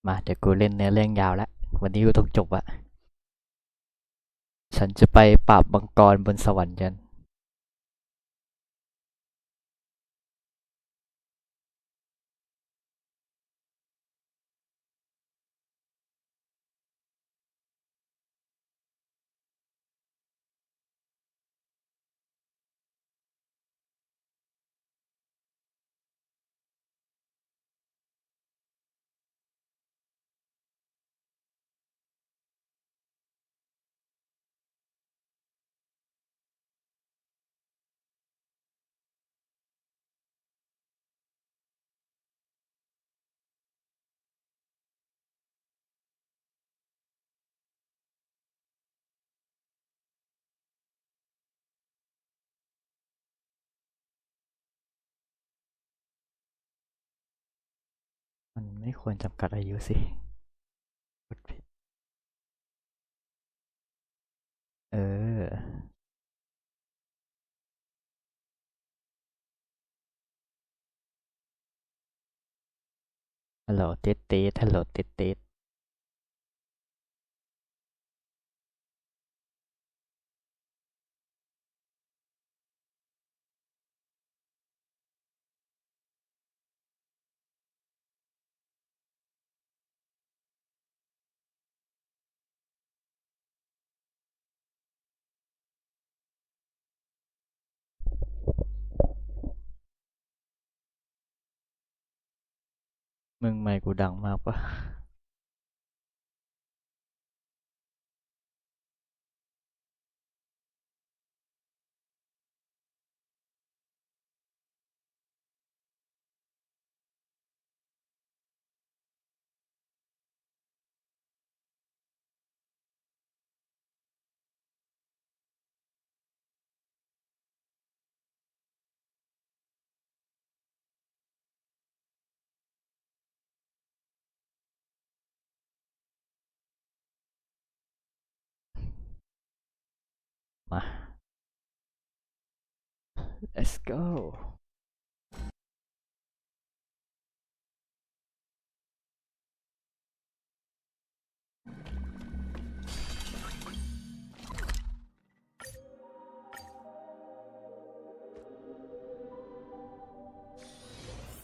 มาเดี๋ยวกูเล่นเนื้อเรื่องยาวแล้ววันนี้กูต้องจบอะฉันจะไปปราบมังกรบนสวรรค์กันมันไม่ควรจำกัดอายุสิกดผิดเออฮัลโหลติดติดฮัลโหลติดติดมึงไมค์กูดังมากปะมา let's go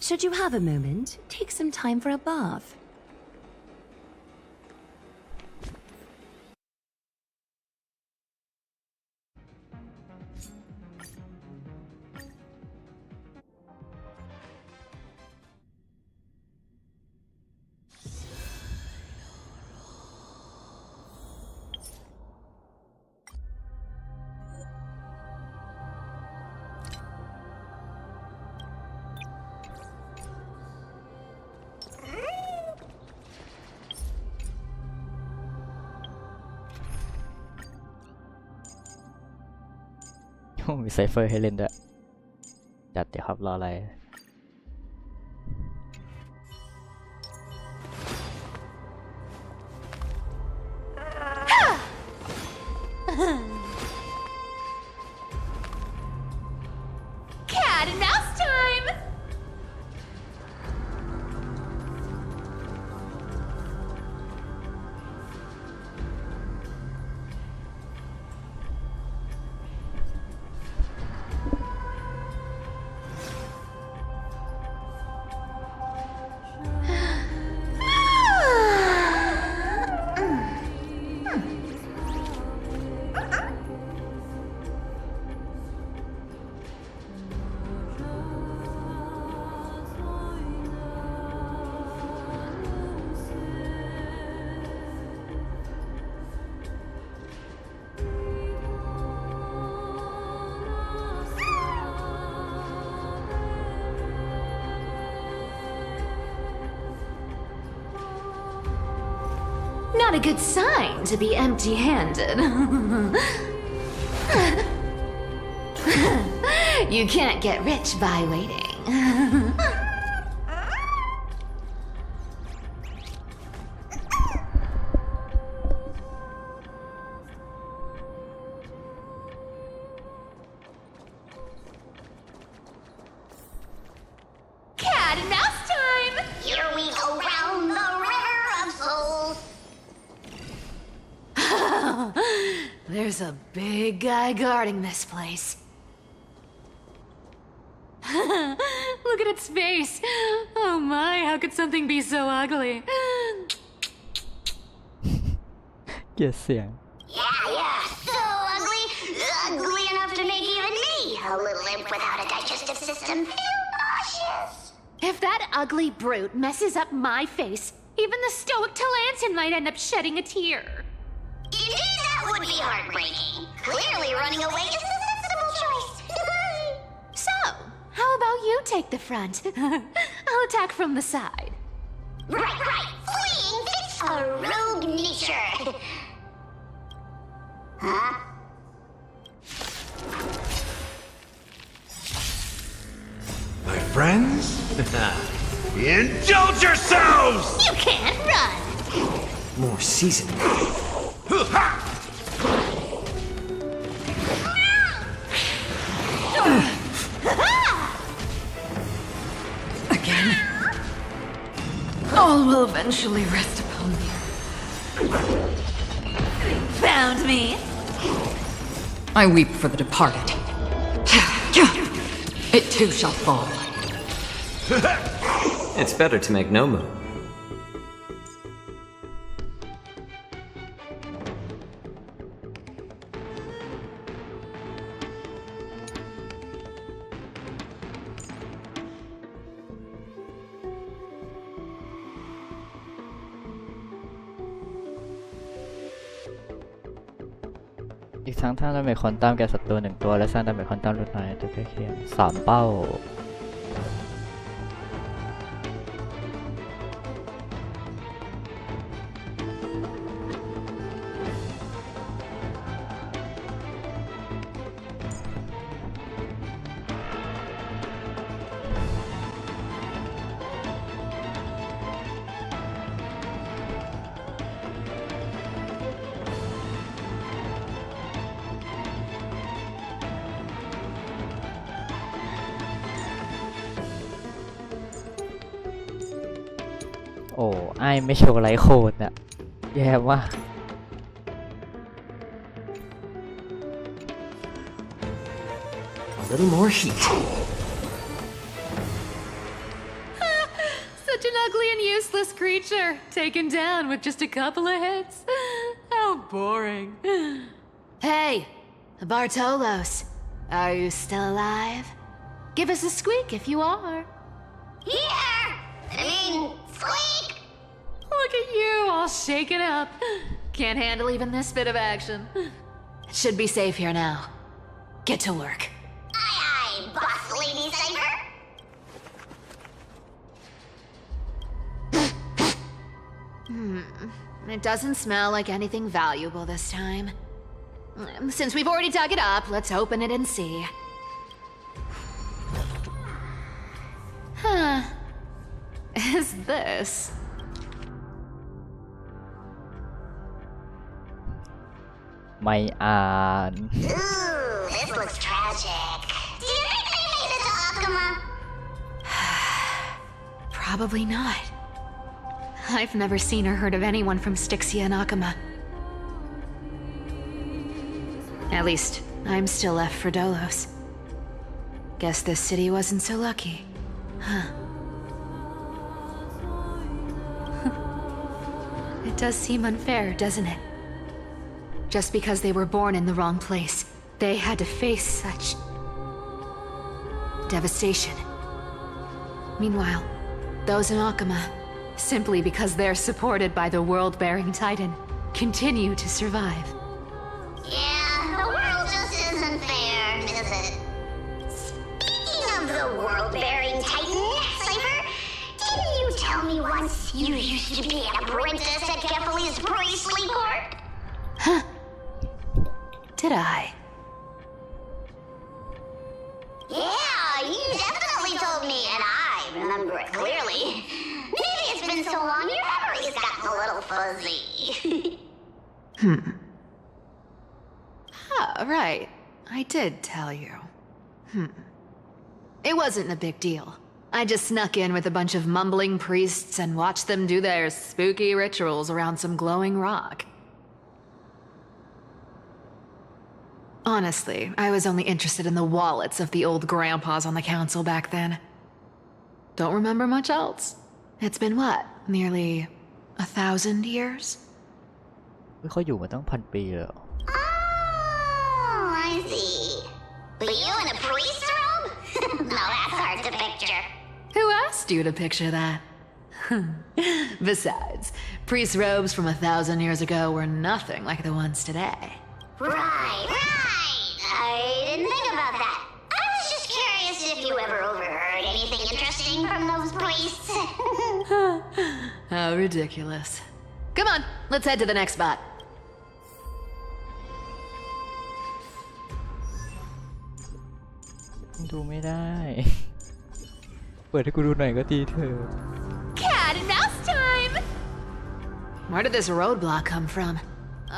Should you have a moment, take some time for a bath.มีไซเฟอร์ให้เล่นด้วยจัดเดี๋ยวครับรออะไร Cat and mouse time! Not a good sign to be empty-handed. You can't get rich by waiting. Cat and mouse time! Here we go round the river There's a big guy guarding this place. Look at its face. Oh my, how could something be so ugly? เกลียดเสียง Yeah, so ugly. Ugly enough to make even me, a little imp without a digestive system, feel nauseous. If that ugly brute messes up my face, even the stoic Talantin might end up shedding a tear. Indeed, that would be heartbreaking. Clearly, running away is the sensible choice. So, how about you take the front? I'll attack from the side. Right. Fleeing fits a rogue nature. Huh? My friends? Indulge yourselves! You can't run. More seasoned. Again? All will eventually rest upon me. Found me? I weep for the departed. It too shall fall. It's better to make no move.อีกทั้งถ้าดาเมจควอนตัมแก่ศัตรู1ตัวและสร้างดาเมจควอนตัมลดน้อยตัวใกล้เคียง3เป้าโอ้ไอ้ไม่โชว์ไลท์โคนอะแย่มาก A little more heat. Such an ugly and useless creature, taken down with just a couple of hits. How boring. Hey, Bartolos, are you still alive? Give us a squeak if you are. Here! Squeak! Look at you, all shaken up. Can't handle even this bit of action. It should be safe here now. Get to work. Aye, boss lady Cypher. It doesn't smell like anything valuable this time. Since we've already dug it up, let's open it and see. Huh. Is this?ไม่อ่าน Ooh, this looks tragic. Do you think they made it to Akuma? Probably not. I've never seen or heard of anyone from Styxia and Akuma. At least, I'm still left for Dolos. Guess this city wasn't so lucky. Huh. It does seem unfair, doesn't it? Just because they were born in the wrong place, they had to face such devastation. Meanwhile, those in Akuma, simply because they're supported by the world-bearing Titan, continue to survive. Yeah, the world just isn't fair, is it? Speaking of the world-bearing Titan, Cypher, didn't you tell me once you used to be an apprentice at Kefali's priestly court? Huh. Did I? Yeah, you definitely told me, and I remember it clearly. Maybe it's been so long your memory's gotten a little fuzzy. Ah, right. I did tell you. It wasn't a big deal. I just snuck in with a bunch of mumbling priests and watched them do their spooky rituals around some glowing rock. Honestly, I was only interested in the wallets of the old grandpas on the council back then. Don't remember much else. It's been what? Nearly 1,000 years? เขาอยู่มาตั้ง1,000 ปีเลยเหรอ Oh, I see. But you in a priest robe? Now that's hard to picture. Who asked you to picture that? Besides, priest robes from 1,000 years ago were nothing like the ones today. Right. I didn't think about that. I was just curious if you ever overheard anything interesting from those priests. How ridiculous. Come on, let's head to the next spot. ดูไม่ได้ เปิดให้กูดูหน่อยก็ดีเถอะ Cat and mouse time! Where did this roadblock come from?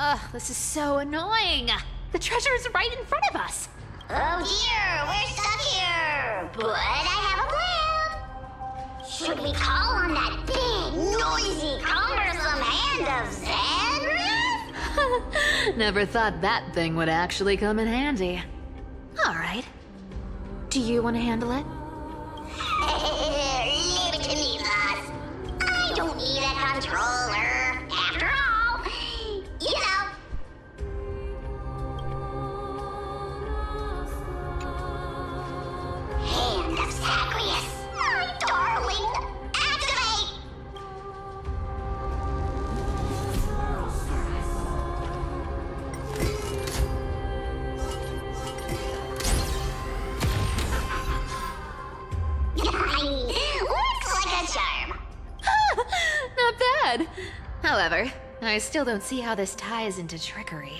Ugh, this is so annoying. The treasure is right in front of us. Oh dear, we're stuck here. But I have a plan. Should we call on that big, noisy, cumbersome hand of Xandrith? Never thought that thing would actually come in handy. All right. Do you want to handle it? Leave it to me, boss. I don't need a controller. After all, you know. Hand of Zagreus, my darling. Activate! Looks like a charm. Not bad. However, I still don't see how this ties into trickery.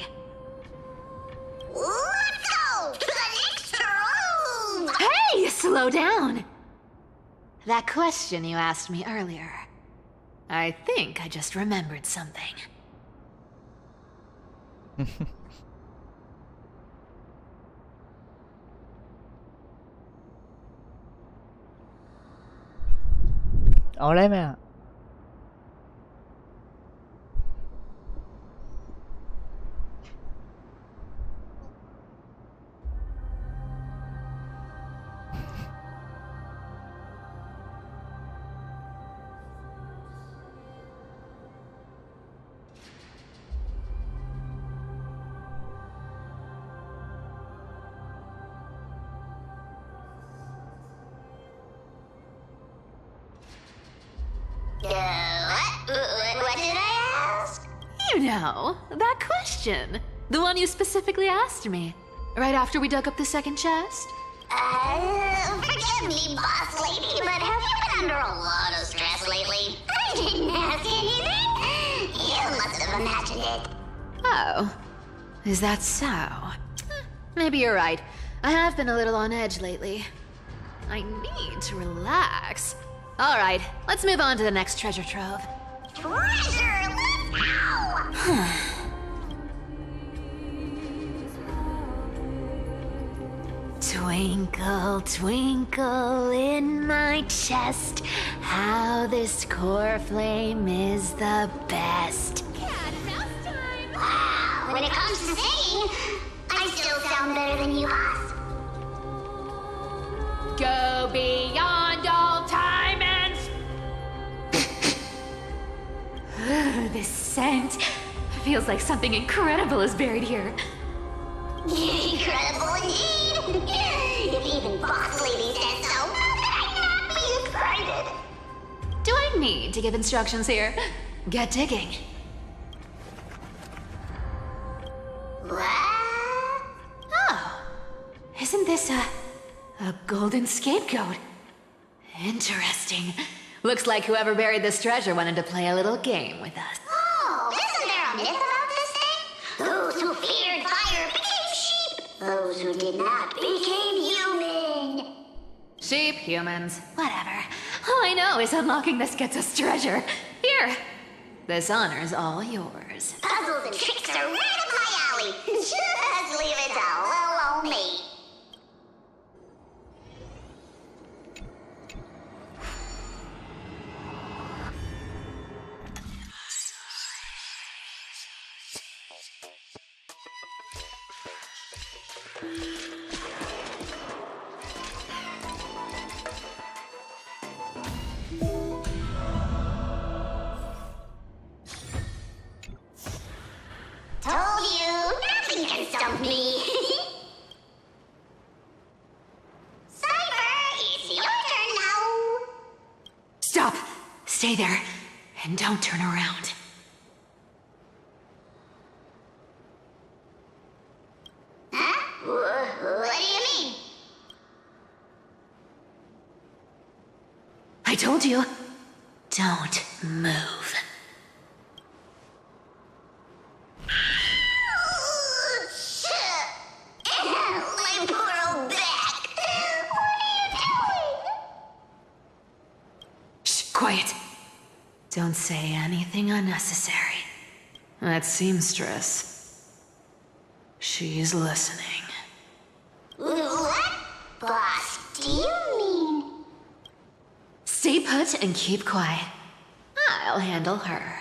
Let's go to the next room. Hey, slow down. That question you asked me earlier. I think I just remembered something. เอาได้ไหมอ่ะWhat did I ask? You know, that question. The one you specifically asked me. Right after we dug up the second chest. Forgive me, boss lady, but have you been under a lot of stress lately? I didn't ask anything. You must have imagined it. Oh, is that so? Maybe you're right. I have been a little on edge lately. I need to relax. All right, let's move on to the next treasure trove. Treasure, let's go! Twinkle, twinkle in my chest, how this core flame is the best. Cat and mouse time! Wow, when it comes to singing, I still sound better than you, boss. Go beyond all time and... This scent feels like something incredible is buried here. Incredible indeed! If even boss lady said so, how could I not be excited? Do I need to give instructions here? Get digging. What? Oh, isn't this a golden scapegoat? Interesting. Looks like whoever buried this treasure wanted to play a little game with us. Oh, isn't there a myth about this thing? Those who feared fire became sheep. Those who did not became human. Sheep, humans, whatever. All I know is unlocking this gets us treasure. Here, this honor's all yours. Puzzles and tricks are right up my alley. Just leave it to little old me. Stay there, and don't turn around. Huh? What do you mean? I told you, don't move. My poor old back. What are you doing? Shh, quiet. Don't say anything unnecessary. That seamstress. She's listening. What, boss, do you mean? Stay put and keep quiet. I'll handle her.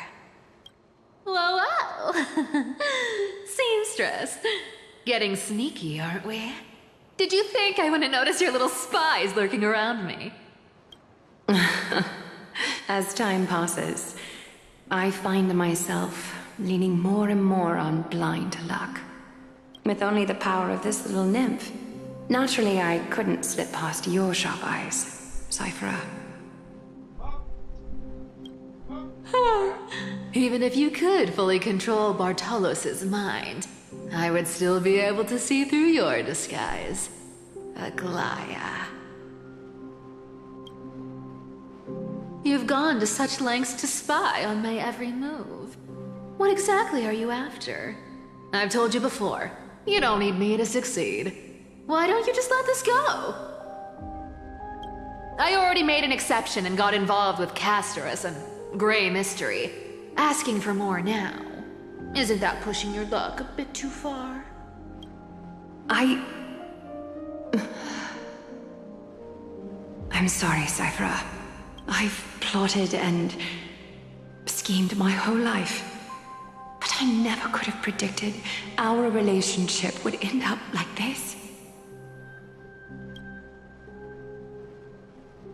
Whoa, whoa. Seamstress. Getting sneaky, aren't we? Did you think I wouldn't notice your little spies lurking around me? As time passes, I find myself leaning more and more on blind luck. With only the power of this little nymph, naturally I couldn't slip past your sharp eyes, Cyphera. Even if you could fully control Bartolos's mind, I would still be able to see through your disguise, Aglaya. You've gone to such lengths to spy on my every move. What exactly are you after? I've told you before, you don't need me to succeed. Why don't you just let this go? I already made an exception and got involved with Castorus and Grey Mystery. Asking for more now. Isn't that pushing your luck a bit too far? I'm sorry, Cyphera. I've plotted and schemed my whole life. But I never could have predicted our relationship would end up like this.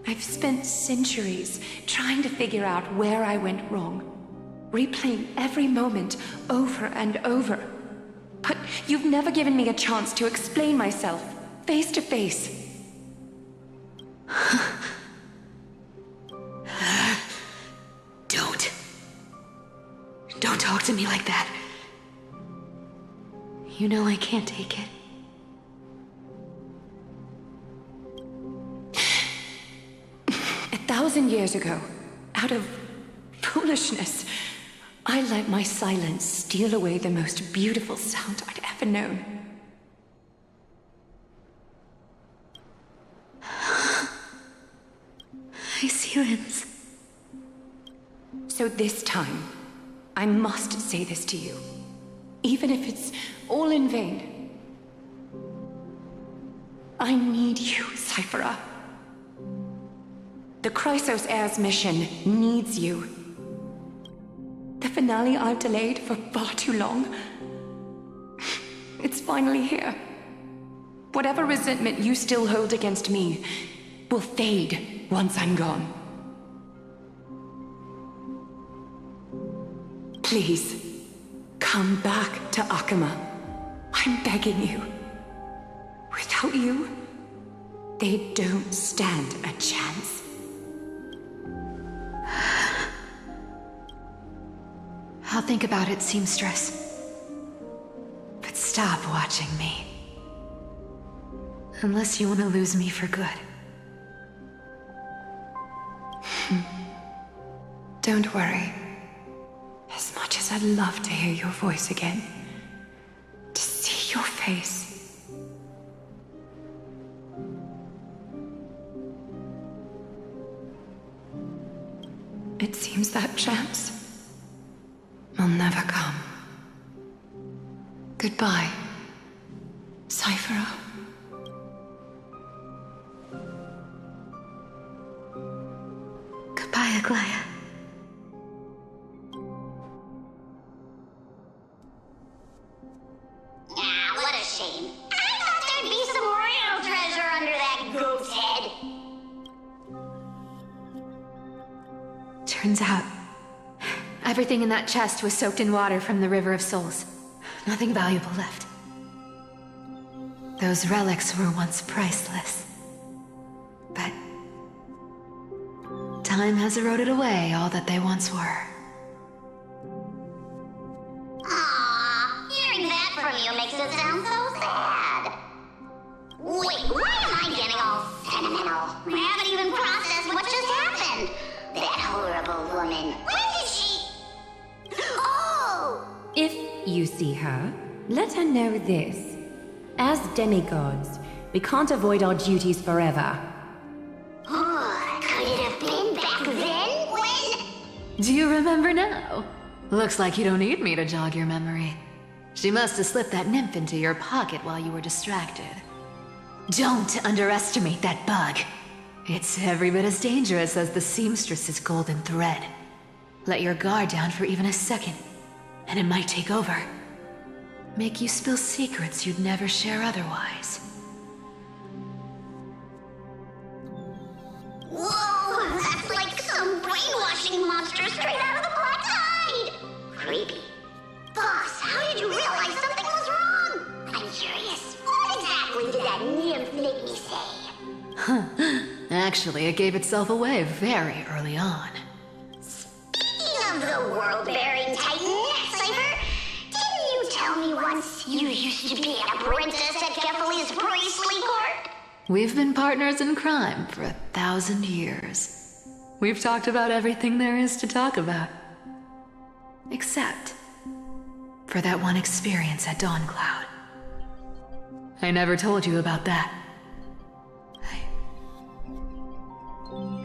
I've spent centuries trying to figure out where I went wrong, replaying every moment over and over. But you've never given me a chance to explain myself, face to face. Don't talk to me like that. You know I can't take it. 1,000 years ago, out of foolishness, I let my silence steal away the most beautiful sound I'd ever known. I see Lens. So this time, I must say this to you, even if it's all in vain. I need you, Cyphera. The Chrysos Heir's mission needs you. The finale I've delayed for far too long. It's finally here. Whatever resentment you still hold against me will fade once I'm gone. Please, come back to Akama. I'm begging you. Without you, they don't stand a chance. I'll think about it, seamstress. But stop watching me. Unless you want to lose me for good. Don't worry. As much as I'd love to hear your voice again, to see your face. It seems that chance will never come. Goodbye, Cyphera. Goodbye, Aglaya. What a shame. I thought there'd be some real treasure under that goat's head. Turns out, everything in that chest was soaked in water from the River of Souls. Nothing valuable left. Those relics were once priceless. But time has eroded away all that they once were. Aww, hearing that from you makes it sound so sad. Wait, why am I getting all sentimental? I haven't even processed what just happened. That horrible woman. When did she... Oh! If you see her, let her know this. As demigods, we can't avoid our duties forever. Could it have been back then when... Do you remember now? Looks like you don't need me to jog your memory. She must have slipped that nymph into your pocket while you were distracted. Don't underestimate that bug. It's every bit as dangerous as the seamstress's golden thread. Let your guard down for even a second, and it might take over. Make you spill secrets you'd never share otherwise. Whoa, that's like some brainwashing monster straight out of the Black Tide! Creepy. Boss, how did you realize something was wrong? I'm curious. What exactly did that nymph make me say? Actually, it gave itself away very early on. Speaking of the world-bearing titan, Cypher, didn't you tell me once you used to be an apprentice at Kefali's priestly court? We've been partners in crime for 1,000 years. We've talked about everything there is to talk about. Except for that one experience at Dawncloud. I never told you about that. I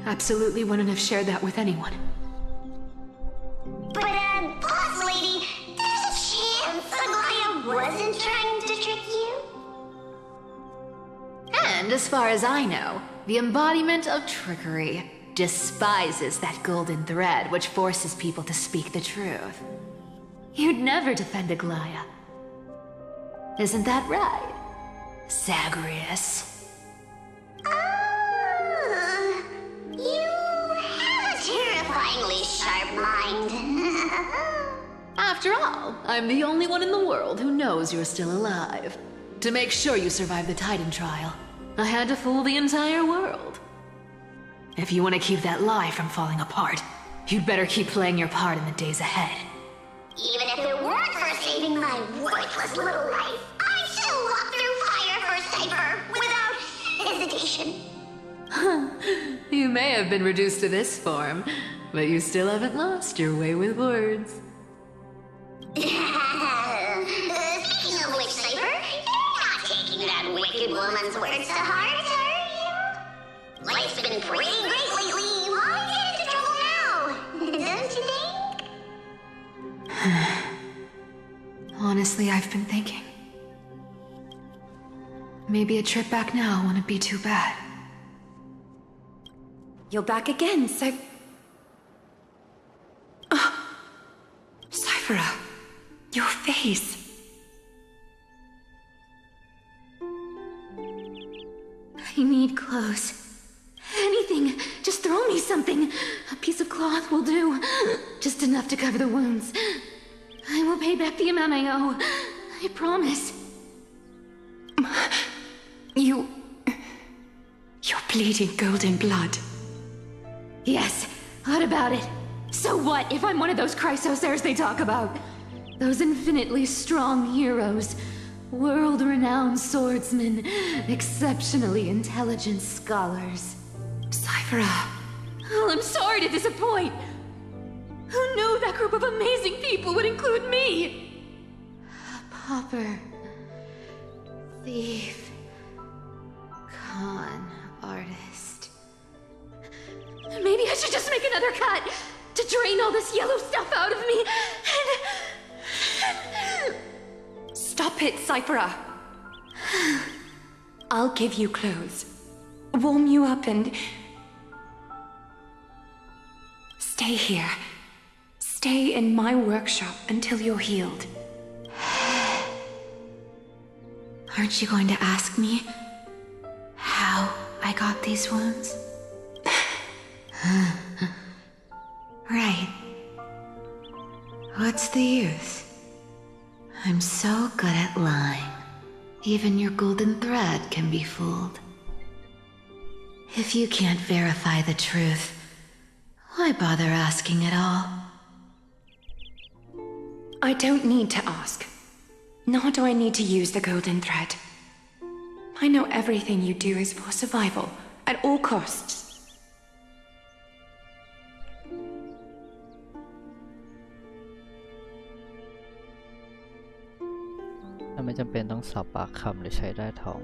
absolutely wouldn't have shared that with anyone. But, boss lady, there's a chance Aglaya wasn't trying to trick you? And as far as I know, the embodiment of trickery despises that golden thread which forces people to speak the truth. You'd never defend Aglaya. Isn't that right, Zagreus? You have a terrifyingly sharp mind. After all, I'm the only one in the world who knows you're still alive. To make sure you survive the Titan trial, I had to fool the entire world. If you want to keep that lie from falling apart, you'd better keep playing your part in the days ahead. Even if it weren't for saving my worthless little life, I'd still walk through fire for Cypher without hesitation. You may have been reduced to this form, but you still haven't lost your way with words. Speaking of which, Cypher, you're not taking that wicked woman's words to heart, are you? Life's been pretty great lately. Why get into trouble now? Don't you think? Honestly, I've been thinking. Maybe a trip back now wouldn't be too bad. You're back again, Cyphera, your face. I need clothes. Anything. Just throw me something. A piece of cloth will do. Just enough to cover the wounds. I will pay back the amount I owe. I promise. You're bleeding golden blood. Yes, what about it? So what if I'm one of those Chrysosairs they talk about? Those infinitely strong heroes, world-renowned swordsmen, exceptionally intelligent scholars. Cyphera. Oh, I'm sorry to disappoint. Who knew that group of amazing people would include me? A pauper, thief, con artist. Maybe I should just make another cut to drain all this yellow stuff out of me and... Stop it, Cyphera. I'll give you clothes, warm you up, and stay here. Stay in my workshop until you're healed. Aren't you going to ask me how I got these wounds? Right. What's the use? I'm so good at lying. Even your golden thread can be fooled. If you can't verify the truth, Why bother asking at all? I don't need to ask. Nor do I need to use the golden thread. I know everything you do is for survival, at all costs. ถ้าไม่จำเป็นต้องสอบปากคำหรือใช้ได้ทอง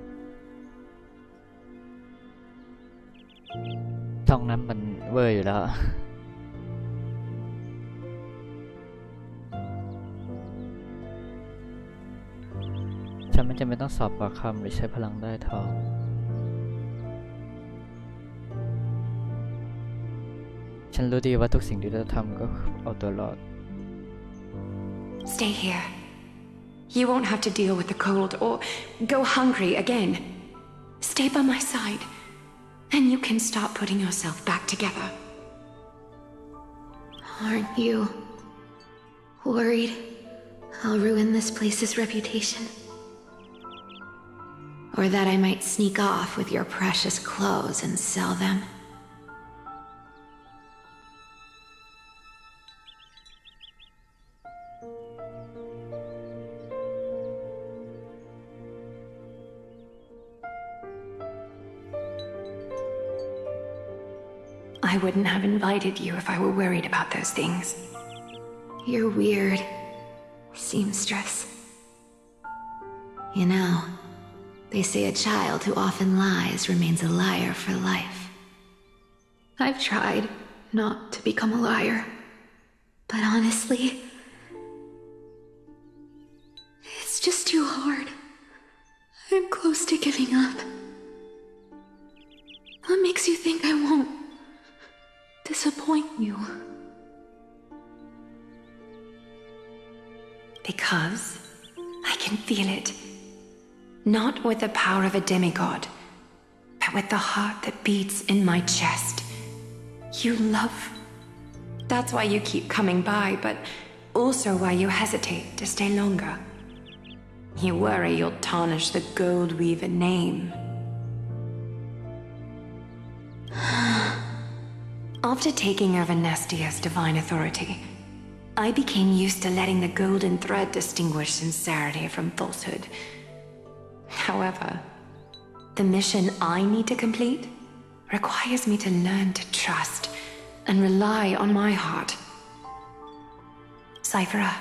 ช่องนั้นมันเวอร์อยู่แล้ว ฉันไม่จำเป็นต้องสอบปากคำหรือใช้พลังได้ทอง ฉันรู้ดีว่าทุกสิ่งที่เราทำก็เอาตัวรอด Stay here. You won't have to deal with the cold or go hungry again. Stay by my side, and you can start putting yourself back together. Aren't you worried I'll ruin this place's reputation? Or that I might sneak off with your precious clothes and sell them? I wouldn't have invited you if I were worried about those things. You're weird, seamstress. You know, they say a child who often lies remains a liar for life. I've tried not to become a liar, but honestly, it's just too hard. I'm close to giving up. What makes you think I won't disappoint you? Because I can feel it. Not with the power of a demigod, but with the heart that beats in my chest. You love. That's why you keep coming by, but also why you hesitate to stay longer. You worry you'll tarnish the Gold Weaver name. After taking over Nestia's divine authority, I became used to letting the golden thread distinguish sincerity from falsehood. However, the mission I need to complete requires me to learn to trust and rely on my heart. Cyphera,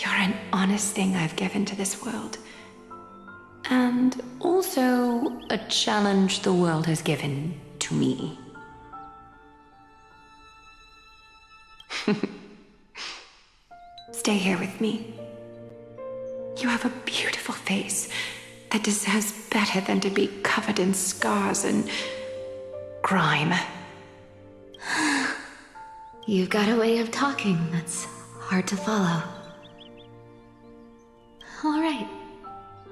you're an honest thing I've given to this world. And also a challenge the world has given to me. Stay here with me. You have a beautiful face that deserves better than to be covered in scars and grime. You've got a way of talking that's hard to follow. All right,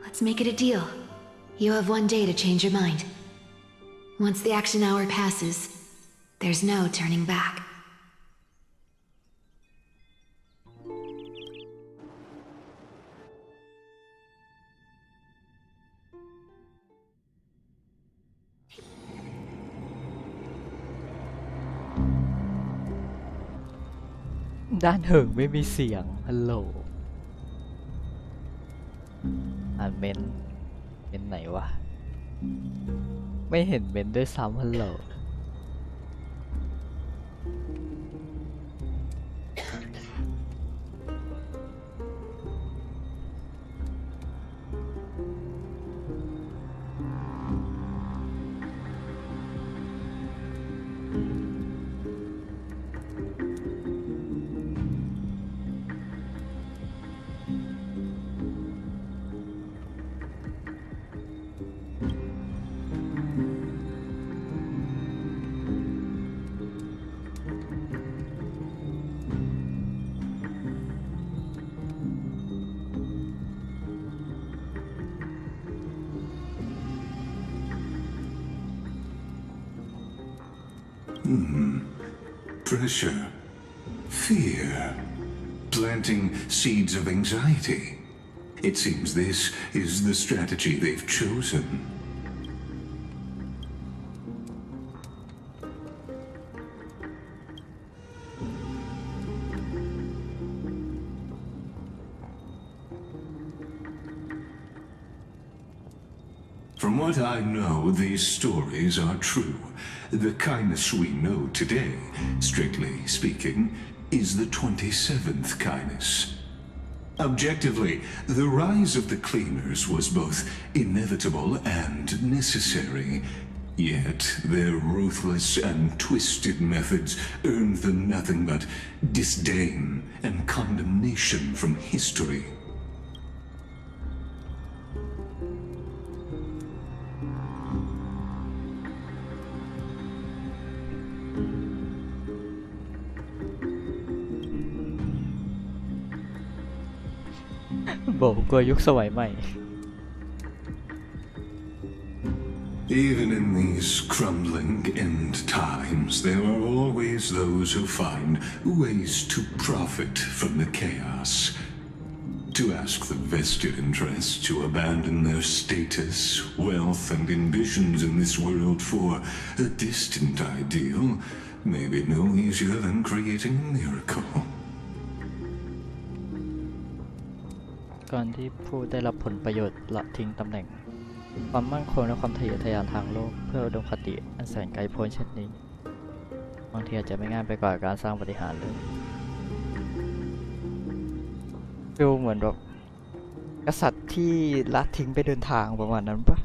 let's make it a deal. You have 1 day to change your mind. Once the action hour passes, there's no turning back.ด้านเหิงไม่มีเสียงฮัลโหลอ่านเมนไหนวะไม่เห็นเมนด้วยซ้ำฮัลโหลPressure, fear, planting seeds of anxiety. It seems this is the strategy they've chosen. From what I know, these stories are true. The kindness we know today, strictly speaking, is the 27th kindness. Objectively, the rise of the cleaners was both inevitable and necessary. Yet their ruthless and twisted methods earned them nothing but disdain and condemnation from history. Even in these crumbling end times, there are always those who find ways to profit from the chaos. To ask the vested interests to abandon their status, wealth, and ambitions in this world for a distant ideal may be no easier than creating a miracle. ก่อนที่ผู้ได้รับผลประโยชน์ละทิ้งตำแหน่งความมั่นคงและความทะเยอทะยานทางโลกเพื่ออุดมคติอันแสนไกลโพ้นเช่นนี้บางทีอาจจะไม่ง่ายไปกว่าการสร้างปาฏิหาริย์เลยฟีลเหมือนแบบกษัตริย์ที่ละทิ้งไปเดินทางประมาณนั้นปะ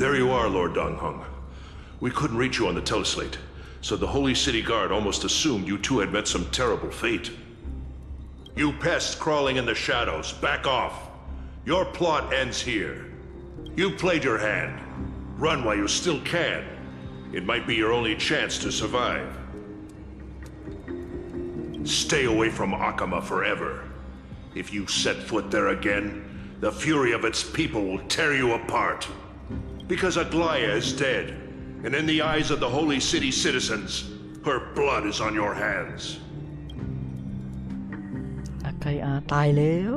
There you are, Lord Donghung. We couldn't reach you on the teleslate, so the Holy City Guard almost assumed you two had met some terrible fate. You pests crawling in the shadows, back off. Your plot ends here. You played your hand. Run while you still can. It might be your only chance to survive. Stay away from Akama forever. If you set foot there again, the fury of its people will tear you apart. Because Aglaya is dead, and in the eyes of the Holy City citizens, her blood is on your hands. Aglaya ตายแล้ว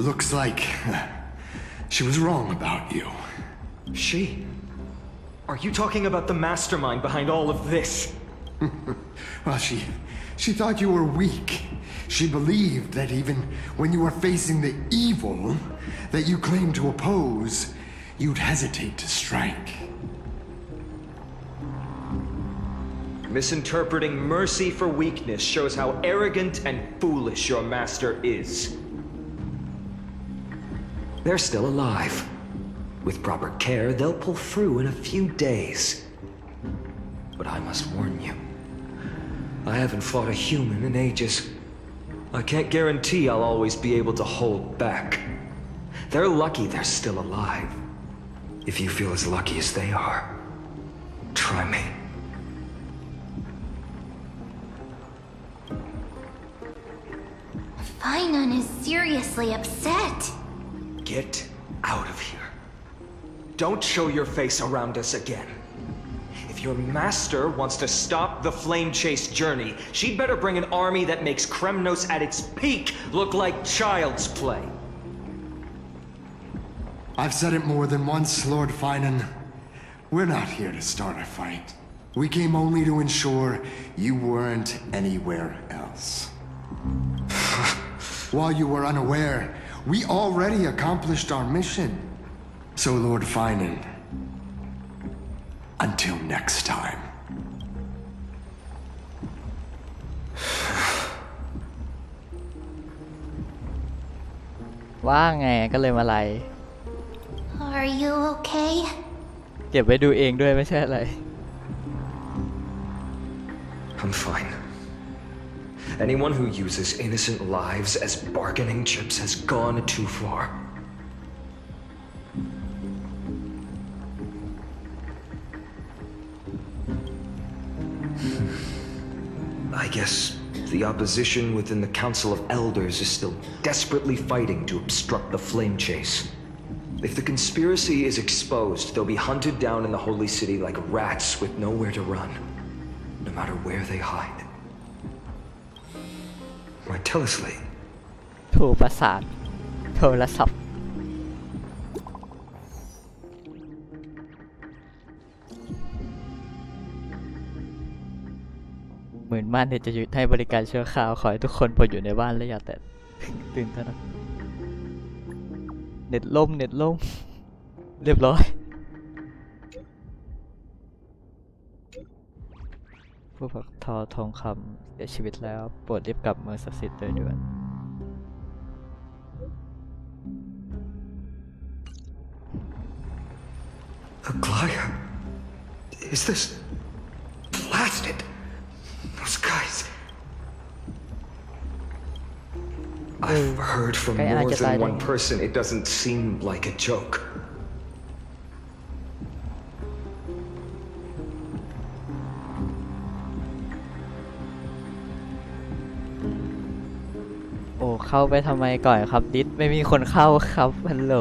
Looks like she was wrong about you. She? Are you talking about the mastermind behind all of this? Well, she thought you were weak. She believed that even when you were facing the evil that you claimed to oppose, you'd hesitate to strike. Misinterpreting mercy for weakness shows how arrogant and foolish your master is. They're still alive. With proper care, they'll pull through in a few days. But I must warn you, I haven't fought a human in ages. I can't guarantee I'll always be able to hold back. They're lucky they're still alive. If you feel as lucky as they are, try me. Finan is seriously upset. Get out of here. Don't show your face around us again. If your master wants to stop the flame chase journey, she'd better bring an army that makes Kremnos at its peak look like child's play. I've said it more than once, Lord Finan. We're not here to start a fight. We came only to ensure you weren't anywhere else. While you were unaware, we already accomplished our mission. So, Lord Finan, until next time. ว่าไงก็เลยมาไล่ Are you okay? เก็บไว้ดูเองด้วยไม่ใช่อะไร I'm fine. Anyone who uses innocent lives as bargaining chips has gone too far. I guess the opposition within the Council of Elders is still desperately fighting to obstruct the flame chase. If the conspiracy is exposed, they'll be hunted down in the Holy City like rats with nowhere to run. No matter where they hide. My teleslate. โทรประสานโทรศัพท์เหมือนบ้านเนี่ยจะหยุดให้บริการชั่วคราวขอให้ทุกคนปลดอยู่ในบ้านและอย่าแต่ตื่นเถอะนะเน็ตล่มเรียบร้อยผู้ปักทอทองคำเสียชีวิตแล้วโปรดรีบกลับเมืองศักดิ์สิทธิ์โดยด่วน Aglaya? Is this... blasted? Those guys... I've heard from more than one person it doesn't seem like a joke. โอ้เข้าไปทำไมก่อนครับดิสไม่มีคนเข้าครับฮัลโหล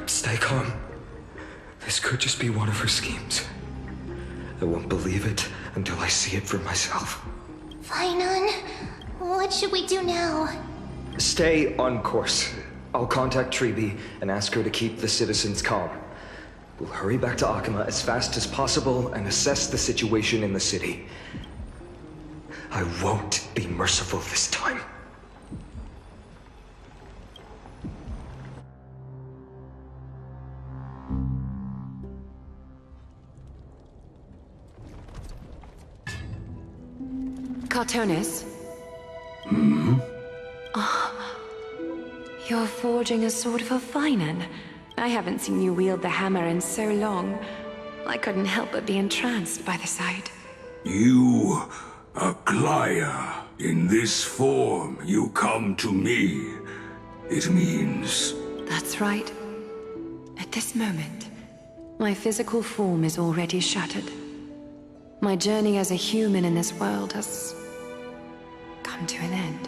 Stay calm. This could just be one of her schemes. I won't believe it until I see it for myself. Fainon, what should we do now? Stay on course. I'll contact Treeby and ask her to keep the citizens calm. We'll hurry back to Akima as fast as possible and assess the situation in the city. I won't be merciful this time. Cartonis? You're forging a sword for Fainon. I haven't seen you wield the hammer in so long. I couldn't help but be entranced by the sight. You, Aglaya, in this form you come to me. It means... That's right. At this moment, my physical form is already shattered. My journey as a human in this world has come to an end.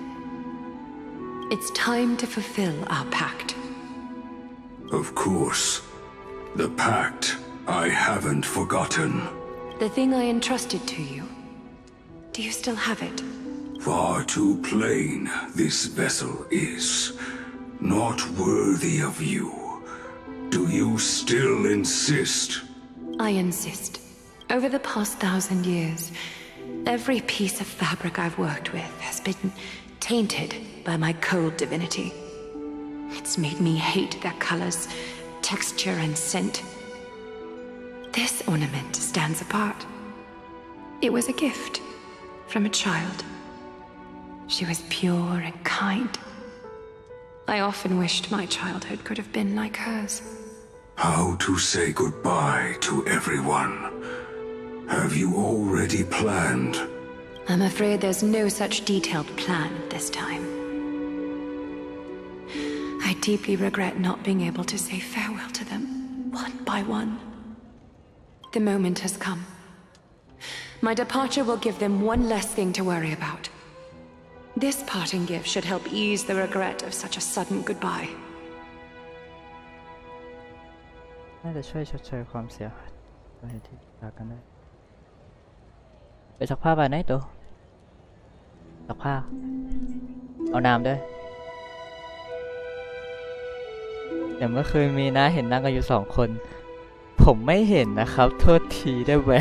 It's time to fulfill our pact. Of course. The pact I haven't forgotten. The thing I entrusted to you. Do you still have it? Far too plain this vessel is. Not worthy of you. Do you still insist? I insist. Over the past 1,000 years, every piece of fabric I've worked with has been tainted by my cold divinity. It's made me hate their colors, texture, and scent. This ornament stands apart. It was a gift from a child. She was pure and kind. I often wished my childhood could have been like hers. How to say goodbye to everyone? Have you already planned? I'm afraid there's no such detailed plan this time. I deeply regret not being able to say farewell to them, one by one. The moment has come. My departure will give them one less thing to worry about. This parting gift should help ease the regret of such a sudden goodbye. น่าจะช่วยชดเชยความเสียหายที่จากกันได้ไปซักผ้าไปไหนตัวซักผ้าเอาน้ำด้วยแต่เมื่อคืนมีนะเห็นนั่งกันอยู่2 คนผมไม่เห็นนะครับโทษทีได้ไหม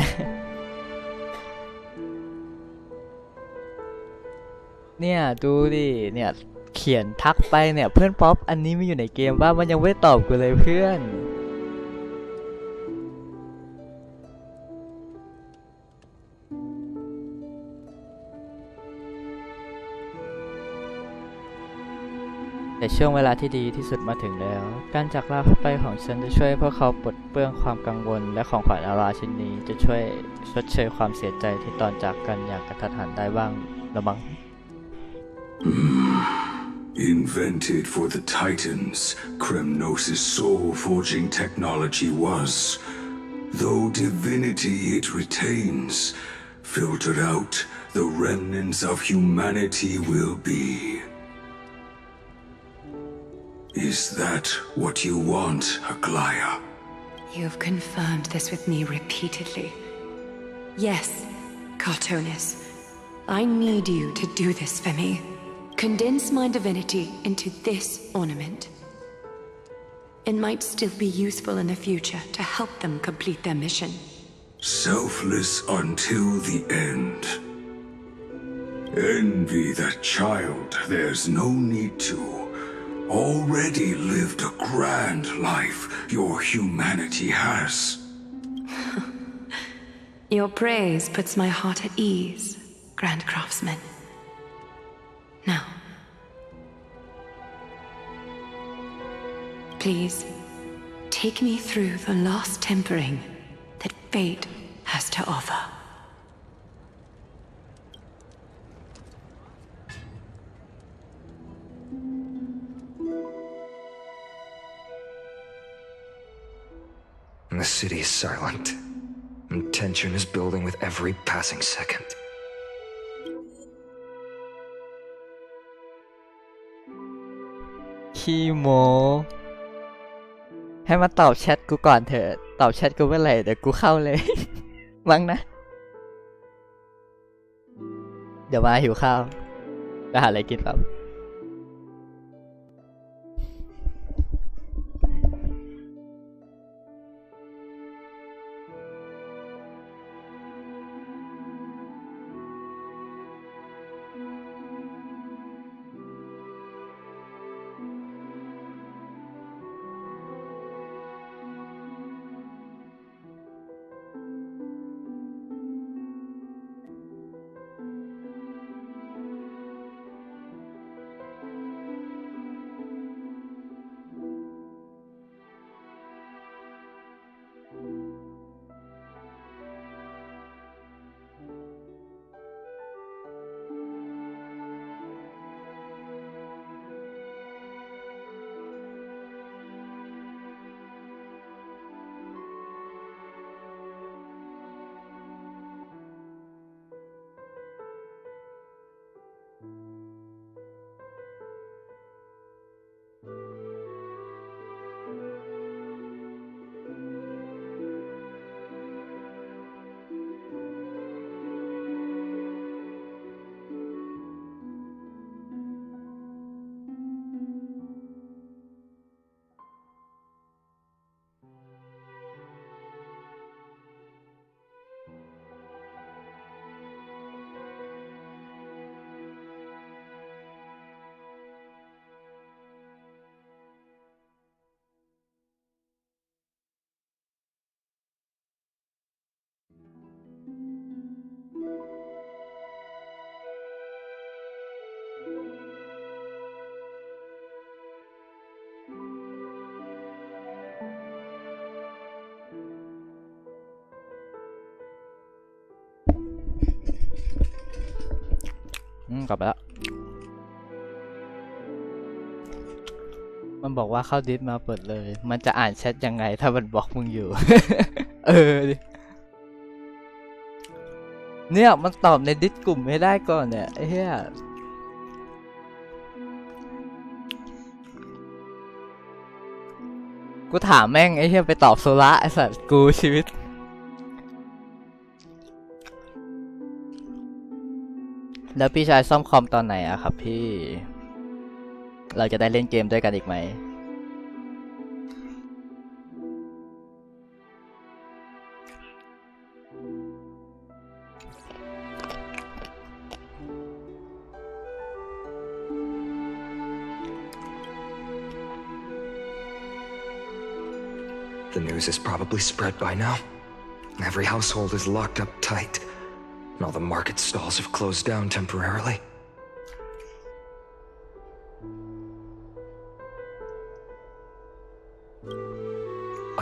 เนี่ยดูดิเนี่ยเขียนทักไปเนี่ยเพื่อนป๊อปอันนี้ไม่อยู่ในเกมว่ามันยังไม่ตอบกูเลยเพื่อนแต่ช่วงเวลาที่ดีที่สุดมาถึงแล้วการจากลาไปของฉันจะช่วยพวกเขาปลดเปลื้องความกังวลและของขวัญอาราชิ้นนี้จะช่วยชดเชยความเสียใจที่ตอนจากกันอย่างกระทันหันได้บ้างละมั้ง Invented for the Titans, Kremnos' soul-forging technology was. Though divinity it retains, filtered out, the remnants of humanity will be. Is that what you want, Aglaya? You've confirmed this with me repeatedly. Yes, Cartonis. I need you to do this for me. Condense my divinity into this ornament. It might still be useful in the future to help them complete their mission. Selfless until the end. Envy that child, there's no need to. Already lived a grand life your humanity has. Your praise puts my heart at ease, Grand Craftsman. Now, please, take me through the lost tempering that fate has to offer. The city is silent, and tension is building with every passing second. ขี้โมให้มาตอบแชทกูก่อนเถอะตอบแชทกูเมื่อไหร่เดี๋ยวกูเข้าเลย มั้งนะ เดี๋ยวมาหิวข้าวไปหาอะไรกินครับกลับไปแล้วมันบอกว่าเข้าดิสมาเปิดเลยมันจะอ่านแชทยังไงถ้ามันบอกมึงอยู่ ดิเนี่ยมันตอบในดิสกลุ่มไม่ได้ก่อนเนี่ยไอ้เหี้ยกูถามแม่งไอ้เหี้ยไปตอบโซล่าไอ้สัตว์กูชีวิตแล้วพี่ชายซ่อมคอมตอนไหนอะครับพี่เราจะได้เล่นเกมด้วยกันอีกไหม The news is probably spread by now. Every household is locked up tight, and all the market stalls have closed down temporarily.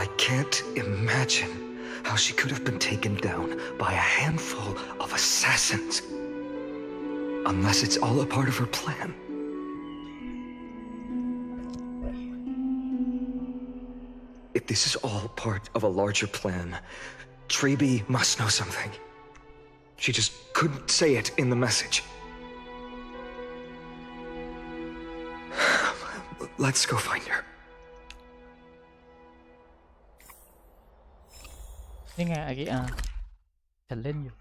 I can't imagine how she could have been taken down by a handful of assassins. Unless it's all a part of her plan. If this is all part of a larger plan, Treby must know something. She just couldn't say it in the message. Let's go find her. นี่ไงอากิอาฉันเล่นอยู่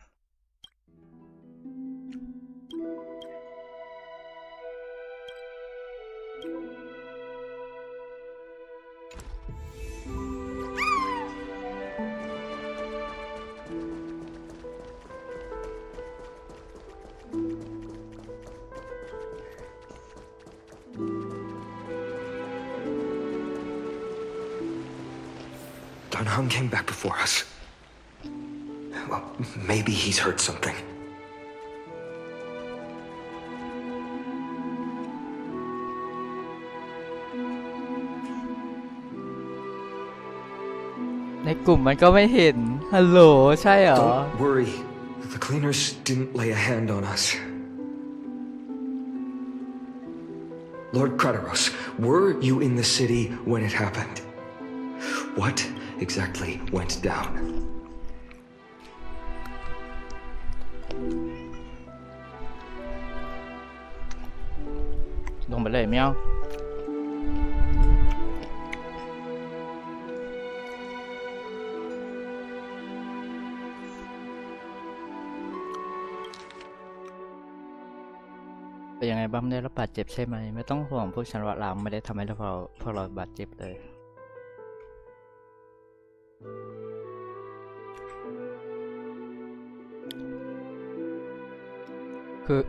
Hung came back before us. Well, maybe he's heard something. ในกลุ่มมันก็ไม่เห็นฮัลโหลใช่เหรอ Don't worry. The cleaners didn't lay a hand on us. Lord Kratos, were you in the city when it happened? What exactly went down? ลงไปเลยเมียวเป็นยังไงบ้างได้รับบาดเจ็บใช่ไหมไม่ต้องห่วงพวกฉันว่าเราไม่ได้ทำให้พวกเราบาดเจ็บเลยคือ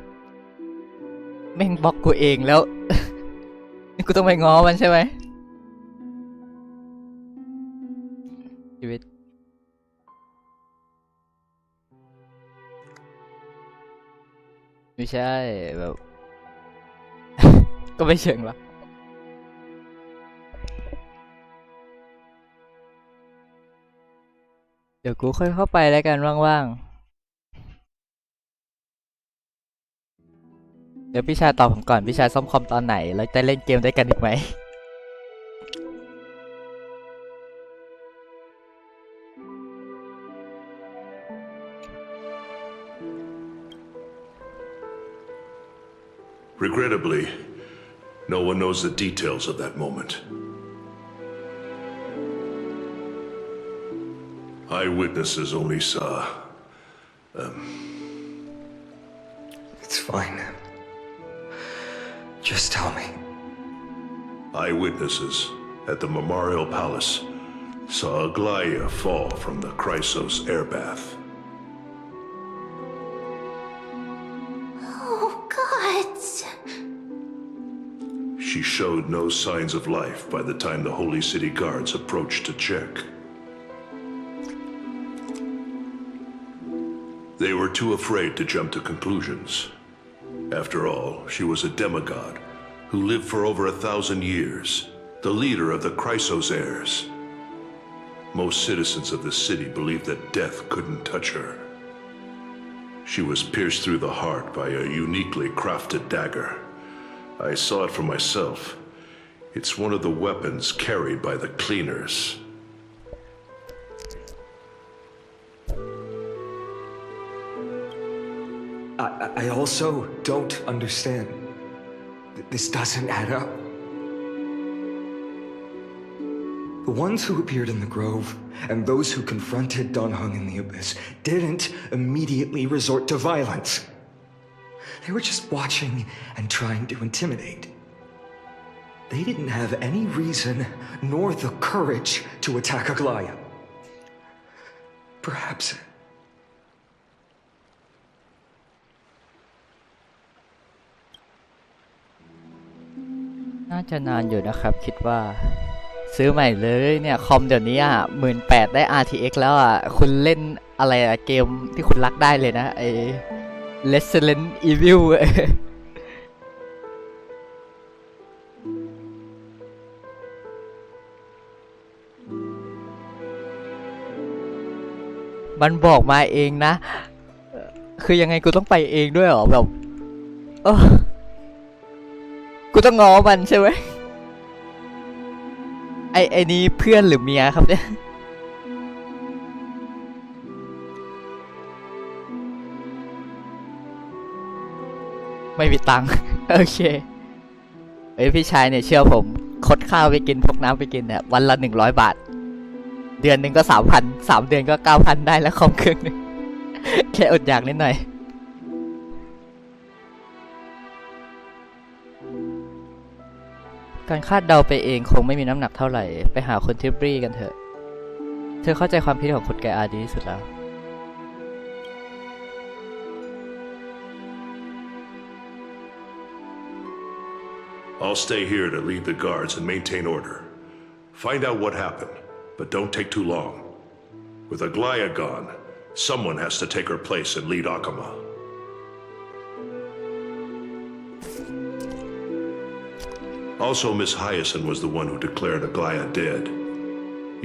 แม่งบล็อกกูเองแล้ว นี่กูต้องไปง้อมันใช่ไหมชีวิตไม่ใช่แบบ ก็ไม่เชิงหรอกเดี๋ยวกูค่อยเข้าไปแล้วกันว่างๆเดี๋ยวพี่ชายตอบผมก่อนพี่ชายซ่อมคอมตอนไหนแล้วจะเล่นเกมด้วยกันอีกไหม Regrettably, no one knows the details of that moment. Eyewitnesses only saw... It's fine. Just tell me. Eyewitnesses at the Memorial Palace saw Aglaya fall from the Chrysos air bath. Oh, God. She showed no signs of life by the time the Holy City Guards approached to check. They were too afraid to jump to conclusions. After all, she was a demigod who lived for over 1,000 years, the leader of the Chrysos heirs. Most citizens of the city believed that death couldn't touch her. She was pierced through the heart by a uniquely crafted dagger. I saw it for myself. It's one of the weapons carried by the cleaners. I also don't understand. This doesn't add up. The ones who appeared in the grove and those who confronted Don Hung in the abyss didn't immediately resort to violence. They were just watching and trying to intimidate. They didn't have any reason nor the courage to attack Aglaya. Perhaps...น่าจะนานอยู่นะครับคิดว่าซื้อใหม่เลยเนี่ยคอมเดี๋ยวนี้อ่ะ18,000ได้ RTX แล้วอ่ะคุณเล่นอะไรอะเกมที่คุณรักได้เลยนะไอ้ Resident Evil มันบอกมาเองนะคือยังไงกูต้องไปเองด้วยเหรอแบบกูต้องง้อมันใช่ไหม ไอ้นี้เพื่อนหรือเมียครับเนี่ยไม่มีตังค์ โอเคเอ้ยพี่ชายเนี่ยเชื่อผมคดข้าวไปกินพกน้ำไปกินเนี่ยวันละ100 บาทเดือนหนึ่งก็3,000 3 เดือนก็9,000ได้แล้วคอมเครื่องนึง แค่อดอยากนิดหน่อยการคาดเดาไปเองคงไม่มีน้ำหนักเท่าไหร่ไปหาคนทิบรี่กันเถอะเธอเข้าใจความคิดของคุณแกอาดีที่สุดแล้ว I'll stay here to lead the guards and maintain order. Find out what happened, but don't take too long. With Aglaya gone, someone has to take her place and lead Akama. Also, Miss Hyacinth was the one who declared Aglaya dead.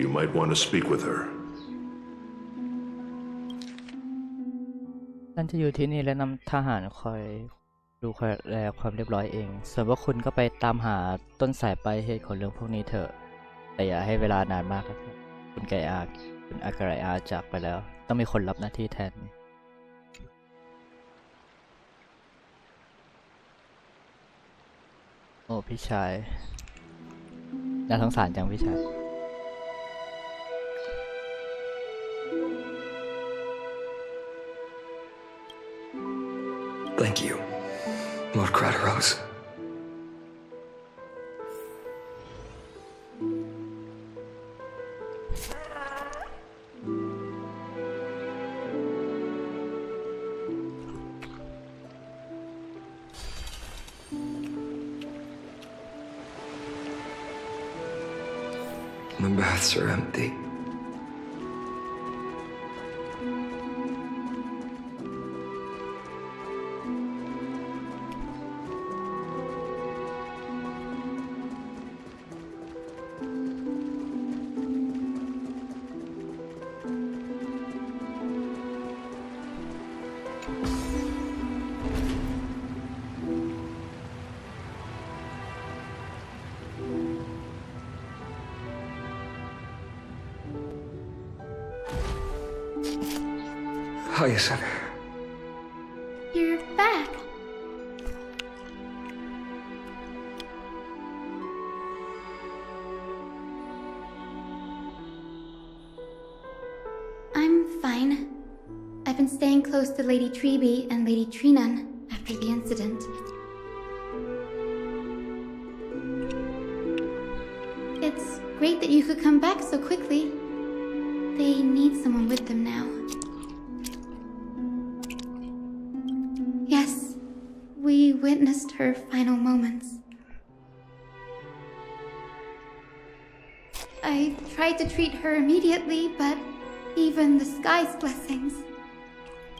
You might want to speak with her. ท่านจะอยู่ที่นี่และนำทหารคอยดูแลความเรียบร้อยเองส่วนว่าคุณก็ไปตามหาต้นสายปลายเหตุของเรื่องพวกนี้เถอะแต่อย่าให้เวลานานมากครับคุณอากาอาจากไปแล้วต้องมีคนรับหน้าที่แทนโอ้พี่ชายน่าสงสารจังพี่ชาย Thank you, Lord Crateros. The baths are empty. Hyacinth. You're back. I'm fine. I've been staying close to Lady Treby and Lady Trinan after the incident. It's great that you could come back so quickly. They need someone with them now. Yes, we witnessed her final moments. I tried to treat her immediately, but even the sky's blessings.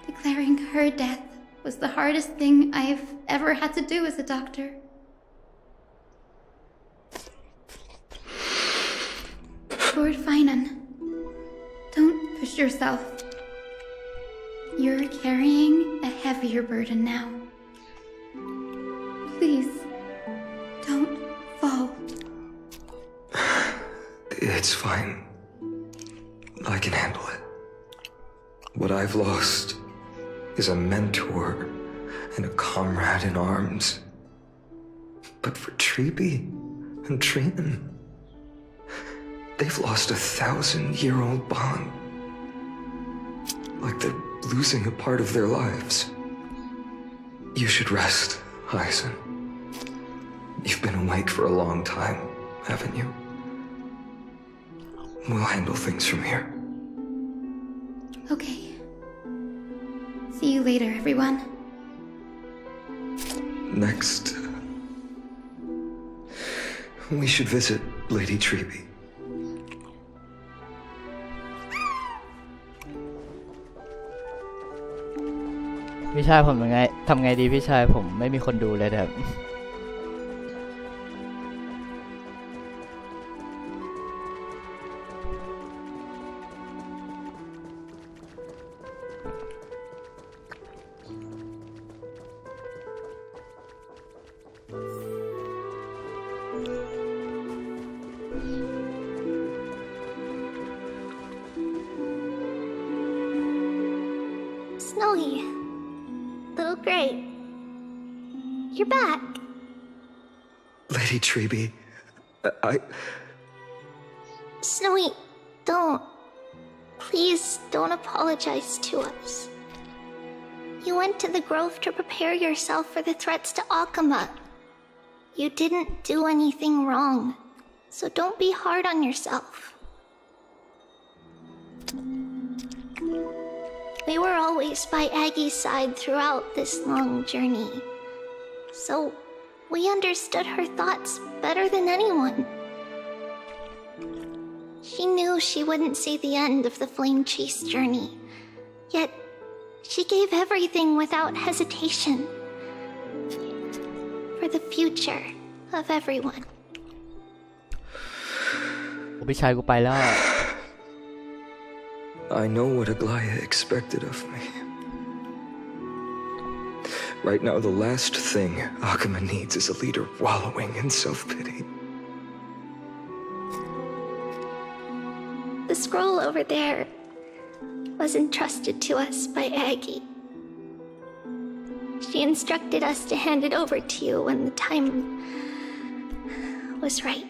Declaring her death was the hardest thing I've ever had to do as a doctor. Lord Finan, don't push yourself. You're carrying a heavier burden now. Please, don't fall. It's fine. I can handle it. What I've lost is a mentor and a comrade in arms. But for Treby and Trinan, they've lost a 1,000-year-old bond. Like they're losing a part of their lives. You should rest, Hyacinth. You've been awake for a long time, haven't you? We'll handle things from here. Okay. See you later, everyone. Next, we should visit Lady Treby. พี่ชายผมยังไงทำไงดีพี่ชายผมไม่มีคนดูเลยแบบ Snowy. Little Gray. You're back. Lady Treby, Snowy, don't. Please don't apologize to us. You went to the Grove to prepare yourself for the threats to Akama. You didn't do anything wrong, so don't be hard on yourself. We were always by Aggie's side throughout this long journey, so we understood her thoughts better than anyone. She knew she wouldn't see the end of the Flame Chase journey, yet she gave everything without hesitation for the future of everyone. พี่ชายกูไปแล้ว I know what Aglaya expected of me. Right now, the last thing Akama needs is a leader wallowing in self-pity. The scroll over there was entrusted to us by Aggie. She instructed us to hand it over to you when the time was right.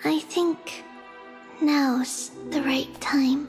I think now's the right time.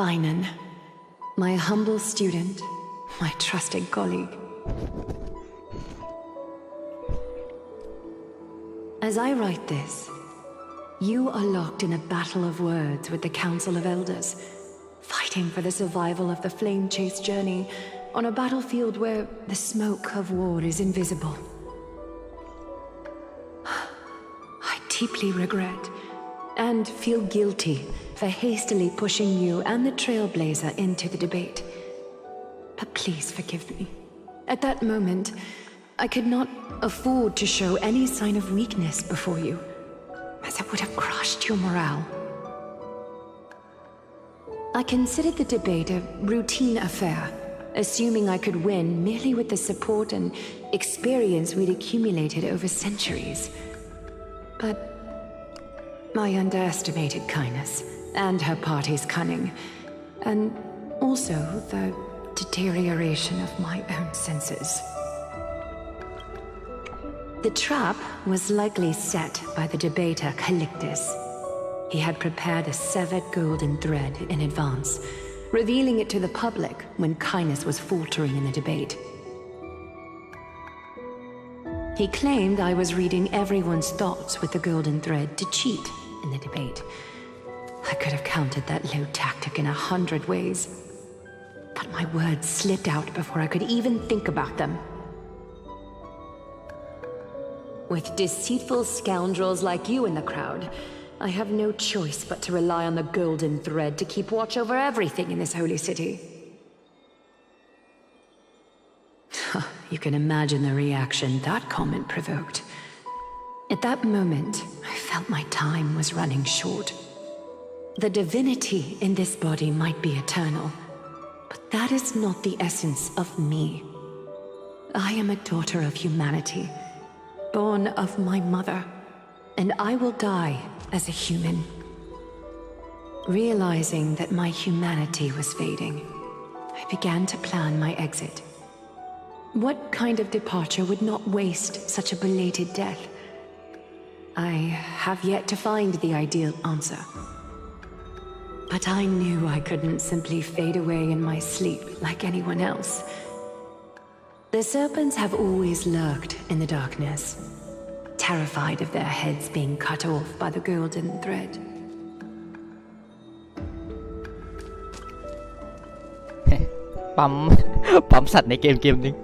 Vinan, my humble student, my trusted colleague. As I write this, you are locked in a battle of words with the Council of Elders, fighting for the survival of the Flame Chase journey on a battlefield where the smoke of war is invisible. I deeply regret and feel guilty for hastily pushing you and the Trailblazer into the debate. But please forgive me. At that moment, I could not afford to show any sign of weakness before you, as it would have crushed your morale. I considered the debate a routine affair, assuming I could win merely with the support and experience we'd accumulated over centuries. But I underestimated kindness and her party's cunning, and also the deterioration of my own senses. The trap was likely set by the debater Calictus. He had prepared a severed golden thread in advance, revealing it to the public when kindness was faltering in the debate. He claimed I was reading everyone's thoughts with the golden thread to cheat in the debate. I could have countered that low tactic in 100 ways, but my words slipped out before I could even think about them. With deceitful scoundrels like you in the crowd, I have no choice but to rely on the golden thread to keep watch over everything in this holy city. You can imagine the reaction that comment provoked. At that moment, I felt my time was running short. The divinity in this body might be eternal, but that is not the essence of me. I am a daughter of humanity, born of my mother, and I will die as a human. Realizing that my humanity was fading, I began to plan my exit. What kind of departure would not waste such a belated death? I have yet to find the ideal answer. But I knew I couldn't simply fade away in my sleep like anyone else. The serpents have always lurked in the darkness, terrified of their heads being cut off by the golden thread. ปั๊มสัตว์ในเกมนี้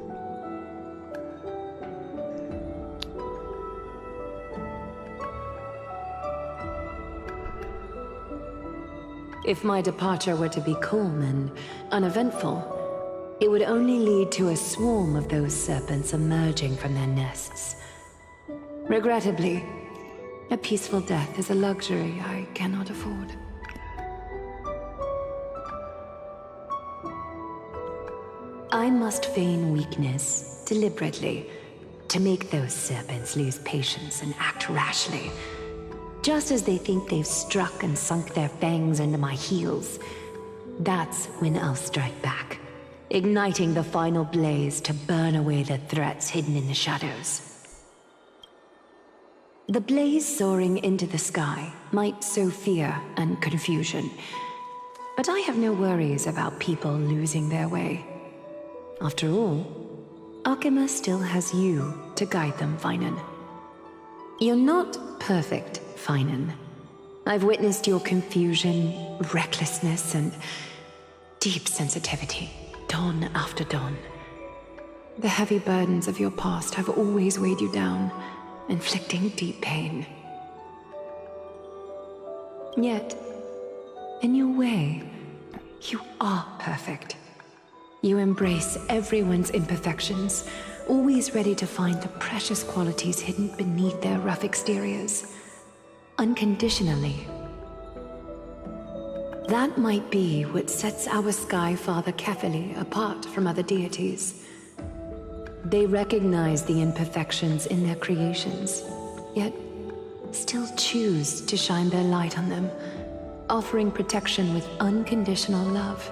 If my departure were to be calm and uneventful, it would only lead to a swarm of those serpents emerging from their nests. Regrettably, a peaceful death is a luxury I cannot afford. I must feign weakness deliberately to make those serpents lose patience and act rashly. Just as they think they've struck and sunk their fangs into my heels, that's when I'll strike back, igniting the final blaze to burn away the threats hidden in the shadows. The blaze soaring into the sky might sow fear and confusion, but I have no worries about people losing their way. After all, Akima still has you to guide them, Finan. You're not perfect, Finan. I've witnessed your confusion, recklessness, and deep sensitivity, dawn after dawn. The heavy burdens of your past have always weighed you down, inflicting deep pain. Yet, in your way, you are perfect. You embrace everyone's imperfections, always ready to find the precious qualities hidden beneath their rough exteriors. Unconditionally. That might be what sets our Sky Father Kefili apart from other deities. They recognize the imperfections in their creations, yet still choose to shine their light on them, offering protection with unconditional love.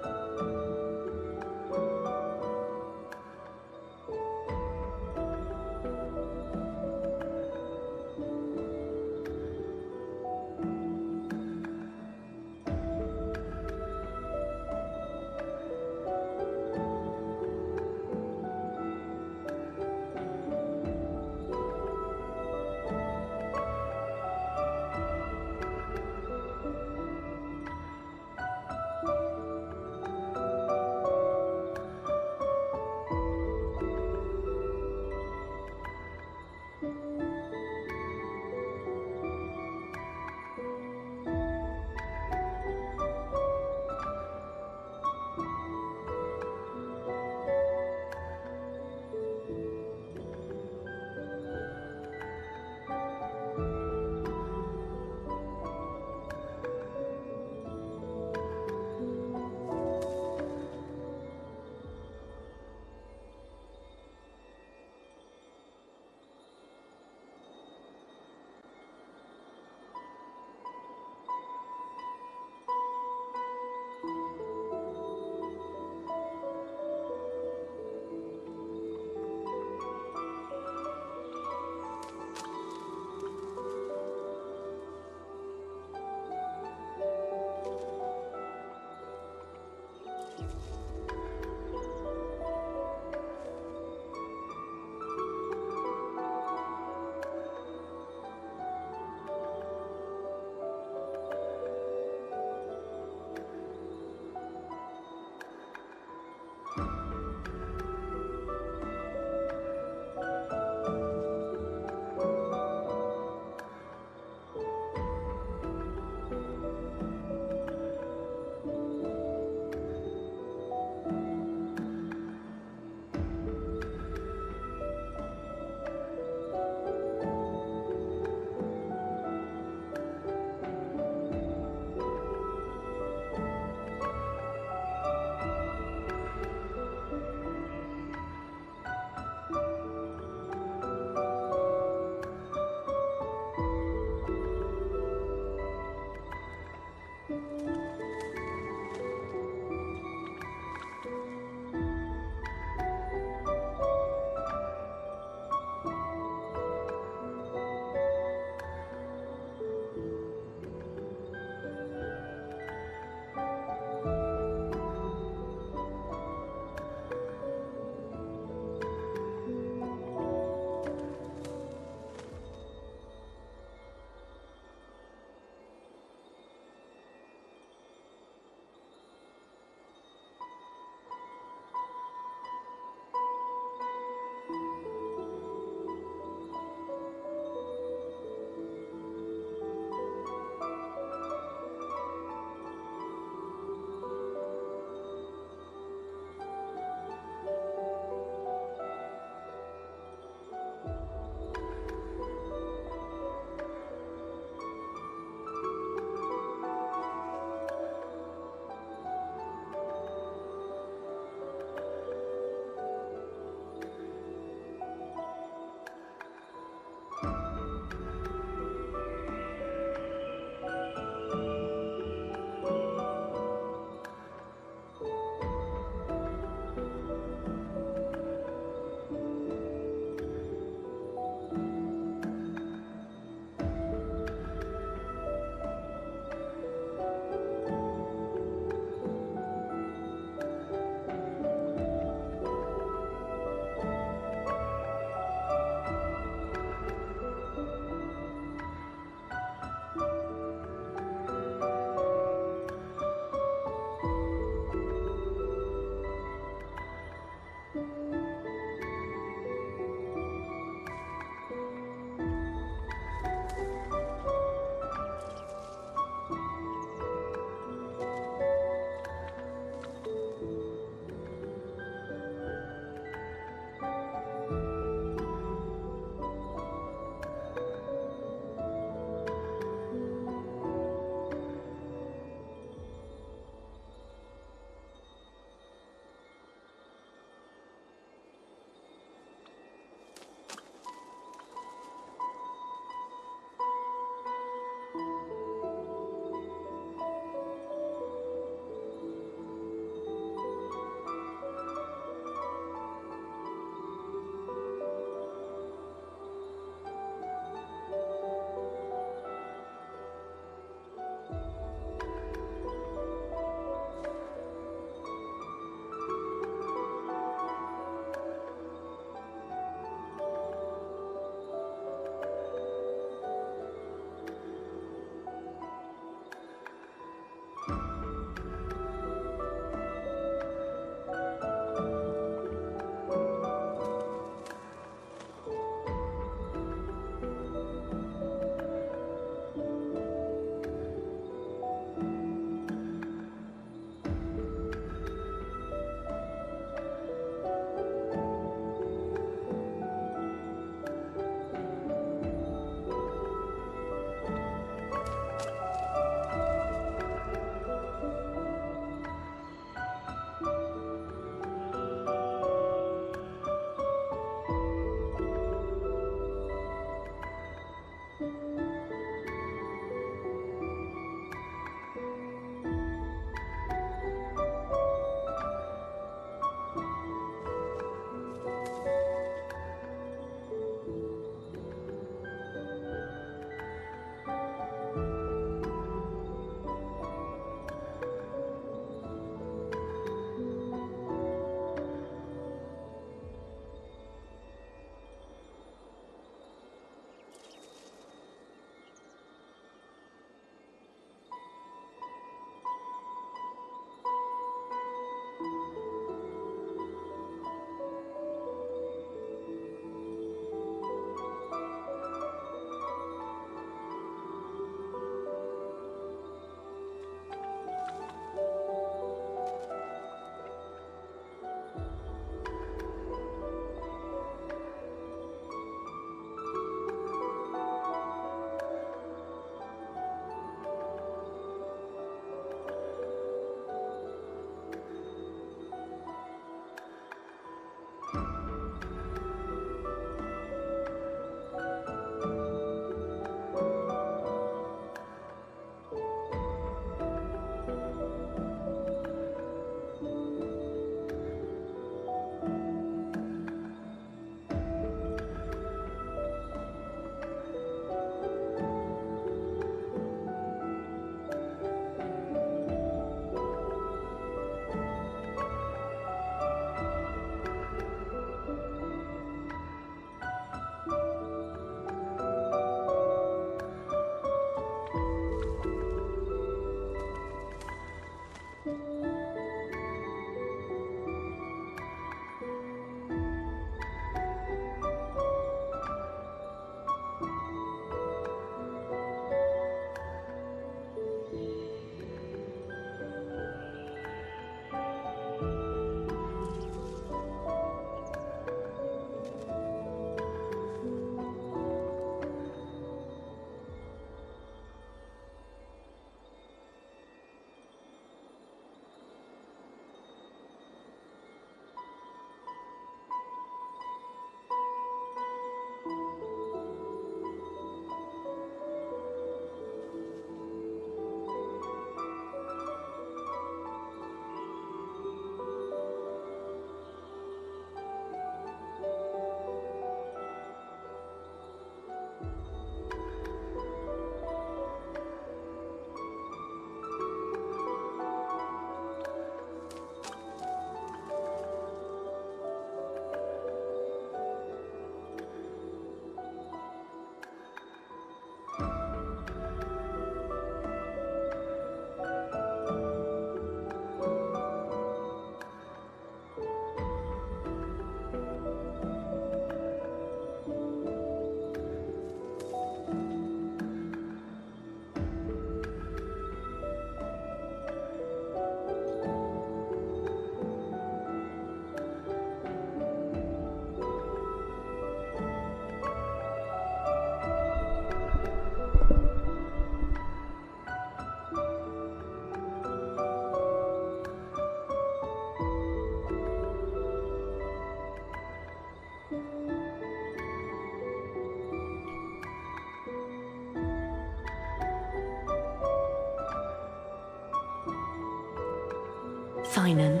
Finan,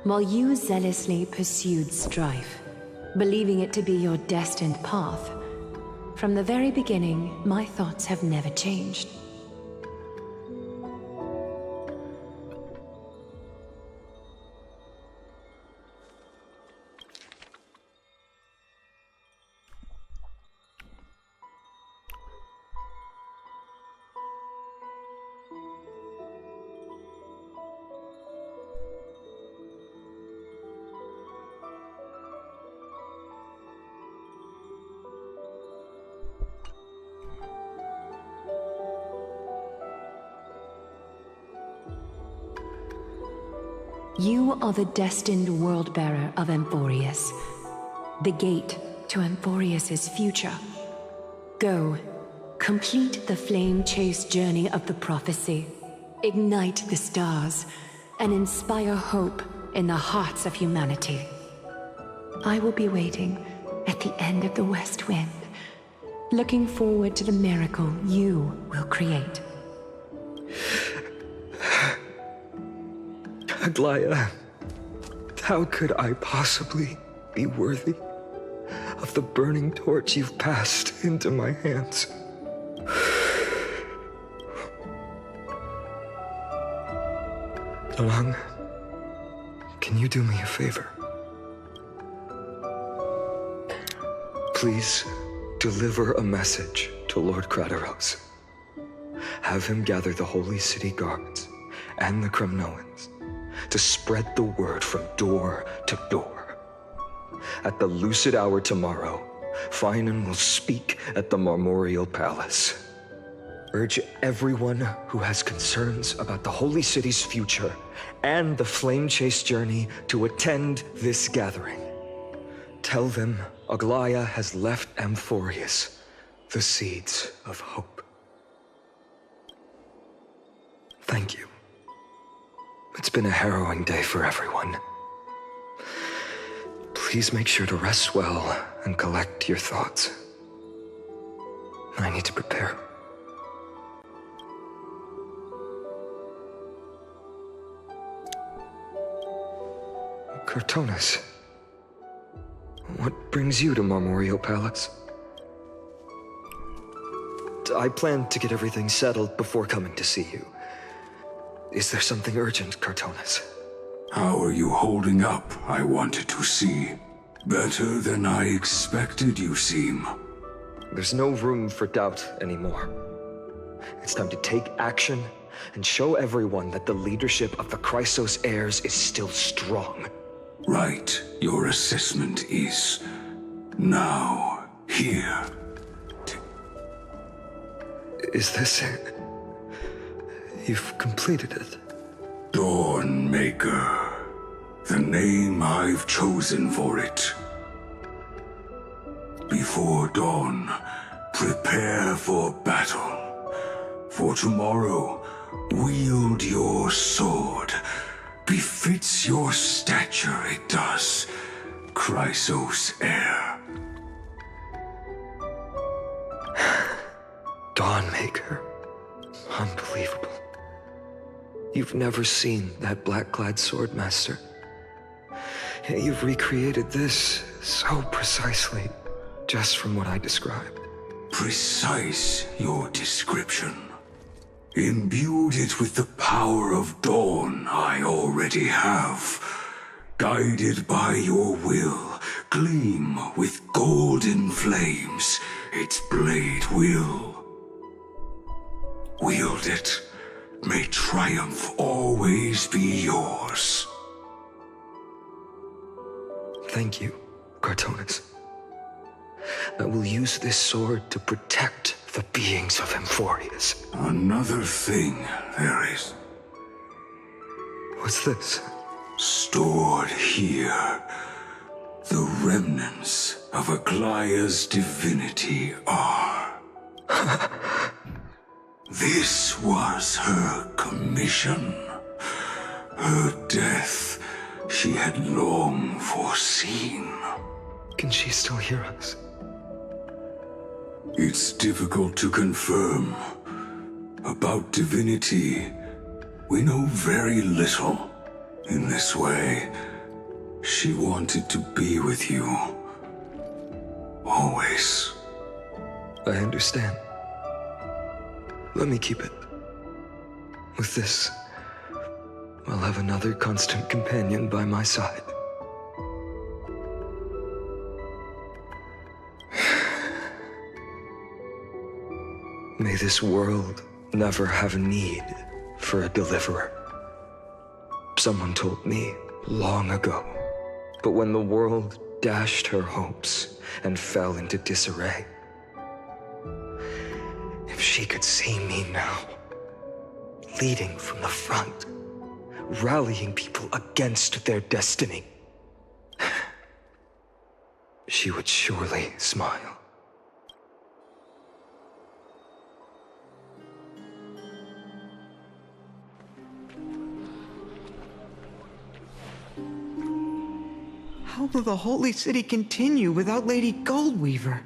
while you zealously pursued strife, believing it to be your destined path, from the very beginning, my thoughts have never changed. You are the destined world-bearer of Amphorius, the gate to Amphorius's future. Go, complete the flame-chased journey of the prophecy, ignite the stars, and inspire hope in the hearts of humanity. I will be waiting at the end of the West Wind, looking forward to the miracle you will create. Aglaya, how could I possibly be worthy of the burning torch you've passed into my hands? Along, can you do me a favor? Please deliver a message to Lord Crateros. Have him gather the Holy City Guards and the Kremnoans to spread the word from door to door. At the lucid hour tomorrow, Finan will speak at the Marmorial Palace. Urge everyone who has concerns about the Holy City's future and the Flame Chase journey to attend this gathering. Tell them Aglaya has left Amphorius the seeds of hope. Thank you. It's been a harrowing day for everyone. Please make sure to rest well and collect your thoughts. I need to prepare. Cartonis, what brings you to Marmorial Palace? I planned to get everything settled before coming to see you. Is there something urgent, Cartonis? How are you holding up, I wanted to see. Better than I expected, you seem. There's no room for doubt anymore. It's time to take action and show everyone that the leadership of the Chrysos heirs is still strong. Right, your assessment is now here. Is this it? You've completed it. Dawnmaker, the name I've chosen for it. Before dawn, prepare for battle. For tomorrow, wield your sword. Befits your stature, it does. Chrysos heir. Dawnmaker. Unbelievable. You've never seen that black-clad swordmaster. Yet you've recreated this so precisely, just from what I described. Precise, your description. Imbued it with the power of dawn I already have. Guided by your will, gleam with golden flames, its blade will. Wield it. May triumph always be yours. Thank you, Cartonis. I will use this sword to protect the beings of Amphorius. Another thing there is. What's this? Stored here. The remnants of Aglaya's divinity are. This was her commission. Her death she had long foreseen. Can she still hear us? It's difficult to confirm. About divinity, we know very little. In this way, she wanted to be with you. Always. I understand. Let me keep it. With this, I'll have another constant companion by my side. May this world never have need for a deliverer. Someone told me long ago, but when the world dashed her hopes and fell into disarray, if she could see me now, leading from the front, rallying people against their destiny, she would surely smile. How will the Holy City continue without Lady Goldweaver?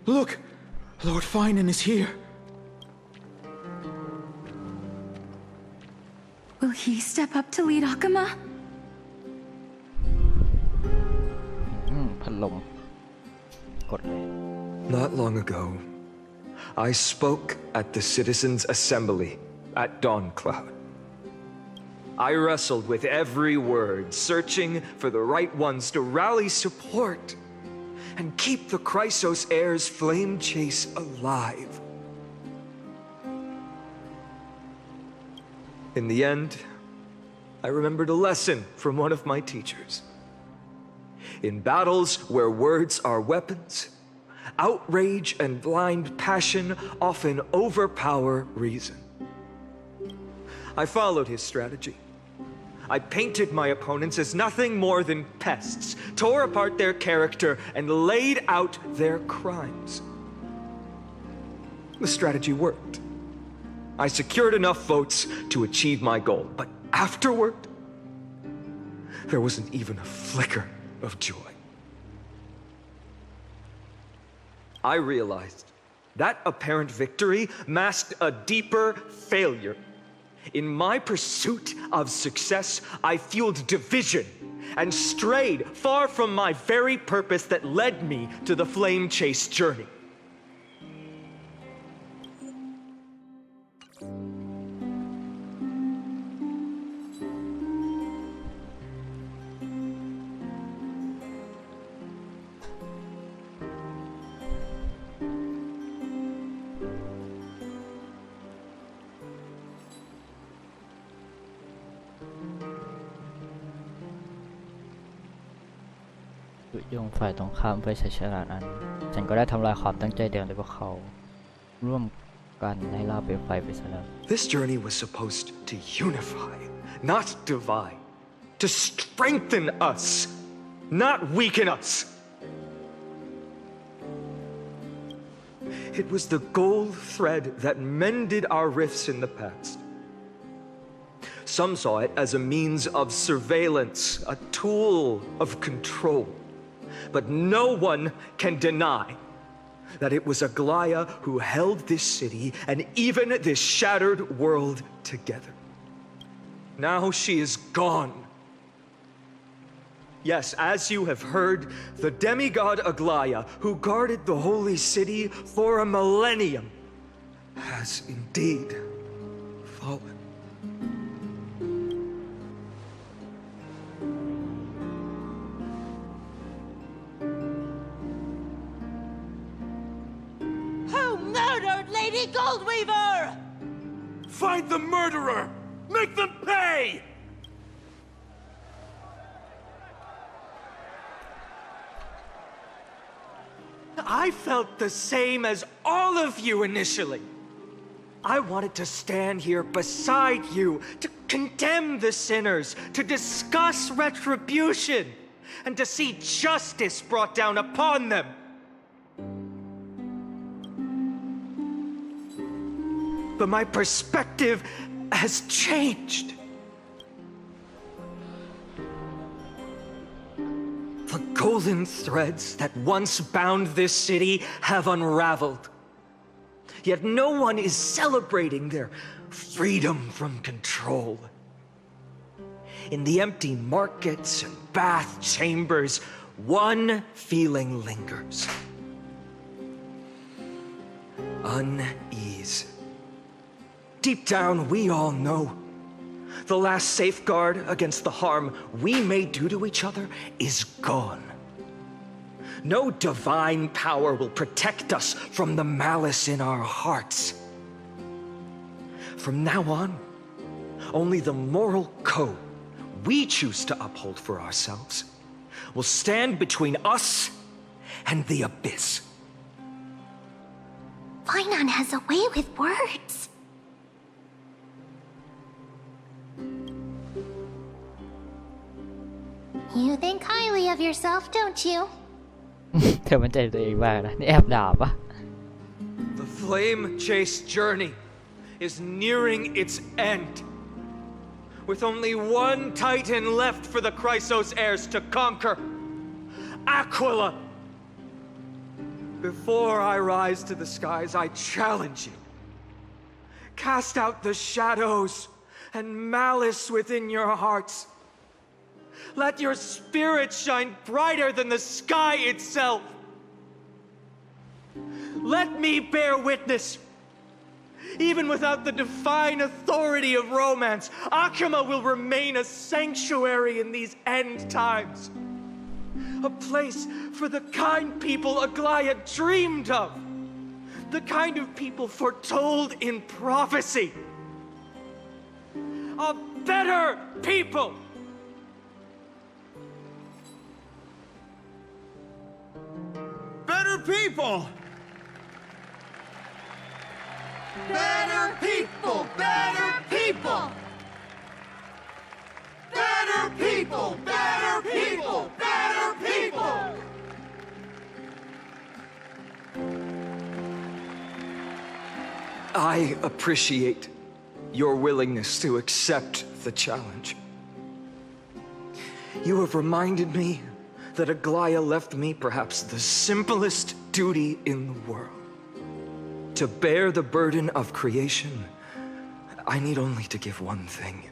Look! Lord Finan is here. Will he step up to lead Akama? พัดลมกดเลย Not long ago, I spoke at the Citizens' Assembly at Dawncloud. I wrestled with every word, searching for the right ones to rally support and keep the Chrysos heir's flame chase alive. In the end, I remembered a lesson from one of my teachers. In battles where words are weapons, outrage and blind passion often overpower reason. I followed his strategy. I painted my opponents as nothing more than pests, tore apart their character, and laid out their crimes. The strategy worked. I secured enough votes to achieve my goal, but afterward, there wasn't even a flicker of joy. I realized that apparent victory masked a deeper failure. In my pursuit of success, I fueled division and strayed far from my very purpose that led me to the flame chase journey. ยุยงฝ่ายตรงข้ามเพื่อชัยชนะนั้นฉันก็ได้ทำลายความตั้งใจเดิมของพวกเขาร่วมกันให้ล่าเปลวไฟไปซะแล้ว This journey was supposed to unify, not divide. To strengthen us, not weaken us. It was the gold thread that mended our rifts in the past. Some saw it as a means of surveillance, a tool of control. But no one can deny that it was Aglaya who held this city and even this shattered world together. Now she is gone. Yes, as you have heard, the demigod Aglaya, who guarded the holy city for a millennium, has indeed fallen. Who murdered Lady Goldweaver? Find the murderer! Make them pay! I felt the same as all of you initially. I wanted to stand here beside you, to condemn the sinners, to discuss retribution, and to see justice brought down upon them. But my perspective has changed. The golden threads that once bound this city have unraveled. Yet no one is celebrating their freedom from control. In the empty markets and bath chambers, one feeling lingers. Unease. Deep down, we all know the last safeguard against the harm we may do to each other is gone. No divine power will protect us from the malice in our hearts. From now on, only the moral code we choose to uphold for ourselves will stand between us and the abyss. Finon has a way with words. You think highly of yourself, don't you? เธอมั่นใจตัวเองมากนะนี่แอบด่าปะ The flame chase journey is nearing its end. With only one titan left for the Chrysos heirs to conquer, Aquila. Before I rise to the skies, I challenge you. Cast out the shadows and malice within your hearts. Let your spirit shine brighter than the sky itself. Let me bear witness. Even without the divine authority of romance, Akima will remain a sanctuary in these end times. A place for the kind people Aglaya dreamed of. The kind of people foretold in prophecy. A better people. Better people! Better people! Better people! Better people! Better people! Better people! I appreciate your willingness to accept the challenge. You have reminded me that Aglaya left me perhaps the simplest duty in the world. To bear the burden of creation, I need only to give one thing.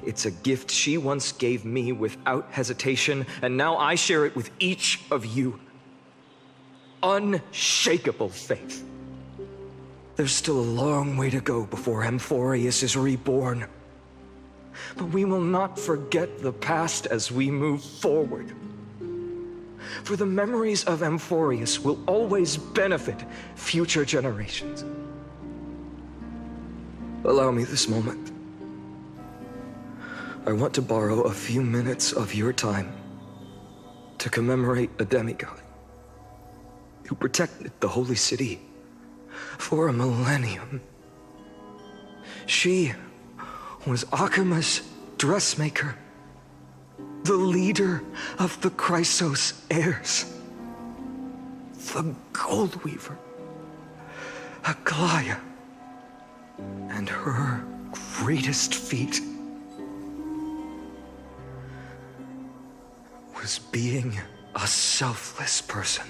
It's a gift she once gave me without hesitation, and now I share it with each of you. Unshakable faith. There's still a long way to go before Amphorius is reborn. But we will not forget the past as we move forward. For the memories of Amphorius will always benefit future generations. Allow me this moment. I want to borrow a few minutes of your time to commemorate a demigod who protected the holy city for a millennium. She was Akima's dressmaker, the leader of the Chrysos heirs, the Gold Weaver, Aglaya, and her greatest feat was being a selfless person.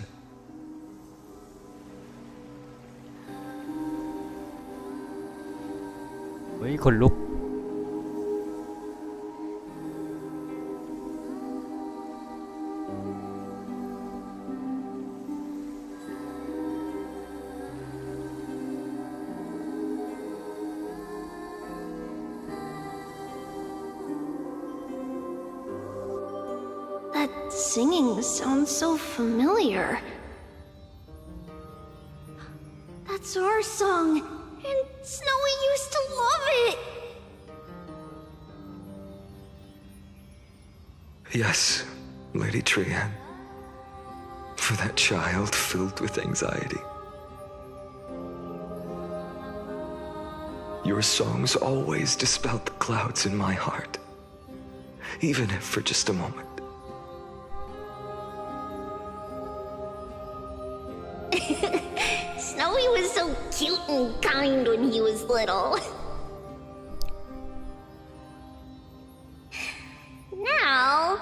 Ôi, ขนลุก That singing sounds so familiar. That's our song, and Snowy used to love it. Yes, Lady Trian. For that child filled with anxiety. Your songs always dispelled the clouds in my heart, even if for just a moment. Snowy was so cute and kind when he was little. Now,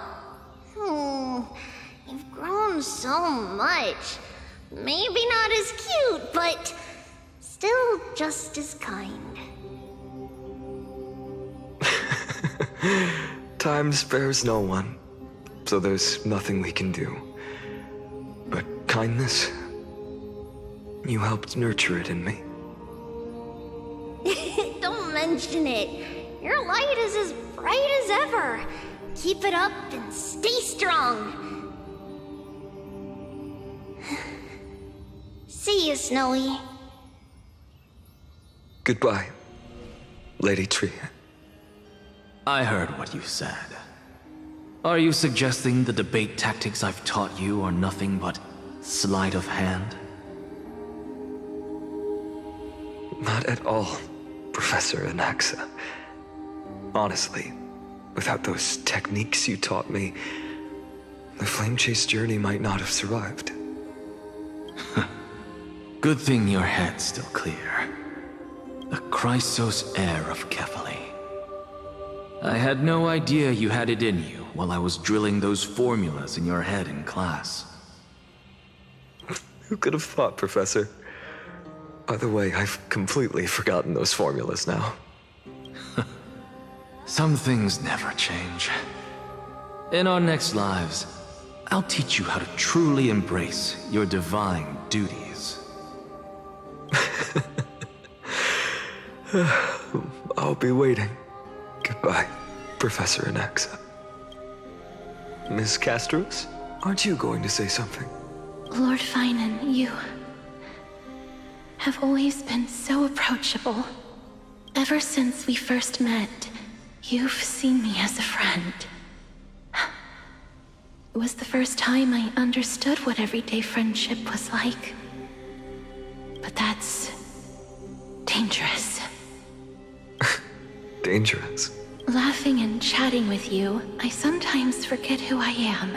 you've grown so much. Maybe not as cute, but still just as kind. Time spares no one, so there's nothing we can do. But kindness, you helped nurture it in me. Don't mention it. Your light is as bright as ever. Keep it up and stay strong. See you, Snowy. Goodbye, Lady Trian. I heard what you said. Are you suggesting the debate tactics I've taught you are nothing but sleight of hand? Not at all, Professor Anaxa. Honestly, without those techniques you taught me, the Flame Chase journey might not have survived. Good thing your head's still clear. The Chrysos heir of Kefali. I had no idea you had it in you while I was drilling those formulas in your head in class. Who could have thought, Professor? By the way, I've completely forgotten those formulas now. Some things never change. In our next lives, I'll teach you how to truly embrace your divine duties. I'll be waiting. Goodbye, Professor Anaxa. Miss Castros, aren't you going to say something? Lord Finan, you have always been so approachable. Ever since we first met, you've seen me as a friend. It was the first time I understood what everyday friendship was like. But that's dangerous. Dangerous? Laughing and chatting with you, I sometimes forget who I am.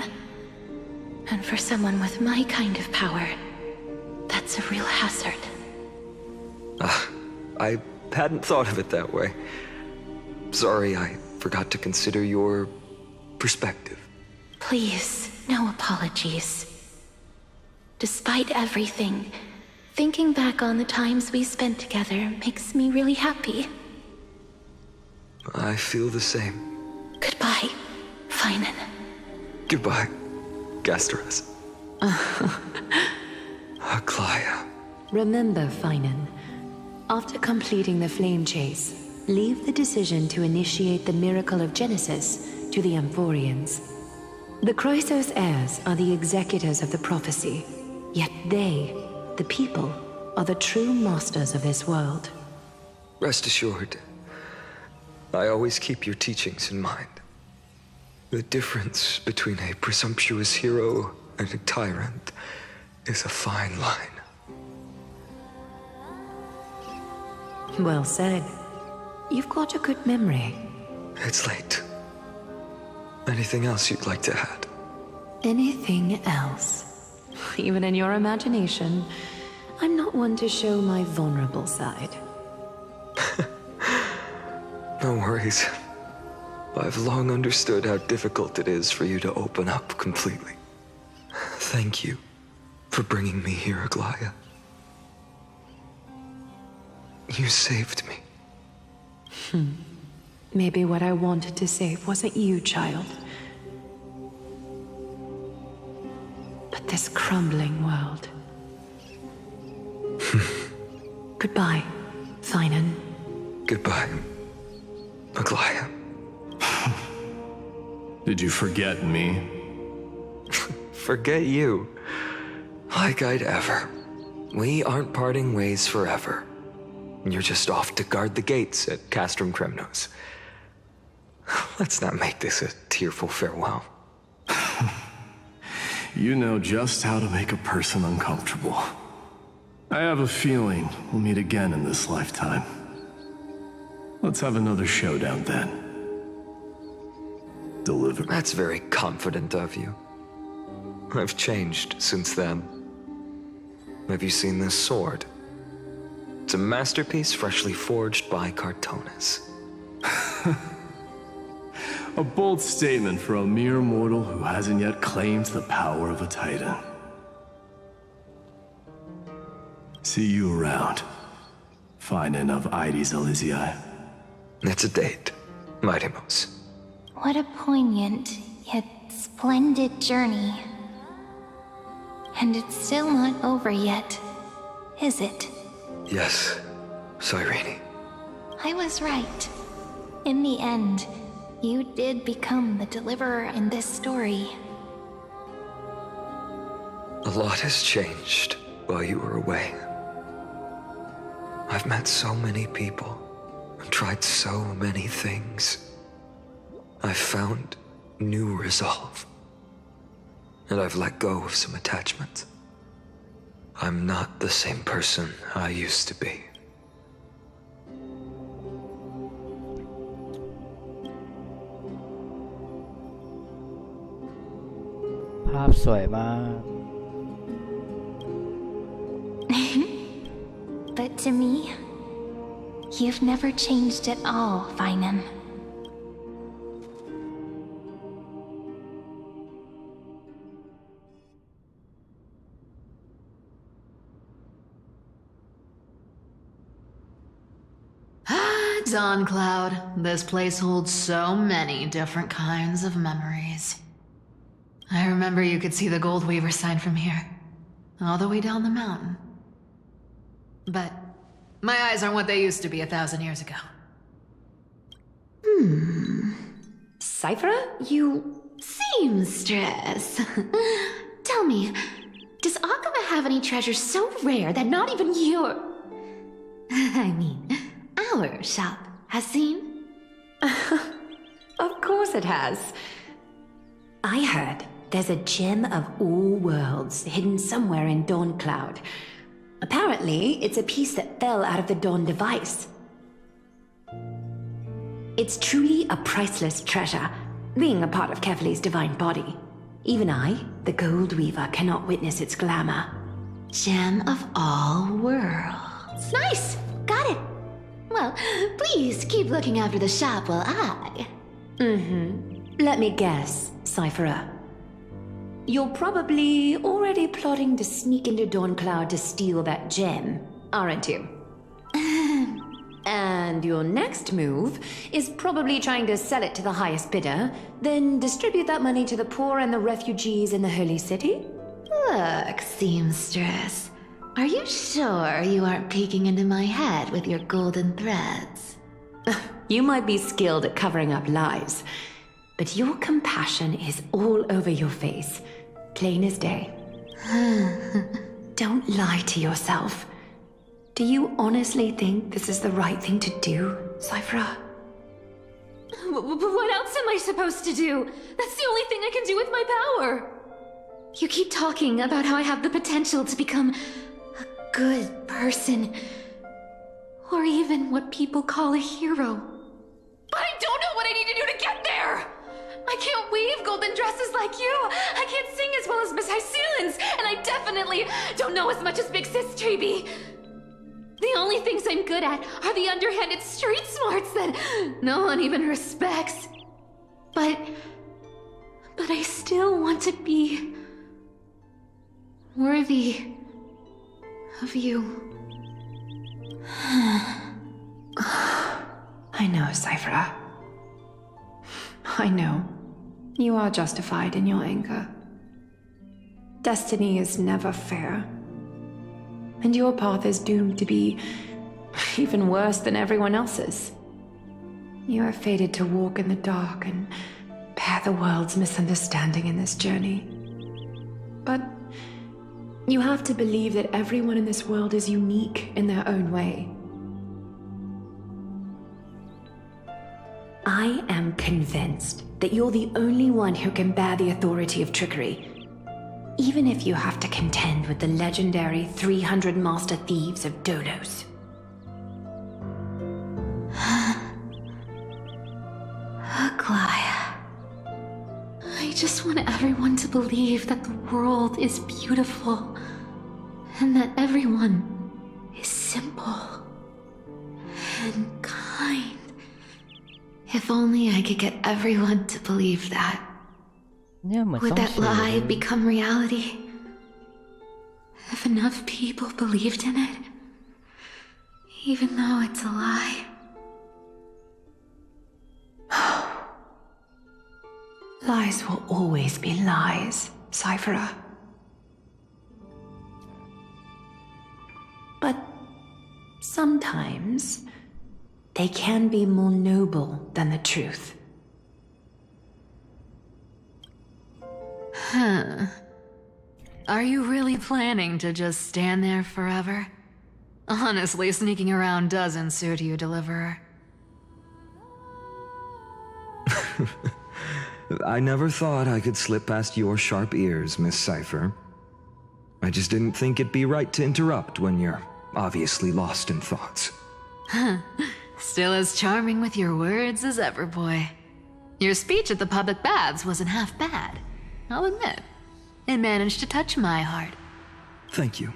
And for someone with my kind of power, that's a real hazard. I hadn't thought of it that way. Sorry, I forgot to consider your perspective. Please, no apologies. Despite everything, thinking back on the times we spent together makes me really happy. I feel the same. Goodbye, Finan. Goodbye, Gasteras. Aglaya. Remember, Finan, after completing the Flame Chase, leave the decision to initiate the miracle of Genesis to the Amphorians. The Chrysos heirs are the executors of the prophecy, yet they, the people, are the true masters of this world. Rest assured, I always keep your teachings in mind. The difference between a presumptuous hero and a tyrant is a fine line. Well said. You've got a good memory. It's late. Anything else you'd like to add? Anything else? Even in your imagination, I'm not one to show my vulnerable side. No worries. I've long understood how difficult it is for you to open up completely. Thank you for bringing me here, Aglaya. You saved me. Maybe what I wanted to save wasn't you, child. But this crumbling world. Goodbye, Finan. Goodbye, Aglaya. Did you forget me? Forget you? Like I'd ever. We aren't parting ways forever. You're just off to guard the gates at Castrum Kremnos. Let's not make this a tearful farewell. You know just how to make a person uncomfortable. I have a feeling we'll meet again in this lifetime. Let's have another showdown then. Deliver. That's very confident of you. I've changed since then. Have you seen this sword? It's a masterpiece freshly forged by Cartonis. A bold statement for a mere mortal who hasn't yet claimed the power of a titan. See you around. Finan of Ides Elysiae. It's a date, Mightimos. What a poignant, yet splendid journey. And it's still not over yet, is it? Yes, Cyrene. I was right. In the end, you did become the deliverer in this story. A lot has changed while you were away. I've met so many people and tried so many things. I've found new resolve. And I've let go of some attachments. I'm not the same person I used to be. ภาพสวยมาก But to me, you've never changed at all, Finan. Dawn Cloud, this place holds so many different kinds of memories. I remember you could see the Gold Weaver sign from here, all the way down the mountain. But my eyes aren't what they used to be 1,000 years ago. Cyphera, you... Seamstress. Tell me, does Akaba have any treasures so rare that not even your... I mean, our shop has seen? Of course it has. I heard there's a gem of all worlds hidden somewhere in Dawn Cloud. Apparently, it's a piece that fell out of the Dawn device. It's truly a priceless treasure, being a part of Kefali's divine body. Even I, the Gold Weaver, cannot witness its glamour. Gem of all worlds. Nice! Got it! Well, please keep looking after the shop while I... Let me guess, Cyphera. You're probably already plotting to sneak into Dawn Cloud to steal that gem, aren't you? And your next move is probably trying to sell it to the highest bidder, then distribute that money to the poor and the refugees in the Holy City? Look, Seamstress. Are you sure you aren't peeking into my head with your golden threads? You might be skilled at covering up lies, but your compassion is all over your face, plain as day. Don't lie to yourself. Do you honestly think this is the right thing to do, Cyphera? What else am I supposed to do? That's the only thing I can do with my power. You keep talking about how I have the potential to become a good person. Or even what people call a hero. But I don't know what I need to do to get there! I can't weave golden dresses like you! I can't sing as well as Miss Hyceelens! And I definitely don't know as much as Big Sis Treby! The only things I'm good at are the underhanded street smarts that no one even respects. But I still want to be worthy of you. I know, Cypher. I know. You are justified in your anger. Destiny is never fair. And your path is doomed to be even worse than everyone else's. You are fated to walk in the dark and bear the world's misunderstanding in this journey. But you have to believe that everyone in this world is unique in their own way. I am convinced that you're the only one who can bear the authority of trickery. Even if you have to contend with the legendary 300 master thieves of Dolos. Aglaya. I just want everyone to believe that the world is beautiful. And that everyone is simple. And kind. If only I could get everyone to believe that. Would that lie become reality? If enough people believed in it, even though it's a lie. Lies will always be lies, Cypher. But sometimes they can be more noble than the truth. Huh. Are you really planning to just stand there forever? Honestly, sneaking around doesn't suit you, Deliverer. I never thought I could slip past your sharp ears, Miss Cypher. I just didn't think it'd be right to interrupt when you're obviously lost in thoughts. Huh. Still as charming with your words as ever, boy. Your speech at the public baths wasn't half bad. I'll admit, it managed to touch my heart. Thank you.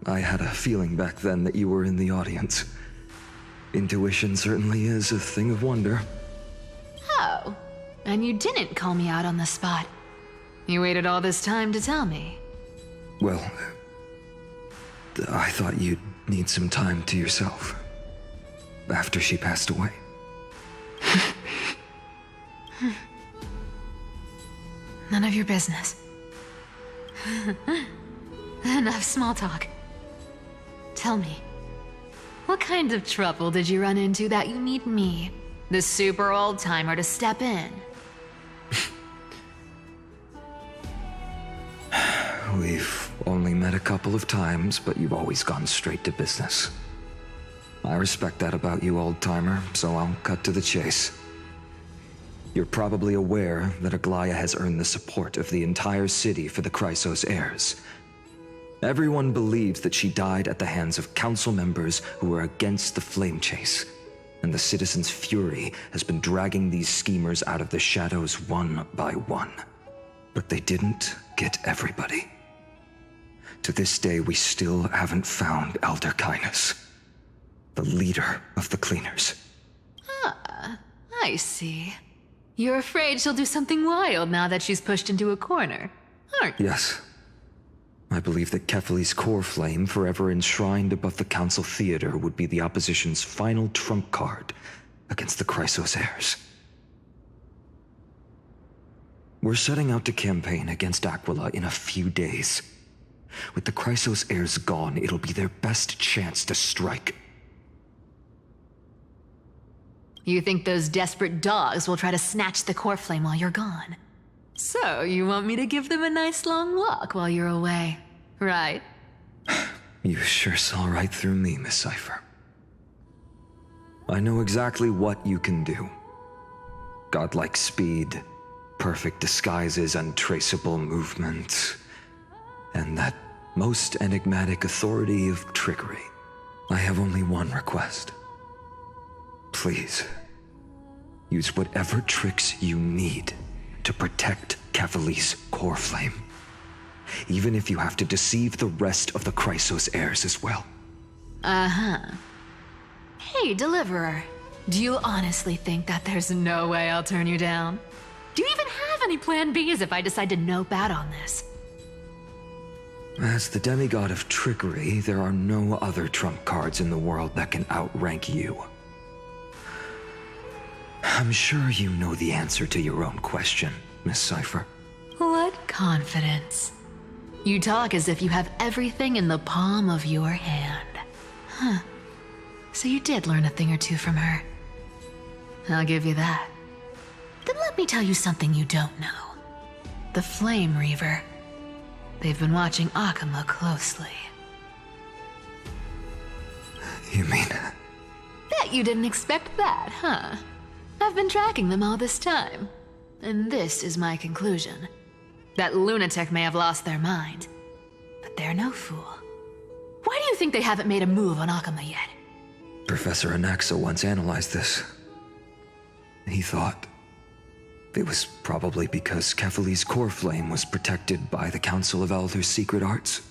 I had a feeling back then that you were in the audience. Intuition certainly is a thing of wonder. Oh, and you didn't call me out on the spot. You waited all this time to tell me. Well, I thought you'd need some time to yourself. After she passed away. None of your business. Enough small talk. Tell me, what kind of trouble did you run into that you need me, the super old-timer, to step in? We've only met a couple of times, but you've always gone straight to business. I respect that about you, old-timer, so I'll cut to the chase. You're probably aware that Aglaya has earned the support of the entire city for the Chrysos heirs. Everyone believes that she died at the hands of council members who were against the flame chase, and the citizens' fury has been dragging these schemers out of the shadows one by one. But they didn't get everybody. To this day, we still haven't found Elder Kynus, the leader of the cleaners. Ah, I see. You're afraid she'll do something wild now that she's pushed into a corner, aren't you? Yes. I believe that Kefali's core flame, forever enshrined above the council theater, would be the opposition's final trump card against the Chrysos heirs. We're setting out to campaign against Aquila in a few days. With the Chrysos heirs gone, it'll be their best chance to strike. You think those desperate dogs will try to snatch the core flame while you're gone? So, you want me to give them a nice long walk while you're away, right? You sure saw right through me, Miss Cypher. I know exactly what you can do, Godlike speed, perfect disguises, untraceable movements, and that most enigmatic authority of trickery. I have only one request. Please, use whatever tricks you need to protect Cavali's core flame. Even if you have to deceive the rest of the Chrysos heirs as well. Uh-huh. Hey, Deliverer. Do you honestly think that there's no way I'll turn you down? Do you even have any plan Bs if I decide to nope out on this? As the demigod of trickery, there are no other trump cards in the world that can outrank you. I'm sure you know the answer to your own question, Miss Cipher. What confidence. You talk as if you have everything in the palm of your hand. Huh. So you did learn a thing or two from her. I'll give you that. Then let me tell you something you don't know. The Flame Reaver. They've been watching Akama closely. You mean... Bet you didn't expect that, huh? I've been tracking them all this time. And this is my conclusion. That lunatic may have lost their mind, but they're no fool. Why do you think they haven't made a move on Akama yet? Professor Anaxa once analyzed this. He thought it was probably because Kefali's core flame was protected by the Council of Elders' secret arts.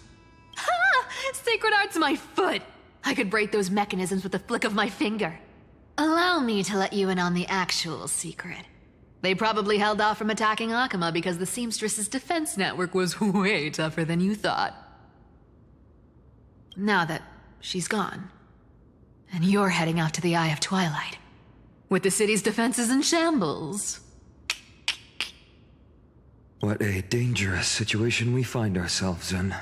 Ha! Secret arts my foot! I could break those mechanisms with a flick of my finger. Allow me to let you in on the actual secret. They probably held off from attacking Akama because the Seamstress's defense network was way tougher than you thought. Now that she's gone, and you're heading out to the Eye of Twilight, with the city's defenses in shambles. What a dangerous situation we find ourselves in.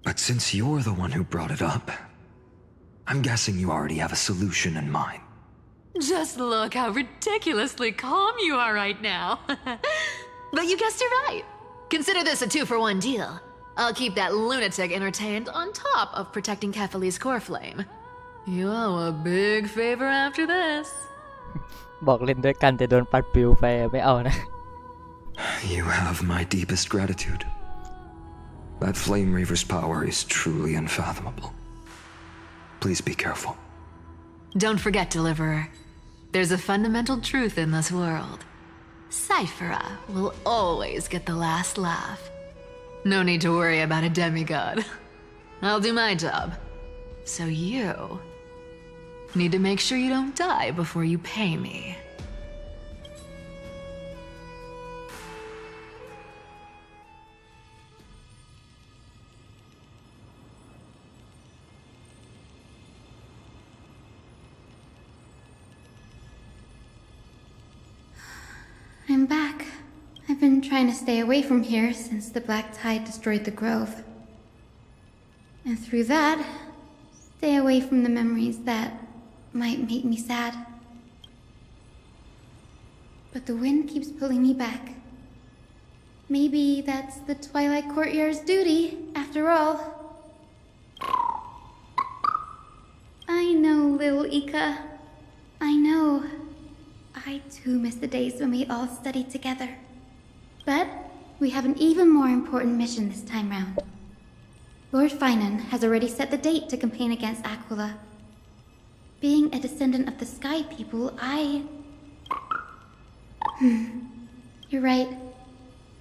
But since you're the one who brought it up, I'm guessing you already have a solution in mind. Just look how ridiculously calm you are right now. But you guessed it right. Consider this a 2-for-1 deal. I'll keep that lunatic entertained on top of protecting Kefali's core flame. You owe a big favor after this. บอกเล่นด้วยกันแต่โดนปัดปิวไปไม่เอานะ You have my deepest gratitude. That Flame Reaver's power is truly unfathomable. Please be careful. Don't forget, Deliverer. There's a fundamental truth in this world. Cyphera will always get the last laugh. No need to worry about a demigod. I'll do my job. So you need to make sure you don't die before you pay me. I'm back. I've been trying to stay away from here since the Black Tide destroyed the grove. And through that, stay away from the memories that might make me sad. But the wind keeps pulling me back. Maybe that's the Twilight Courtyard's duty, after all. I know, little Ika. I know. I too miss the days when we all studied together. But we have an even more important mission this time round. Lord Finan has already set the date to campaign against Aquila. Being a descendant of the Sky People, You're right.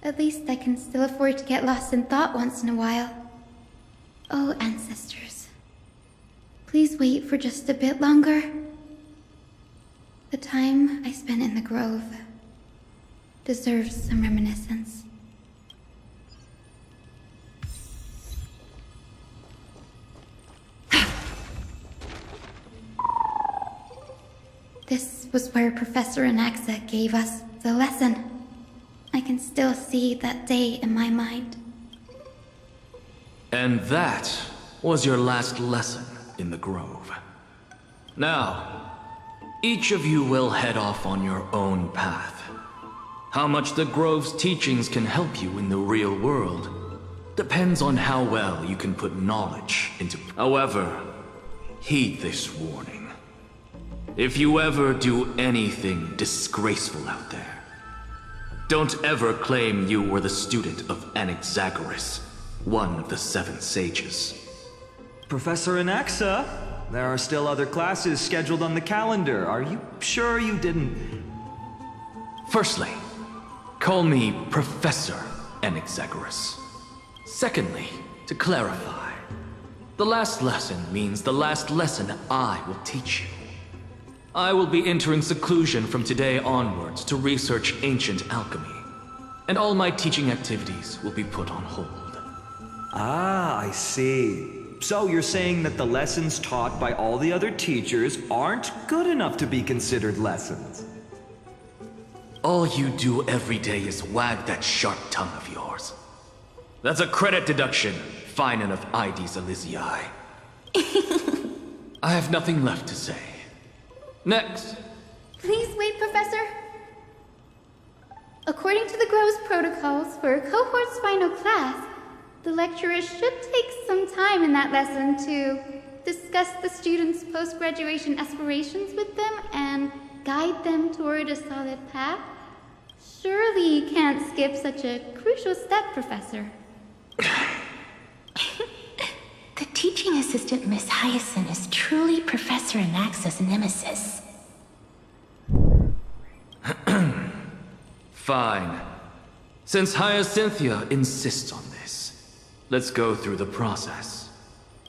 At least I can still afford to get lost in thought once in a while. Oh, ancestors. Please wait for just a bit longer. The time I spent in the grove deserves some reminiscence. This was where Professor Anaxa gave us the lesson. I can still see that day in my mind. And that was your last lesson in the grove. Now, each of you will head off on your own path. How much the grove's teachings can help you in the real world depends on how well you can put knowledge into. However, heed this warning. If you ever do anything disgraceful out there, don't ever claim you were the student of Anaxagoras, one of the 7 sages. Professor Anaxa, there are still other classes scheduled on the calendar. Are you sure you didn't... Firstly, call me Professor Anaxagoras. Secondly, to clarify, the last lesson means the last lesson I will teach you. I will be entering seclusion from today onwards to research ancient alchemy, and all my teaching activities will be put on hold. Ah, I see. So you're saying that the lessons taught by all the other teachers aren't good enough to be considered lessons? All you do every day is wag that sharp tongue of yours. That's a credit deduction, fine enough IDs Elysiae. I have nothing left to say. Next. Please wait, Professor. According to the Grove's protocols for a cohort's final class, the lecturer should take some time in that lesson to discuss the students' post-graduation aspirations with them and guide them toward a solid path. Surely you can't skip such a crucial step, Professor. The teaching assistant, Miss Hyacinth, is truly Professor Anaxa's nemesis. Fine. Since Hyacinthia insists on this, let's go through the process.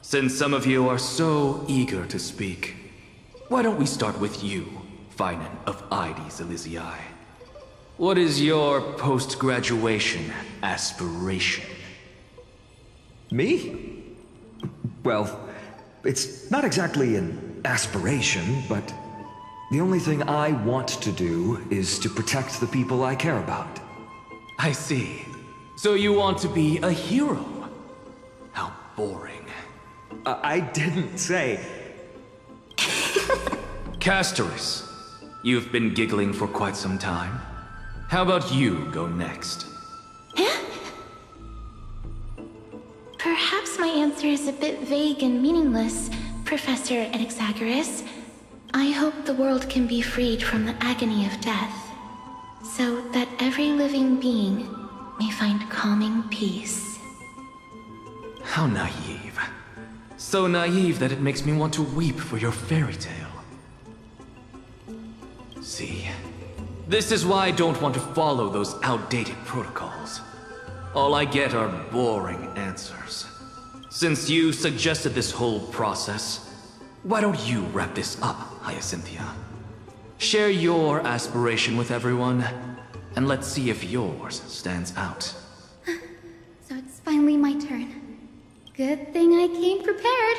Since some of you are so eager to speak, why don't we start with you, Finan of IDs Elysiae? What is your post-graduation aspiration? Me? Well, it's not exactly an aspiration, but the only thing I want to do is to protect the people I care about. I see. So you want to be a hero? How boring. I didn't say... Castoris, you've been giggling for quite some time. How about you go next? Perhaps my answer is a bit vague and meaningless, Professor Anaxagoras. I hope the world can be freed from the agony of death, so that every living being may find calming peace. How naive. So naive that it makes me want to weep for your fairy tale. See, this is why I don't want to follow those outdated protocols. All I get are boring answers. Since you suggested this whole process, why don't you wrap this up, Hyacinthia? Share your aspiration with everyone, and let's see if yours stands out. So it's finally my turn. Good thing I came prepared.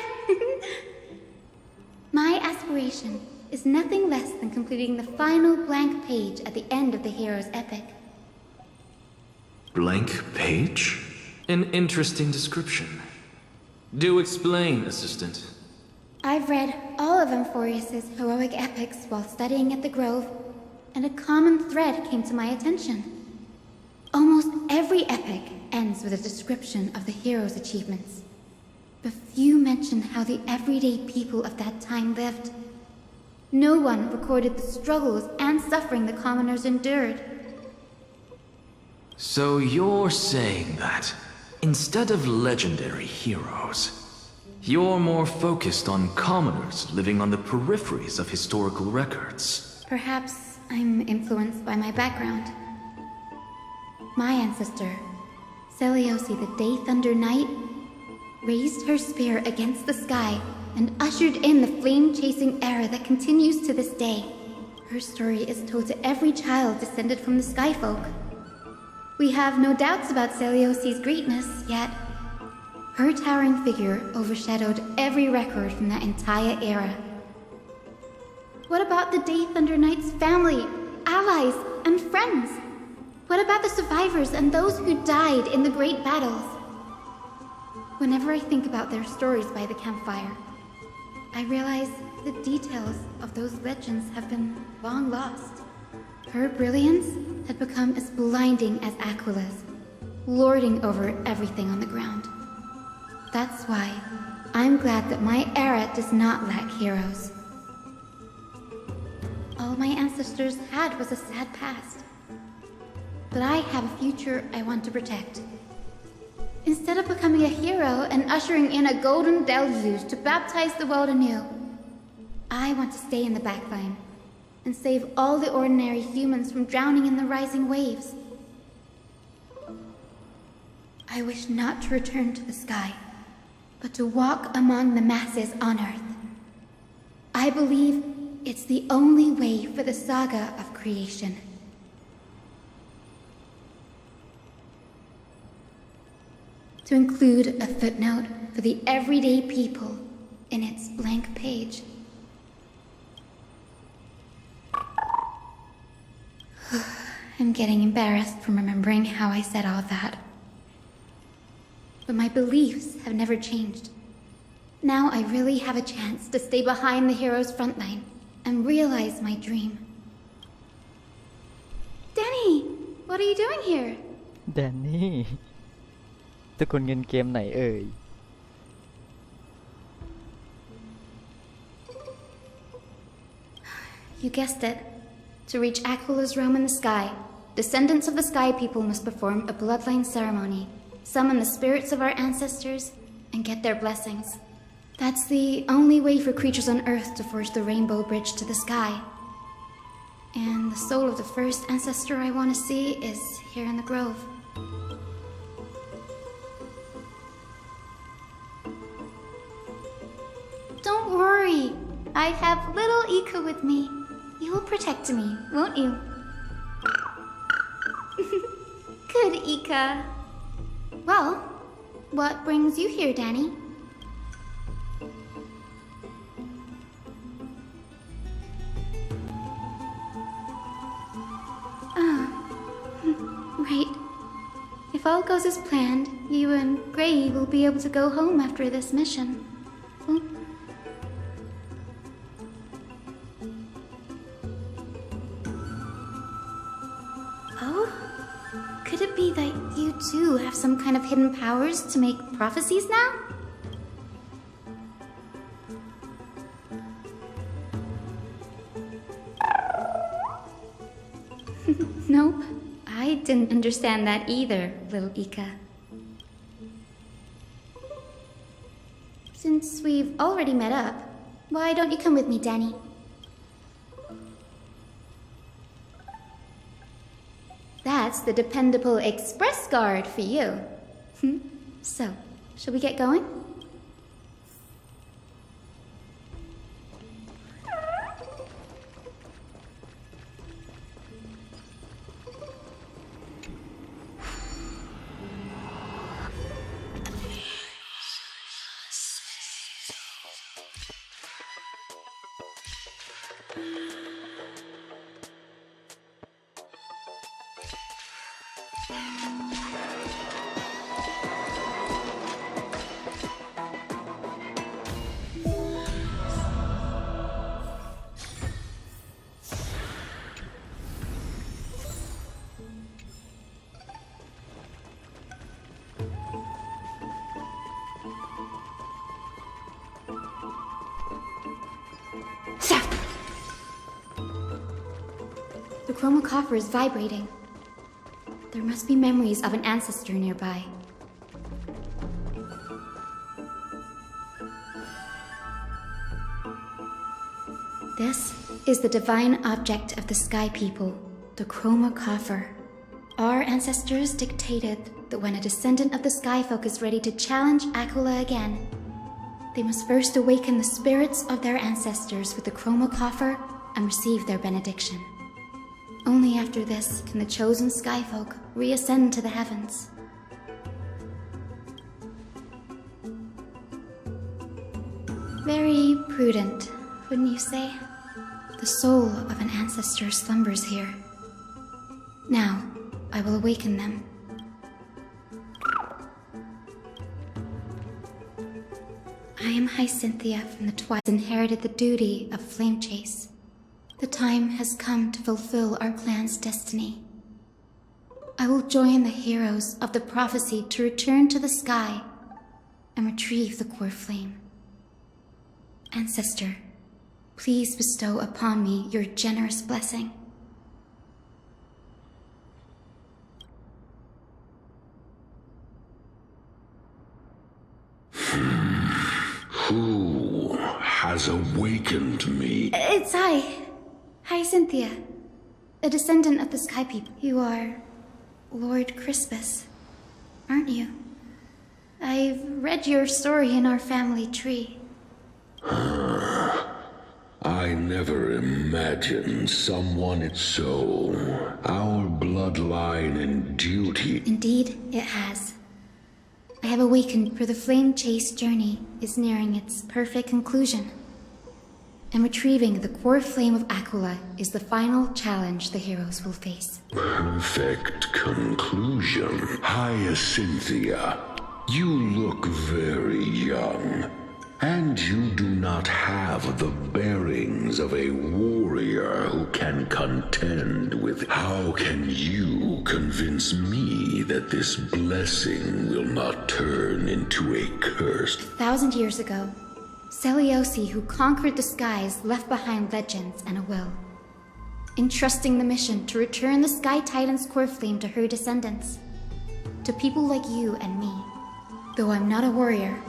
My aspiration is nothing less than completing the final blank page at the end of the hero's epic. Blank page? An interesting description. Do explain, assistant. I've read all of Amphorius's heroic epics while studying at the Grove, and a common thread came to my attention. Almost every epic ends with a description of the hero's achievements. But few mention how the everyday people of that time lived. No one recorded the struggles and suffering the commoners endured. So you're saying that, instead of legendary heroes, you're more focused on commoners living on the peripheries of historical records. Perhaps I'm influenced by my background. My ancestor, Seliosi the Day Thunder Knight, raised her spear against the sky and ushered in the flame-chasing era that continues to this day. Her story is told to every child descended from the Skyfolk. We have no doubts about Celiosi's greatness, yet her towering figure overshadowed every record from that entire era. What about the Day Thunder Knight's family, allies, and friends? What about the survivors and those who died in the great battles? Whenever I think about their stories by the campfire, I realize the details of those legends have been long lost. Her brilliance had become as blinding as Aquila's, lording over everything on the ground. That's why I'm glad that my era does not lack heroes. All my ancestors had was a sad past. But I have a future I want to protect. Instead of becoming a hero and ushering in a golden deluge to baptize the world anew, I want to stay in the backline and save all the ordinary humans from drowning in the rising waves. I wish not to return to the sky, but to walk among the masses on Earth. I believe it's the only way for the saga of creation. To include a footnote for the everyday people in its blank page. I'm getting embarrassed from remembering how I said all that. But my beliefs have never changed. Now I really have a chance to stay behind the hero's front line and realize my dream. Danny, what are you doing here? Danny ตระกูลเงินเกมไหนเอ่ย You guessed it. To reach Aquala's realm in the sky, descendants of the Sky People must perform a bloodline ceremony, summon the spirits of our ancestors, and get their blessings. That's the only way for creatures on Earth to forge the rainbow bridge to the sky. And the soul of the first ancestor I want to see is here in the grove. Don't worry. I have little Ika with me. You will protect me, won't you? Good, Ika. Well, what brings you here, Danny? Right. If all goes as planned, you and Gray will be able to go home after this mission. Oh? Could it be that you too have some kind of hidden powers to make prophecies now? Nope. I didn't understand that either, little Ika. Since we've already met up, why don't you come with me, Danny? That's the dependable express guard for you. So, shall we get going? The chroma coffer is vibrating. There must be memories of an ancestor nearby. This is the divine object of the Sky People, the chroma coffer. Our ancestors dictated that when a descendant of the Sky Folk is ready to challenge Aquila again, they must first awaken the spirits of their ancestors with the chroma coffer and receive their benediction. Only after this can the chosen Skyfolk reascend to the heavens. Very prudent, wouldn't you say? The soul of an ancestor slumbers here. Now, I will awaken them. I am Hyacinthia from the Twilight, inherited the duty of Flame Chase. The time has come to fulfill our clan's destiny. I will join the heroes of the prophecy to return to the sky and retrieve the core flame. Ancestor, please bestow upon me your generous blessing. Who has awakened me? It's I. Hi, Cynthia. A descendant of the Sky People. You are Lord Crispus, aren't you? I've read your story in our family tree. I never imagined someone so. Our bloodline and duty. Indeed, it has. I have awakened, for the flame chase journey is nearing its perfect conclusion. And retrieving the core flame of Aquila is the final challenge the heroes will face. Perfect conclusion. Hyacinthia, you look very young. And you do not have the bearings of a warrior who can contend with. How can you convince me that this blessing will not turn into a curse? 1,000 years ago, Seliosi, who conquered the skies, left behind legends and a will, entrusting the mission to return the Sky Titan's core flame to her descendants, to people like you and me. Though I'm not a warrior,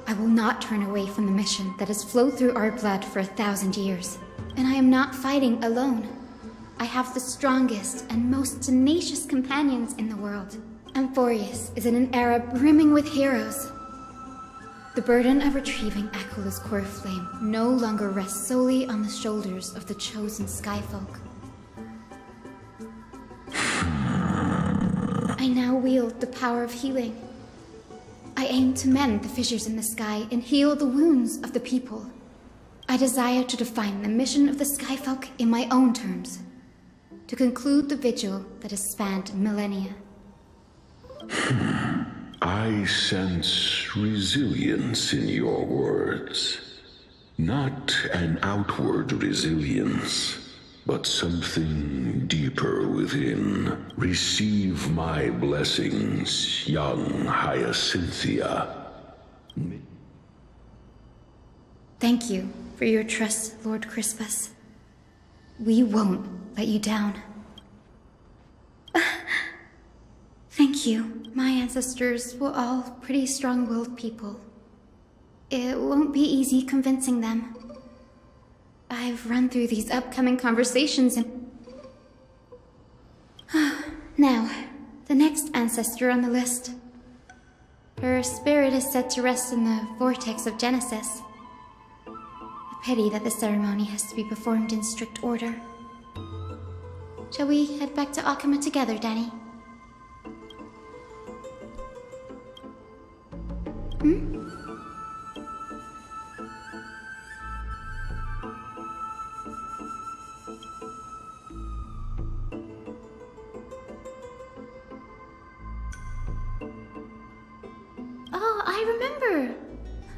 I will not turn away from the mission that has flowed through our blood for 1,000 years. And I am not fighting alone. I have the strongest and most tenacious companions in the world. Amphorius is in an era brimming with heroes. The burden of retrieving Aquila's core flame no longer rests solely on the shoulders of the chosen Skyfolk. I now wield the power of healing. I aim to mend the fissures in the sky and heal the wounds of the people. I desire to define the mission of the Skyfolk in my own terms, to conclude the vigil that has spanned millennia. I sense resilience in your words. Not an outward resilience, but something deeper within. Receive my blessings, young Hyacinthia. Thank you for your trust, Lord Crispus. We won't let you down. Thank you. My ancestors were all pretty strong-willed people. It won't be easy convincing them. I've run through these upcoming conversations and... Now, the next ancestor on the list. Her spirit is said to rest in the vortex of Genesis. A pity that the ceremony has to be performed in strict order. Shall we head back to Akama together, Danny? Oh, I remember!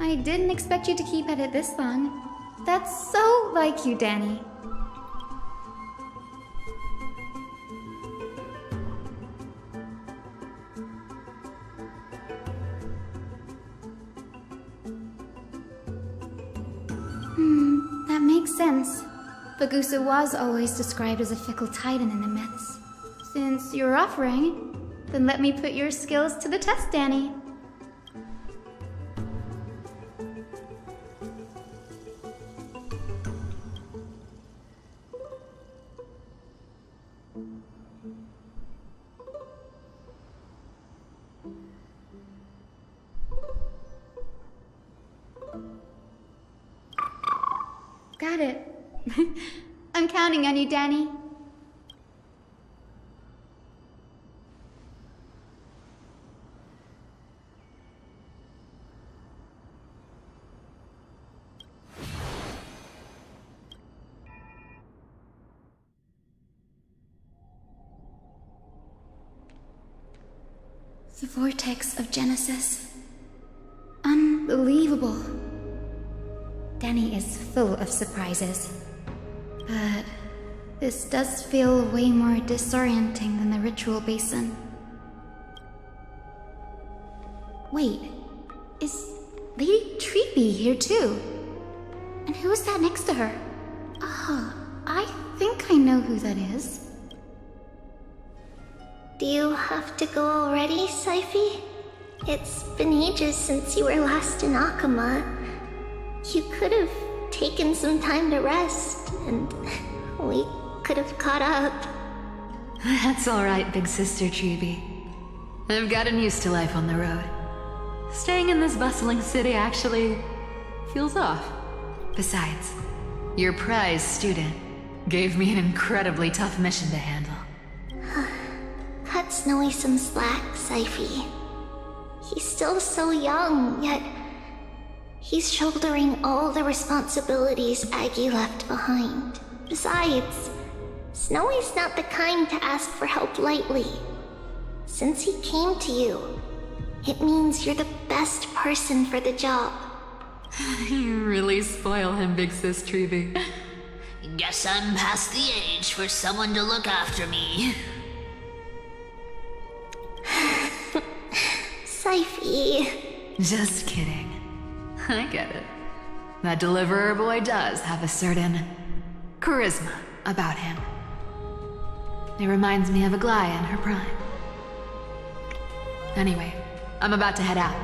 I didn't expect you to keep at it this long. That's so like you, Danny. That makes sense. Bagusa was always described as a fickle titan in the myths. Since you're offering, then let me put your skills to the test, Danny. Got it. I'm counting on you, Danny. The vortex of Genesis. Unbelievable. Danny is full of surprises. But this does feel way more disorienting than the ritual basin. Wait, is Lady Treepy here too? And who is that next to her? Oh, I think I know who that is. Do you have to go already, Syphie? It's been ages since you were last in Akama. You could have taken some time to rest, and we could have caught up. That's alright, big sister Chibi. I've gotten used to life on the road. Staying in this bustling city actually feels off. Besides, your prize student gave me an incredibly tough mission to handle. Cut Snowy some slack, Syphie. He's still so young, yet he's shouldering all the responsibilities Aggie left behind. Besides, Snowy's not the kind to ask for help lightly. Since he came to you, it means you're the best person for the job. You really spoil him, big sis Treevy. Guess I'm past the age for someone to look after me. Syphie. Just kidding. I get it. That deliverer boy does have a certain charisma about him. It reminds me of Aglaya in her prime. Anyway, I'm about to head out.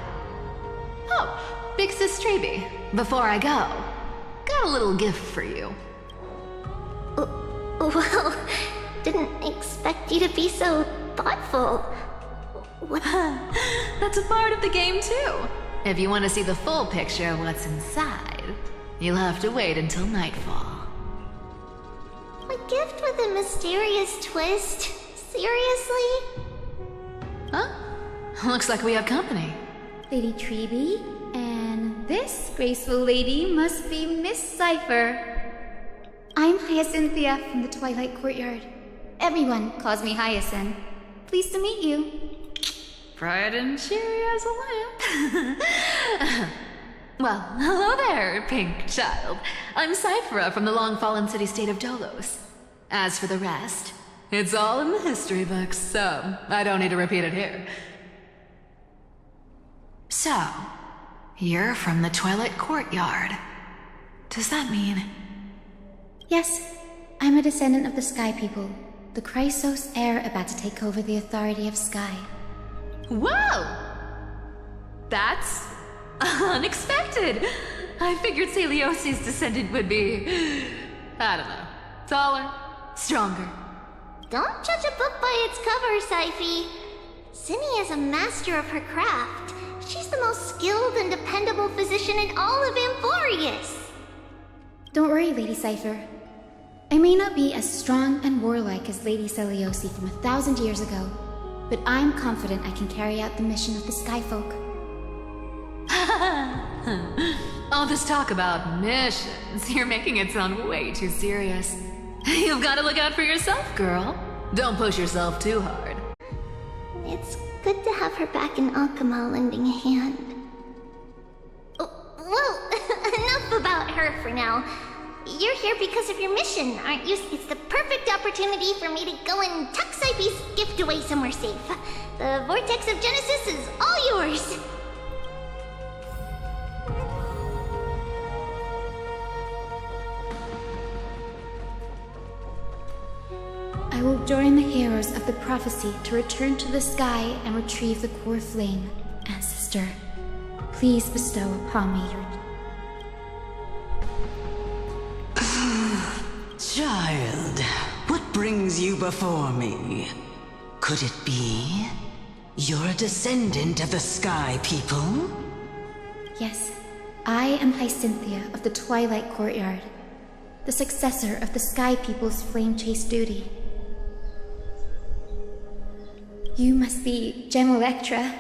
Oh, big sis Treevy, before I go, got a little gift for you. Well, didn't expect you to be so thoughtful. What? That's a part of the game too. If you want to see the full picture of what's inside, you'll have to wait until nightfall. A gift with a mysterious twist? Seriously? Huh? Looks like we have company. Lady Treeby, and this graceful lady must be Miss Cypher. I'm Hyacinthia from the Twilight Courtyard. Everyone calls me Hyacinth. Pleased to meet you. Bright and cheery as a lamp. Well, hello there, pink child. I'm Cyphera from the long-fallen city-state of Dolos. As for the rest, it's all in the history books, so I don't need to repeat it here. So, you're from the Twilight Courtyard. Does that mean... Yes, I'm a descendant of the Sky People, the Chrysos heir about to take over the authority of Sky. Whoa! That's unexpected. I figured Celiosi's descendant would be, I don't know, taller, stronger. Don't judge a book by its cover, Syphie. Cinny is a master of her craft. She's the most skilled and dependable physician in all of Amphorius. Don't worry, Lady Cypher. I may not be as strong and warlike as Lady Celiosi from 1,000 years ago, but I'm confident I can carry out the mission of the Skyfolk. All this talk about missions, you're making it sound way too serious. You've got to look out for yourself, girl. Don't push yourself too hard. It's good to have her back in Akama lending a hand. Well, enough about her for now. You're here because of your mission, aren't you? It's the perfect opportunity for me to go and tuck Syphe's gift away somewhere safe. The Vortex of Genesis is all yours. I will join the heroes of the prophecy to return to the sky and retrieve the core flame. Ancestor, please bestow upon me your... Child, what brings you before me? Could it be you're a descendant of the Sky People? Yes, I am Hyacinthia of the Twilight Courtyard, the successor of the Sky People's Flame Chase duty. You must be Gem Electra.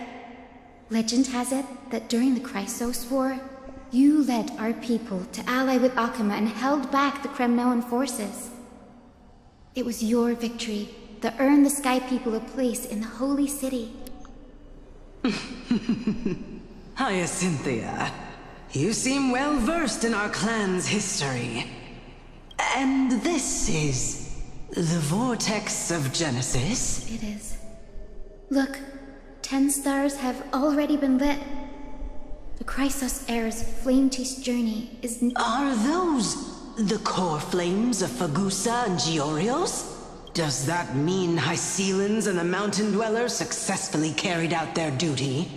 Legend has it that during the Chrysos War, you led our people to ally with Akama and held back the Kremnoan forces. It was your victory that earned the Sky People a place in the Holy City. Hyacinthia, you seem well versed in our clan's history. And this is the Vortex of Genesis? It is. Look, 10 stars have already been lit. The Chrysos heir's flame-chased journey is... Are those The core flames of Fagusa and Giorios? Does that mean Hycelans and the Mountain Dwellers successfully carried out their duty?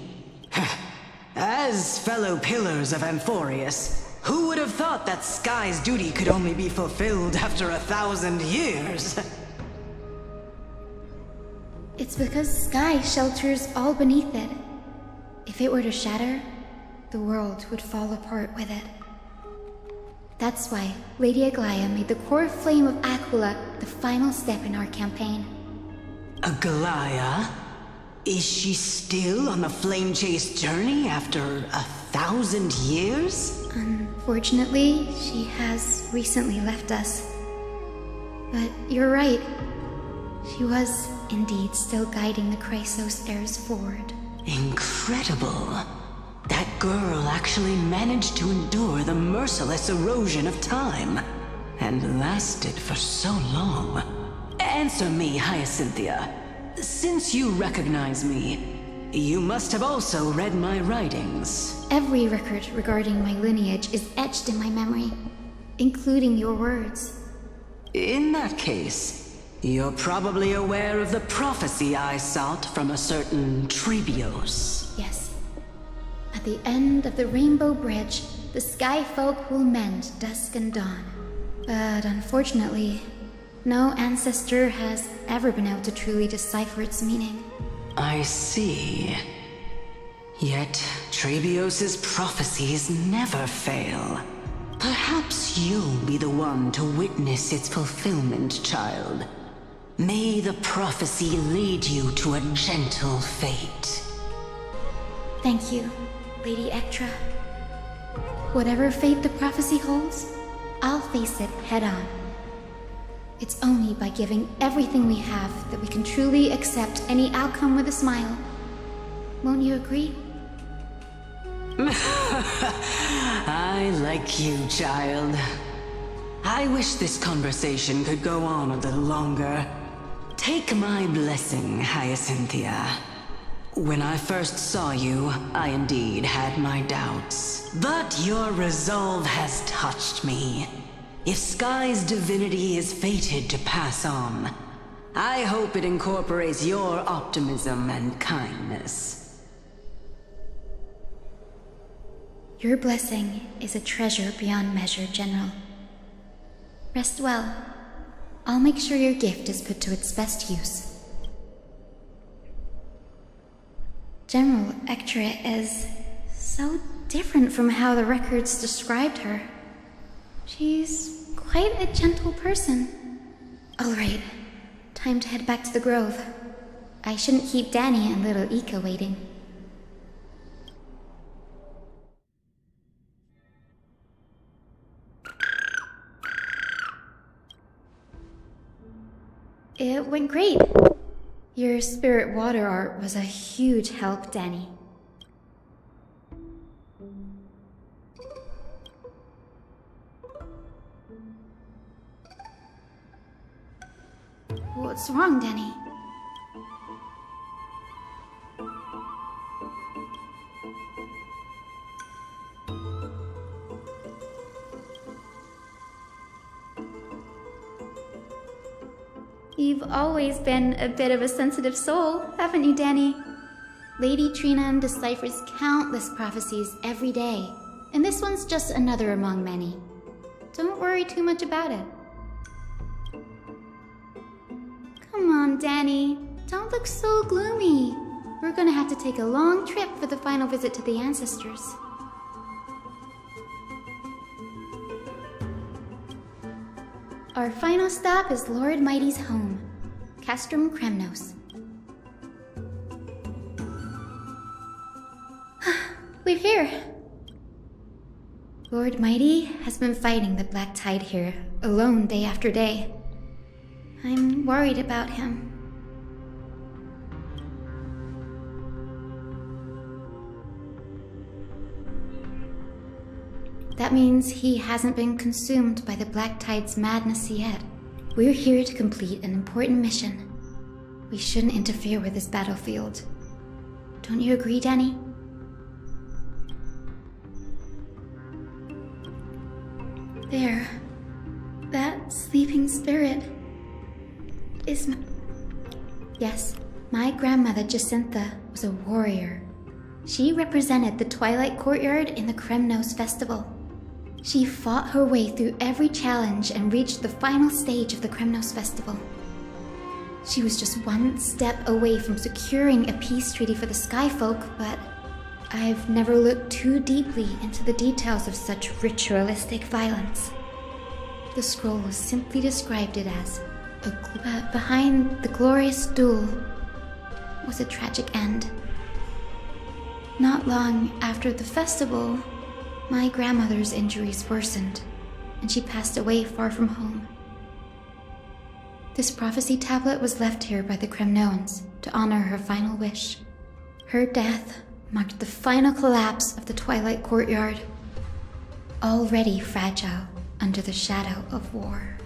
As fellow pillars of Amphorius, who would have thought that Sky's duty could only be fulfilled after 1,000 years? It's because Sky shelters all beneath it. If it were to shatter, the world would fall apart with it. That's why Lady Aglaya made the core flame of Aquila the final step in our campaign. Aglaya? Is she still on the flame chase journey after 1,000 years? Unfortunately, she has recently left us. But you're right. She was indeed still guiding the Chrysos heirs forward. Incredible. That girl actually managed to endure the merciless erosion of time, and lasted for so long. Answer me, Hyacinthia. Since you recognize me, you must have also read my writings. Every record regarding my lineage is etched in my memory, including your words. In that case, you're probably aware of the prophecy I sought from a certain Trebios. Yes. At the end of the Rainbow Bridge, the Sky Folk will mend dusk and dawn. But unfortunately, no ancestor has ever been able to truly decipher its meaning. I see. Yet, Trebios's prophecies never fail. Perhaps you'll be the one to witness its fulfillment, child. May the prophecy lead you to a gentle fate. Thank you, Lady Ectra. Whatever fate the prophecy holds, I'll face it head on. It's only by giving everything we have that we can truly accept any outcome with a smile. Won't you agree? I like you, child. I wish this conversation could go on a little longer. Take my blessing, Hyacinthia. When I first saw you, I indeed had my doubts. But your resolve has touched me. If Sky's divinity is fated to pass on, I hope it incorporates your optimism and kindness. Your blessing is a treasure beyond measure, General. Rest well. I'll make sure your gift is put to its best use. General Ectra is so different from how the records described her. She's quite a gentle person. All right, time to head back to the grove. I shouldn't keep Danny and little Ika waiting. It went great. Your spirit water art was a huge help, Danny. What's wrong, Danny? You've always been a bit of a sensitive soul, haven't you, Danny? Lady Trina deciphers countless prophecies every day, and this one's just another among many. Don't worry too much about it. Come on, Danny. Don't look so gloomy. We're gonna have to take a long trip for the final visit to the ancestors. Our final stop is Lord Mighty's home, Castrum Kremnos. We're here. Lord Mighty has been fighting the Black Tide here, alone day after day. I'm worried about him. That means he hasn't been consumed by the Black Tide's madness yet. We're here to complete an important mission. We shouldn't interfere with this battlefield. Don't you agree, Danny? There. sleeping spirit is my... Yes, my grandmother Jacintha was a warrior. She represented the Twilight Courtyard in the Kremnos Festival. She fought her way through every challenge and reached the final stage of the Kremnos Festival. She was just one step away from securing a peace treaty for the Skyfolk, but I've never looked too deeply into the details of such ritualistic violence. The scroll simply described it as behind the glorious duel was a tragic end. Not long after the festival, my grandmother's injuries worsened, and she passed away far from home. This prophecy tablet was left here by the Kremnoans to honor her final wish. Her death marked the final collapse of the Twilight Courtyard, already fragile under the shadow of war.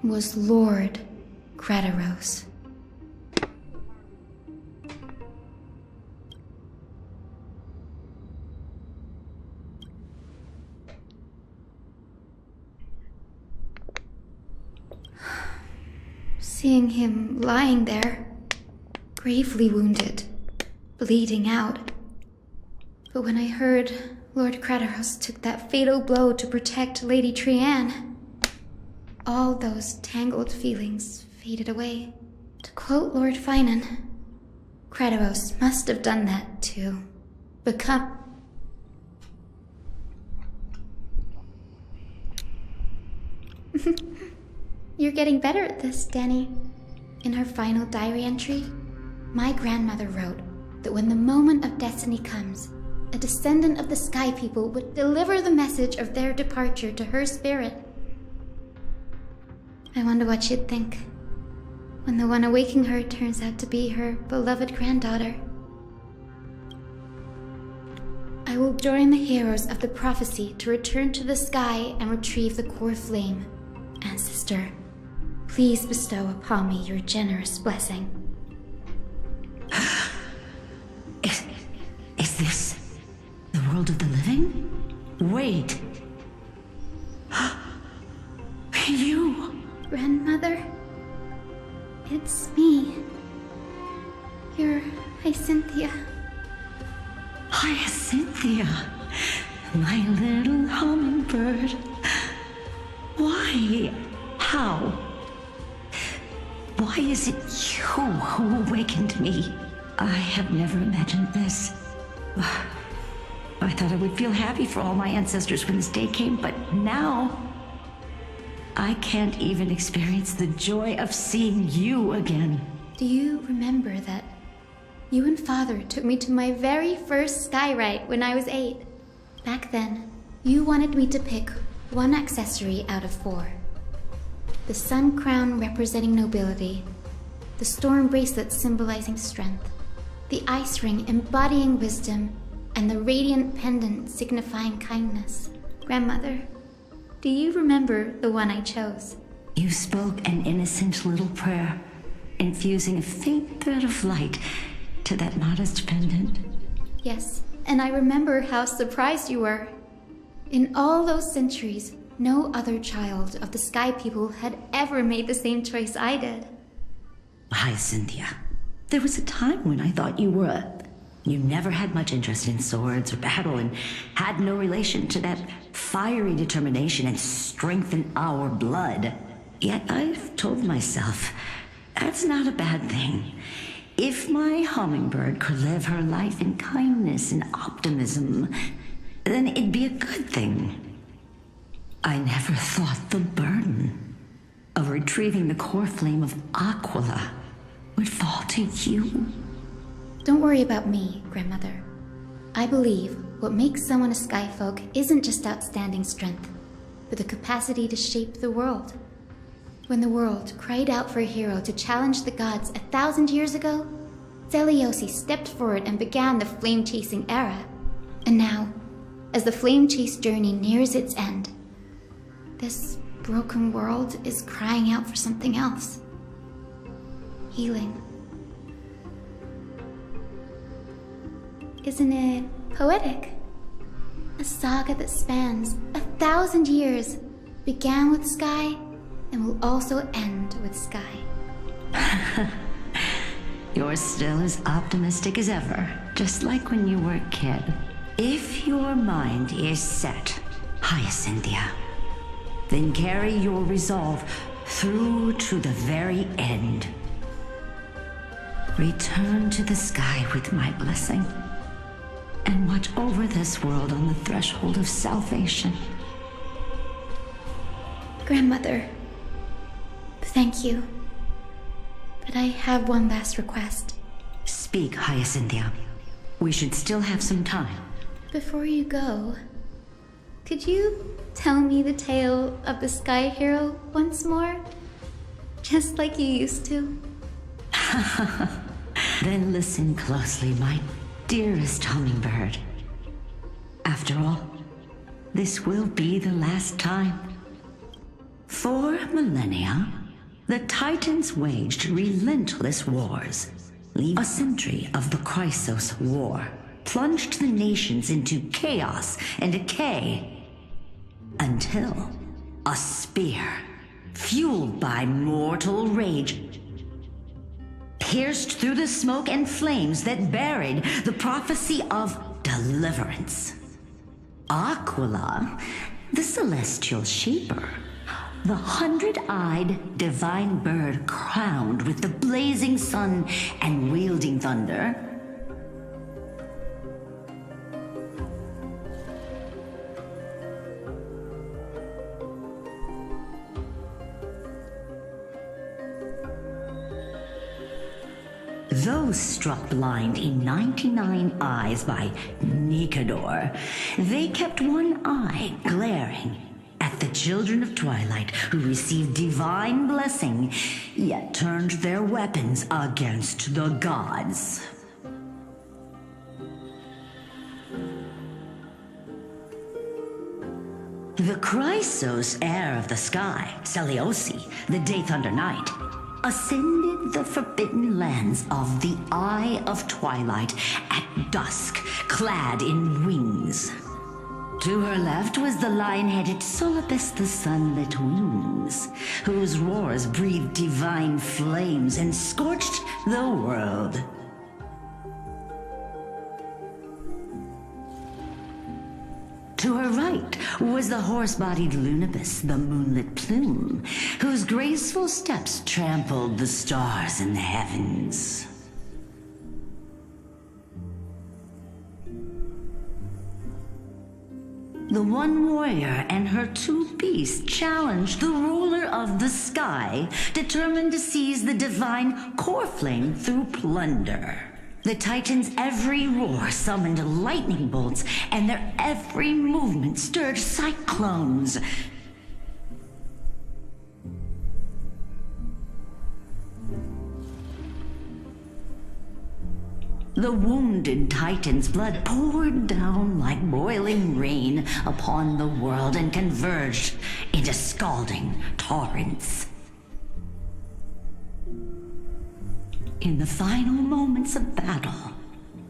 Was Lord Gradaros. Seeing him lying there, gravely wounded, bleeding out. But when I heard Lord Gradaros took that fatal blow to protect Lady Trianne, all those tangled feelings faded away. To quote Lord Finan, Gradaros must have done that to become... You're getting better at this, Danny. In her final diary entry, my grandmother wrote that when the moment of destiny comes, a descendant of the Sky People would deliver the message of their departure to her spirit. I wonder what she'd think when the one awaking her turns out to be her beloved granddaughter. I will join the heroes of the prophecy to return to the sky and retrieve the core flame. Ancestor, please bestow upon me your generous blessing. Is this the world of the living? Wait. You... Grandmother, it's me. You're Hyacinthia. Hyacinthia, my little hummingbird. Why? How? Why is it you who awakened me? I have never imagined this. I thought I would feel happy for all my ancestors when this day came, but now... I can't even experience the joy of seeing you again. Do you remember that you and Father took me to my very first skyride when I was 8? Back then, you wanted me to pick one accessory out of 4. The sun crown representing nobility, the storm bracelet symbolizing strength, the ice ring embodying wisdom, and the radiant pendant signifying kindness. Grandmother, do you remember the one I chose? You spoke an innocent little prayer, infusing a faint thread of light to that modest pendant. Yes, and I remember how surprised you were. In all those centuries, no other child of the Sky People had ever made the same choice I did. Hyacinthia, there was a time when I thought you never had much interest in swords or battle and had no relation to that fiery determination and strength in our blood. Yet I've told myself, that's not a bad thing. If my hummingbird could live her life in kindness and optimism, then it'd be a good thing. I never thought the burden of retrieving the core flame of Aquila would fall to you. Don't worry about me, Grandmother. I believe what makes someone a Skyfolk isn't just outstanding strength, but the capacity to shape the world. When the world cried out for a hero to challenge the gods 1,000 years ago, Zeliosi stepped forward and began the flame-chasing era. And now, as the flame chase journey nears its end, this broken world is crying out for something else. Healing. Isn't it poetic? A saga that spans 1,000 years, began with Sky, and will also end with Sky. You're still as optimistic as ever, just like when you were a kid. If your mind is set, Hyacinthia, then carry your resolve through to the very end. Return to the sky with my blessing, and watch over this world on the threshold of salvation. Grandmother, thank you. But I have one last request. Speak, Hyacinthia. We should still have some time. Before you go, could you tell me the tale of the Sky Hero once more? Just like you used to? Then listen closely, my dearest hummingbird. After all, this will be the last time. For millennia, the Titans waged relentless wars, leaving a century of the Chrysos War, plunged the nations into chaos and decay, until a spear, fueled by mortal rage, pierced through the smoke and flames that buried the prophecy of deliverance. Aquila, the celestial shaper, the 100-eyed divine bird crowned with the blazing sun and wielding thunder, those struck blind in 99 eyes by Nikador, they kept one eye glaring at the children of Twilight who received divine blessing, yet turned their weapons against the gods. The Chrysos heir of the sky, Seliosi, the Day Thunder Knight, ascended the forbidden lands of the Eye of Twilight at dusk, clad in wings. To her left was the lion-headed Solibus the Sunlit Wings, whose roars breathed divine flames and scorched the world. To her right was the horse-bodied Lunibus, the Moonlit Plume, whose graceful steps trampled the stars in the heavens. The one warrior and her two beasts challenged the ruler of the sky, determined to seize the divine core flame through plunder. The Titans' every roar summoned lightning bolts, and their every movement stirred cyclones. The wounded Titan's blood poured down like boiling rain upon the world and converged into scalding torrents. In the final moments of battle,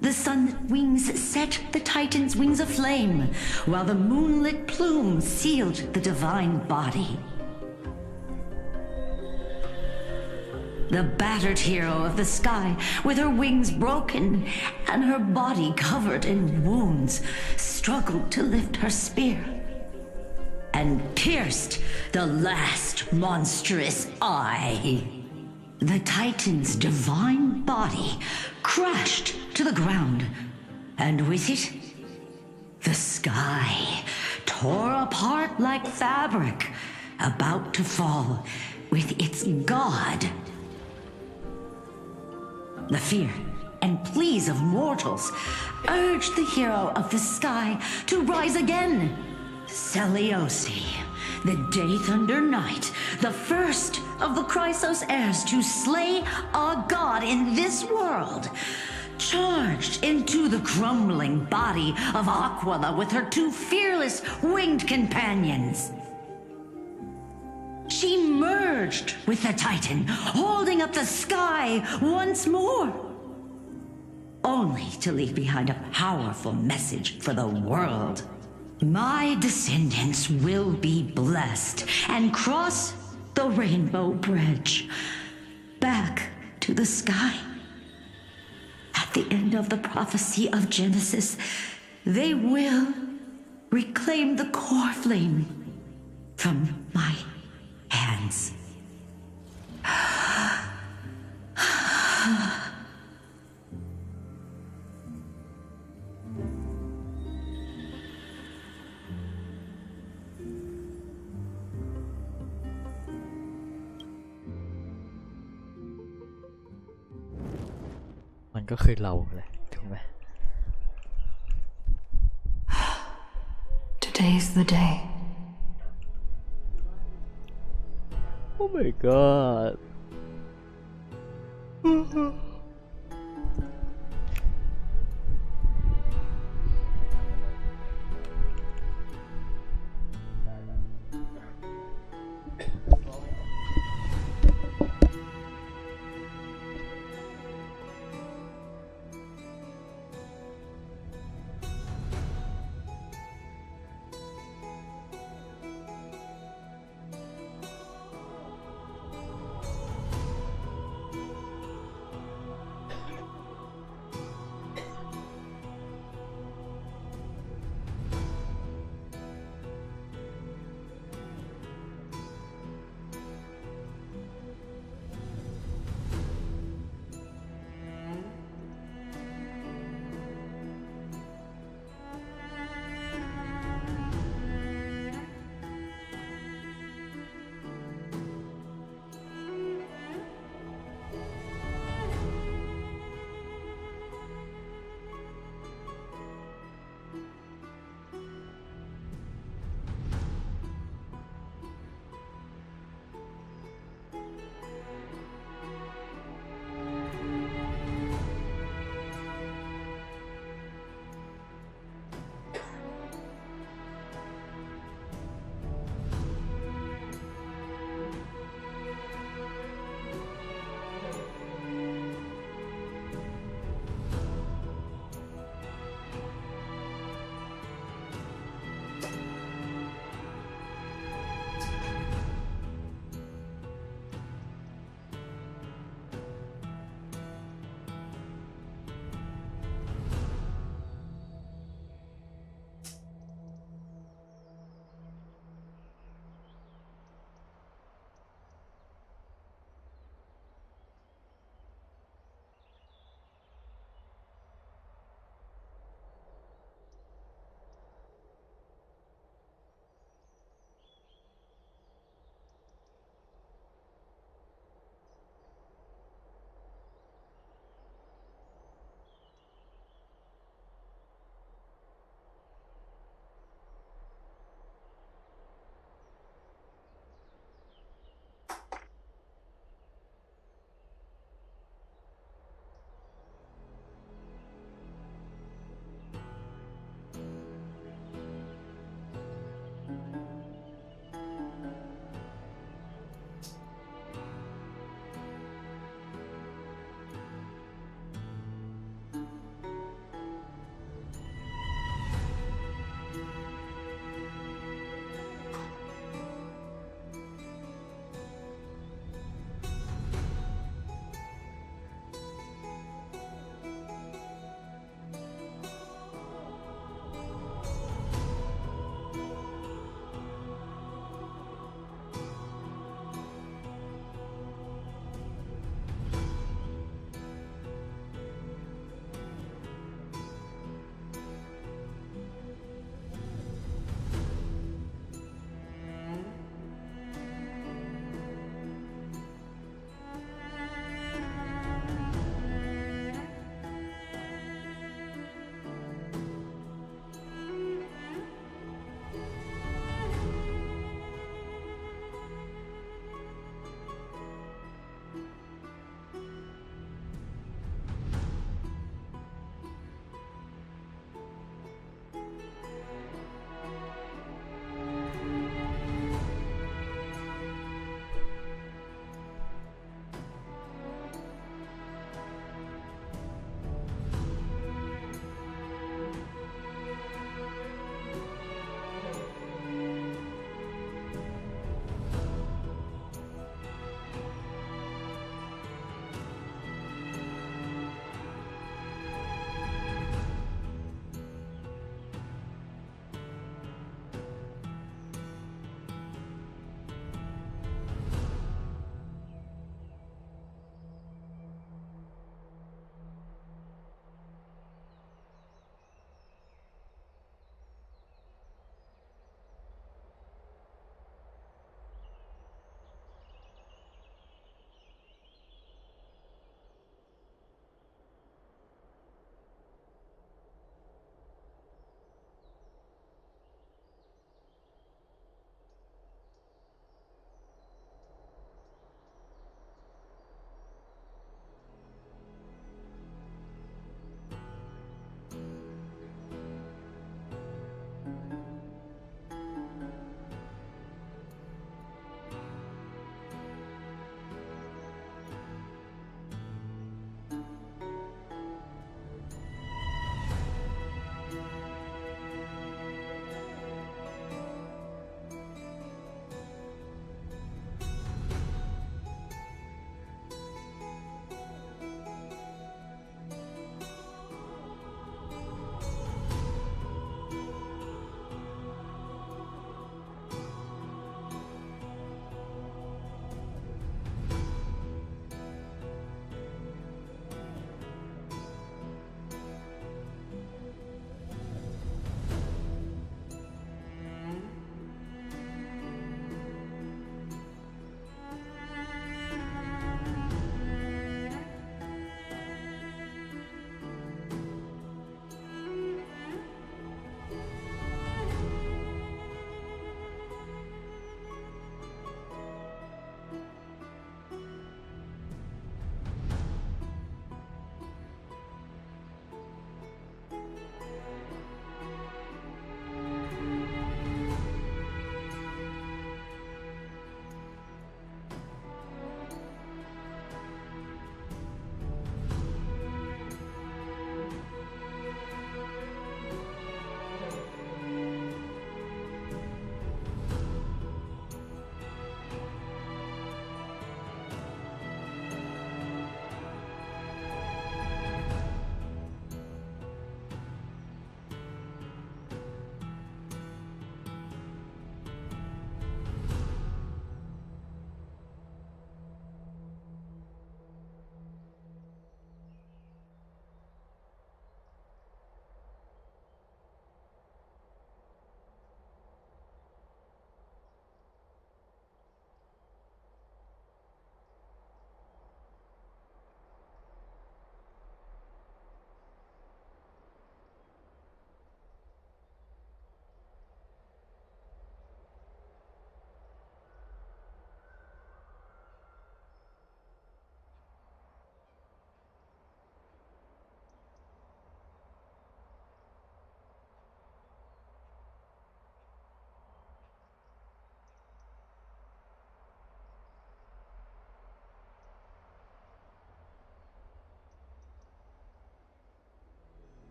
the sunlit wings set the Titan's wings aflame, while the moonlit plume sealed the divine body. The battered hero of the sky, with her wings broken and her body covered in wounds, struggled to lift her spear and pierced the last monstrous eye. The Titan's divine body crashed to the ground, and with it, the sky tore apart like fabric, about to fall with its god. The fear and pleas of mortals urged the hero of the sky to rise again. Seliosi, the day Thunder Knight, the first of the Chrysos heirs to slay a god in this world, charged into the crumbling body of Aquila with her two fearless winged companions. She merged with the Titan, holding up the sky once more, only to leave behind a powerful message for the world. My descendants will be blessed and cross the Rainbow Bridge back to the sky. At the end of the prophecy of Genesis, they will reclaim the core flame from my hands. มันก็คือเราเลยถูกไหม Today's the day. Oh my god. เ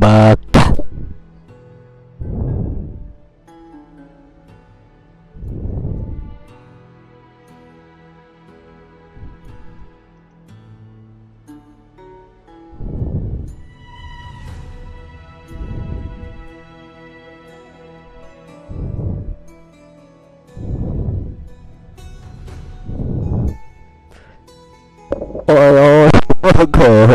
ากโอ้ยโอ้ยโอ้โห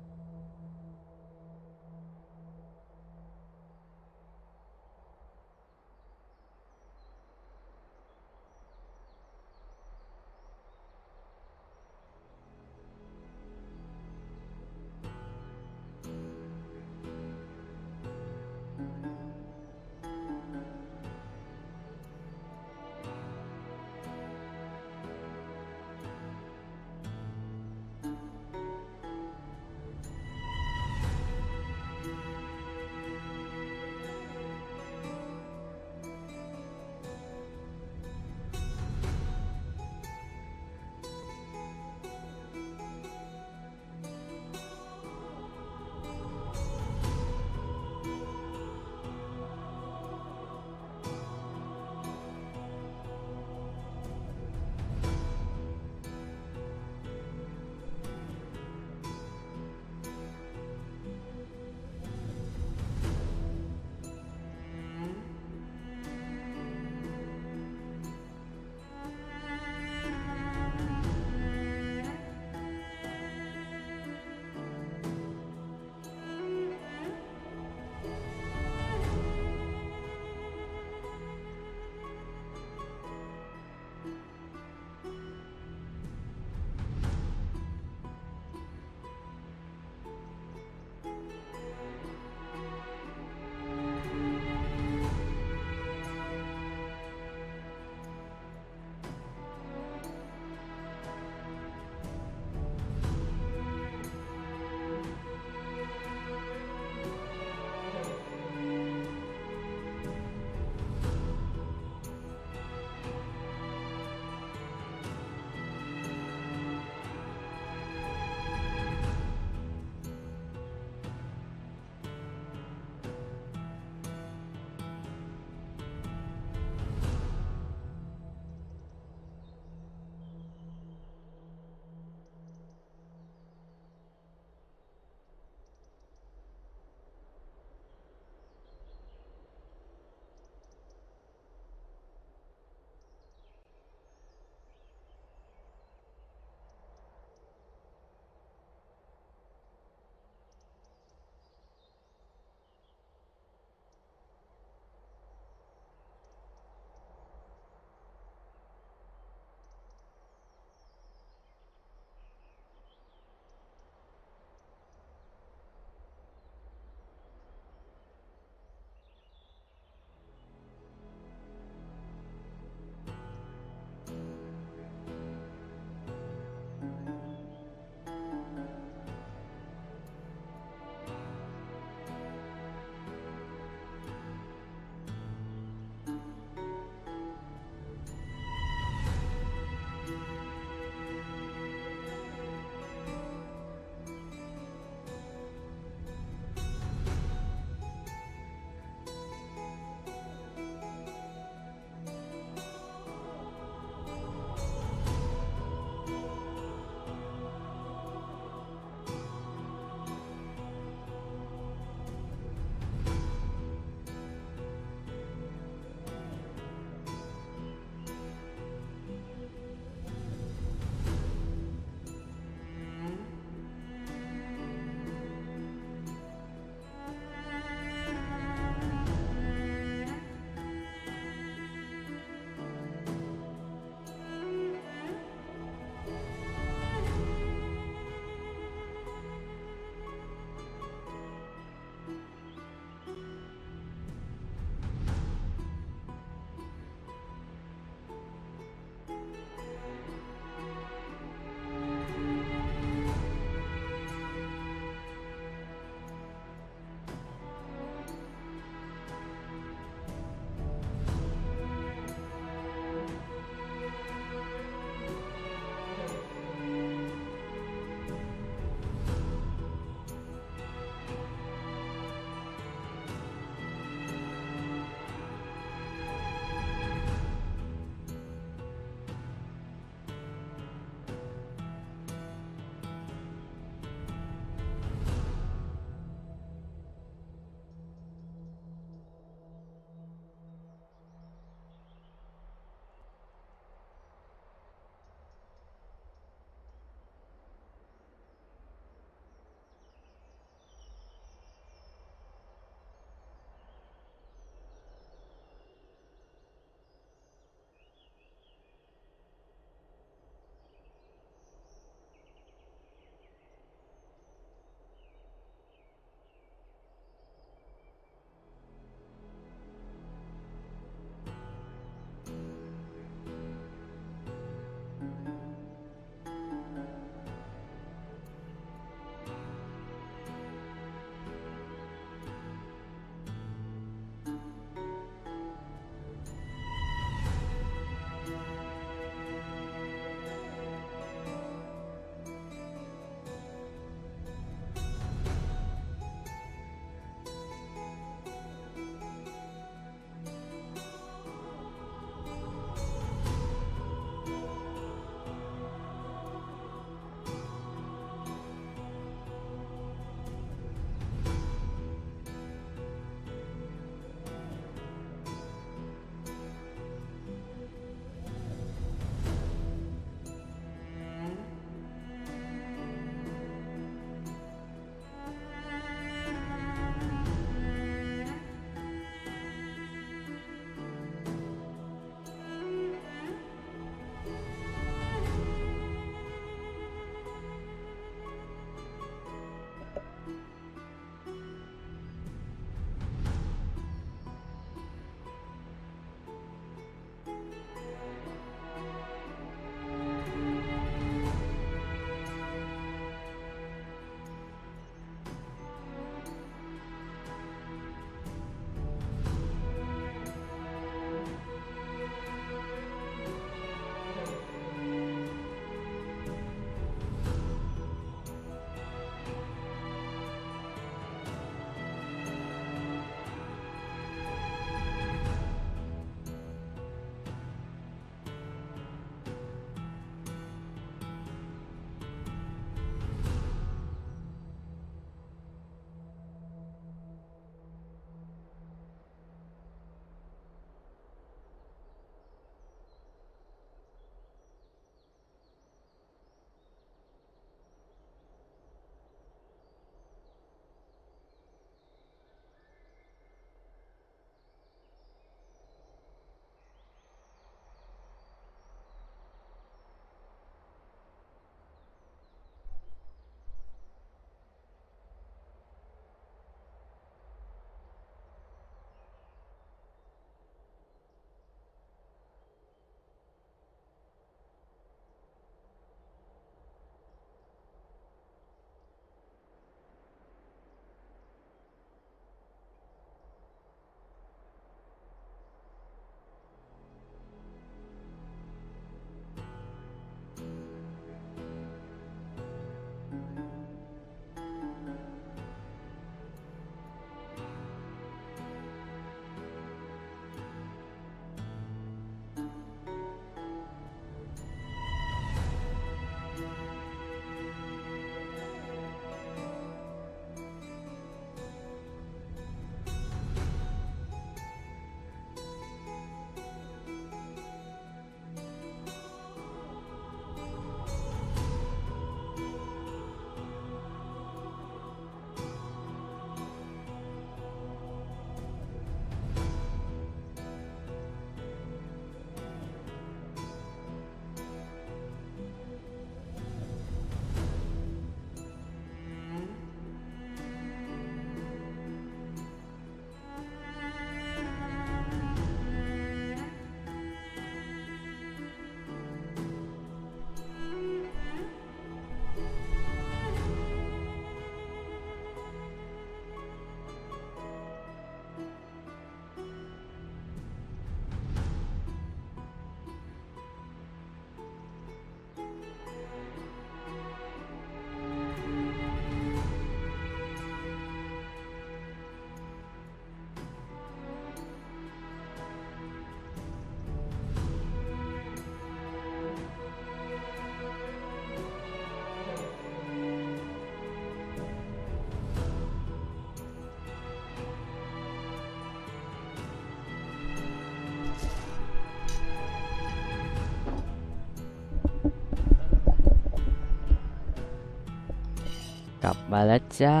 ลับมาแล้วจ้า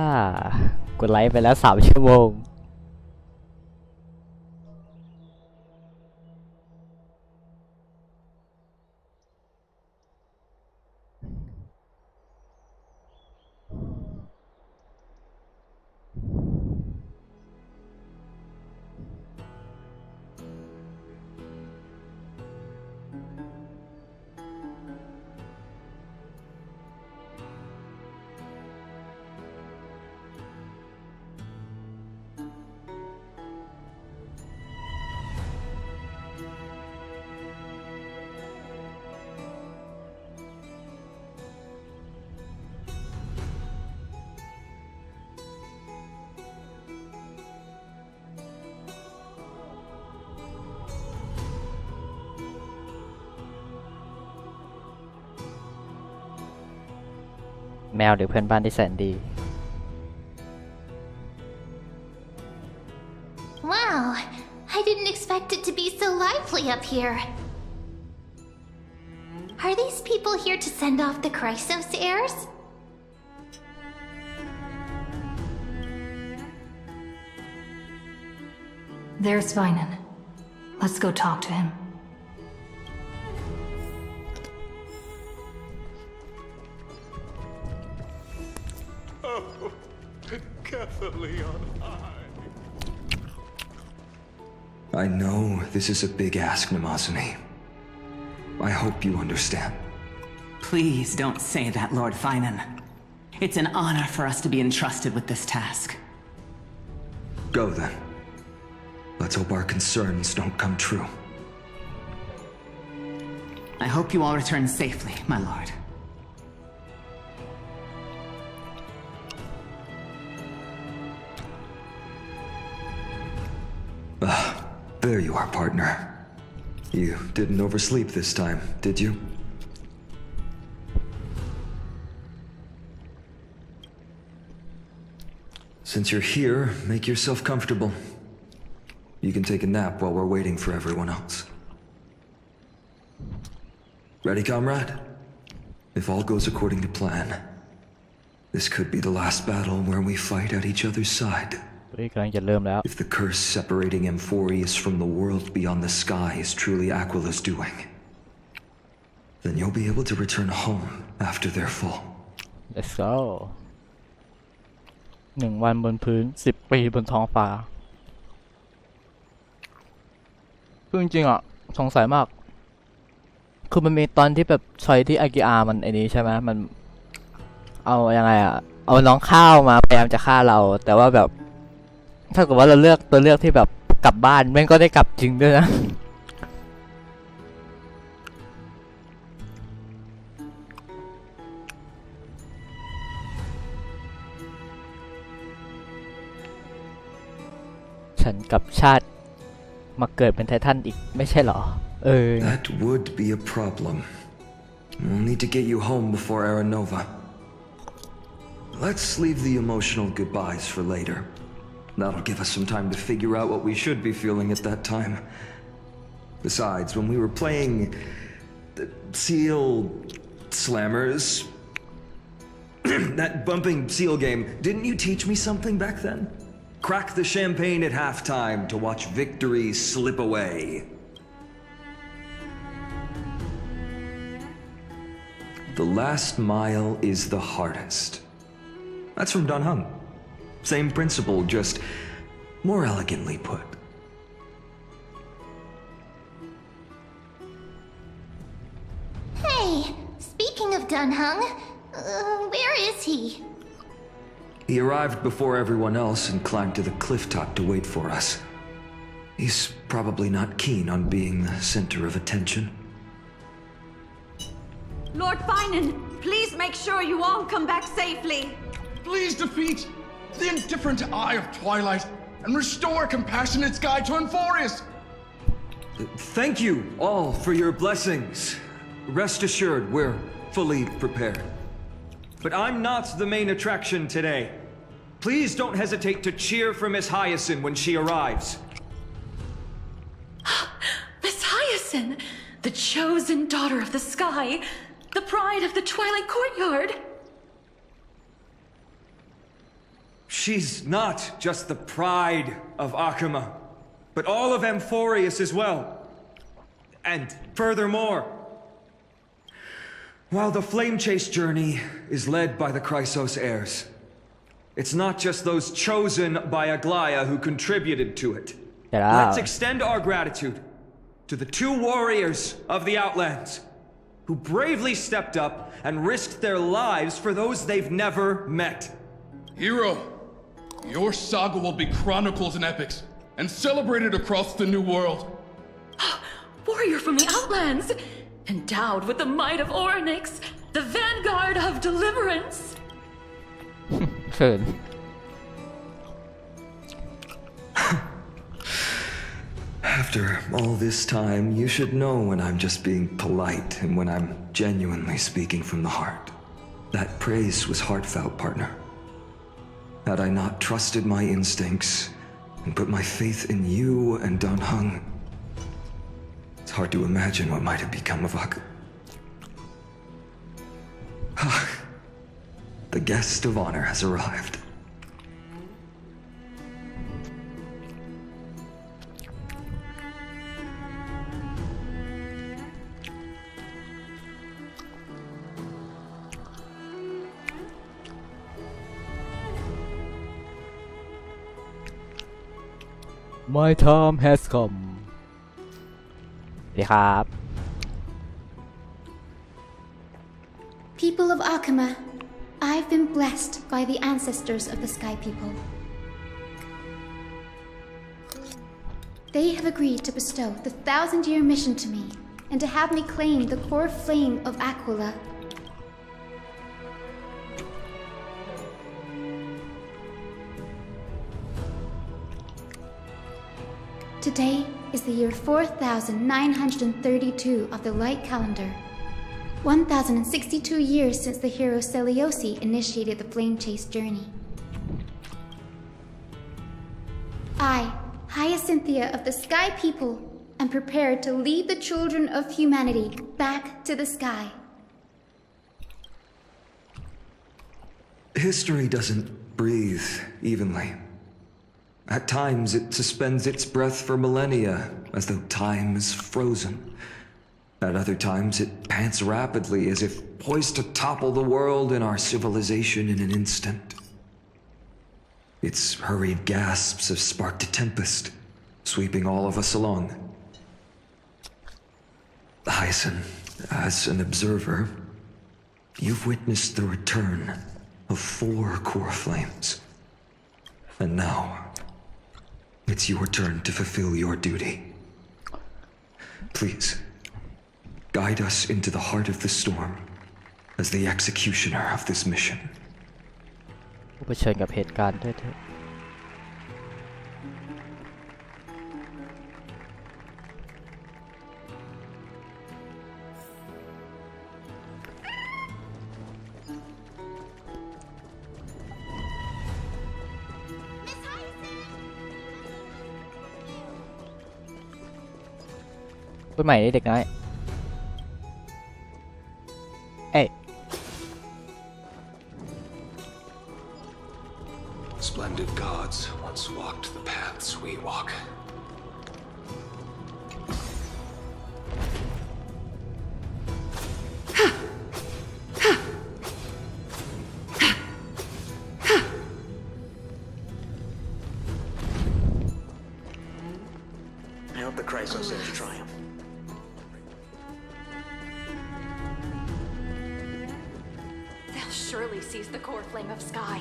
กดไลค์ไปแล้ว3 ชั่วโมงแมวหรือเพื่อนบ้านที่แสนดี Wow, I didn't expect it to be so lively up here. Are these people here to send off the Chrysos heirs? There's Vinan. Let's go talk to him. Oh, Catholic on high. I know this is a big ask, Namazani. I hope you understand. Please don't say that, Lord Finan. It's an honor for us to be entrusted with this task. Go then. Let's hope our concerns don't come true. I hope you all return safely, my lord. There you are, partner. You didn't oversleep this time, did you? Since you're here, make yourself comfortable. You can take a nap while we're waiting for everyone else. Ready, comrade? If all goes according to plan, this could be the last battle where we fight at each other's side. กำลังจะเริ่มแล้ว If the curse separating Amphorius from the world beyond the sky is truly Aquila's doing, then you'll be able to return home after their fall. Let's go 1 วันบนพื้น10 ปีบนท้องฟ้าคือจริงๆอ่ะสงสัยมากคือมันมีตอนที่แบบชอยที่อากิอามันไอ้นี้ใช่ไหมมันเอายังไงอ่ะเอาน้องข้าวมาพยายามจะฆ่าเราแต่ว่าแบบถ้าเกิดว่าเราเลือกตัวเลือกที่แบบกลับบ้านแม่งก็ได้กลับจริงด้วยนะฉันกับชาติมาเกิดเป็นไททันอีกไม่ใช่หรอThat would be a problem. We'll need to get you home before Aranova. Let's leave the emotional goodbyes for later. That'll give us some time to figure out what we should be feeling at that time. Besides, when we were playing the Seal Slammers, that bumping seal game, didn't you teach me something back then? Crack the champagne at halftime to watch victory slip away. The last mile is the hardest. That's from Don Hung. Same principle, just more elegantly put. Hey, speaking of Dunhung, where is he? He arrived before everyone else and climbed to the cliff top to wait for us. He's probably not keen on being the center of attention. Lord Finan, please make sure you all come back safely. Please defeat the indifferent eye of Twilight and restore a compassionate sky to Amphorius. Thank you all for your blessings. Rest assured, we're fully prepared. But I'm not the main attraction today. Please don't hesitate to cheer for Miss Hyacinth when she arrives. Miss Hyacinth, the chosen daughter of the sky, the pride of the Twilight Courtyard. She's not just the pride of Akama, but all of Amphorius as well. And furthermore, while the Flame Chase journey is led by the Chrysos heirs, it's not just those chosen by Aglaya who contributed to it. Let's extend our gratitude to the 2 warriors of the Outlands who bravely stepped up and risked their lives for those they've never met. Hero, your saga will be chronicles and epics, and celebrated across the New World. Warrior from the Outlands! Endowed with the might of Orynyx, the vanguard of deliverance! เขิน After all this time, you should know when I'm just being polite and when I'm genuinely speaking from the heart. That praise was heartfelt, partner. Had I not trusted my instincts and put my faith in you and Dan Heng, it's hard to imagine what might have become of Ak. The guest of honor has arrived. My time has come สวัสดีครับ People of Akama, I've been blessed by the ancestors of the Sky People. They have agreed to bestow the 1,000-year mission to me and to have me claim the core flame of Aquila. Today is the year 4,932 of the light calendar. 1,062 years since the hero Seliosi initiated the Flame Chase journey. I, Hyacinthia of the Sky People, am prepared to lead the children of humanity back to the sky. History doesn't breathe evenly. At times, it suspends its breath for millennia, as though time is frozen. At other times, it pants rapidly, as if poised to topple the world and our civilization in an instant. Its hurried gasps have sparked a tempest, sweeping all of us along. Hyacinth, as an observer, you've witnessed the return of 4 core flames. And now, it's your turn to fulfill your duty. Please, guide us into the heart of the storm as the executioner of this mission. เผชิญกับเหตุการณ์ด้วยเถอะ คนใหม่เด็กน้อยเอ้ย Splendid gods once walked the paths we walk. I hope the Chrysos heirs triumph. They'll surely seize the core flame of sky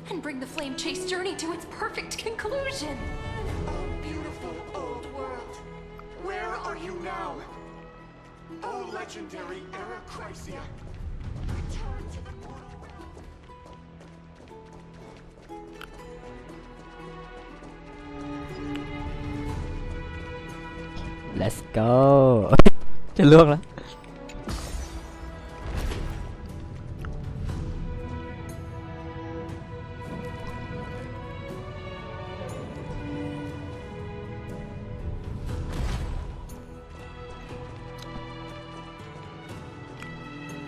and bring the flame chase journey to its perfect conclusion. Oh, beautiful old world, where are you now? Oh, legendary Erechrysia, return to the mortal realm. Let's go จะล่วงแล้ว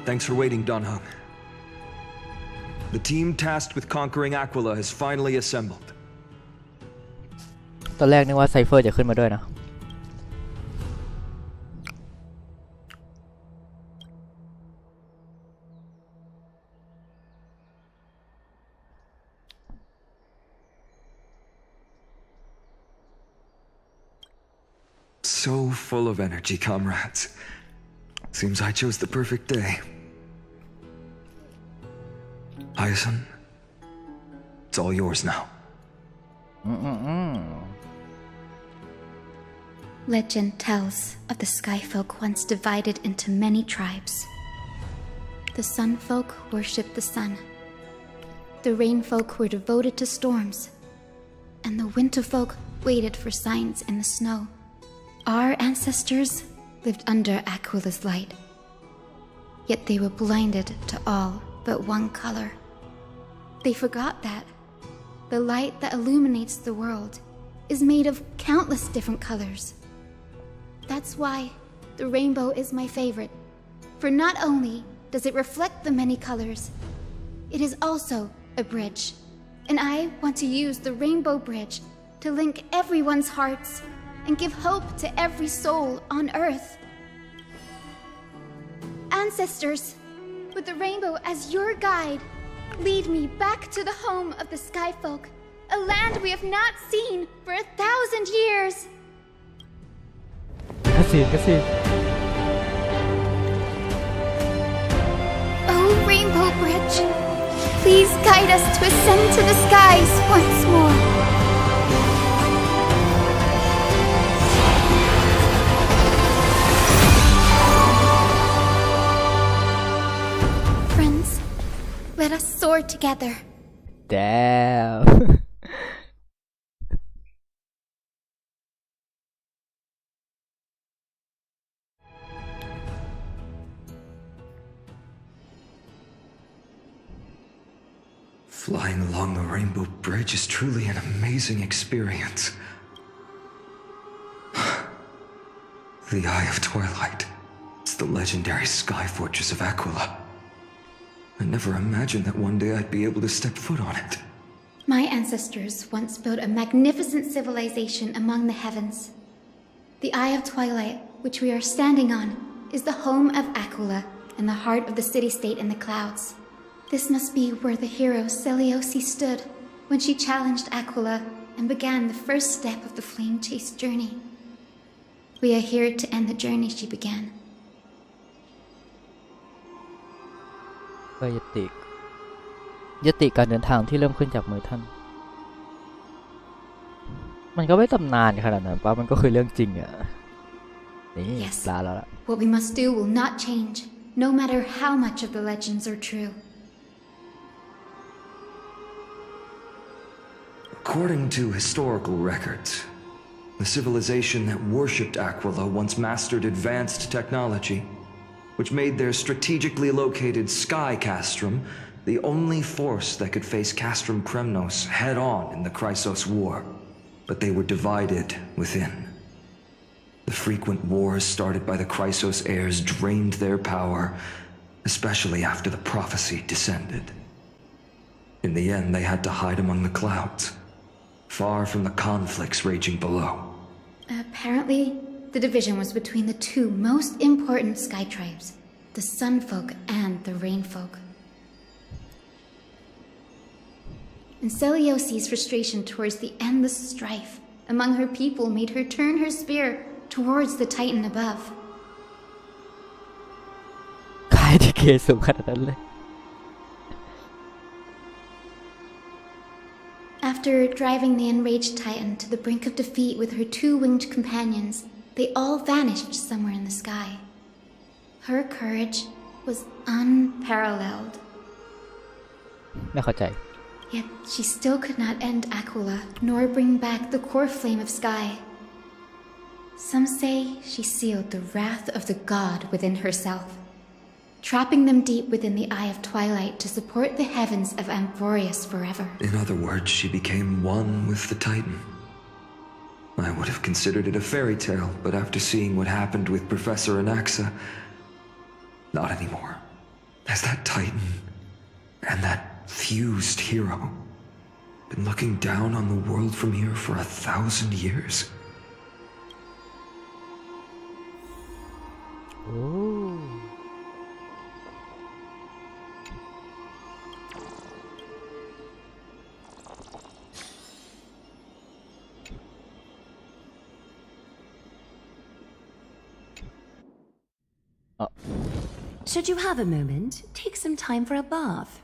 Thanks for waiting, Dan Heng. The team tasked with conquering Aquila has finally assembled. ตอนแรกนึกว่าไซเฟอร์จะขึ้นมาด้วยนะ So full of energy, comrades. Seems I chose the perfect day. Hyacinth, it's all yours now. Legend tells of the Skyfolk once divided into many tribes. The Sunfolk worshipped the sun. The Rainfolk were devoted to storms. And the Winterfolk waited for signs in the snow. Our ancestors lived under Aquila's light. Yet they were blinded to all but one color. They forgot that the light that illuminates the world is made of countless different colors. That's why the rainbow is my favorite, for not only does it reflect the many colors, it is also a bridge, and I want to use the rainbow bridge to link everyone's hearts and give hope to every soul on Earth. Ancestors, with the rainbow as your guide, lead me back to the home of the Skyfolk, a land we have not seen for 1,000 years. กระสี Oh, Rainbow Bridge, please guide us to ascend to the skies once more. Friends, let us soar together. Damn. Flying along the Rainbow Bridge is truly an amazing experience. The Eye of Twilight. It's the legendary sky fortress of Aquila. I never imagined that one day I'd be able to step foot on it. My ancestors once built a magnificent civilization among the heavens. The Eye of Twilight, which we are standing on, is the home of Aquila and the heart of the city-state in the clouds. This must be where the hero Seleucus stood when she challenged Aquila and began the first step of the flame-chased journey. We are here to end the journey she began. ก็ยติการเดินทางที่เริ่มขึ้นจากมือท่าน มันก็ไม่ตำนานขนาดนั้นป่ะมันก็คือเรื่องจริงอ่ะนี่ปลาแล้วล่ะ What we must do will not change, no matter how much of the legends are true. According to historical records, the civilization that worshipped Aquila once mastered advanced technology, which made their strategically located sky castrum the only force that could face Castrum Kremnos head-on in the Chrysos War. But they were divided within. The frequent wars started by the Chrysos heirs drained their power, especially after the prophecy descended. In the end, they had to hide among the clouds, far from the conflicts raging below. Apparently, the division was between the two most important sky tribes, the Sunfolk and the Rainfolk. And Seleucus' frustration towards the endless strife among her people made her turn her spear towards the Titan above. ใครที่เกสูงขนาดนั้นเลย After driving the enraged Titan to the brink of defeat with her two winged companions, they all vanished somewhere in the sky. Her courage was unparalleled. ไม่เข้าใจ Yet she still could not end Aquila, nor bring back the core flame of sky. Some say she sealed the wrath of the god within herself, trapping them deep within the Eye of Twilight to support the heavens of Amphorius forever. In other words, she became one with the Titan. I would have considered it a fairy tale, but after seeing what happened with Professor Anaxa, not anymore. As that Titan and that fused hero. Been looking down on the world from here for 1,000 years. Ooh. Should you have a moment, take some time for a bath.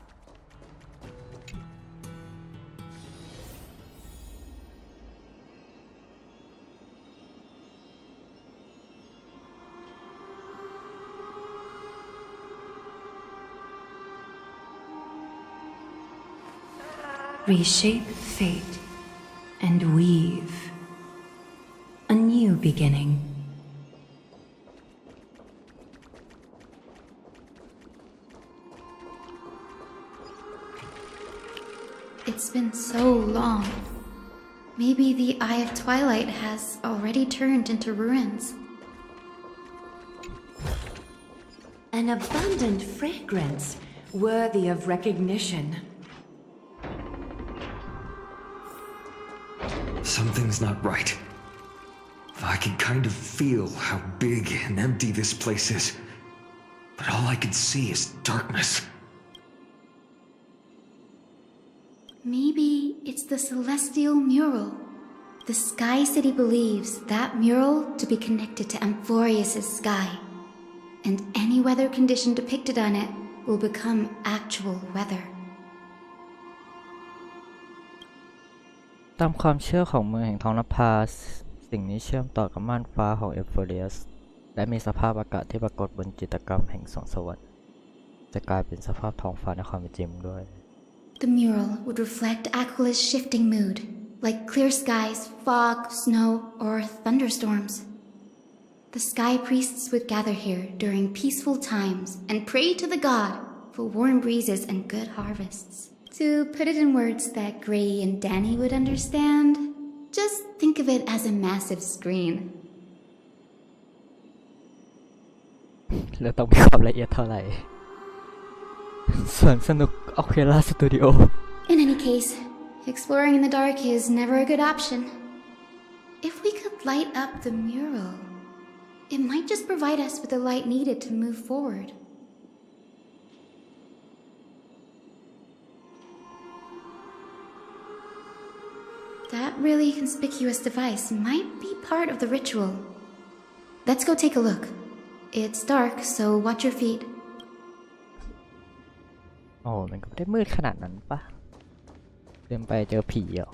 Reshape fate and weave a new beginning. It's been so long. Maybe the Eye of Twilight has already turned into ruins. An abundant fragrance worthy of recognition. Something's not right. I can kind of feel how big and empty this place is, but all I can see is darkness. Maybe it's the celestial mural. The Sky City believes that mural to be connected to Amphorius' sky, and any weather condition depicted on it will become actual weather. ตามความเชื่อของเมืองแห่งท้องนภาสิ่งนี้เชื่อมต่อกับม่านฟ้าของเอฟโฟเรียสและมีสภาพอากาศที่ปรากฏบนจิตรกรรมแห่งสวงสวรรค์จะกลายเป็นสภาพท้องฟ้าในความเป็นจริงด้วย The mural would reflect Aquilus' shifting mood, like clear skies, fog, snow, or thunderstorms. The sky priests would gather here during peaceful times and pray to the god for warm breezes and good harvests. To put it in words that Gray and Danny would understand, just think of it as a massive screen. แล้วต้องมีความละเอียดเท่าไหร่ส่วนสนุก Aquila Studio. In any case, exploring in the dark is never a good option. If we could light up the mural, it might just provide us with the light needed to move forward. That really conspicuous device might be part of the ritual. Let's go take a look. It's dark, so watch your feet. โอ้มันก็ไม่ได้มืดขนาดนั้นปะเดินไปเจอผีเหรอ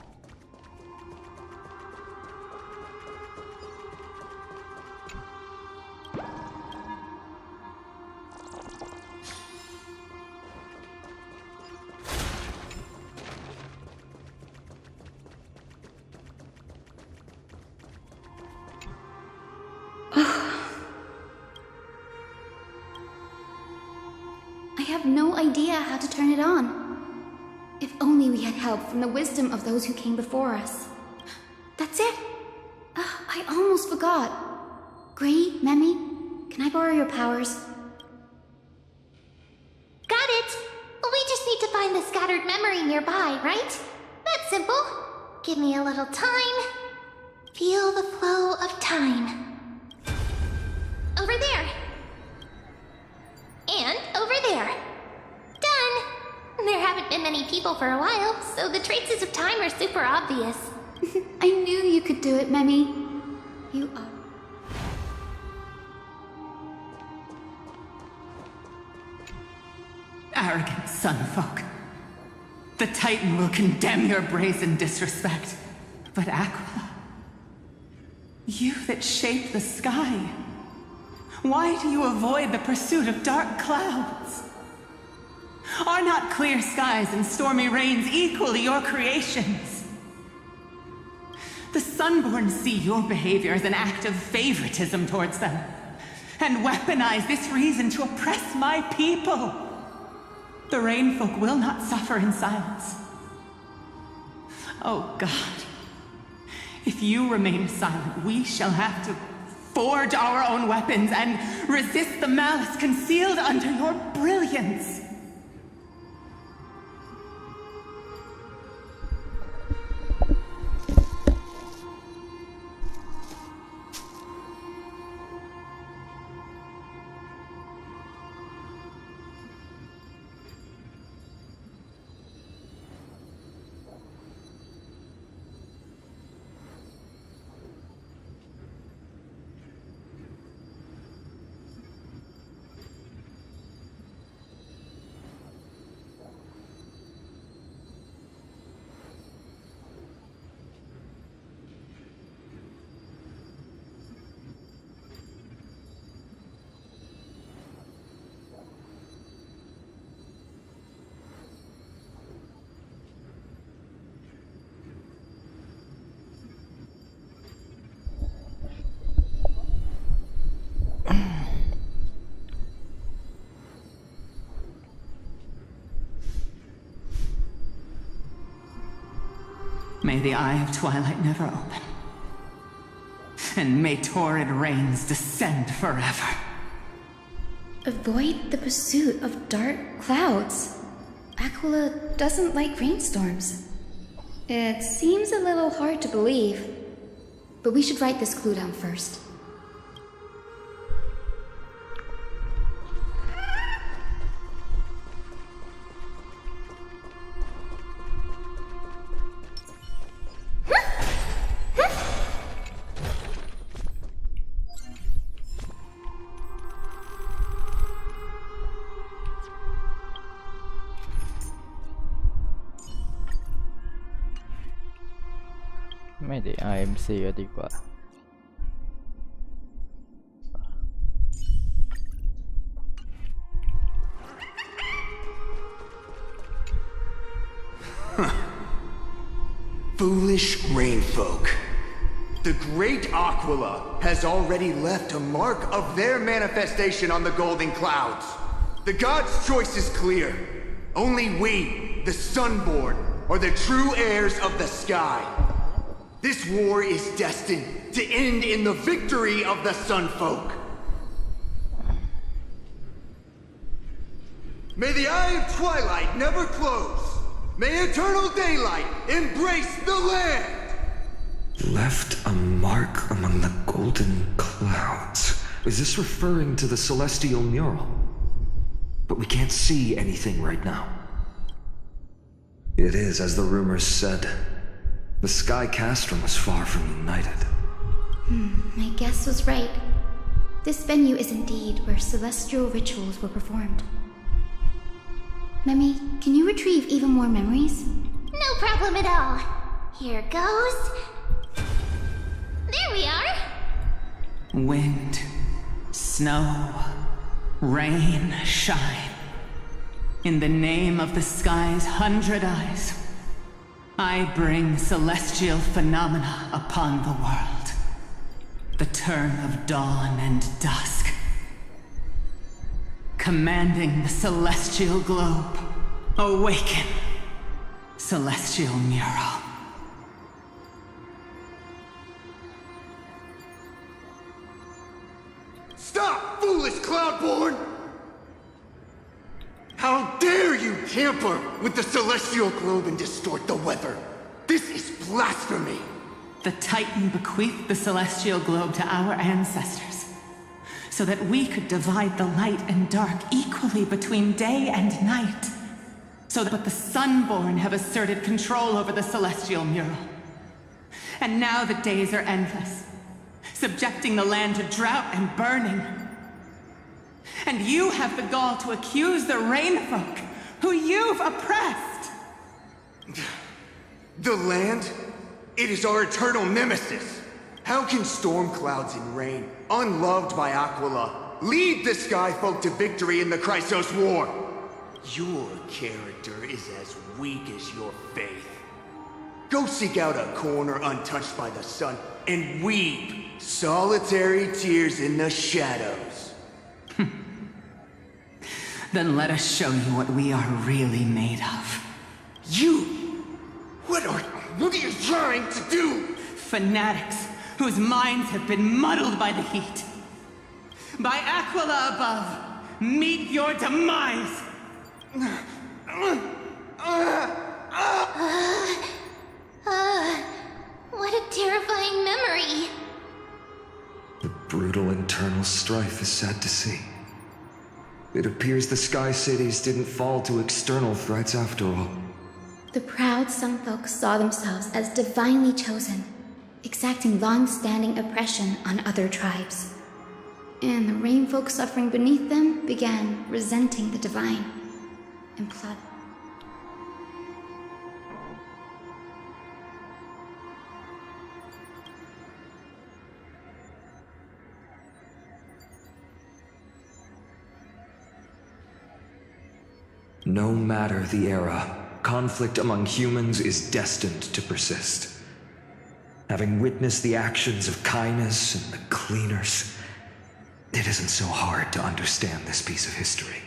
I have no idea how to turn it on. If only we had help from the wisdom of those who came before us. That's it. I almost forgot. Gray, Memi, can I borrow your powers? Got it! We just need to find the scattered memory nearby, right? That's simple. Give me a little time. Feel the flow of time. Over there. And over there. Done! There haven't been many people for a while, so the traces of time are super obvious. I knew you could do it, Memi. You are. Arrogant sunfolk. The Titan will condemn your brazen disrespect. But Aquila, you that shape the sky, why do you avoid the pursuit of dark clouds? Are not clear skies and stormy rains equally your creations? The Sunborn see your behavior as an act of favoritism towards them, and weaponize this reason to oppress my people. The Rainfolk will not suffer in silence. Oh God, if you remain silent, we shall have to forge our own weapons and resist the malice concealed under your brilliance. May the Eye of Twilight never open. And may torrid rains descend forever. Avoid the pursuit of dark clouds. Aquila doesn't like rainstorms. It seems a little hard to believe, but we should write this clue down first.ไม่ได้ RMC ก็ดีกว่า Foolish rainfolk. The great Aquila has already left a mark of their manifestation on the golden clouds. The gods' choice is clear. Only we, the Sunborn, are the true heirs of the sky. This war is destined to end in the victory of the Sunfolk. May the Eye of Twilight never close. May eternal daylight embrace the land. Left a mark among the golden clouds. Is this referring to the celestial mural? But we can't see anything right now. It is as the rumors said. The Sky Castrum was far from united. My guess was right. This venue is indeed where celestial rituals were performed. Memi, can you retrieve even more memories? No problem at all. Here goes. There we are. Wind, snow, rain, shine. In the name of the sky's 100 eyes, I bring celestial phenomena upon the world. The turn of dawn and dusk. Commanding the celestial globe. Awaken, celestial mural. Stop, foolish Cloudborn! How dare you tamper with the celestial globe and distort the weather? This is blasphemy! The Titan bequeathed the celestial globe to our ancestors, so that we could divide the light and dark equally between day and night. So that the Sunborn have asserted control over the celestial mural. And now the days are endless, subjecting the land to drought and burning. And you have the gall to accuse the Rainfolk, who you've oppressed! The land? It is our eternal nemesis. How can storm clouds and rain, unloved by Aquila, lead the Skyfolk to victory in the Chrysos War? Your character is as weak as your faith. Go seek out a corner untouched by the sun and weep solitary tears in the shadows. Then let us show you what we are really made of. You? What are you trying to do? Fanatics whose minds have been muddled by the heat. By Aquila above, meet your demise! What a terrifying memory. The brutal internal strife is sad to see. It appears the Sky Cities didn't fall to external threats after all. The proud Sunfolk saw themselves as divinely chosen, exacting long-standing oppression on other tribes. And the Rainfolk suffering beneath them began resenting the divine and plot. No matter the era, conflict among humans is destined to persist. Having witnessed the actions of Kindness and the Cleaners, it isn't so hard to understand this piece of history.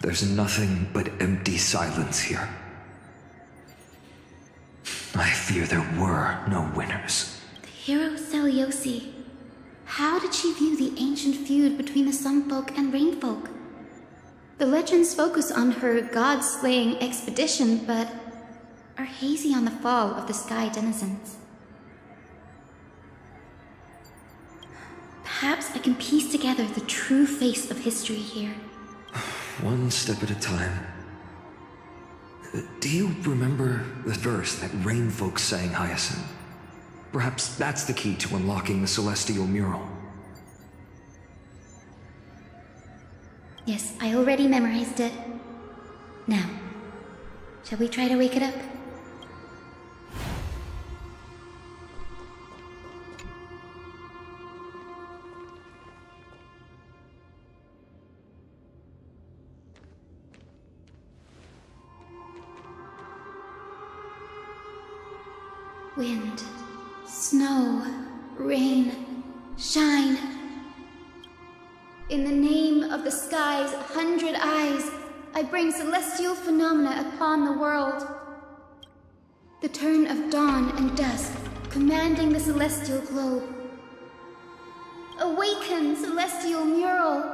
There's nothing but empty silence here. I fear there were no winners. The hero Seliosi. How did she view the ancient feud between the Sunfolk and Rainfolk? The legends focus on her god-slaying expedition, but are hazy on the fall of the Sky Denizens. Perhaps I can piece together the true face of history here. One step at a time. Do you remember the verse that Rainfolk sang, Hyacinth? Perhaps that's the key to unlocking the Celestial Mural. Yes, I already memorized it. Now, shall we try to wake it up? Wind, snow, rain, shine. In the name of the sky's 100 eyes, I bring celestial phenomena upon the world. The turn of dawn and dusk, commanding the celestial globe. Awaken, celestial mural!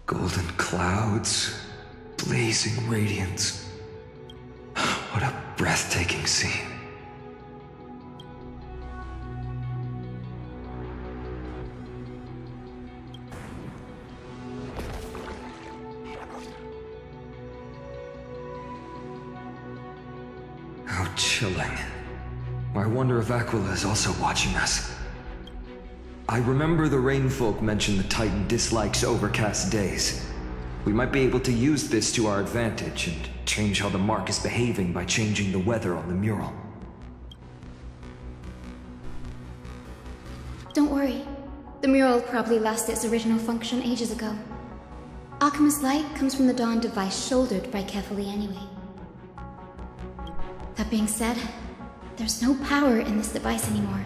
Golden clouds, blazing radiance. What a breathtaking scene. How chilling. I wonder if Aquila is also watching us. I remember the Rainfolk mentioned the Titan dislikes overcast days. We might be able to use this to our advantage and change how the mark is behaving by changing the weather on the mural. Don't worry. The mural probably lost its original function ages ago. Alchemist's light comes from the dawn device shouldered by Kefali anyway. That being said, there's no power in this device anymore.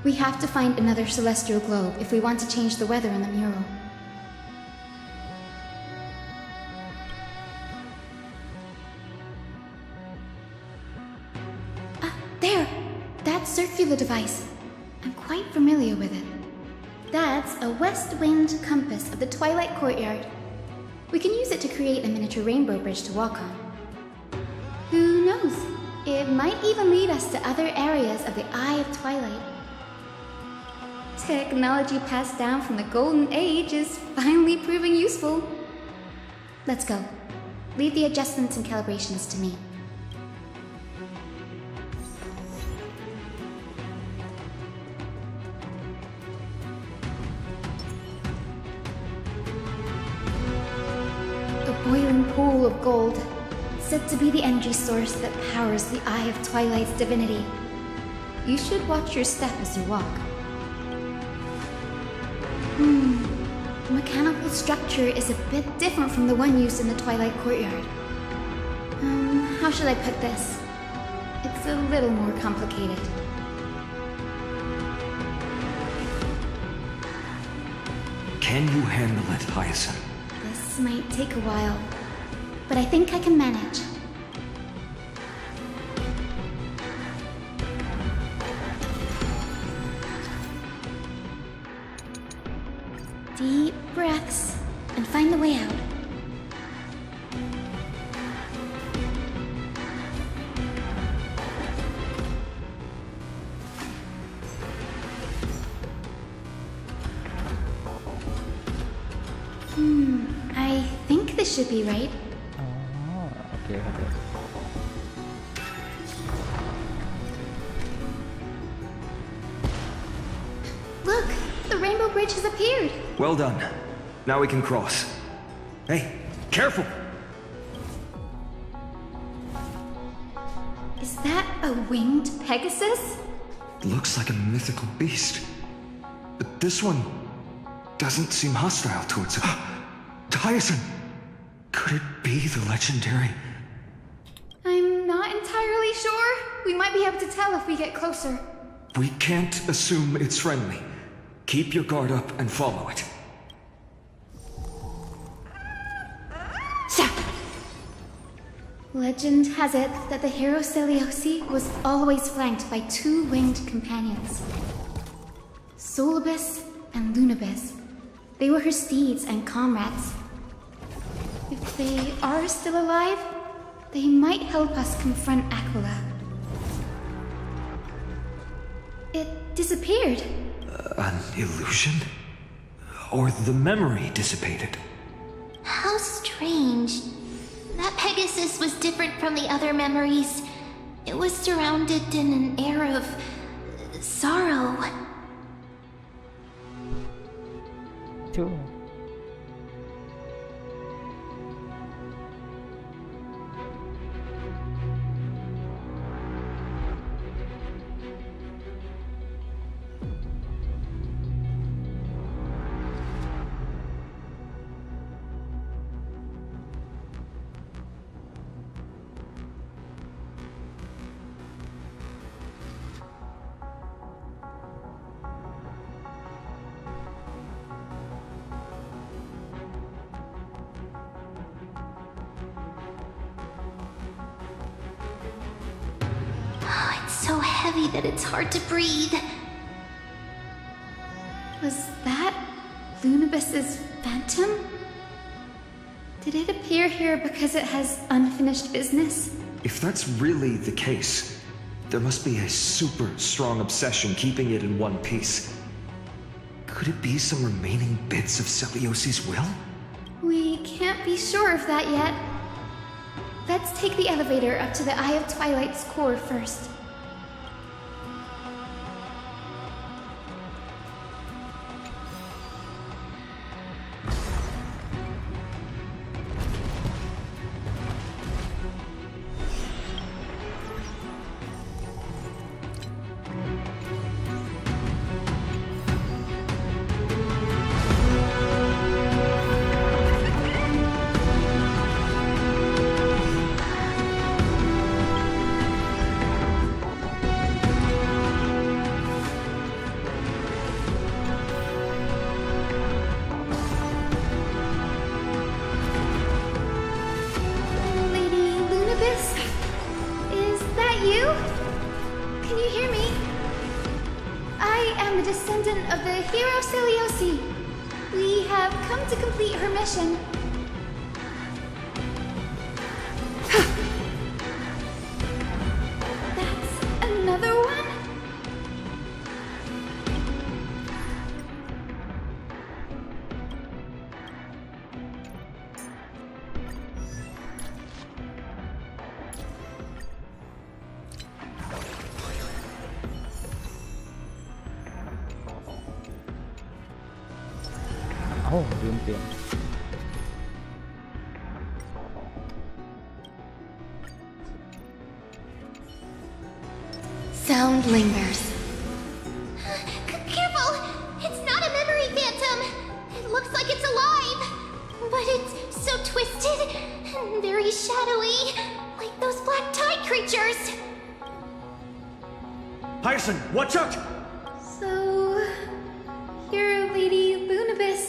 We have to find another celestial globe if we want to change the weather on the mural. There! That circular device. I'm quite familiar with it. That's a west wind compass of the Twilight Courtyard. We can use it to create a miniature rainbow bridge to walk on. Who knows? It might even lead us to other areas of the Eye of Twilight. Technology passed down from the Golden Age is finally proving useful. Let's go. Leave the adjustments and calibrations to me. A boiling pool of gold, said to be the energy source that powers the Eye of Twilight's divinity. You should watch your step as you walk. The mechanical structure is a bit different from the one used in the Twilight Courtyard. How should I put this? It's a little more complicated. Can you handle it, Hyacinth? This might take a while, but I think I can manage. Deep breaths, and find the way out. I think this should be right. Okay, okay. Look, the rainbow bridge has appeared. Well done. Now we can cross. Hey, careful! Is that a winged Pegasus? Looks like a mythical beast. But this one doesn't seem hostile towards it. Hyacinth! Could it be the legendary? I'm not entirely sure. We might be able to tell if we get closer. We can't assume it's friendly. Keep your guard up and follow it. Legend has it that the hero Seliosi was always flanked by two winged companions, Solibus and Lunibus. They were her steeds and comrades. If they are still alive, they might help us confront Aquila. It disappeared. An illusion? Or the memory dissipated? How strange. That Pegasus was different from the other memories. It was surrounded in an air of sorrow. True. So heavy that it's hard to breathe. Was that Lunibus's phantom? Did it appear here because it has unfinished business? If that's really the case, there must be a super strong obsession keeping it in one piece. Could it be some remaining bits of Seliosi's will? We can't be sure of that yet. Let's take the elevator up to the Eye of Twilight's core first. Of the hero Seliosi. We have come to complete her mission. That's another one? Oh, ลืมเปลี่ยน Sound lingers. Careful! It's not a memory phantom! It looks like it's alive! But it's so twisted and very shadowy, like those black tide creatures! Hyacinth, watch out! So... Hero Lady Lunibus.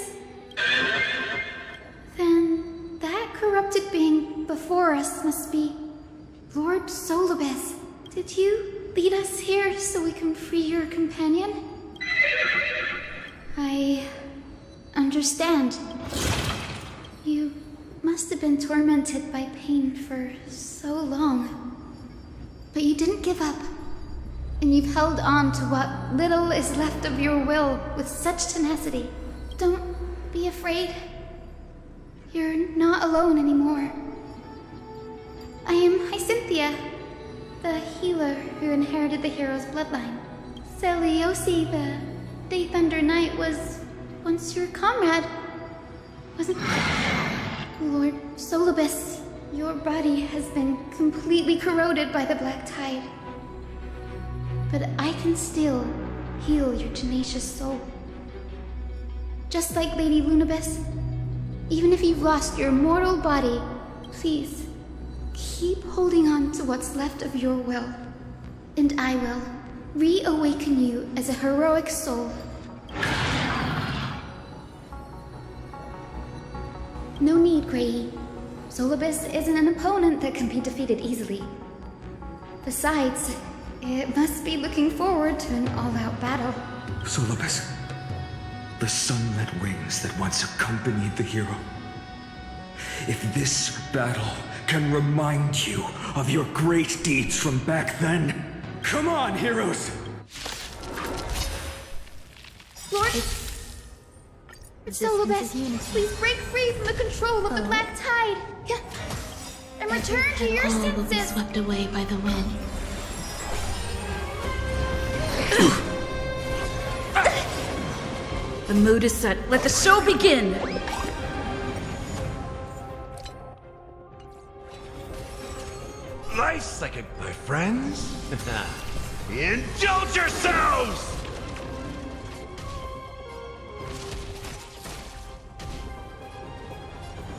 Then that corrupted being before us must be Lord Solibus. Did you lead us here so we can free your companion? I understand. You must have been tormented by pain for so long. But you didn't give up. And you've held on to what little is left of your will with such tenacity. Don't be afraid. You're not alone anymore. I am Hyacinthia, the healer who inherited the hero's bloodline. Seliosi, the Day Thunder Knight, was once your comrade, wasn't Lord Solibus, your body has been completely corroded by the black tide. But I can still heal your tenacious soul. Just like Lady Lunibus, even if you've lost your mortal body, please, keep holding on to what's left of your will. And I will reawaken you as a heroic soul. No need, Grey. Solibus isn't an opponent that can be defeated easily. Besides, it must be looking forward to an all-out battle. Solibus, the sunlit wings that once accompanied the hero. If this battle can remind you of your great deeds from back then, come on, heroes! Lord Solibus, please break free from the control of the Black Tide and return to your senses. Swept away by the wind. The mood is set. Let the show begin! Life second, my friends. Indulge yourselves!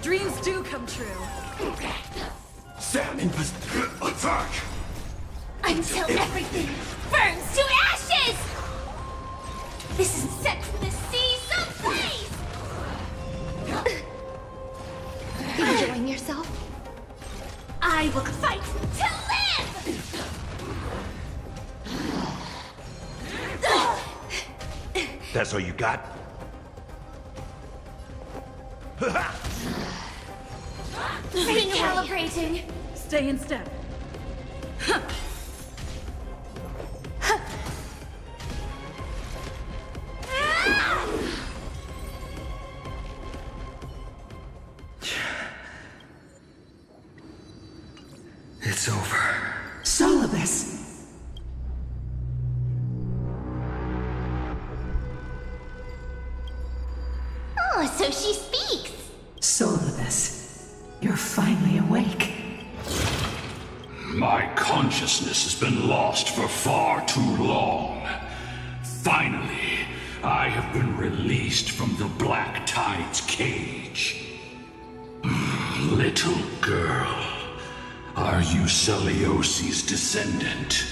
Dreams do come true. Salmon was attack! Until everything burns to ashes! This is set from the seas of blaze! Enjoying yourself? I will fight to live! That's all you got? Recalibrating! Stay in step. It's over. Solibus! Oh, so she speaks. Solibus, you're finally awake. My consciousness has been lost for far too long. Finally, I have been released from the Black Tide's cage. Little girl, are you Celiosi's descendant?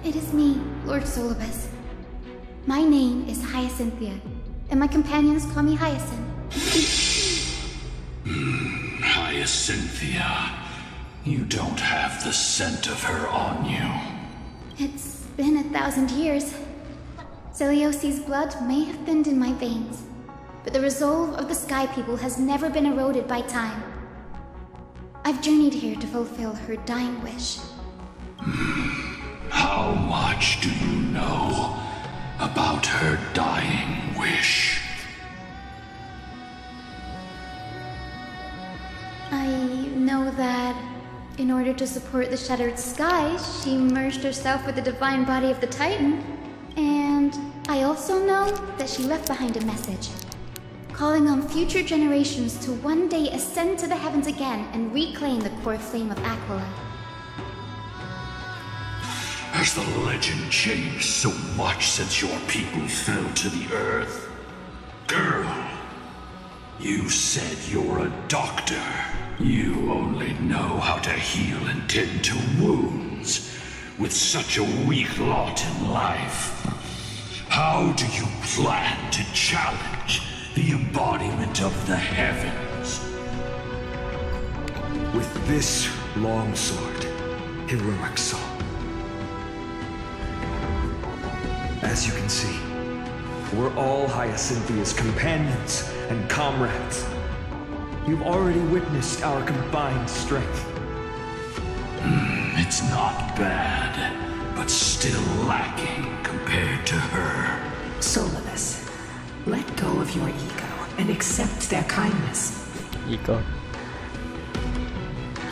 It is me, Lord Solibus. My name is Hyacinthia, and my companions call me Hyacinth. Hyacinthia, you don't have the scent of her on you. It's been 1,000 years. Celiosi's blood may have thinned in my veins, but the resolve of the Sky People has never been eroded by time. I've journeyed here to fulfill her dying wish. How much do you know about her dying wish? I know that in order to support the shattered sky, she merged herself with the divine body of the Titan. And I also know that she left behind a message, calling on future generations to one day ascend to the heavens again and reclaim the core flame of Aquila. Has the legend changed so much since your people fell to the earth? Girl, you said you're a doctor. You only know how to heal and tend to wounds. With such a weak lot in life, how do you plan to challenge the embodiment of the heavens? With this long sword, heroic soul. As you can see, we're all Hyacinthia's companions and comrades. You've already witnessed our combined strength. It's not bad, but still lacking compared to her. Solibus, let go of your ego and accept their kindness. Ego.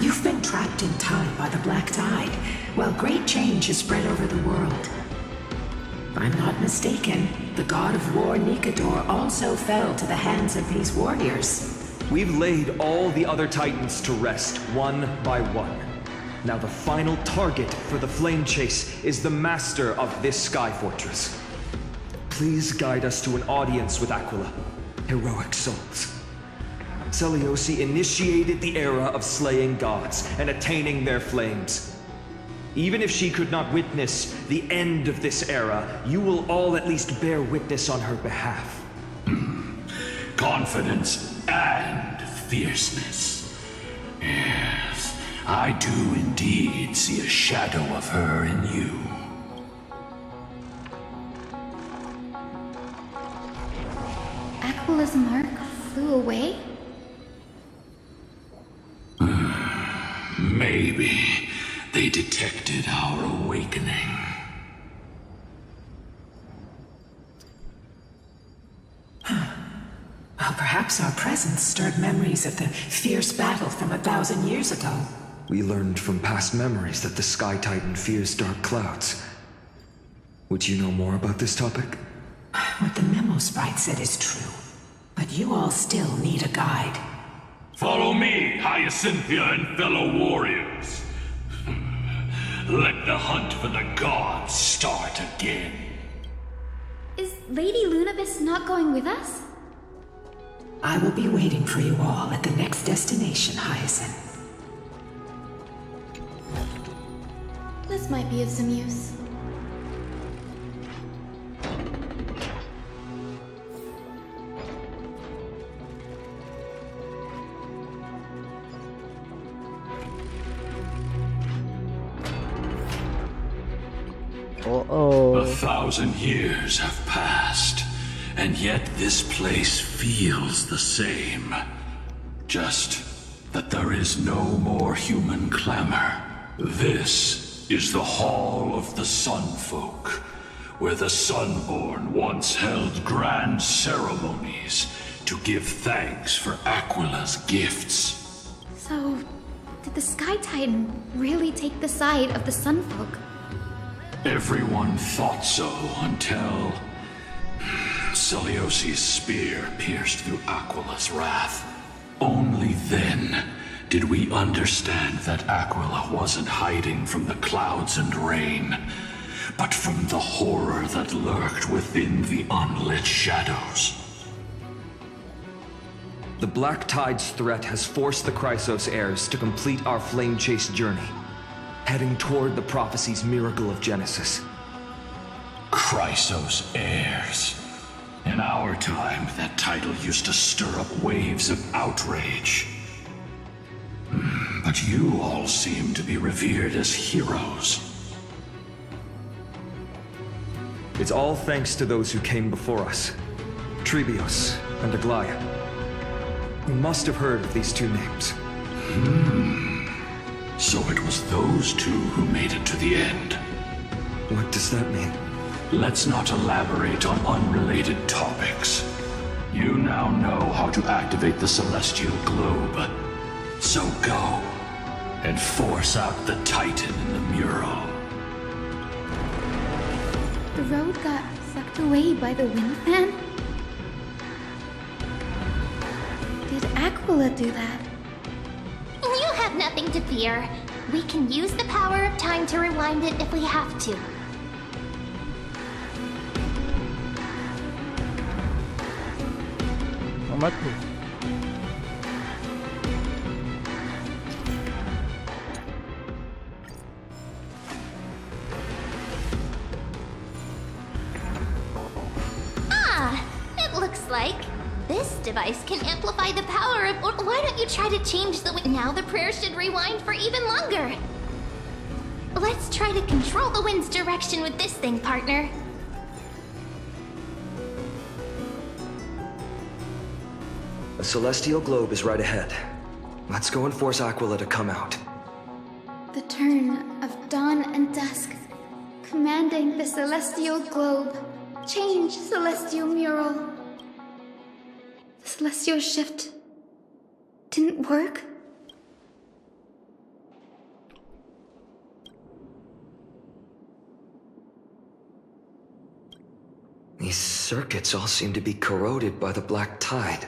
You've been trapped in time by the Black Tide, while great change has spread over the world. If I'm not mistaken, the god of war Nikador also fell to the hands of these warriors. We've laid all the other Titans to rest, one by one. Now the final target for the flame chase is the master of this sky fortress. Please guide us to an audience with Aquila. Heroic souls. Celiosi initiated the era of slaying gods and attaining their flames. Even if she could not witness the end of this era, you will all at least bear witness on her behalf. confidence and fierceness. Yes, I do indeed see a shadow of her in you. Aquala's mark flew away? Maybe they detected our awakening. Well, perhaps our presence stirred memories of the fierce battle from 1,000 years ago. We learned from past memories that the Sky Titan fears dark clouds. Would you know more about this topic? What the memo sprite said is true, but you all still need a guide. Follow me, Hyacinthia and fellow warriors. Let the hunt for the gods start again. Is Lady Lunabis not going with us? I will be waiting for you all at the next destination, Hyacinth. This might be of some use. Uh-oh. 1,000 years have passed, and yet this place feels the same. Just that there is no more human clamor. This is the Hall of the Sunfolk, where the Sunborn once held grand ceremonies to give thanks for Aquila's gifts. So, did the Sky Titan really take the side of the Sunfolk? Everyone thought so until Celiosi's spear pierced through Aquila's wrath. Only then did we understand that Aquila wasn't hiding from the clouds and rain, but from the horror that lurked within the unlit shadows. The Black Tide's threat has forced the Chrysos heirs to complete our flame chase journey, heading toward the prophecy's miracle of Genesis. Chrysos heirs. In our time, that title used to stir up waves of outrage. But you all seem to be revered as heroes. It's all thanks to those who came before us. Trebios and Aglaya. You must have heard of these two names. So it was those two who made it to the end. What does that mean? Let's not elaborate on unrelated topics. You now know how to activate the celestial globe. So go and force out the Titan in the mural. The road got sucked away by the wind fan? Did Aquila do that? You have nothing to fear. We can use the power of time to rewind it if we have to. It looks like this device can amplify the power of... Or why don't you try to change the... Now the prayer should rewind for even longer. Let's try to control the wind's direction with this thing, partner. A celestial globe is right ahead. Let's go and force Aquila to come out. The turn of dawn and dusk, commanding the celestial globe. Change celestial mural. The celestial shift didn't work? These circuits all seem to be corroded by the Black Tide.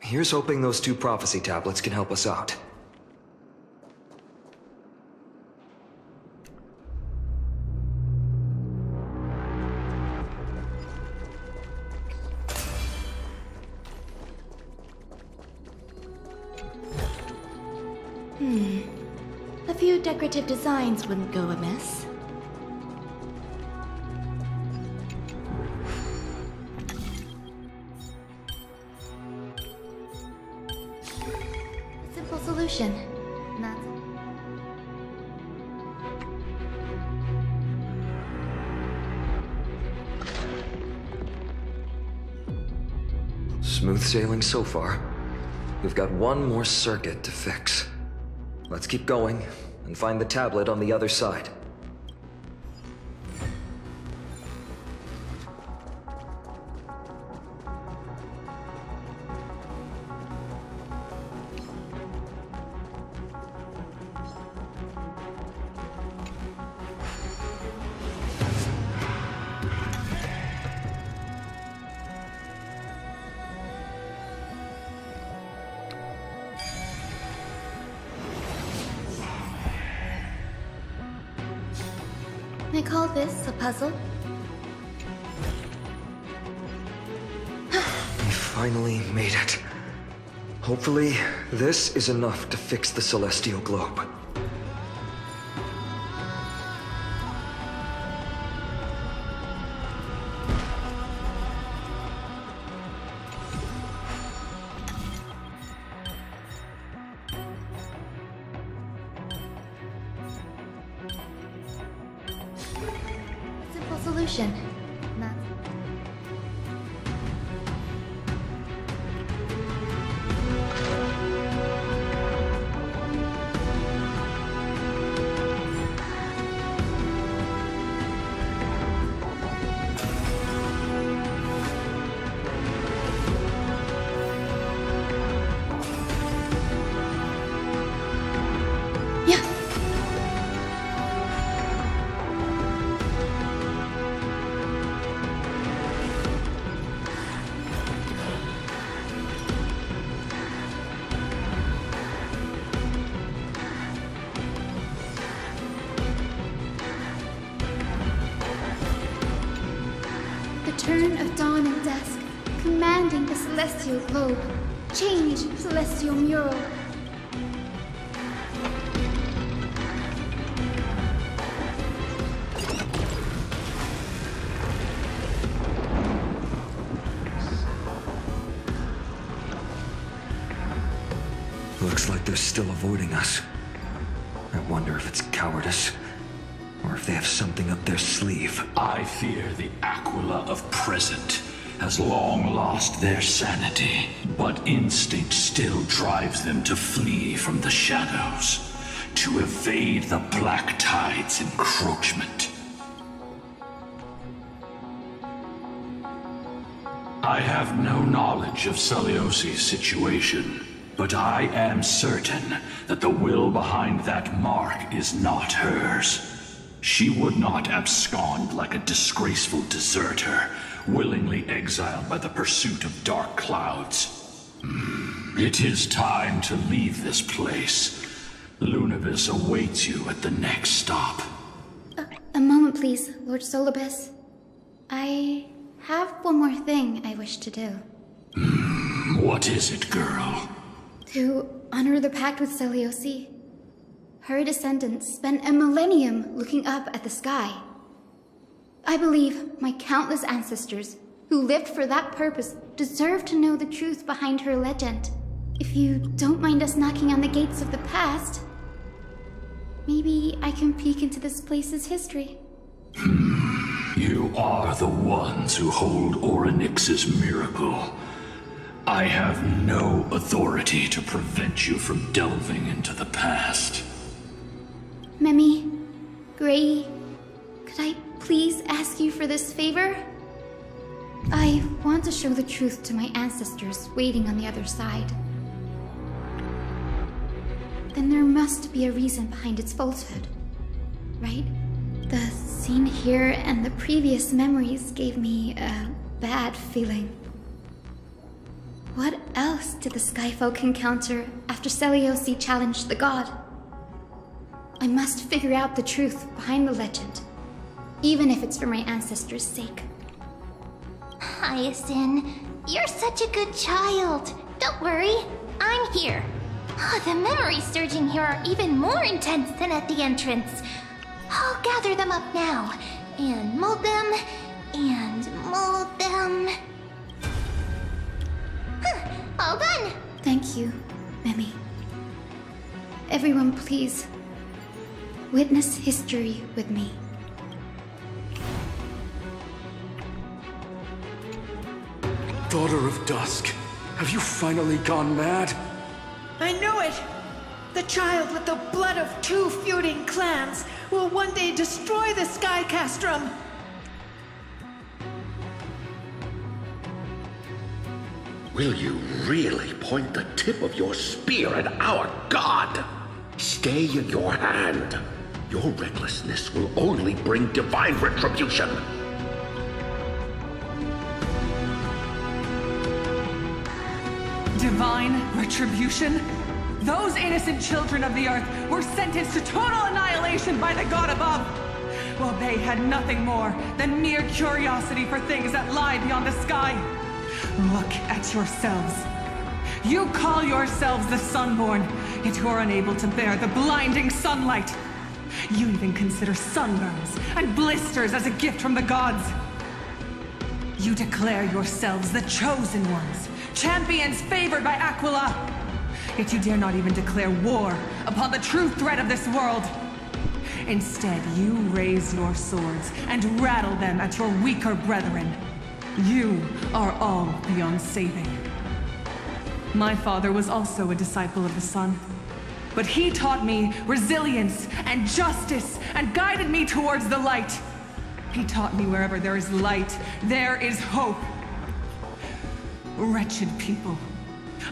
Here's hoping those two prophecy tablets can help us out. A few decorative designs wouldn't go amiss. Simple solution. Not. Smooth sailing so far. We've got one more circuit to fix. Let's keep going and find the tablet on the other side. I call this a puzzle. We finally made it. Hopefully, this is enough to fix the celestial globe. Simple solution. Not. Yeah. The turn of dawn and dusk, commanding the celestial globe. Change, celestial mural. Looks like they're still avoiding us. I wonder if it's cowardice, or if they have something up their sleeve. I fear the Aquila of present has long lost their sanity, but instinct still drives them to flee from the shadows, to evade the Black Tide's encroachment. I have no knowledge of Celiosi's situation, but I am certain that the will behind that mark is not hers. She would not abscond like a disgraceful deserter, willingly exiled by the pursuit of dark clouds. It is time to leave this place. Lunavis awaits you at the next stop. A moment, please, Lord Solibus. I have one more thing I wish to do. What is it, girl? To honor the pact with Celiosi. Her descendants spent a millennium looking up at the sky. I believe my countless ancestors who lived for that purpose deserve to know the truth behind her legend. If you don't mind us knocking on the gates of the past, maybe I can peek into this place's history. You are the ones who hold Orynyx's miracle. I have no authority to prevent you from delving into the past. Memi, Gray, could I please ask you for this favor? I want to show the truth to my ancestors waiting on the other side. Then there must be a reason behind its falsehood, right? The scene here and the previous memories gave me a bad feeling. What else did the Skyfolk encounter after Celiosi challenged the god? I must figure out the truth behind the legend, even if it's for my ancestors' sake. Hyacinth, you're such a good child. Don't worry, I'm here. The memories surging here are even more intense than at the entrance. I'll gather them up now, and mold them, All done! Thank you, Memi. Everyone, please. Witness history with me. Daughter of Dusk, have you finally gone mad? I knew it! The child with the blood of 2 feuding clans will one day destroy the Sky Castrum. Will you really point the tip of your spear at our god? Stay in your hand. Your recklessness will only bring divine retribution. Divine retribution? Those innocent children of the earth were sentenced to total annihilation by the god above, while they had nothing more than mere curiosity for things that lie beyond the sky. Look at yourselves. You call yourselves the Sunborn, yet you are unable to bear the blinding sunlight. You even consider sunburns and blisters as a gift from the gods. You declare yourselves the chosen ones, champions favored by Aquila. Yet you dare not even declare war upon the true threat of this world. Instead, you raise your swords and rattle them at your weaker brethren. You are all beyond saving. My father was also a disciple of the sun, but he taught me resilience and justice and guided me towards the light. He taught me wherever there is light, there is hope. Wretched people,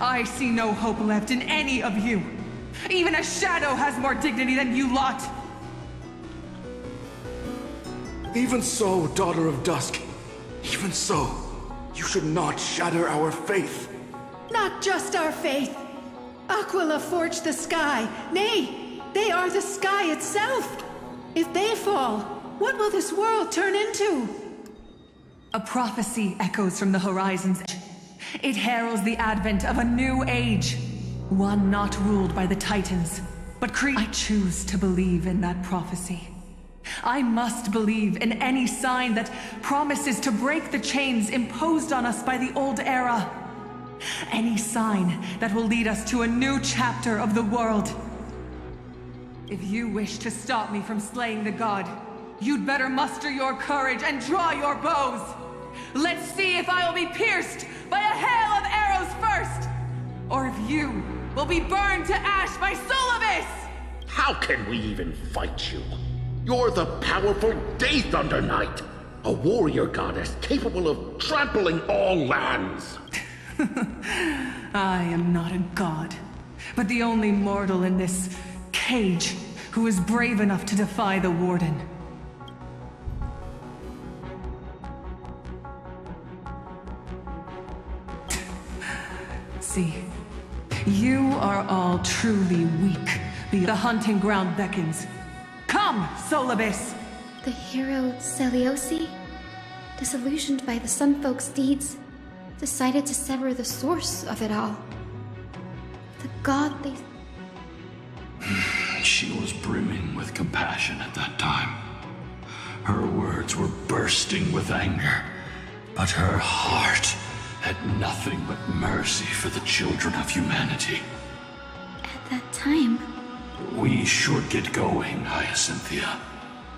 I see no hope left in any of you. Even a shadow has more dignity than you lot. Even so, Daughter of Dusk, even so, you should not shatter our faith. Not just our faith. Aquila forged the sky. Nay, they are the sky itself. If they fall, what will this world turn into? A prophecy echoes from the horizon's edge. It heralds the advent of a new age. One not ruled by the Titans, but I choose to believe in that prophecy. I must believe in any sign that promises to break the chains imposed on us by the old era. Any sign that will lead us to a new chapter of the world. If you wish to stop me from slaying the god, you'd better muster your courage and draw your bows. Let's see if I will be pierced by a hail of arrows first, or if you will be burned to ash by Solobis! How can we even fight you? You're the powerful Day Thunder Knight, a warrior goddess capable of trampling all lands. I am not a god, but the only mortal in this cage who is brave enough to defy the Warden. See, you are all truly weak. The hunting ground beckons. Come, Solobis! The hero Seliosi, disillusioned by the Sun Folk's deeds, decided to sever the source of it all. The god they... She was brimming with compassion at that time. Her words were bursting with anger, but her heart had nothing but mercy for the children of humanity. At that time... We should get going, Hyacinthia.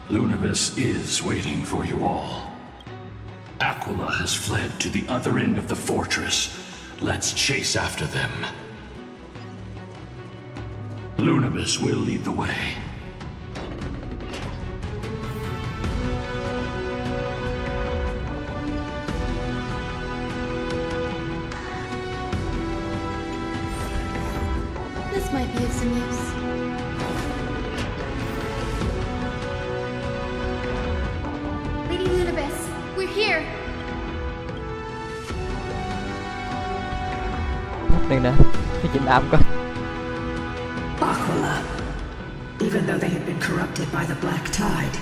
Lunibus is waiting for you all. Aquila has fled to the other end of the fortress. Let's chase after them. Lunibus will lead the way. This might be of some use. Lady Lunibus, we're here. หนึ่งนะไปกินน้ำก่อน Aquila, even though they had been corrupted by the Black Tide.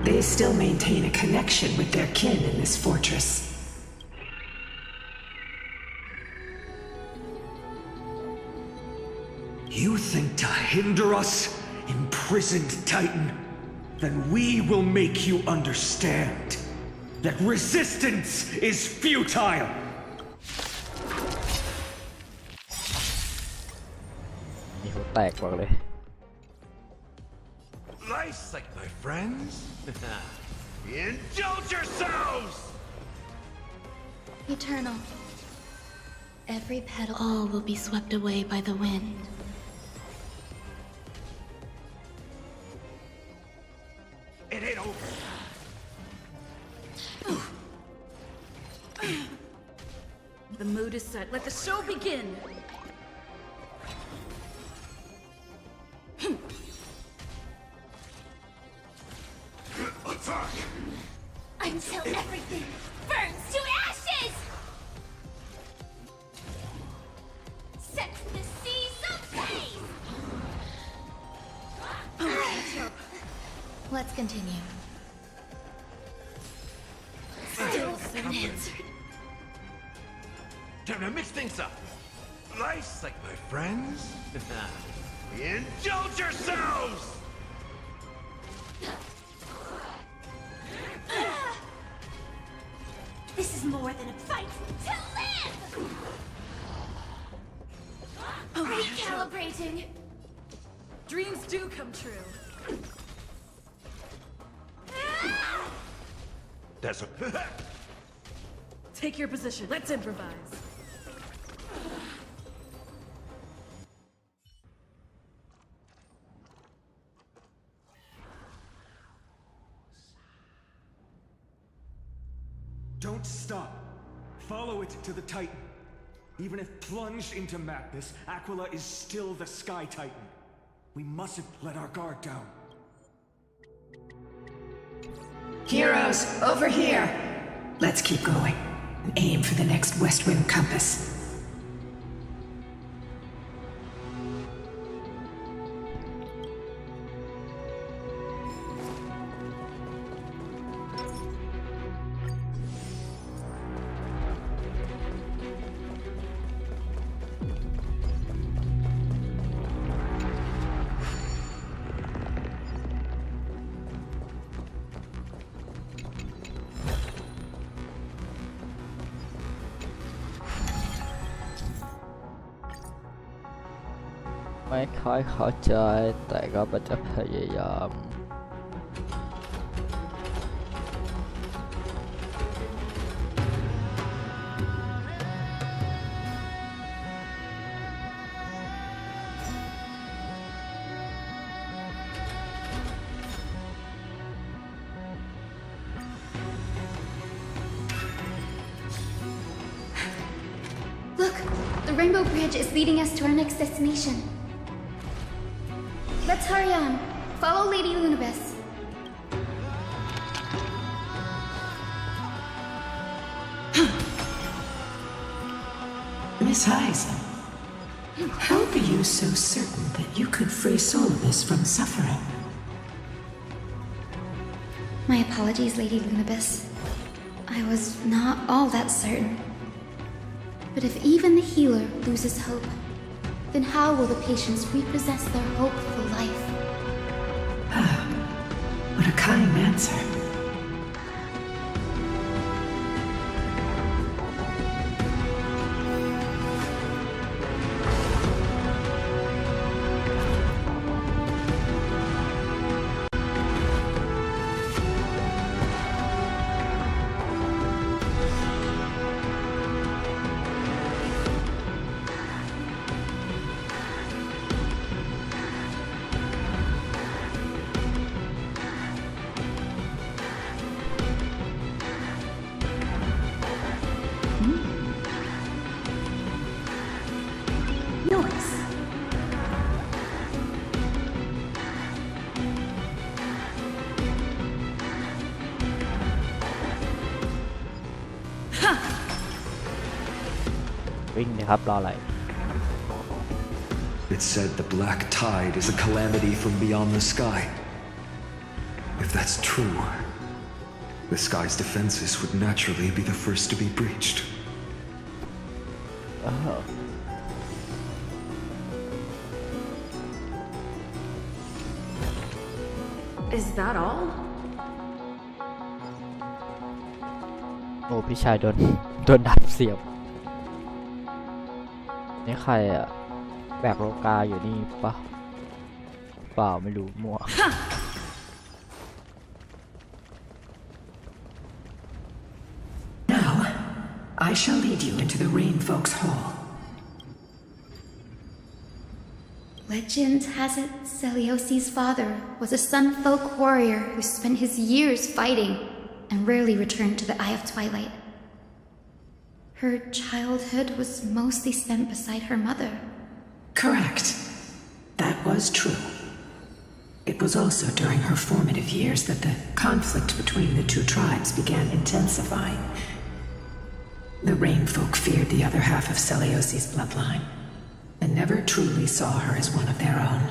They still maintain a connection with their kin in this fortress. You think to hinder us, imprisoned Titan? Then we will make you understand that resistance is futile! Nice like my friends. Indulge yourselves! Eternal. Every petal. All will be swept away by the wind. It ain't over. The mood is set. Let the show begin! Attack! Until everything burns to ashes! Set the seas ablaze! Let's continue. Still submit. Time to mix things up. Nice like my friends. Indulge yourselves! This is more than a fight to live! Recalibrating! Dreams do come true. That's a... Take your position. Let's improvise. Don't stop. Follow it to the Titan. Even if plunged into madness, Aquila is still the Sky Titan. We mustn't let our guard down. Heroes, over here! Let's keep going and aim for the next West Wind compass.ไม่ค่อยเข้าใจแต่ก็จะพยายาม Look! The Rainbow Bridge is leading us to our next destination. Let's hurry on. Follow Lady Lunabis. Miss Heisen, how are you so certain that you could free Solibus from suffering? My apologies, Lady Lunabis. I was not all that certain. But if even the healer loses hope, then how will the patients repossess their hope for life? What a kind answer. It said the black tide is a calamity from beyond the sky. If that's true, the sky's defenses would naturally be the first to be breached. Is that all? โอ้พี่ชายโดนดับเสียบนี่ใครอะแบกโลกาอยู่นี่ปะเปล่าไม่รู้มั่ว Now, I shall lead you into the Rain Folks Hall. Legend has it Celiosi's father was a Sun Folk warrior who spent his years fighting and rarely returned to the Eye of Twilight. Her childhood was mostly spent beside her mother. Correct. That was true. It was also during her formative years that the conflict between the two tribes began intensifying. The Rain Folk feared the other half of Celiosi's bloodline and never truly saw her as one of their own.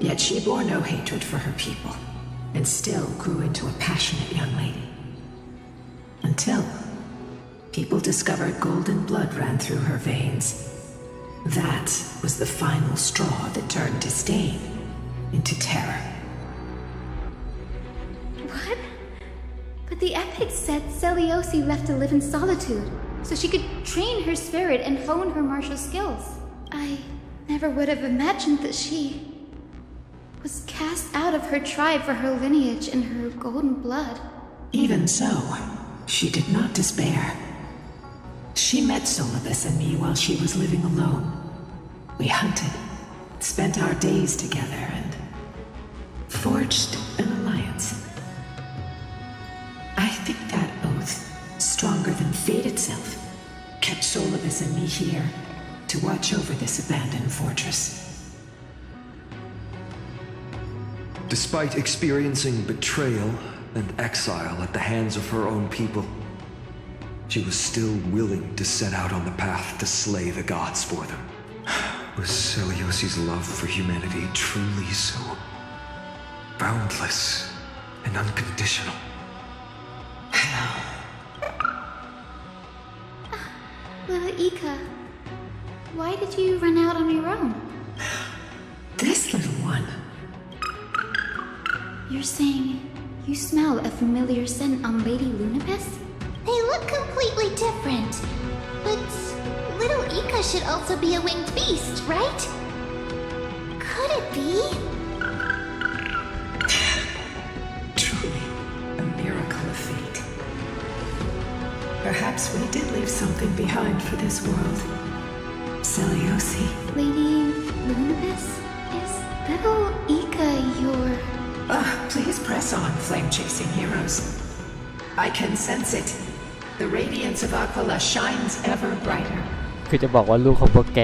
Yet she bore no hatred for her people and still grew into a passionate young lady. Until people discovered golden blood ran through her veins. That was the final straw that turned disdain into terror. What? But the epics said Celiosi left to live in solitude, so she could train her spirit and hone her martial skills. I never would have imagined that she was cast out of her tribe for her lineage and her golden blood. Even so, she did not despair. She met Solibus and me while she was living alone. We hunted, spent our days together, and forged an alliance. I think that oath, stronger than fate itself, kept Solibus and me here to watch over this abandoned fortress. Despite experiencing betrayal and exile at the hands of her own people, she was still willing to set out on the path to slay the gods for them. Was Celiosi's love for humanity truly so boundless and unconditional? Little Ika, why did you run out on your own? This little one. You're saying you smell a familiar scent on Lady Lunapis? They look completely different. But little Ika should also be a winged beast, right? Could it be? Truly, a miracle of fate. Perhaps we did leave something behind for this world. Celiosi. Lady Lunapis? Is little Ika your... Please press on, flame-chasing heroes. I can sense it. The radiance of Aquila shines ever brighter. คือจะบอกว่าลูกของพวกแก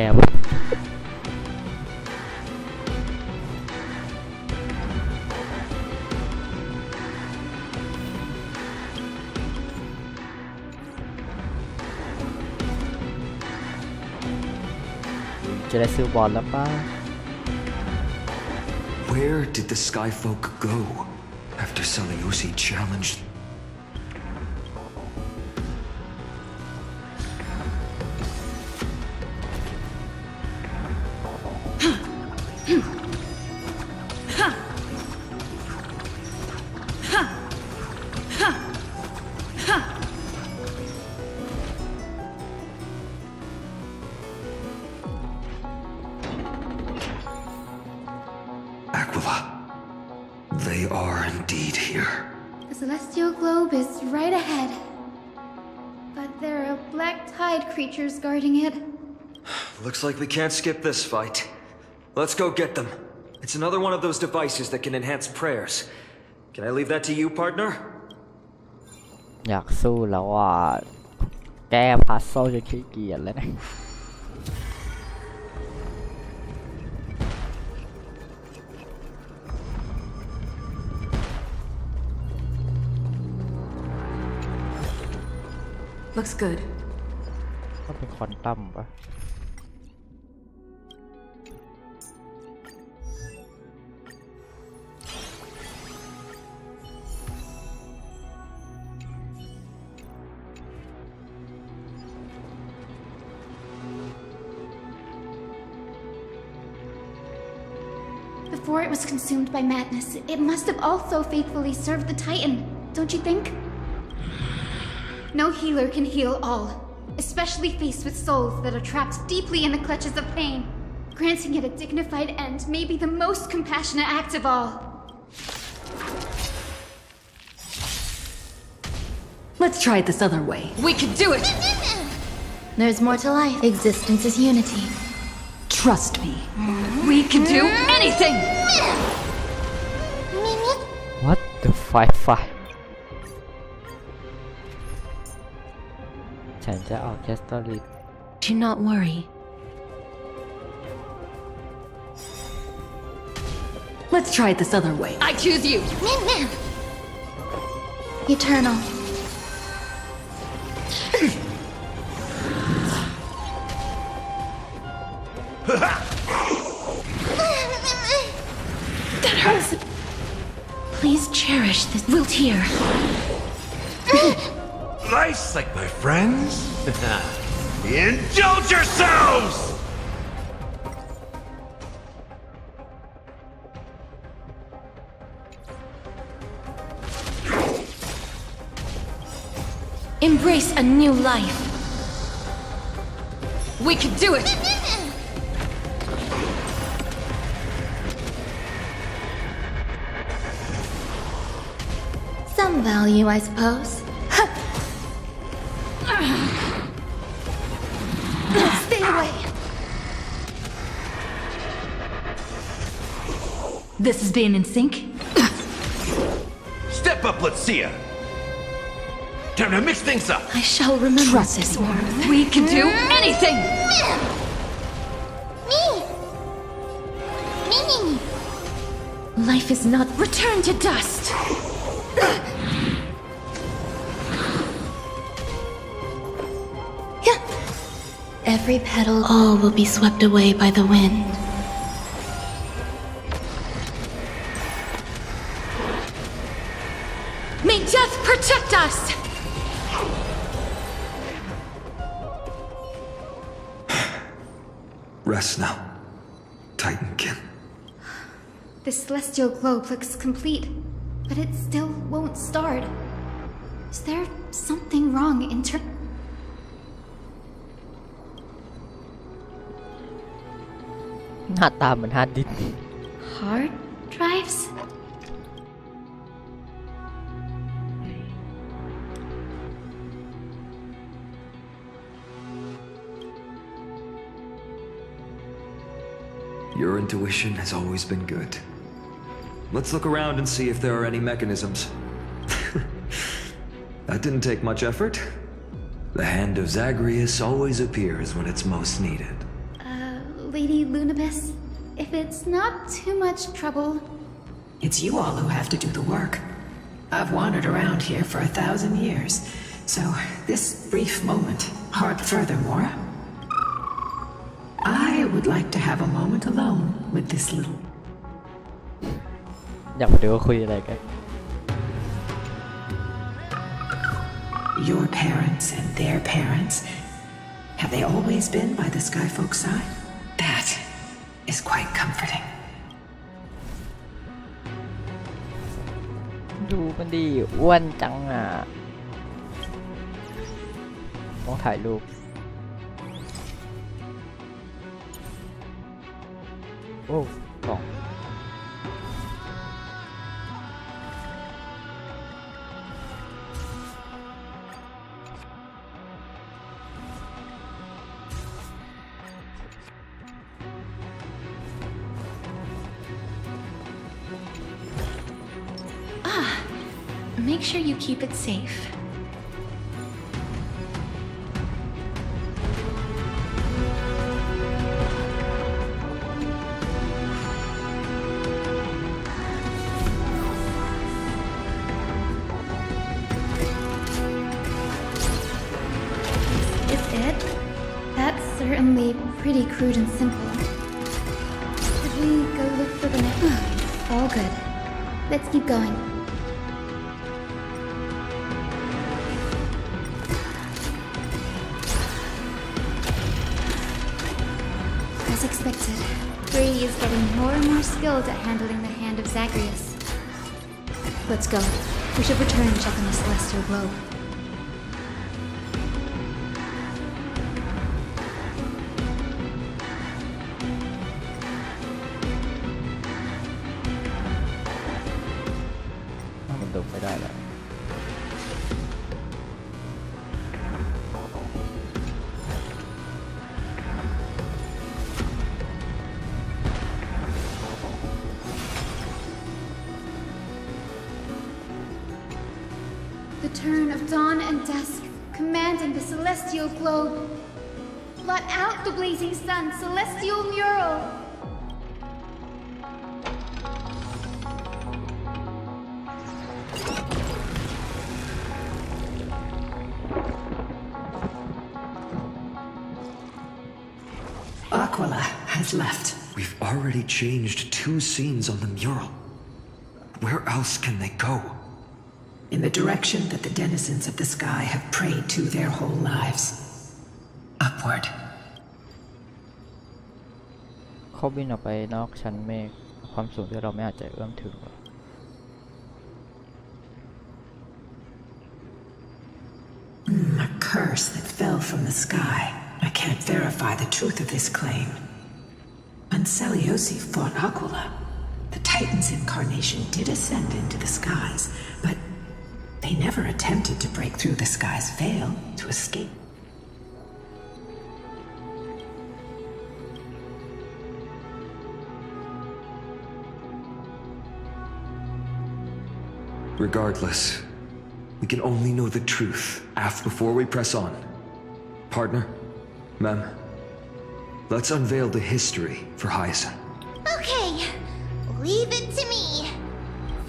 จะได้ซื้อบอลแล้วป่ะ Where did the Skyfolk go after Celiosi challenged? Aquila. They are indeed here. The celestial globe is right ahead. But there are black tide creatures guarding it. Looks like we can't skip this fight. Let's go get them. It's another one of those devices that can enhance prayers. Can I leave that to you, partner? อยากสู้แล้วว่าแก้พัซโซ่จนขี้เกียจแล้วนะ Looks good. ก็เป็นควอนตัมปะ Before it was consumed by madness, it must have also faithfully served the Titan, don't you think? No healer can heal all, especially faced with souls that are trapped deeply in the clutches of pain. Granting it a dignified end may be the most compassionate act of all. Let's try it this other way. We can do it! There's more to life. Existence is unity. Trust me. We can do anything! What the fuck ฉันจะออกแคสตอริด Do not worry. Let's try it this other way. I choose you! Eternal. That hurts. Please cherish this wilt here. Nice, like my friends. Indulge yourselves! Embrace a new life. We can do it! Some value, I suppose. Stay away. This is being in sync? Step up, let's see ya. Time to mix things up. I shall remember this warmth. We can do anything! Me! Life is not returned to dust. Every petal, all will be swept away by the wind. May death protect us! Rest now, Titankin. The celestial globe looks complete, but it still won't start. Is there something wrong in terms? Hard drives? Your intuition has always been good. Let's look around and see if there are any mechanisms. That didn't take much effort. The hand of Zagreus always appears when it's most needed. Lady Lunabis, if it's not too much trouble... It's you all who have to do the work. I've wandered around here for 1,000 years, so this brief moment, furthermore, I would like to have a moment alone with this little... อยากมาดูว่าคุยอะไรกัน Your parents and their parents, have they always been by the Skyfolk's side? That is quite comforting. ดูมันดีอ้วนจังอ่ะต้องถ่ายรูปโอ้กล่อง Make sure you keep it safe. Is it? That's certainly pretty crude and simple. Should we go look for the next? All good. Let's keep going. As expected, 3 he is getting more and more skilled at handling the hand of Zagreus. Let's go. We should return and check on the celestial globe. มันตกไม่ได้แล้ว The turn of dawn and dusk, commanding the celestial globe. Blot out the blazing sun, celestial mural. Aquila has left. We've already changed 2 scenes on the mural. Where else can they go? In the direction that the denizens of the sky have prayed to their whole lives. Upward. เขาบินออกไปนอกชั้นเมฆความสูงที่เราไม่อาจจะเอื้อมถึง A curse that fell from the sky. I can't verify the truth of this claim. When Seleuci fought Aquila, the Titan's incarnation did ascend into the skies, but they never attempted to break through the sky's veil to escape. Regardless, we can only know the truth before we press on. Partner, Mem, let's unveil the history for Hyacinth. Okay, leave it to me.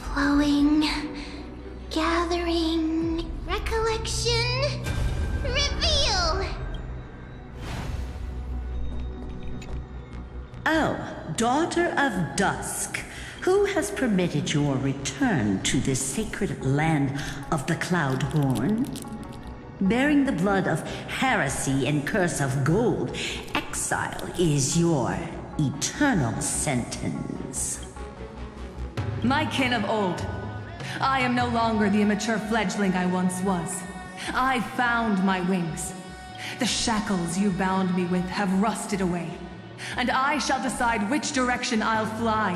Flowing, gathering, recollection, reveal. Oh, daughter of dusk, who has permitted your return to this sacred land of the Cloudborn? Bearing the blood of heresy and curse of gold, exile is your eternal sentence. My kin of old, I am no longer the immature fledgling I once was. I found my wings. The shackles you bound me with have rusted away, and I shall decide which direction I'll fly.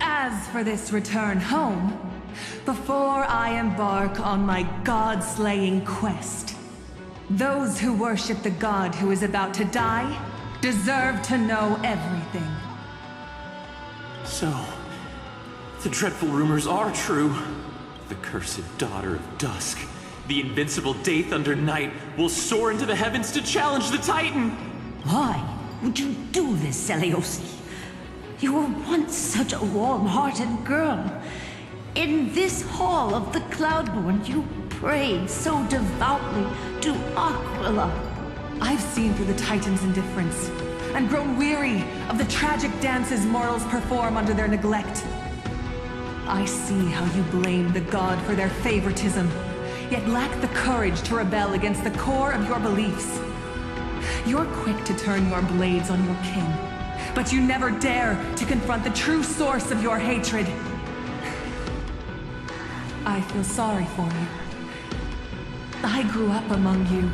As for this return home, before I embark on my god-slaying quest, those who worship the god who is about to die deserve to know everything. So, the dreadful rumors are true. The cursed daughter of dusk, the invincible Daith under night, will soar into the heavens to challenge the Titan! Why would you do this, Seleuci? You were once such a warm-hearted girl. In this hall of the Cloudborn, you prayed so devoutly to Aquila. I've seen through the Titan's indifference and grown weary of the tragic dances mortals perform under their neglect. I see how you blame the god for their favoritism, yet lack the courage to rebel against the core of your beliefs. You're quick to turn your blades on your kin, but you never dare to confront the true source of your hatred. I feel sorry for you. I grew up among you,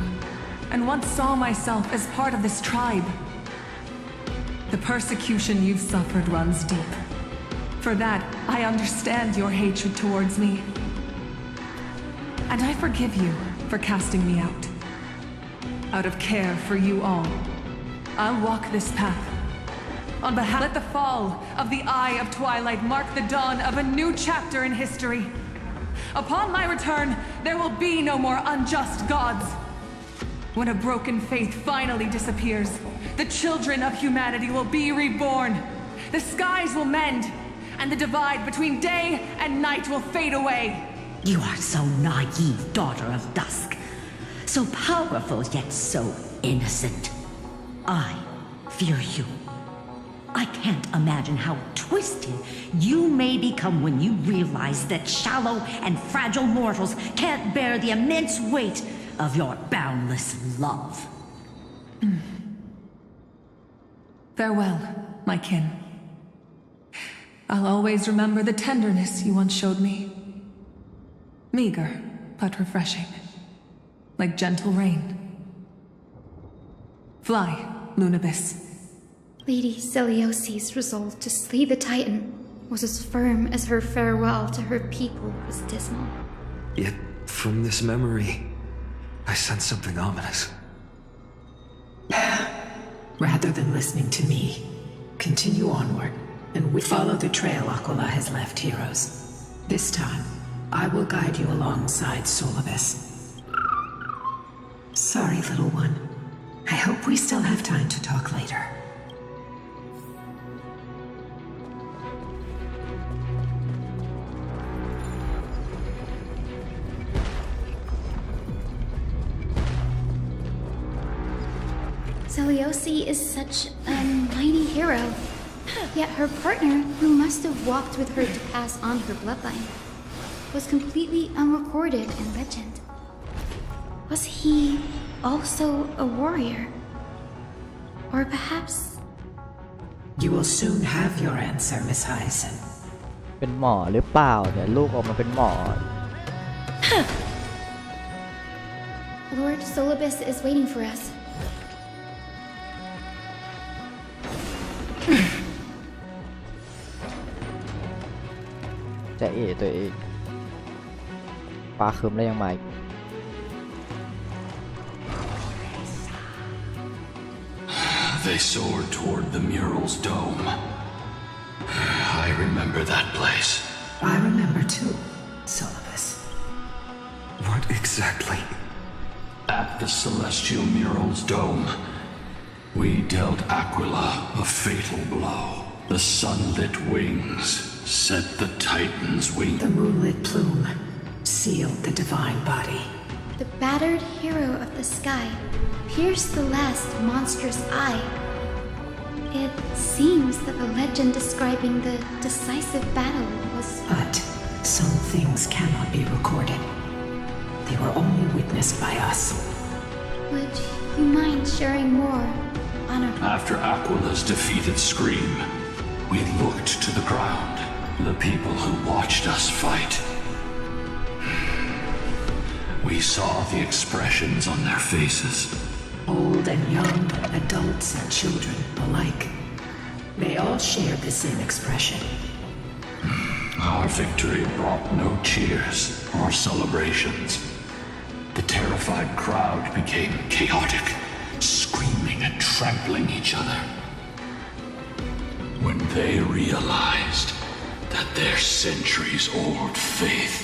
and once saw myself as part of this tribe. The persecution you've suffered runs deep. For that, I understand your hatred towards me. And I forgive you for casting me out. Out of care for you all, I'll walk this path. On behalf, let the fall of the Eye of Twilight mark the dawn of a new chapter in history. Upon my return, there will be no more unjust gods. When a broken faith finally disappears, the children of humanity will be reborn. The skies will mend, and the divide between day and night will fade away. You are so naive, daughter of dusk. So powerful, yet so innocent. I fear you. I can't imagine how twisted you may become when you realize that shallow and fragile mortals can't bear the immense weight of your boundless love. Farewell, my kin. I'll always remember the tenderness you once showed me. Meager, but refreshing. Like gentle rain. Fly, Lunabis. Lady Celiosi's resolve to slay the Titan was as firm as her farewell to her people was dismal. Yet, from this memory, I sense something ominous. Rather than listening to me, continue onward, and we follow the trail Aquila has left, heroes. This time, I will guide you alongside Solibus. Sorry, little one. I hope we still have time to talk later. Celiosi is such a mighty hero. Yet her partner, who must have walked with her to pass on her bloodline, was completely unrecorded in legend. Was he also a warrior? Or perhaps... You will soon have your answer, Miss Hyacinth. เป็นหมอหรือเปล่าเนี่ยลูกออกมาเป็นหมอ Lord Solibus is waiting for us. จะเอตัวเองปลาคืมแล้วยังมาอีก They soared toward the mural's dome. I remember that place. I remember too, Solibus. What exactly? At the celestial mural's dome, we dealt Aquila a fatal blow. The sunlit wings set the Titan's wings. The moonlit plume sealed the divine body. The battered hero of the sky pierced the last monstrous eye. It seems that the legend describing the decisive battle was... But some things cannot be recorded. They were only witnessed by us. Would you mind sharing more on our... After Aquila's defeated scream, we looked to the ground, the people who watched us fight. We saw the expressions on their faces. Old and young, adults and children alike. They all shared the same expression. Our victory brought no cheers or celebrations. The terrified crowd became chaotic, screaming and trampling each other. When they realized that their centuries-old faith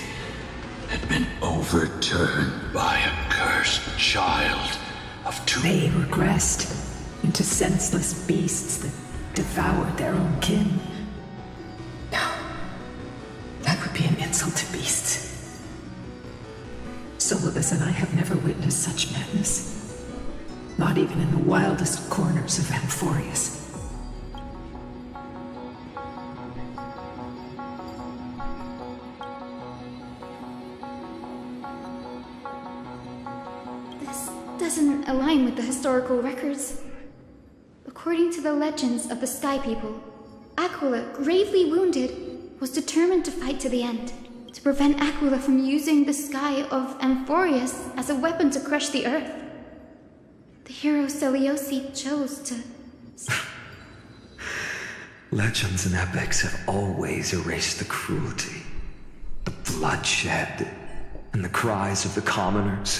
had been overturned by a cursed child of two... They regressed into senseless beasts that devoured their own kin. No, that would be an insult to beasts. Solibus and I have never witnessed such madness. Not even in the wildest corners of Amphorius. Doesn't align with the historical records. According to the legends of the Sky People, Aquila, gravely wounded, was determined to fight to the end, to prevent Aquila from using the sky of Amphorius as a weapon to crush the earth. The hero Celiosi chose to... Legends and epics have always erased the cruelty, the bloodshed, and the cries of the commoners,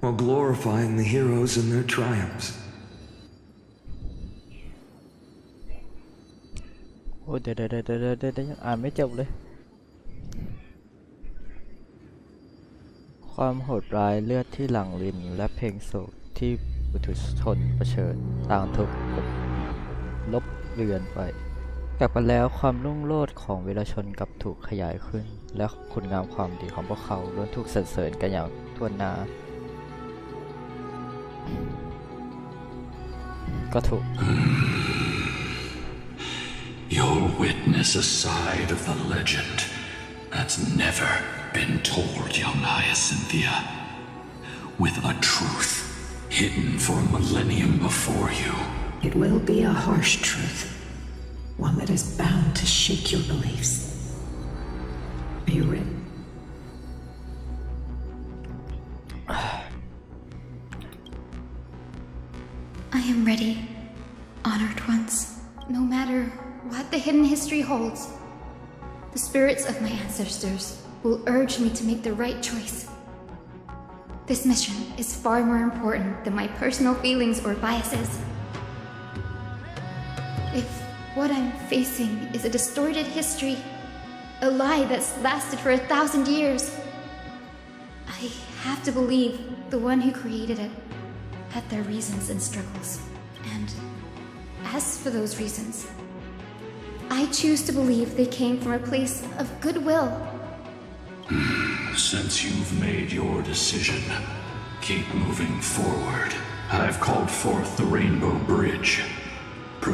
while glorifying the heroes and their triumphs. โอ้เดี๋ยวยังอ่านไม่จบเลย ความโหดร้ายเลือดที่หลั่งรินและเพลงโศกที่ปุถุชนเผชิญต่างถูกลบเลือนไปกลับกันแล้วความรุ่งโรจน์ของวีรชนกลับถูกขยายขึ้นและคุณงามความดีของพวกเขาล้วนถูกสรรเสริญกันอย่างทั่วหน้าก็ถูก You'll witness a side of the legend that's never been told, young Hyacinthia, with a truth hidden for a millennium before you. It will be a harsh truth, one that is bound to shake your beliefs. Are you ready? I am ready, honored ones. No matter what the hidden history holds, the spirits of my ancestors will urge me to make the right choice. This mission is far more important than my personal feelings or biases. If what I'm facing is a distorted history, a lie that's lasted for 1,000 years, I have to believe the one who created it had their reasons and struggles. And as for those reasons, I choose to believe they came from a place of goodwill. Since you've made your decision, keep moving forward. I've called forth the Rainbow Bridge.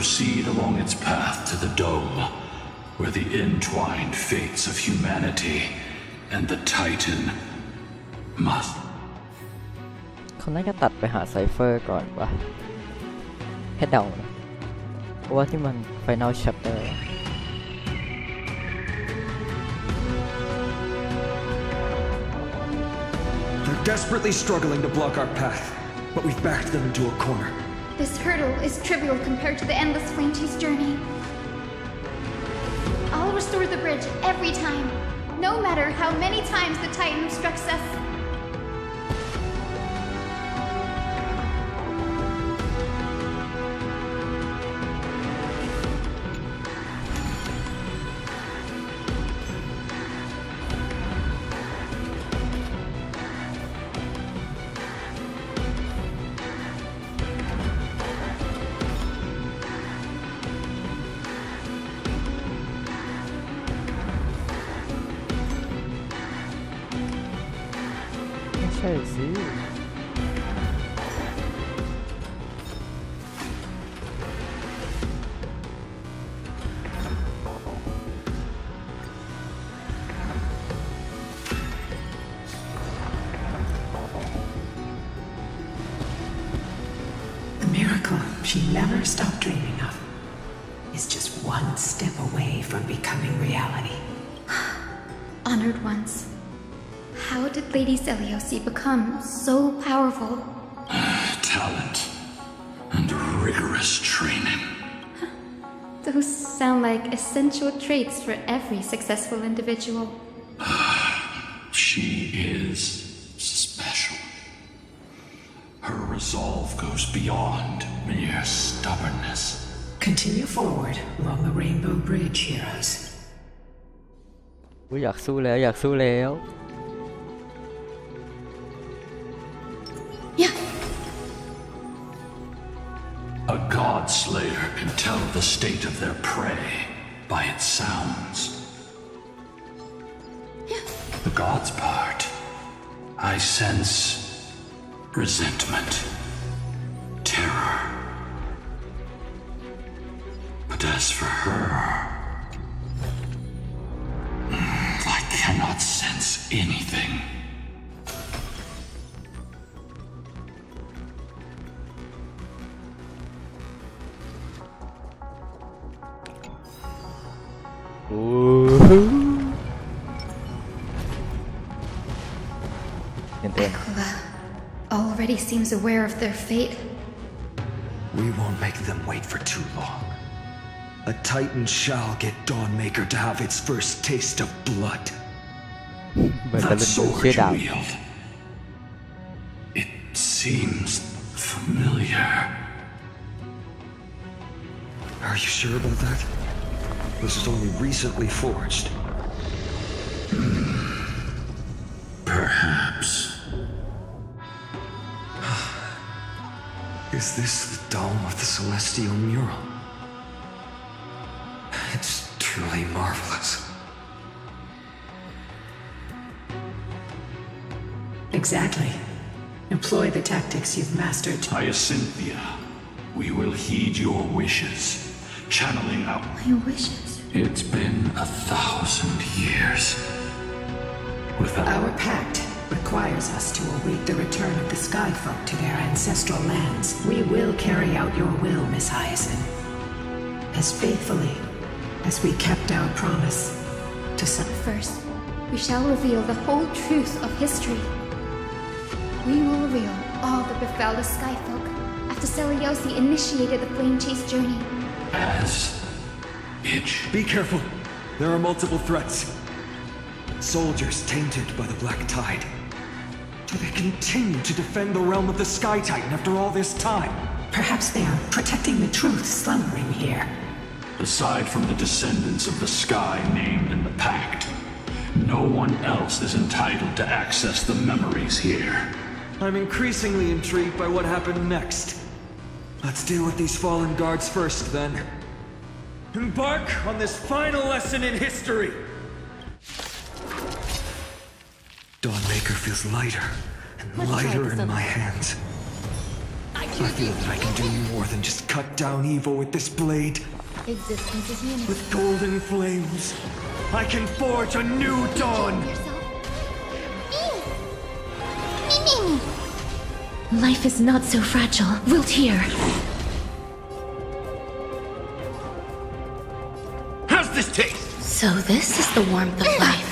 Proceed along its path to the Dome, where the entwined fates of humanity and the Titan must... เขาน่าจะตัดไปหาไซเฟอร์ก่อนปะให้เดานะเพราะว่าที่มัน Final Chapter They're desperately struggling to block our path, but we've backed them into a corner. This hurdle is trivial compared to the endless flame chase journey. I'll restore the bridge every time, no matter how many times the Titan obstructs us. The miracle she never stopped dreaming of is just one step away from becoming reality. Honored ones, how did Lady Seliosi become so powerful? Talent and rigorous training. Those sound like essential traits for every successful individual. She is special. Her resolve goes beyond mere stubbornness. Continue forward along the Rainbow Bridge, heroes. อยากสู้แล้วอยากสู้แล้ว A god slayer can tell the state of their prey by its sounds. The god's part, I sense resentment, terror. But as for her, I cannot sense anything. Aquila already seems aware of their fate. We won't make them wait for too long. A Titan shall get Dawnmaker to have its first taste of blood. That sword you wield, it seems familiar. Are you sure about that? This is only recently forged. Perhaps. Is this the dome of the celestial mural? It's truly marvelous. Exactly. Employ the tactics you've mastered. Hyacinthia, we will heed your wishes, channeling out. My wishes? It's been 1,000 years. Without Our pact requires us to await the return of the Skyfolk to their ancestral lands. We will carry out your will, Miss Hyacinth, as faithfully as we kept our promise to some. First, we shall reveal the whole truth of history. We will reveal all that befell the Skyfolk after Seliosi initiated the Flame Chase journey. As itch. Be careful. There are multiple threats. Soldiers tainted by the Black Tide. Do they continue to defend the realm of the Sky Titan after all this time? Perhaps they are protecting the truth slumbering here. Aside from the descendants of the sky named in the pact, no one else is entitled to access the memories here. I'm increasingly intrigued by what happened next. Let's deal with these fallen guards first, then. Embark on this final lesson in history! Dawnmaker feels lighter and lighter in my hands. I feel that I can do more than just cut down evil with this blade. Existence is meaningless. With golden flames, I can forge a new dawn! Life is not so fragile. Wilt hear. How's this taste? So this is the warmth of life.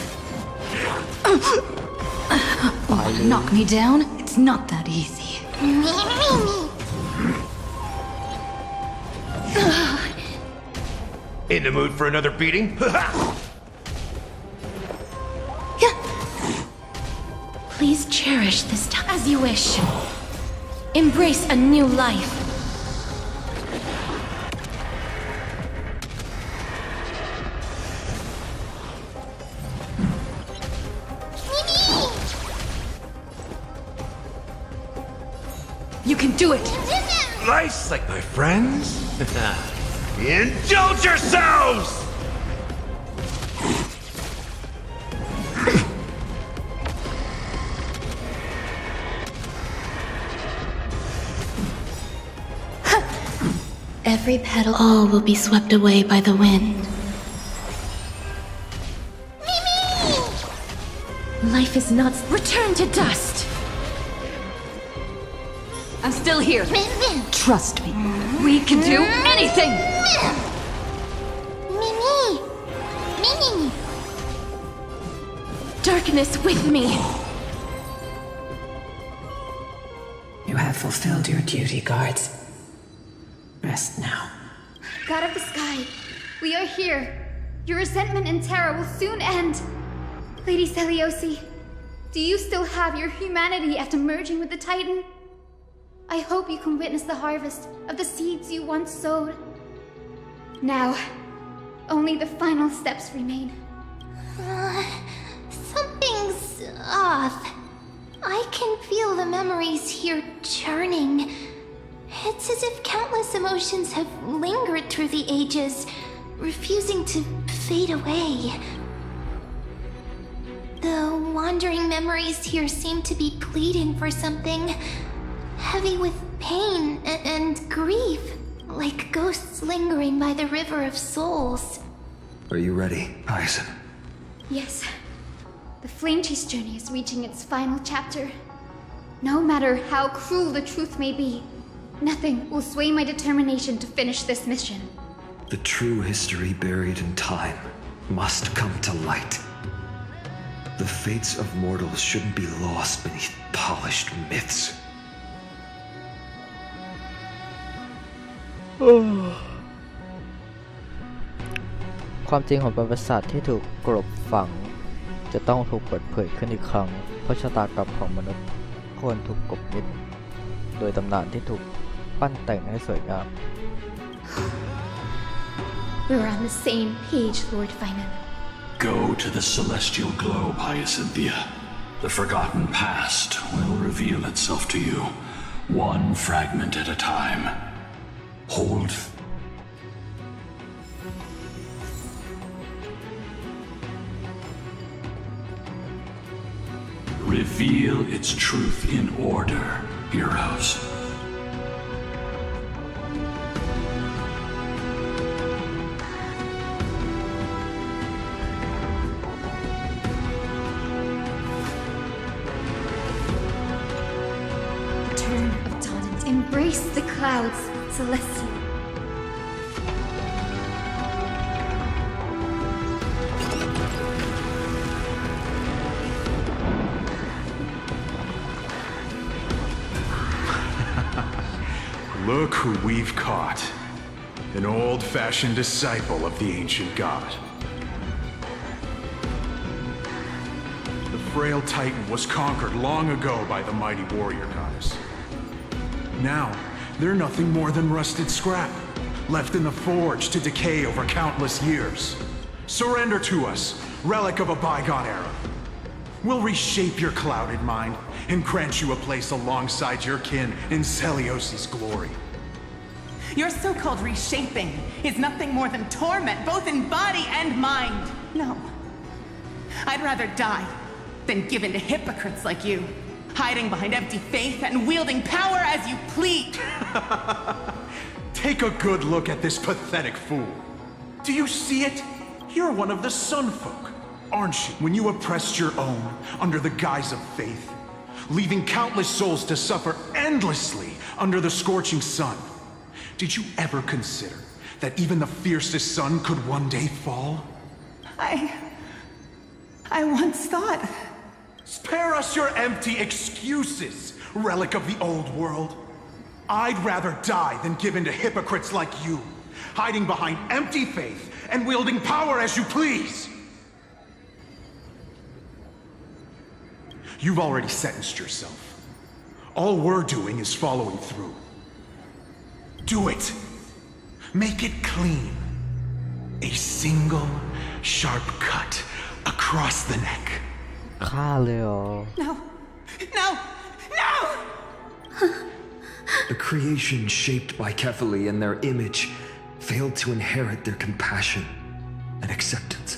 Knock me down? It's not that easy. In the mood for another beating? Please cherish this time as you wish. Embrace a new life. You can do it! Nice, like my friends? Indulge yourselves! Every petal, all will be swept away by the wind. Life is not. Return to dust! I'm still here. Trust me. We can do anything! Darkness with me! You have fulfilled your duty, guards. Rest now. God of the sky, we are here. Your resentment and terror will soon end. Lady Seliosi, do you still have your humanity after merging with the Titan? I hope you can witness the harvest of the seeds you once sowed. Now, only the final steps remain. Something's off. I can feel the memories here churning. It's as if countless emotions have lingered through the ages, refusing to fade away. The wandering memories here seem to be pleading for something, heavy with pain and grief, like ghosts lingering by the river of souls. Are you ready, Hyacinth? Yes. The Flame Chase journey is reaching its final chapter. No matter how cruel the truth may be, nothing will sway my determination to finish this mission. The true history buried in time must come to light. The fates of mortals shouldn't be lost beneath polished myths. ความจริงของประวัติศาสตร์ที่ถูกกลบฝังจะต้องถูกเปิดเผยขึ้นอีกครั้งเพราะชะตากรรมของมนุษย์ควรถูกกลบมิดโดยตำนานที่ถูกปั้นแต่งให้สวยงาม We're on the same page, Lord Finan. Go to the celestial globe, Hyacinthia. The forgotten past will reveal itself to you, one fragment at a time. Hold. Reveal its truth in order, heroes. Erase the clouds, Celestial. Look who we've caught. An old-fashioned disciple of the ancient god. The frail titan was conquered long ago by the mighty warrior goddess. Now, they're nothing more than rusted scrap, left in the forge to decay over countless years. Surrender to us, relic of a bygone era. We'll reshape your clouded mind and grant you a place alongside your kin in Celiosi's glory. Your so-called reshaping is nothing more than torment, both in body and mind. No. I'd rather die than give in to hypocrites like you, hiding behind empty faith and wielding power as you please. Take a good look at this pathetic fool. Do you see it? You're one of the Sun Folk, aren't you? When you oppressed your own under the guise of faith, leaving countless souls to suffer endlessly under the scorching sun. Did you ever consider that even the fiercest sun could one day fall? I once thought... Spare us your empty excuses, relic of the old world. I'd rather die than give in to hypocrites like you, hiding behind empty faith and wielding power as you please. You've already sentenced yourself. All we're doing is following through. Do it. Make it clean. A single, sharp cut across the neck. ฆ่าเลยเหรอ No! No! No! A creation shaped by Kefali and their image failed to inherit their compassion and acceptance.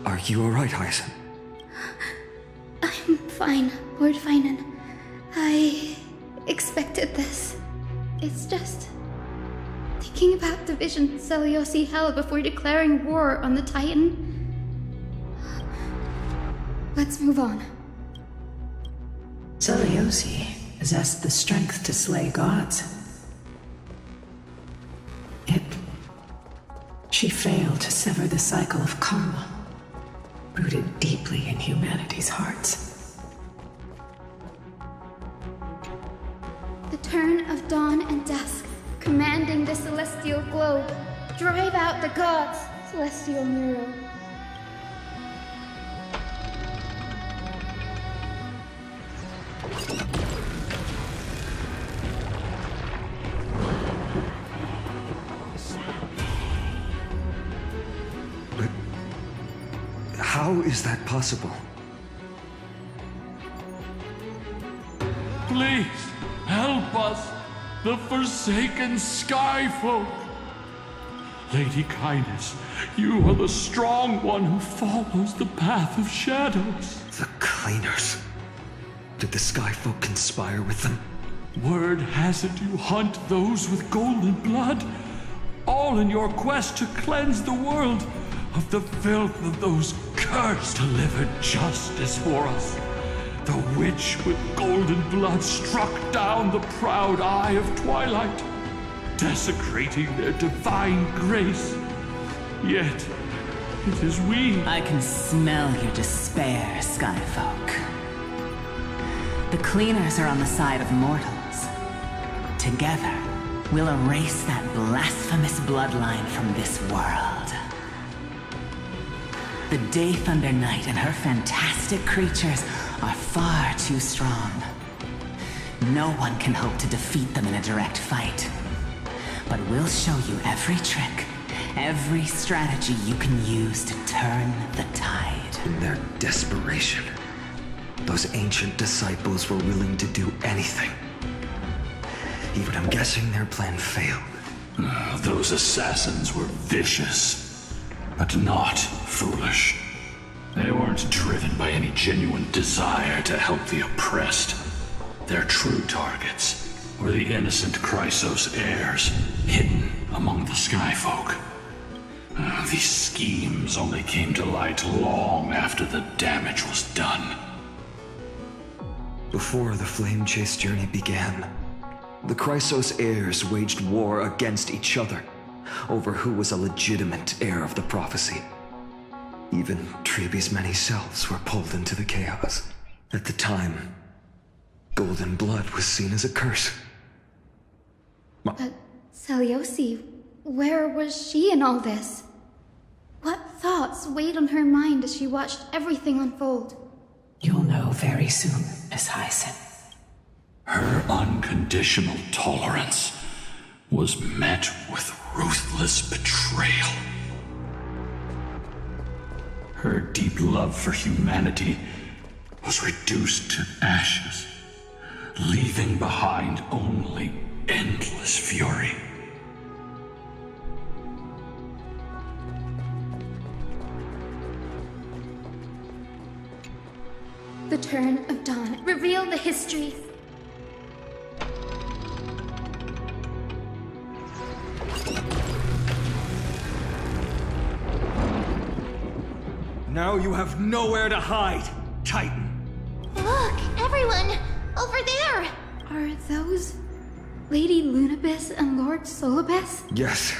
Are you alright, Hyacinth? I'm fine, Lord Finan. I expected this. It's just... thinking about the vision Celiosi held before declaring war on the Titan. Let's move on. Celiosi possessed the strength to slay gods. Yet, she failed to sever the cycle of karma, rooted deeply in humanity's hearts. The turn of dawn and dusk, commanding the celestial globe. Drive out the gods, celestial mirror. But how is that possible? Please, help us, the forsaken Skyfolk. Lady Kindness, you are the strong one who follows the path of shadows. The Cleaners. Did the Skyfolk conspire with them? Word has it you hunt those with golden blood, all in your quest to cleanse the world of the filth of those cursed. Delivered justice for us. The witch with golden blood struck down the proud eye of twilight, desecrating their divine grace. Yet, it is we. I can smell your despair, Skyfolk. The Cleaners are on the side of mortals. Together, we'll erase that blasphemous bloodline from this world. The Day Thunder Knight and her fantastic creatures are far too strong. No one can hope to defeat them in a direct fight. But we'll show you every trick, every strategy you can use to turn the tide. In their desperation, those ancient disciples were willing to do anything. Even I'm guessing their plan failed. Those assassins were vicious, but not foolish. They weren't driven by any genuine desire to help the oppressed. Their true targets were the innocent Chrysos heirs, hidden among the Skyfolk. These schemes only came to light long after the damage was done. Before the flame chase journey began, the Chrysos heirs waged war against each other over who was a legitimate heir of the prophecy. Even Trebi's many selves were pulled into the chaos. At the time, golden blood was seen as a curse. But Seliosi, where was she in all this? What thoughts weighed on her mind as she watched everything unfold? You'll know very soon, Miss Hyacinth. Her unconditional tolerance was met with ruthless betrayal. Her deep love for humanity was reduced to ashes, leaving behind only endless fury. The turn of dawn revealed the history. Now you have nowhere to hide, Titan. Look, everyone! Over there! Are those Lady Lunabis and Lord Solibus? Yes.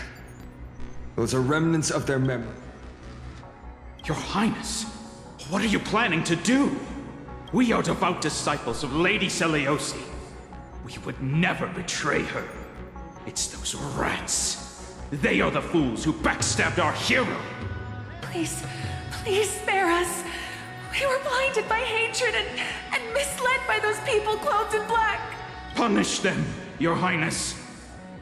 Those are remnants of their memory. Your Highness, what are you planning to do? We are devout disciples of Lady Seliosi. We would never betray her. It's those rats. They are the fools who backstabbed our hero. Please, please spare us. We were blinded by hatred and misled by those people clothed in black. Punish them, Your Highness.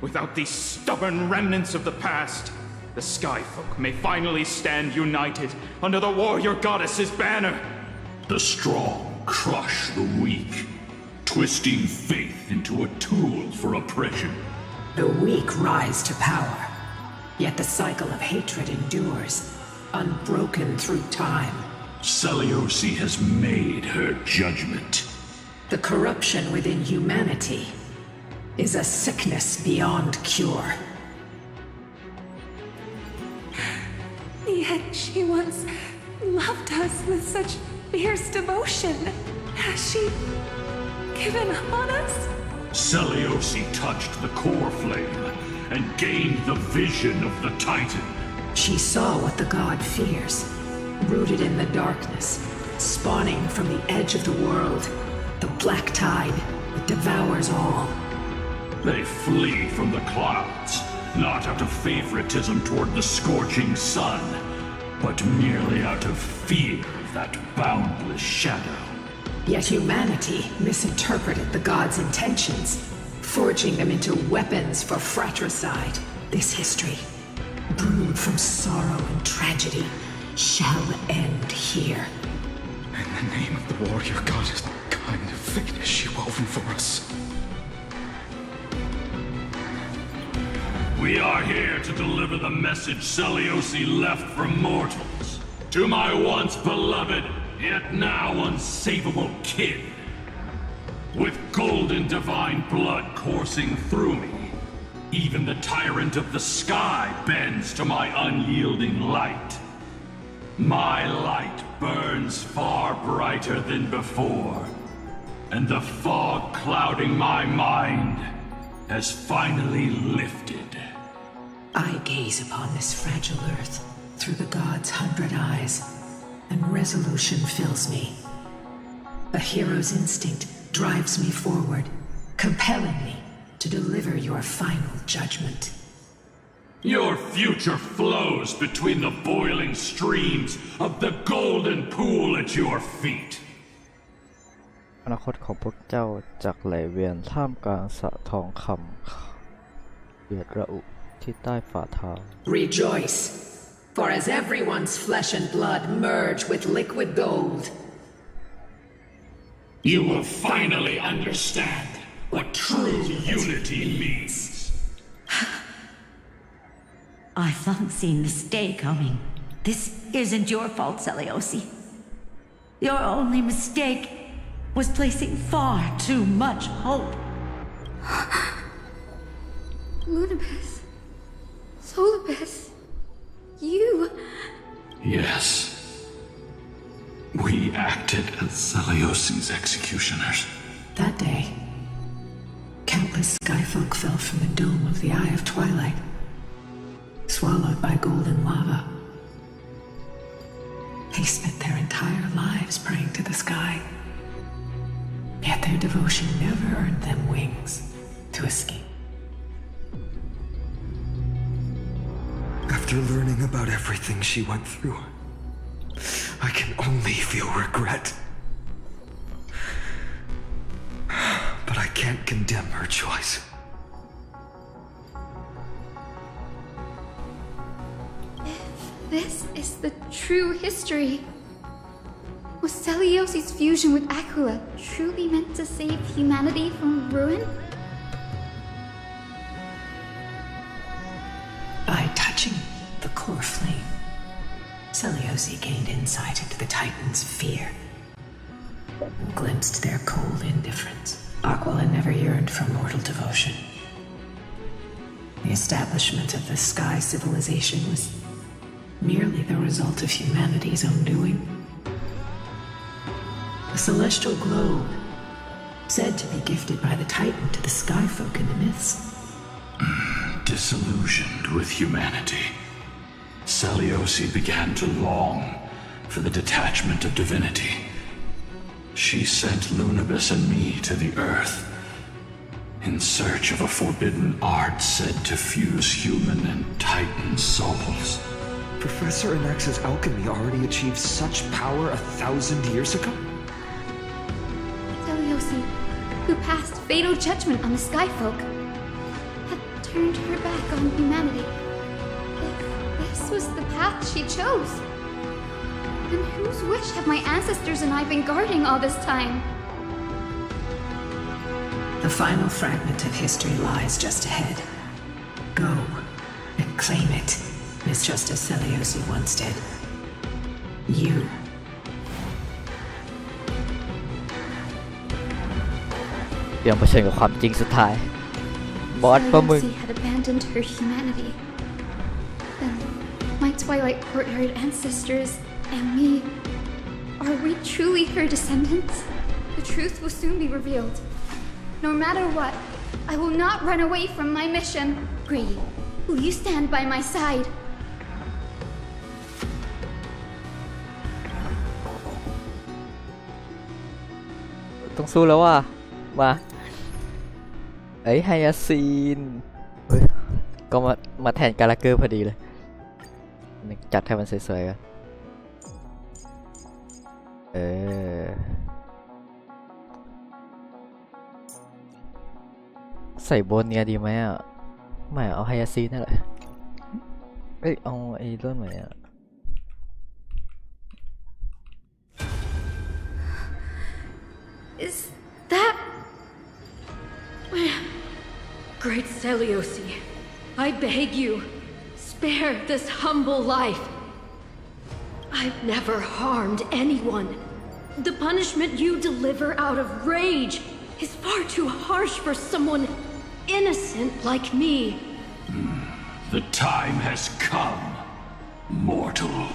Without these stubborn remnants of the past, the Skyfolk may finally stand united under the warrior goddess's banner. The strong crush the weak, twisting faith into a tool for oppression. The weak rise to power, yet the cycle of hatred endures, unbroken through time. Seliosi has made her judgment. The corruption within humanity is a sickness beyond cure. Yet she once loved us with such fierce devotion. Has she given up on us? Seliosi touched the core flame and gained the vision of the Titan. She saw what the god fears, rooted in the darkness, spawning from the edge of the world, the black tide that devours all. They flee from the clouds, not out of favoritism toward the scorching sun, but merely out of fear of that boundless shadow. Yet humanity misinterpreted the gods' intentions, forging them into weapons for fratricide. This history, brewed from sorrow and tragedy, shall end here. In the name of the warrior goddess, what kind of fate has she woven for us? We are here to deliver the message Seliosi left for mortals. To my once beloved, yet now unsavable kin. With golden divine blood coursing through me, even the tyrant of the sky bends to my unyielding light. My light burns far brighter than before, and the fog clouding my mind has finally lifted. I gaze upon this fragile earth through the gods' 100 eyes, and resolution fills me. A hero's instinct drives me forward, compelling me to deliver your final judgment. Your future flows between the boiling streams of the golden pool at your feet. อนาคตของพวกเจ้าจากไหลเวียนท่ามกลางสระทองคำเดือดระอุที่ใต้ฝ่าเท้า Rejoice, for as everyone's flesh and blood merge with liquid gold, you will finally understand what true unity means. I thought seeing this day coming. This isn't your fault, Seliosi. Your only mistake was placing far too much hope. Lunabis, Solibus, you... Yes. We acted as Seliosi's executioners. That day, countless skyfolk fell from the dome of the Eye of Twilight, swallowed by golden lava. They spent their entire lives praying to the sky, yet their devotion never earned them wings to escape. After learning about everything she went through, I can only feel regret. But I can't condemn her choice. If this is the true history, was Celiosi's fusion with Aquila truly meant to save humanity from ruin? By touching the core flame, Celiosi gained insight into the Titans' fear and glimpsed their cold indifference. Aquila never yearned for mortal devotion. The establishment of the Sky civilization was merely the result of humanity's own doing. The celestial globe, said to be gifted by the Titan to the Skyfolk in the myths. Disillusioned with humanity, Celiosi began to long for the detachment of divinity. She sent Lunabis and me to the Earth in search of a forbidden art said to fuse human and Titan souls. Professor Anax's alchemy already achieved such power 1,000 years ago? Celiosi, who passed fatal judgment on the Skyfolk, had turned her back on humanity. If this was the path she chose, then whose wish have my ancestors and I been guarding all this time? The final fragment of history lies just ahead. Go and claim it, as just as Celiosi once did. You. เตรียมเผชิญกับความจริงสุดท้ายบอสปะมึง Celiosi had abandoned her humanity. Then my Twilight Courtyard ancestors and me, are we truly her descendants? The truth will soon be revealed. No matter what, I will not run away from my mission. Grady, will you stand by my side? ต้องสู้แล้วว่ะมาไอ้ไฮยาซีนเฮ้ยก็มาแทนกาลาเกอร์พอดีเลยจัดให้มันสวยๆกันใส่โบนเนียดีไหมอ่ะไม่เอาไฮยาซีนนั่นแหละเอ้ยเอาไอ้ต้นใหม่อ่ะ Is that... Great Celiosi, I beg you, spare this humble life. I've never harmed anyone. The punishment you deliver out of rage is far too harsh for someone innocent like me. The time has come, mortal.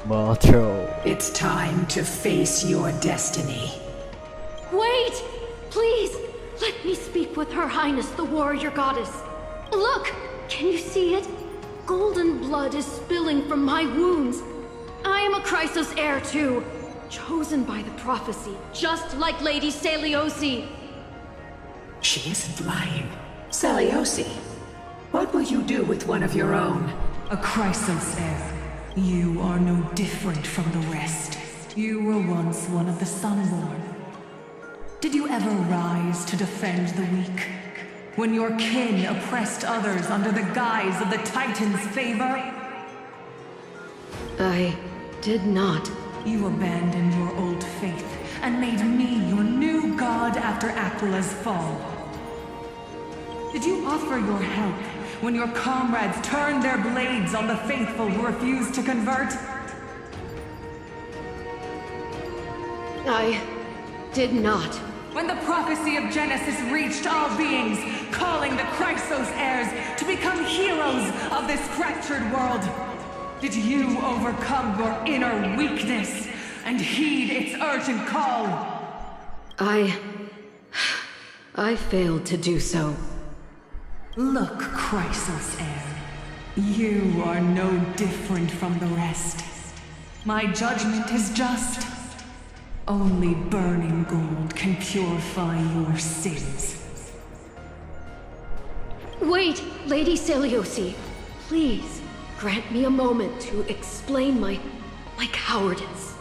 Mortal. It's time to face your destiny. Wait! Please! Let me speak with Her Highness the Warrior Goddess. Look! Can you see it? Golden blood is spilling from my wounds. I am a Chrysos heir too, chosen by the prophecy, just like Lady Celiosi. She isn't lying. Celiosi, what will you do with one of your own? A Chrysos heir. You are no different from the rest. You were once one of the Sunborn. Did you ever rise to defend the weak? When your kin oppressed others under the guise of the Titan's favor? I did not. You abandoned your old faith and made me your new god after Aquila's fall. Did you offer your help when your comrades turned their blades on the faithful who refused to convert? I did not. When the prophecy of Genesis reached all beings, calling the Chrysos heirs to become heroes of this fractured world, did you overcome your inner weakness and heed its urgent call? I failed to do so. Look, Chrysos Heir. You are no different from the rest. My judgment is just. Only burning gold can purify your sins. Wait, Lady Seliosi. Please, grant me a moment to explain my cowardice.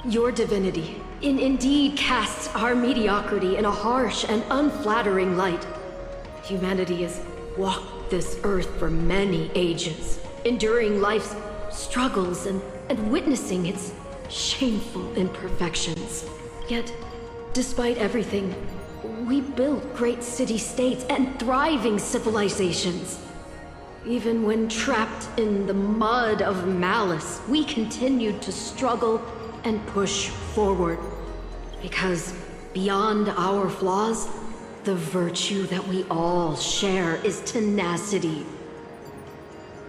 Your divinity indeed casts our mediocrity in a harsh and unflattering light. Humanity has walked this earth for many ages, enduring life's struggles and witnessing its shameful imperfections. Yet, despite everything, we built great city-states and thriving civilizations. Even when trapped in the mud of malice, we continued to struggle and push forward. Because beyond our flaws, the virtue that we all share is tenacity.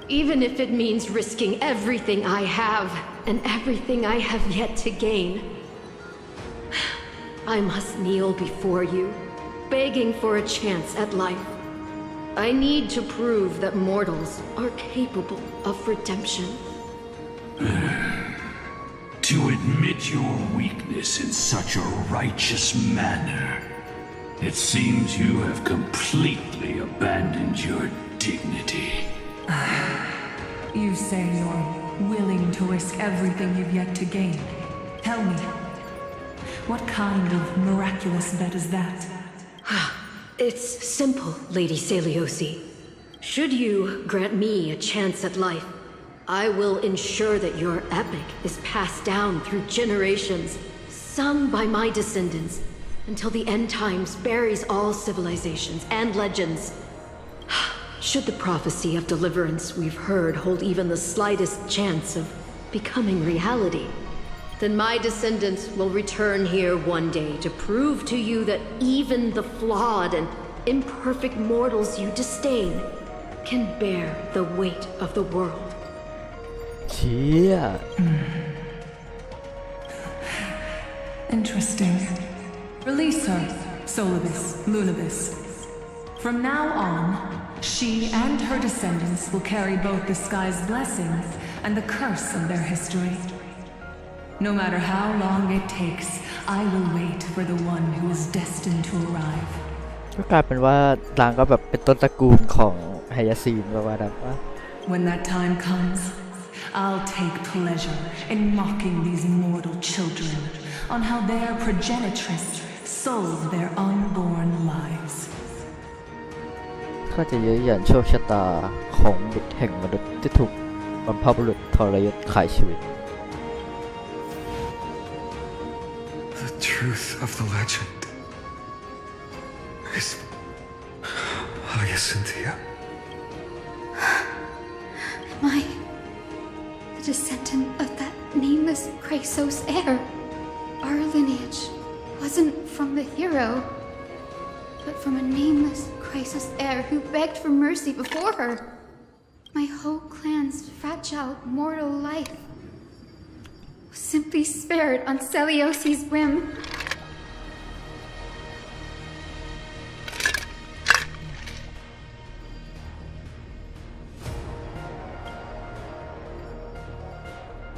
Even if it means risking everything I have and everything I have yet to gain, I must kneel before you, begging for a chance at life. I need to prove that mortals are capable of redemption. To admit your weakness in such a righteous manner, it seems you have completely abandoned your dignity. You say you're willing to risk everything you've yet to gain. Tell me, what kind of miraculous bet is that? It's simple, Lady Seliosi. Should you grant me a chance at life, I will ensure that your epic is passed down through generations, sung by my descendants, until the end times buries all civilizations and legends. Should the prophecy of deliverance we've heard hold even the slightest chance of becoming reality, then my descendants will return here one day to prove to you that even the flawed and imperfect mortals you disdain can bear the weight of the world. เชี่ย Interesting. Release her, Solibus, Lunibus. From now on, she and her descendants will carry both the sky's blessings and the curse of their history. No matter how long it takes, I will wait for the one who is destined to arrive. ก็กลายเป็นว่าลางก็แบบเป็นต้นตระกูลของไฮยาซีนประมาณนั้นว่า When that time comes, I'll take pleasure in mocking these mortal children on how their progenitress sold their unborn lives. ข้าจะเย้ยหยันโชคชะตาของบุตรแห่งมนุษย์ที่ถูกบรรพบุรุษทรยศขายชีวิต The truth of the legend is Hyacinthia. Am I the descendant of that nameless Chrysos heir? Our lineage wasn't from the hero, but from a nameless Chrysos heir who begged for mercy before her. My whole clan's fragile mortal life was simply spared on Seliosi's whim.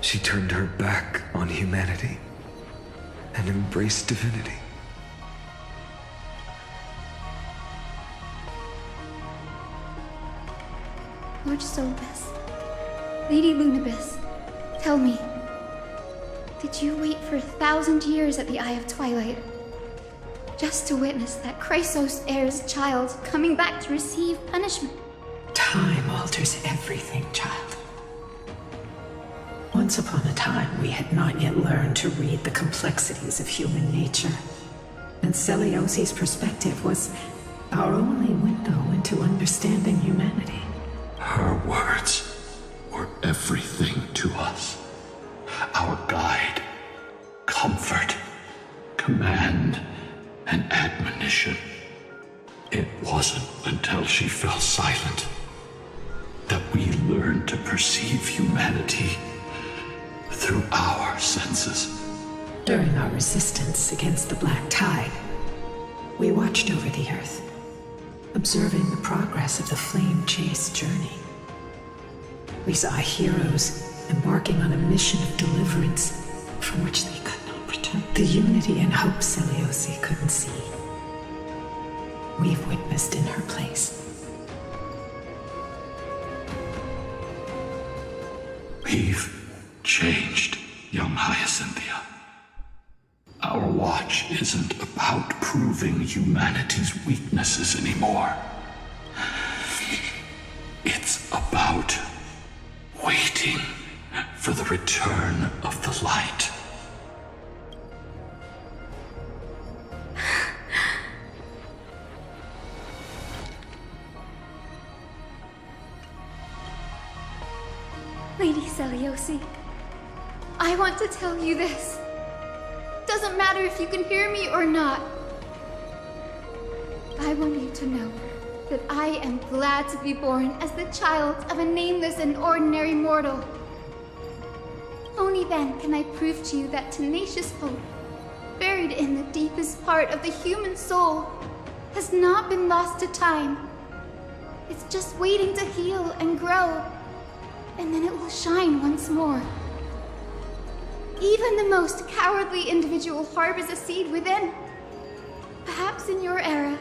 She turned her back on humanity and embraced divinity. Lord Solibus, Lady Lunibus, tell me, did you wait for 1,000 years at the Eye of Twilight just to witness that Chrysos heir's child coming back to receive punishment? Time alters everything, child. Once upon a time, we had not yet learned to read the complexities of human nature. And Seliosi's perspective was our only window into understanding humanity. Her words were everything to us. Our guide, comfort, command, and admonition. It wasn't until she fell silent that we learned to perceive humanity through our senses. During our resistance against the Black Tide, we watched over the Earth, observing the progress of the Flame Chase journey. We saw heroes embarking on a mission of deliverance from which they could not return. The unity and hope Seliosi couldn't see, we've witnessed in her place. We've changed, young Hyacinthia. Our watch isn't about proving humanity's weaknesses anymore. It's about waiting for the return of the light. Lady Seliosi, I want to tell you this. Doesn't matter if you can hear me or not. I want you to know that I am glad to be born as the child of a nameless and ordinary mortal. Only then can I prove to you that tenacious hope, buried in the deepest part of the human soul, has not been lost to time. It's just waiting to heal and grow, and then it will shine once more. Even the most cowardly individual harbors a seed within. Perhaps in your era,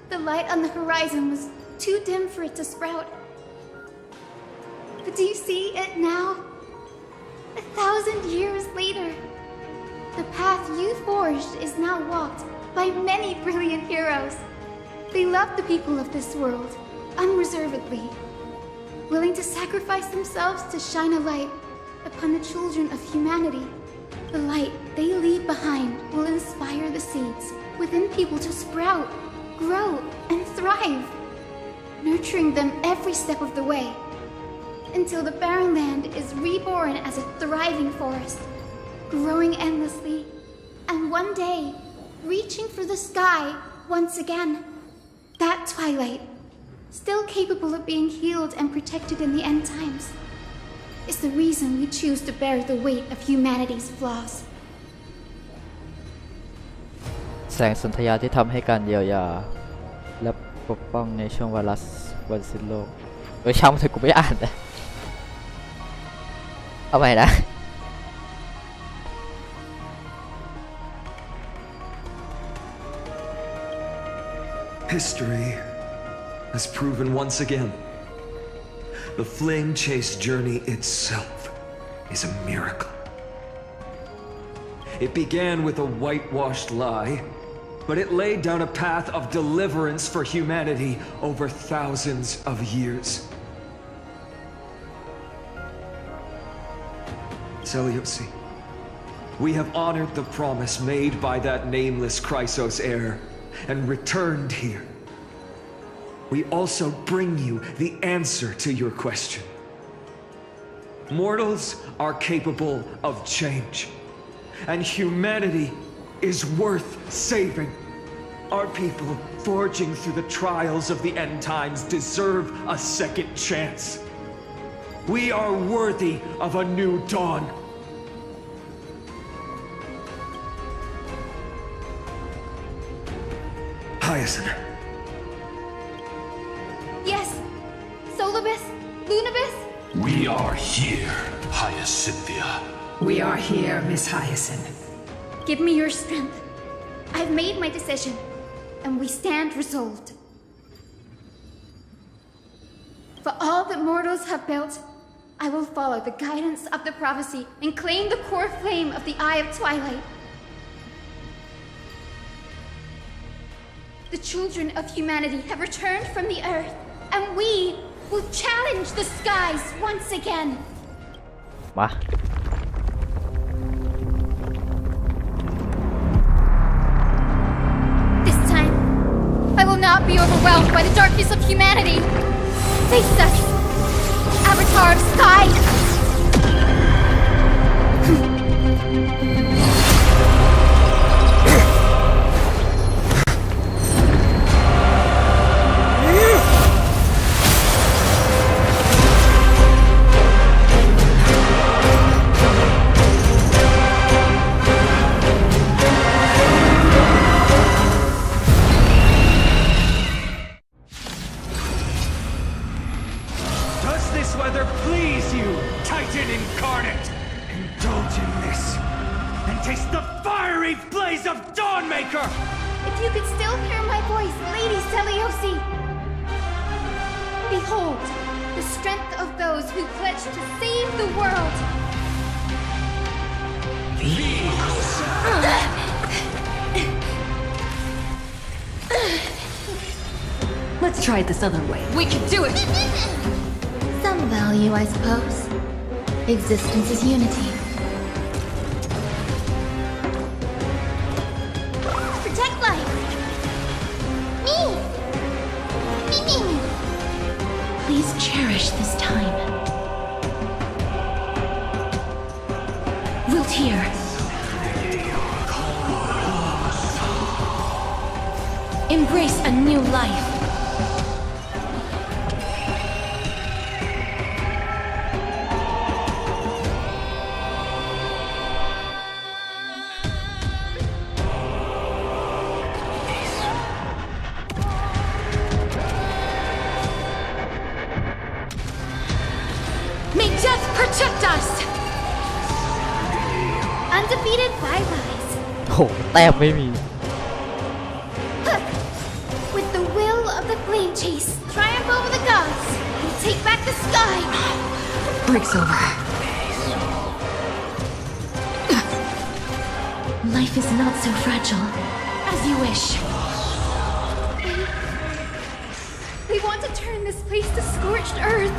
the light on the horizon was too dim for it to sprout. But do you see it now? 1,000 years later, the path you forged is now walked by many brilliant heroes. They love the people of this world, unreservedly, willing to sacrifice themselves to shine a light upon the children of humanity. The light they leave behind will inspire the seeds within people to sprout, grow, and thrive, nurturing them every step of the way, until the barren land is reborn as a thriving forest, growing endlessly, and one day, reaching for the sky once again. That twilight, still capable of being healed and protected in the end times, is the reason we choose to bear the weight of humanity's flaws. แสงสนธยาที่ทำให้การเยียวยาและปกป้องในช่วงไวรัสวันสิ้นโลกช่างมันเถอะกูไม่อ่านนะเอาใหม่นะ History has proven once again the Flame Chase journey itself is a miracle. It began with a whitewashed lie, but it laid down a path of deliverance for humanity over thousands of years. Seliosi, we have honored the promise made by that nameless Chrysos heir and returned here. We also bring you the answer to your question. Mortals are capable of change, and humanity is worth saving. Our people forging through the trials of the end times deserve a second chance. We are worthy of a new dawn. Hyacinth. Yes! Solibus? Lunibus? We are here, Hyacinthia. We are here, Miss Hyacinth. Give me your strength. I've made my decision, and we stand resolved. For all that mortals have built, I will follow the guidance of the prophecy and claim the core flame of the Eye of Twilight. The children of humanity have returned from the earth, and we will challenge the skies once again. มา This time, I will not be overwhelmed by the darkness of humanity. Face us, Avatar of Sky! weather please you, Titan incarnate! Indulge in this, and taste the fiery blaze of Dawnmaker! If you could still hear my voice, Lady Seliosi! Behold, the strength of those who pledge to save the world! Let's try it this other way. We can do it! Some value, I suppose. Existence is unity. Protect life! Me! Me! Please cherish this time. Wilt here. Embrace a new life. May death protect us! Undefeated bye-byes. โหแต้มไม่มี With the will of the flame chase, triumph over the gods, and take back the sky! Break's over. Life is not so fragile. As you wish. We want to turn this place to scorched earth.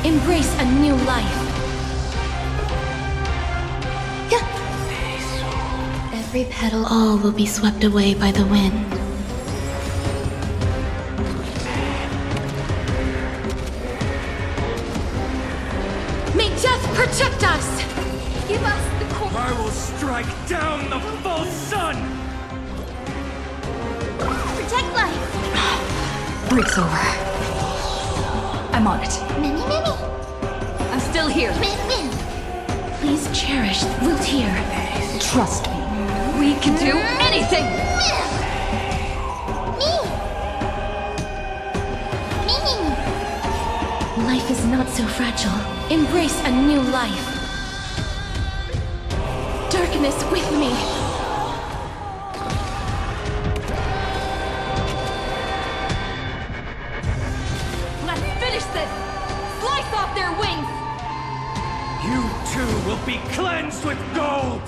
Embrace a new life. Every petal, all will be swept away by the wind. May death protect us! Give us the core. I will strike down the false sun! Protect life! Break's over. I'm on it. Many. I'm still here. Please cherish Wilt here. Trust me. We can do anything! Life is not so fragile. Embrace a new life. Darkness with me. Let's finish this! Slice off their wings! You too will be cleansed with gold!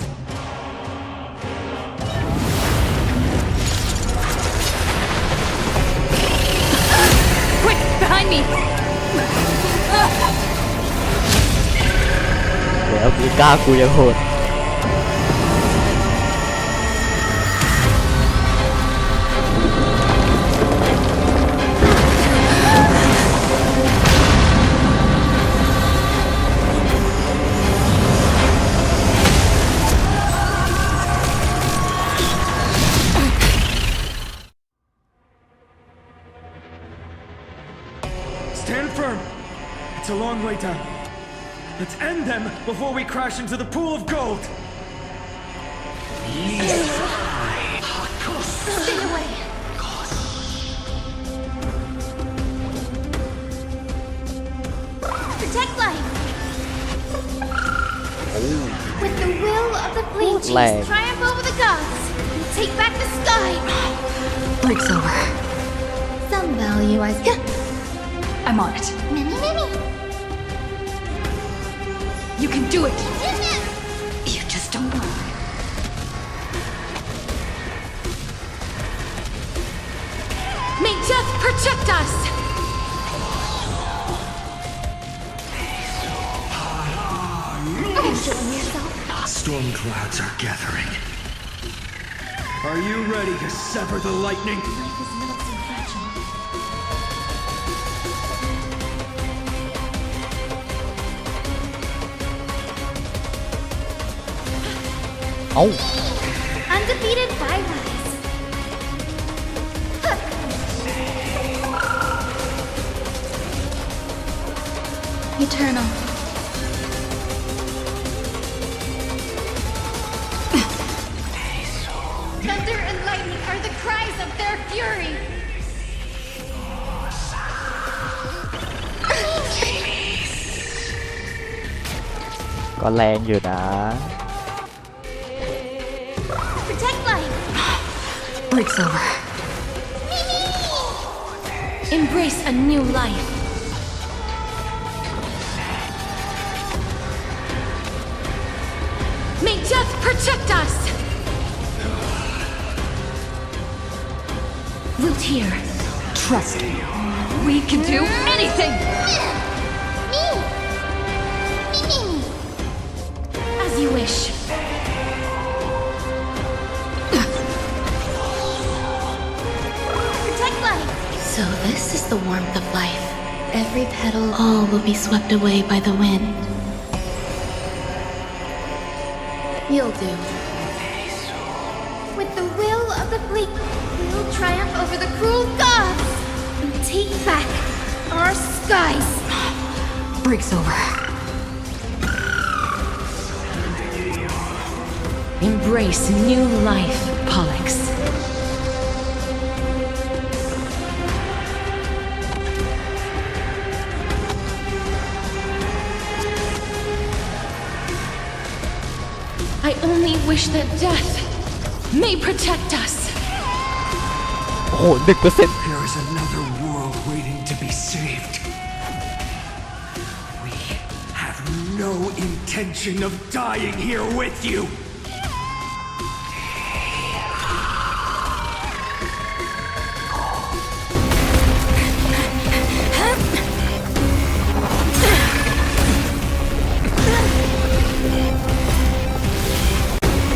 Quick! Behind me! เดี๋ยวมีกล้ากูยังโหด Stand firm! It's a long way down. Let's end them before we crash into the pool of gold! Stay away. Protect life. With the will of the flame chase, triumph over the gods, and take back the sky. Break's over. Some value, I I'm on it. Many. You can do it! You just don't know. May death protect us! Enjoying yourself? Storm clouds are gathering. Are you ready to sever the lightning? Life is not so fragile. Oh. Undefeated bye-byes. Eternal. cries of their fury. ก็แรงอยู่นะ Protect life. Breaks over. Embrace a new life. May death protect us. Root here. Trust me. We can do anything. As you wish. Protect life. So this is the warmth of life. Every petal, all will be swept away by the wind. You'll do. With the will of the bleak, we'll triumph over the cruel gods and take back our skies. Breaks over. Embrace new life, Pollux. I only wish that death may protect us. โอ้โห1% There is another world waiting to be saved. We have no intention of dying here with you.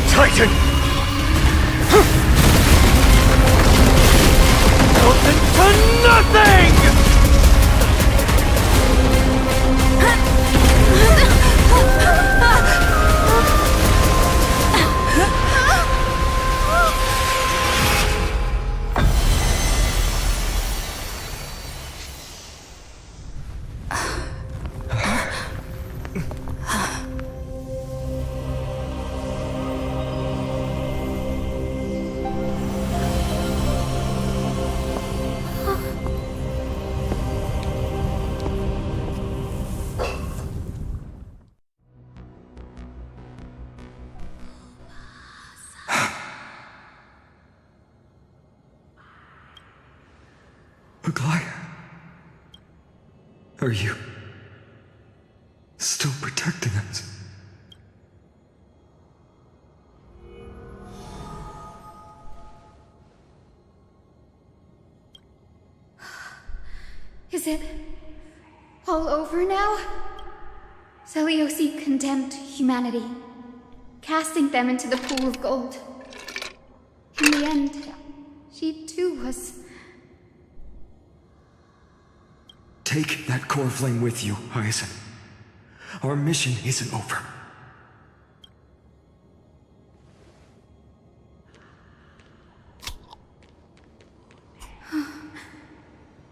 Titan! Melted to nothing! Are you still protecting us? Is it all over now? Seliosi condemned humanity, casting them into the pool of gold. In the end, she too was... Take that core flame with you, Hyacinth. Our mission isn't over.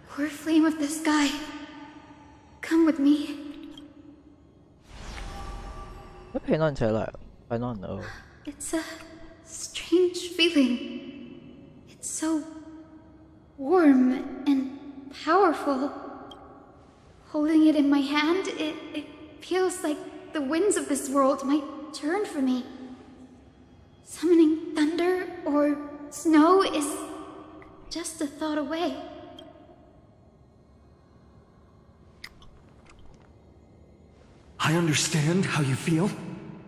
Core flame of the sky, come with me. ไม่เพนนอนใช่เลยไปนอนIt's a strange feeling. It's so warm and powerful. Holding it in my hand, it feels like the winds of this world might turn for me. Summoning thunder or snow is just a thought away. I understand how you feel,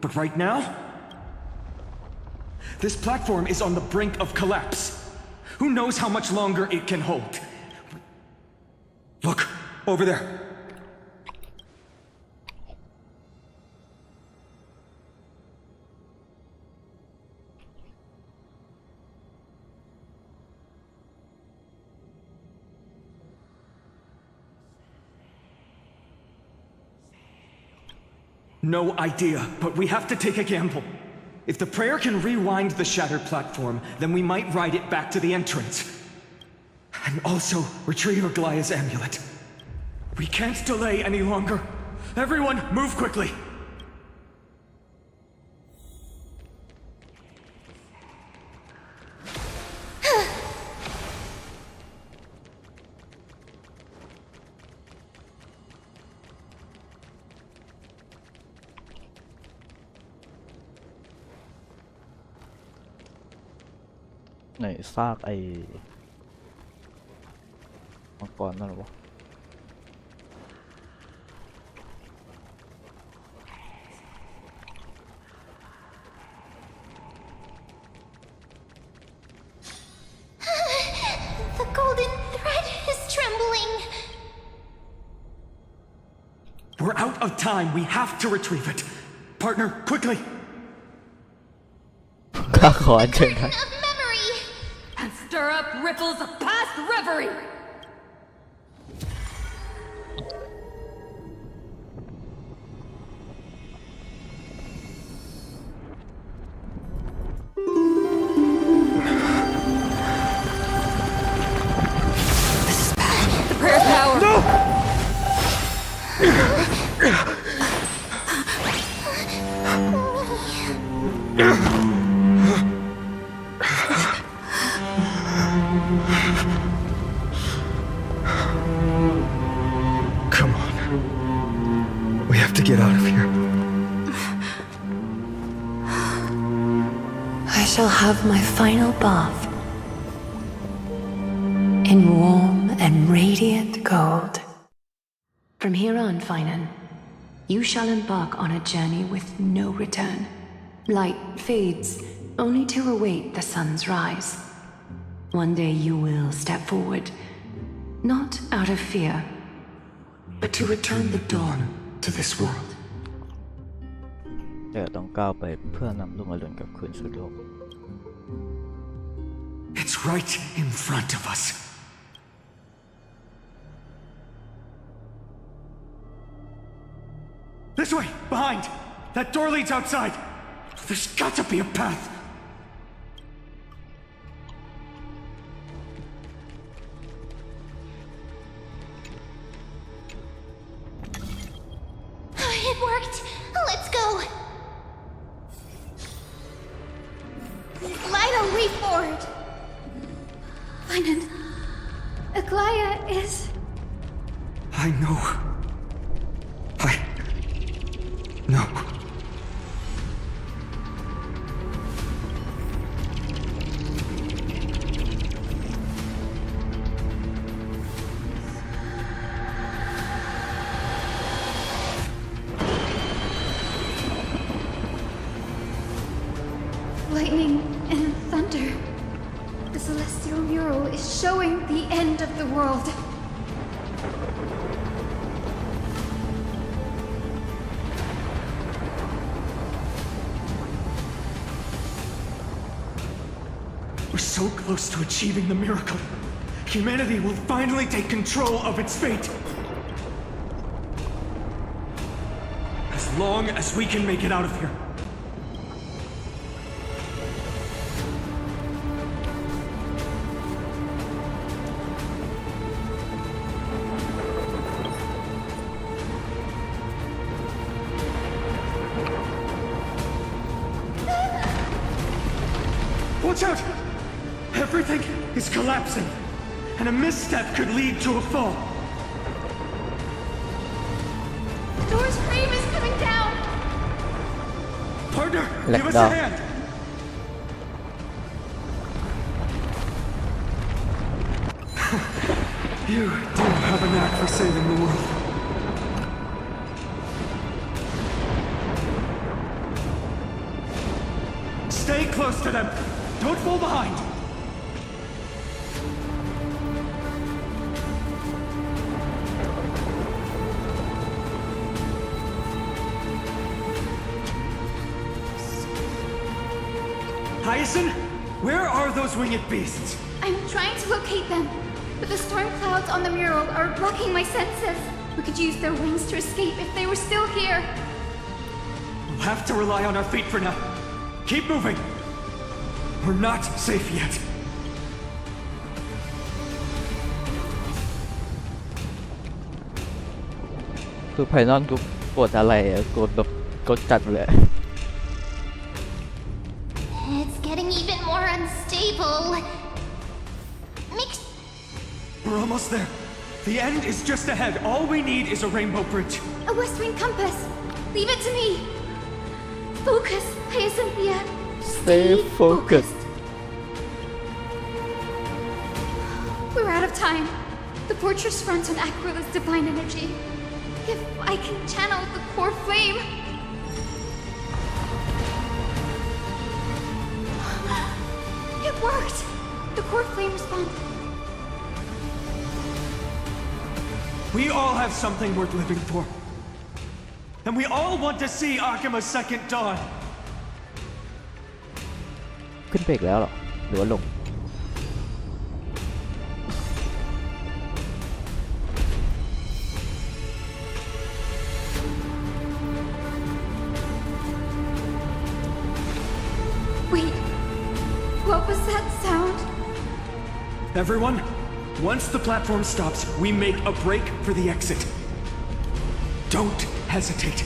but right now, this platform is on the brink of collapse. Who knows how much longer it can hold? Look, over there. No idea, but we have to take a gamble. If the prayer can rewind the shattered platform, then we might ride it back to the entrance. And also retrieve Aglaya's amulet. We can't delay any longer. Everyone, move quickly. ไหนซากไอ้มังกรนั่นหรอวะ The golden thread is trembling. We're out of time. We have to retrieve it. Partner, quickly. ข้าขออัญเชิญท่าน And stir up ripples of past reverie. The prayer power. No! Come on. We have to get out of here. I shall have my final bath in warm and radiant gold. From here on, Finan, you shall embark on a journey with no return. Light fades, only to await the sun's rise. One day you will step forward, not out of fear, but to return the dawn to this world. แต่ต้องก้าวไปเพื่อนำดวงอรุณกลับคืนสู่โลก It's right in front of us. This way! Behind! That door leads outside! There's got to be a path! It worked. Let's go. Light a way forward. Finan, Aglaya is... I know. No. lightning and thunder. The celestial mural is showing the end of the world. We're so close to achieving the miracle. Humanity will finally take control of its fate. As long as we can make it out of here. Watch out! Everything is collapsing, and a misstep could lead to a fall. The door's frame is coming down! Partner, Let give us go. a hand! You do have a knack for saving the world. Stay close to them. Don't fall behind. Hyacinth, where are those winged beasts? I'm trying to locate them, but the storm clouds on the mural are blocking my senses. We could use their wings to escape if they were still here. We'll have to rely on our feet for now. Keep moving. We're not safe yet. คือไพนอนกูกดอะไรอะกดแบบกดจัดเลย It's getting even more unstable. We're almost there. The end is just ahead. All we need is a rainbow bridge. A west wind compass. Leave it to me. Focus, Hyacinthia. Stay focused. time. The fortress runs on Aquila's divine energy. If I can channel the core flame... It worked! The core flame responded. We all have something worth living for. And we all want to see Akima's second dawn. ขึ้นไปอีกแล้วเหรอหรือว่าลง Wait, what was that sound? Everyone, once the platform stops, we make a break for the exit. Don't hesitate.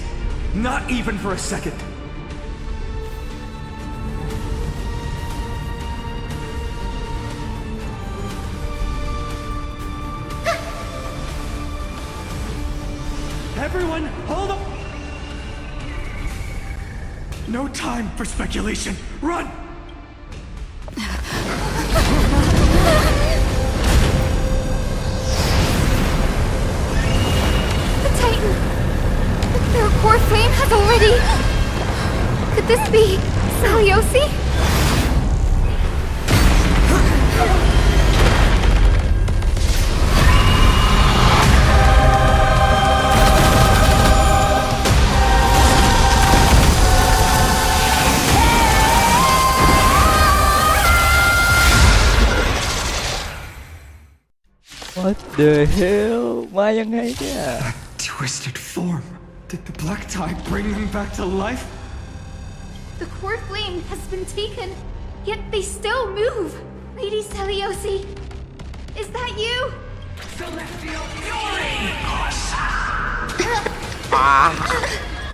Not even for a second. Everyone, hold up! No time for speculation. Run! The Titan! Their core flame has already... Could this be Saliosi? What the hell มายังไงเนี่ย Twisted form. Did the black tide bring them back to life? The core flame has been taken, yet they still move. Lady Saliosi, is that you? Celestial fury!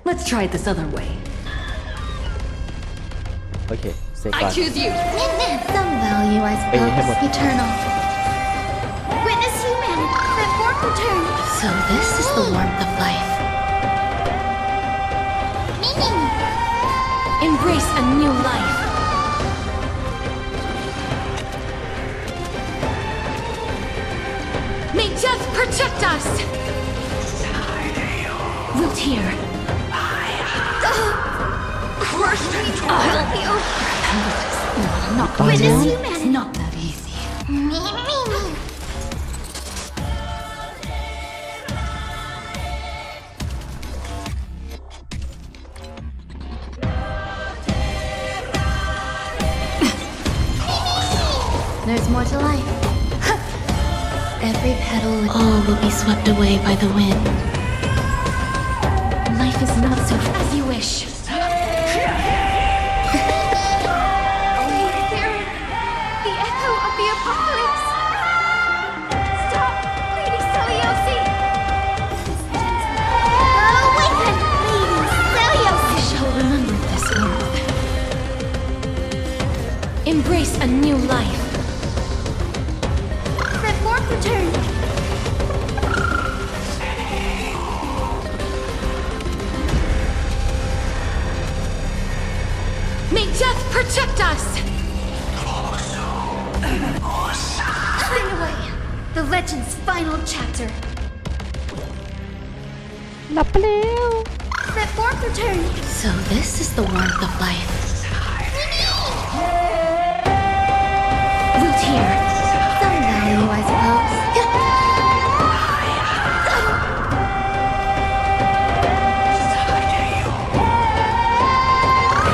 Let's try it this other way. Okay, say I choose you. Some value, I suppose. Eternal. Witness humanity, that form return. So this is the warmth of life. Embrace a new life. May death protect us! Root here. Crushed into I'll Not Witness alone. humanity. It's not that easy. There's more to life. Every petal... All will be swept away by the wind. Life is not so as you wish. The echo of the apocalypse! Stop, Lady Saliosi! Awaken, Lady Saliosi! I shall remember this world. Embrace a new life. That warmth return! May death protect us! Sing away! The legend's final chapter. That warmth return! So this is the warmth of life. Root here. Some value, I suppose.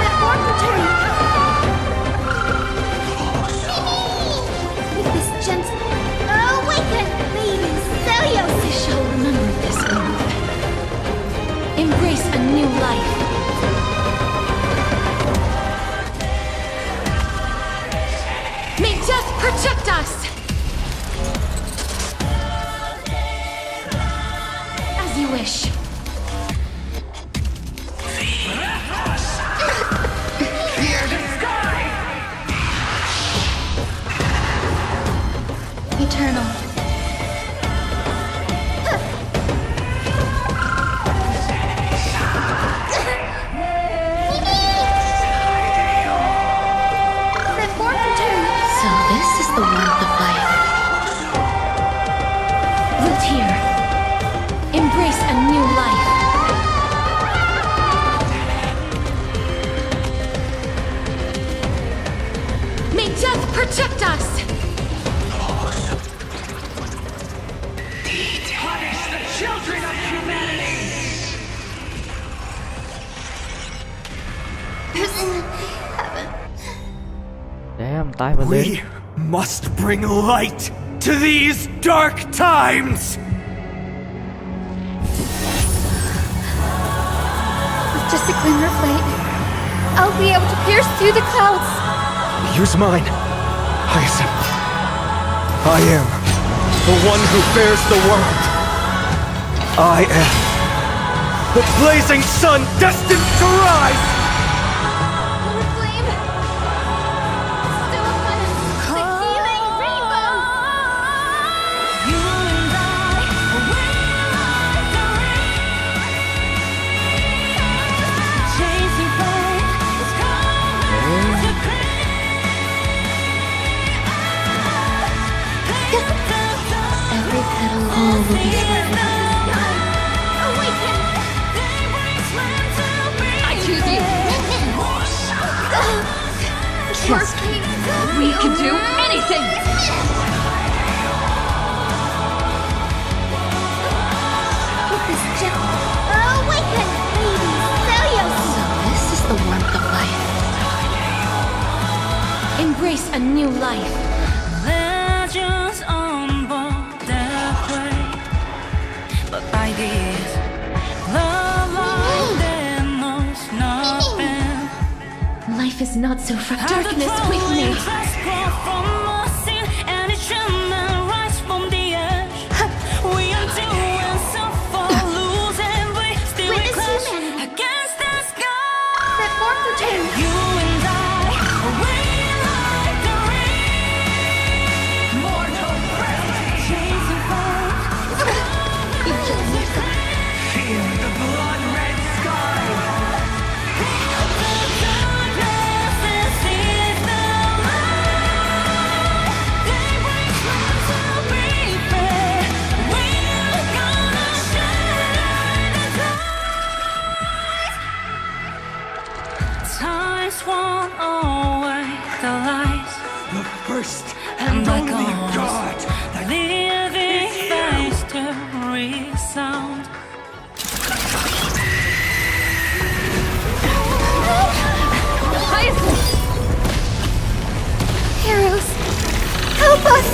That warmth return! With this gentle... Awaken, Lady Saliosi! I shall remember this world. Embrace a new life. Protect us! Punish the children of humanity! Damn, ตายหมดเลย We must bring light to these dark times! With just a glimmer of light, I'll be able to pierce through the clouds. Use mine, Hyacinth. I am the one who bears the world. I am the blazing sun destined to rise! Lord Flame! Still upon us, the healing rainbow! You and I, we like the rain. Chasing flame is coming to Every petal hole will be forever. Awaken! I choose you. Trust me. We can do anything. With this gentle... Awaken, baby Celios! So this is the warmth of life. Embrace a new life. Legends on board the way, but ideas love like them knows nothing. Life is not so far. Darkness with me. Witness humanity! Against the sky. That forms a chain! You and I, we like the rain. Mortal chasing fire. Feel the blood-red sky! The darkness is the light. Daybreak's meant to be fair. We're gonna shine the light. Time's won away the lights. The first And and like only ours, God that living face to resound. Hyacinth! Heroes, help us!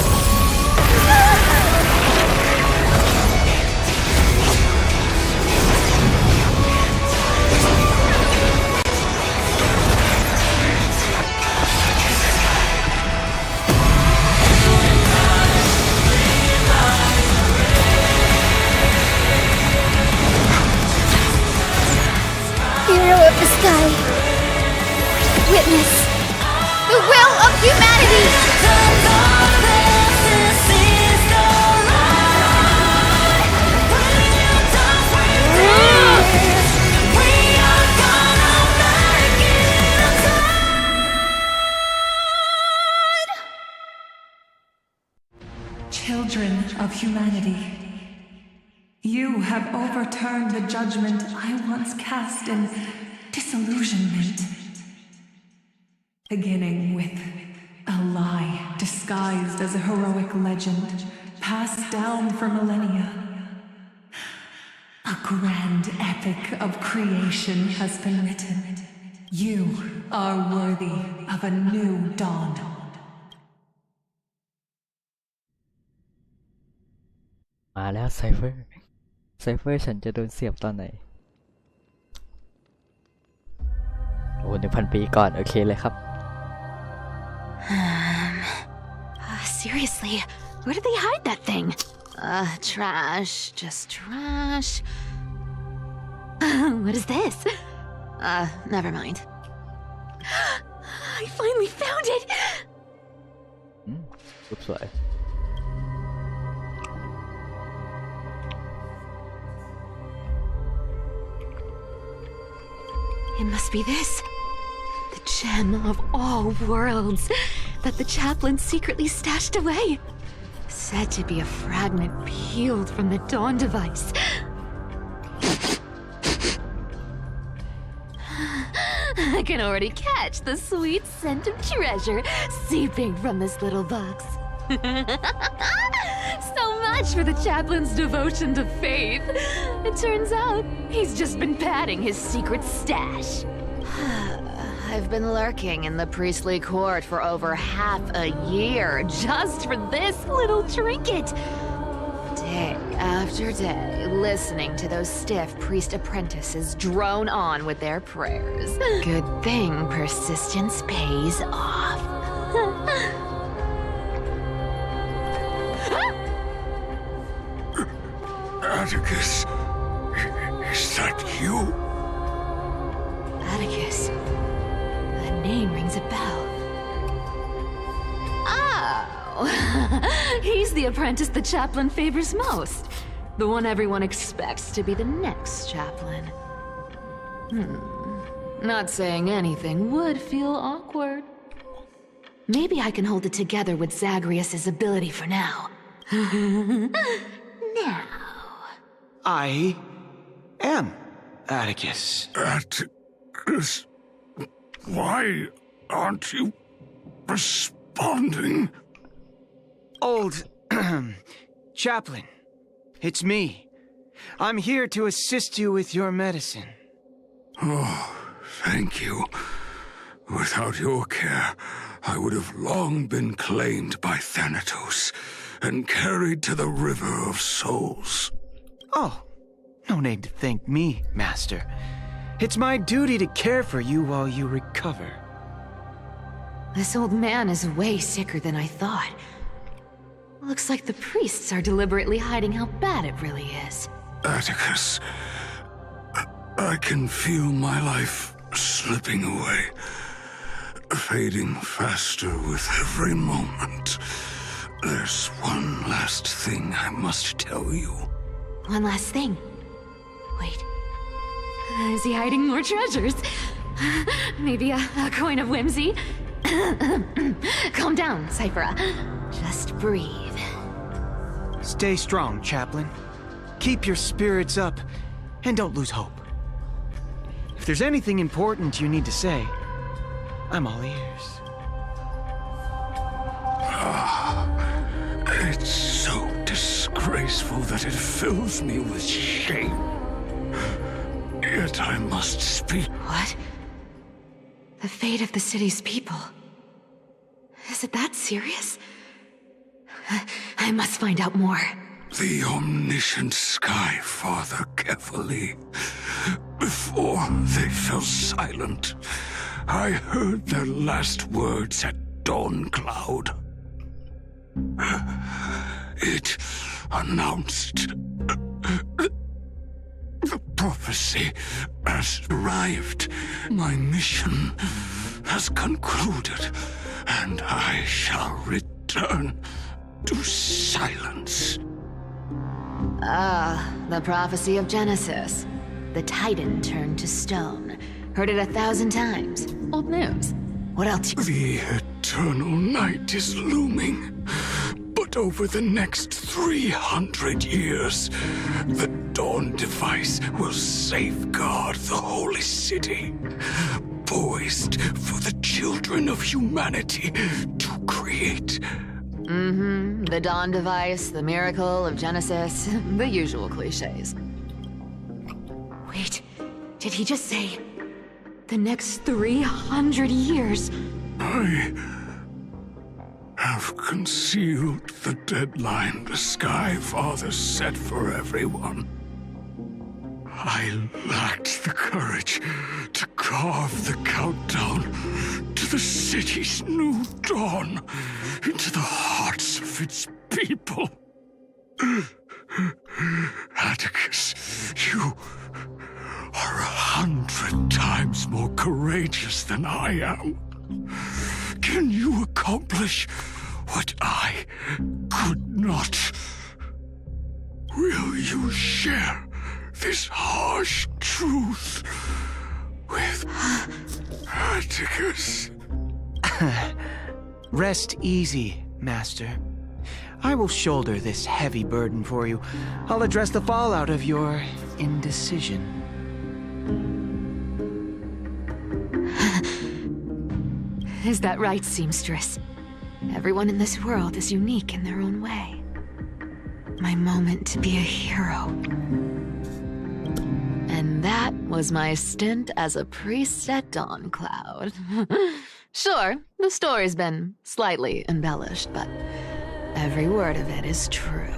Hero of the sky, witness the will of humanity! Children of humanity, you have overturned the judgment I once cast in disillusionment. Beginning with a lie disguised as a heroic legend, passed down for millennia. A grand epic of creation has been written. You are worthy of a new dawn. มาแล้วไซเฟอร์ฉันจะโดนเสียบตอนไหน โอ้ 1,000 ปีก่อน โอเคเลยครับ Seriously, where did they hide that thing? Trash. Just trash. What is this? Never mind. I finally found it! รูปสวย It must be this. The gem of all worlds that the chaplain secretly stashed away. Said to be a fragment peeled from the Dawn device. I can already catch the sweet scent of treasure seeping from this little box. So much for the chaplain's devotion to faith. It turns out he's just been padding his secret stash. I've been lurking in the priestly court for over half a year just for this little trinket. Day after day, listening to those stiff priest apprentices drone on with their prayers. Good thing persistence pays off. Atticus, is that you? Atticus. That name rings a bell. Oh! He's the apprentice the chaplain favors most. The one everyone expects to be the next chaplain. Not saying anything would feel awkward. Maybe I can hold it together with Zagreus's ability for now. Now. I am Atticus. Atticus, why aren't you responding? Old chaplain, it's me. I'm here to assist you with your medicine. Oh, thank you. Without your care, I would have long been claimed by Thanatos and carried to the River of Souls. Oh, no need to thank me, Master. It's my duty to care for you while you recover. This old man is way sicker than I thought. Looks like the priests are deliberately hiding how bad it really is. Atticus, I can feel my life slipping away, fading faster with every moment. There's one last thing I must tell you. One last thing. Wait. Is he hiding more treasures? Maybe a coin of whimsy? Calm down, Cyphera. Just breathe. Stay strong, chaplain. Keep your spirits up, and don't lose hope. If there's anything important you need to say, I'm all ears. It's so disgraceful that it fills me with shame. Yet I must speak. What? The fate of the city's people. Is it that serious? I must find out more. The omniscient Sky Father carefully. Before they fell silent, I heard their last words at dawn cloud. It announced the prophecy has arrived. My mission has concluded, and I shall return to silence. The prophecy of Genesis. The Titan turned to stone. Heard it 1,000 times. Old news. What else? The eternal night is looming. But over the next 300 years, the Dawn device will safeguard the holy city, poised for the children of humanity to create. The Dawn device, the miracle of Genesis, the usual cliches. Wait, did he just say the next 300 years? I have concealed the deadline the Sky Father set for everyone. I lacked the courage to carve the countdown to the city's new dawn into the hearts of its people. Atticus, you are 100 times more courageous than I am. Can you accomplish what I could not? Will you share this harsh truth with Atticus? Rest easy, Master. I will shoulder this heavy burden for you. I'll address the fallout of your indecision. Is that right, seamstress? Everyone in this world is unique in their own way. My moment to be a hero. And that was my stint as a priest at Dawn Cloud. Sure, the story's been slightly embellished, but every word of it is true.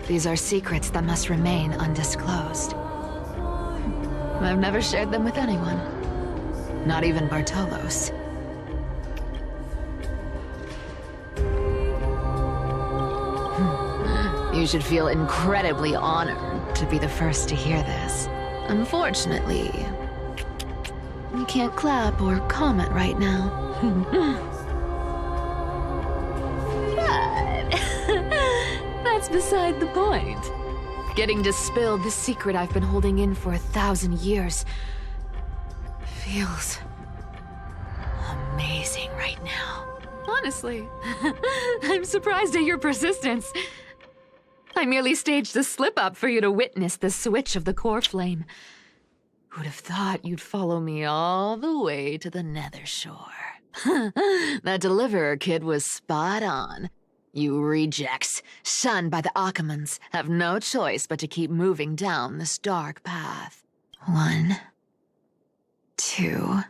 These are secrets that must remain undisclosed. I've never shared them with anyone. Not even Bartolos. You should feel incredibly honored to be the first to hear this. Unfortunately, we can't clap or comment right now. That's beside the point. Getting to spill the secret I've been holding in for 1,000 years feels amazing right now. Honestly, I'm surprised at your persistence. I merely staged a slip-up for you to witness the switch of the core flame. Who'd have thought you'd follow me all the way to the Nether Shore? That Deliverer kid was spot on. You rejects, shunned by the Akamans, have no choice but to keep moving down this dark path. 1, 2,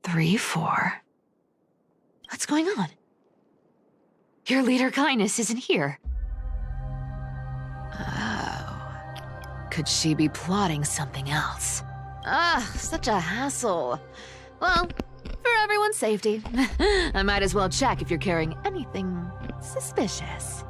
3, 4. What's going on? Your leader Kindness isn't here. Oh. Could she be plotting something else? Such a hassle. Well, for everyone's safety, I might as well check if you're carrying anything suspicious.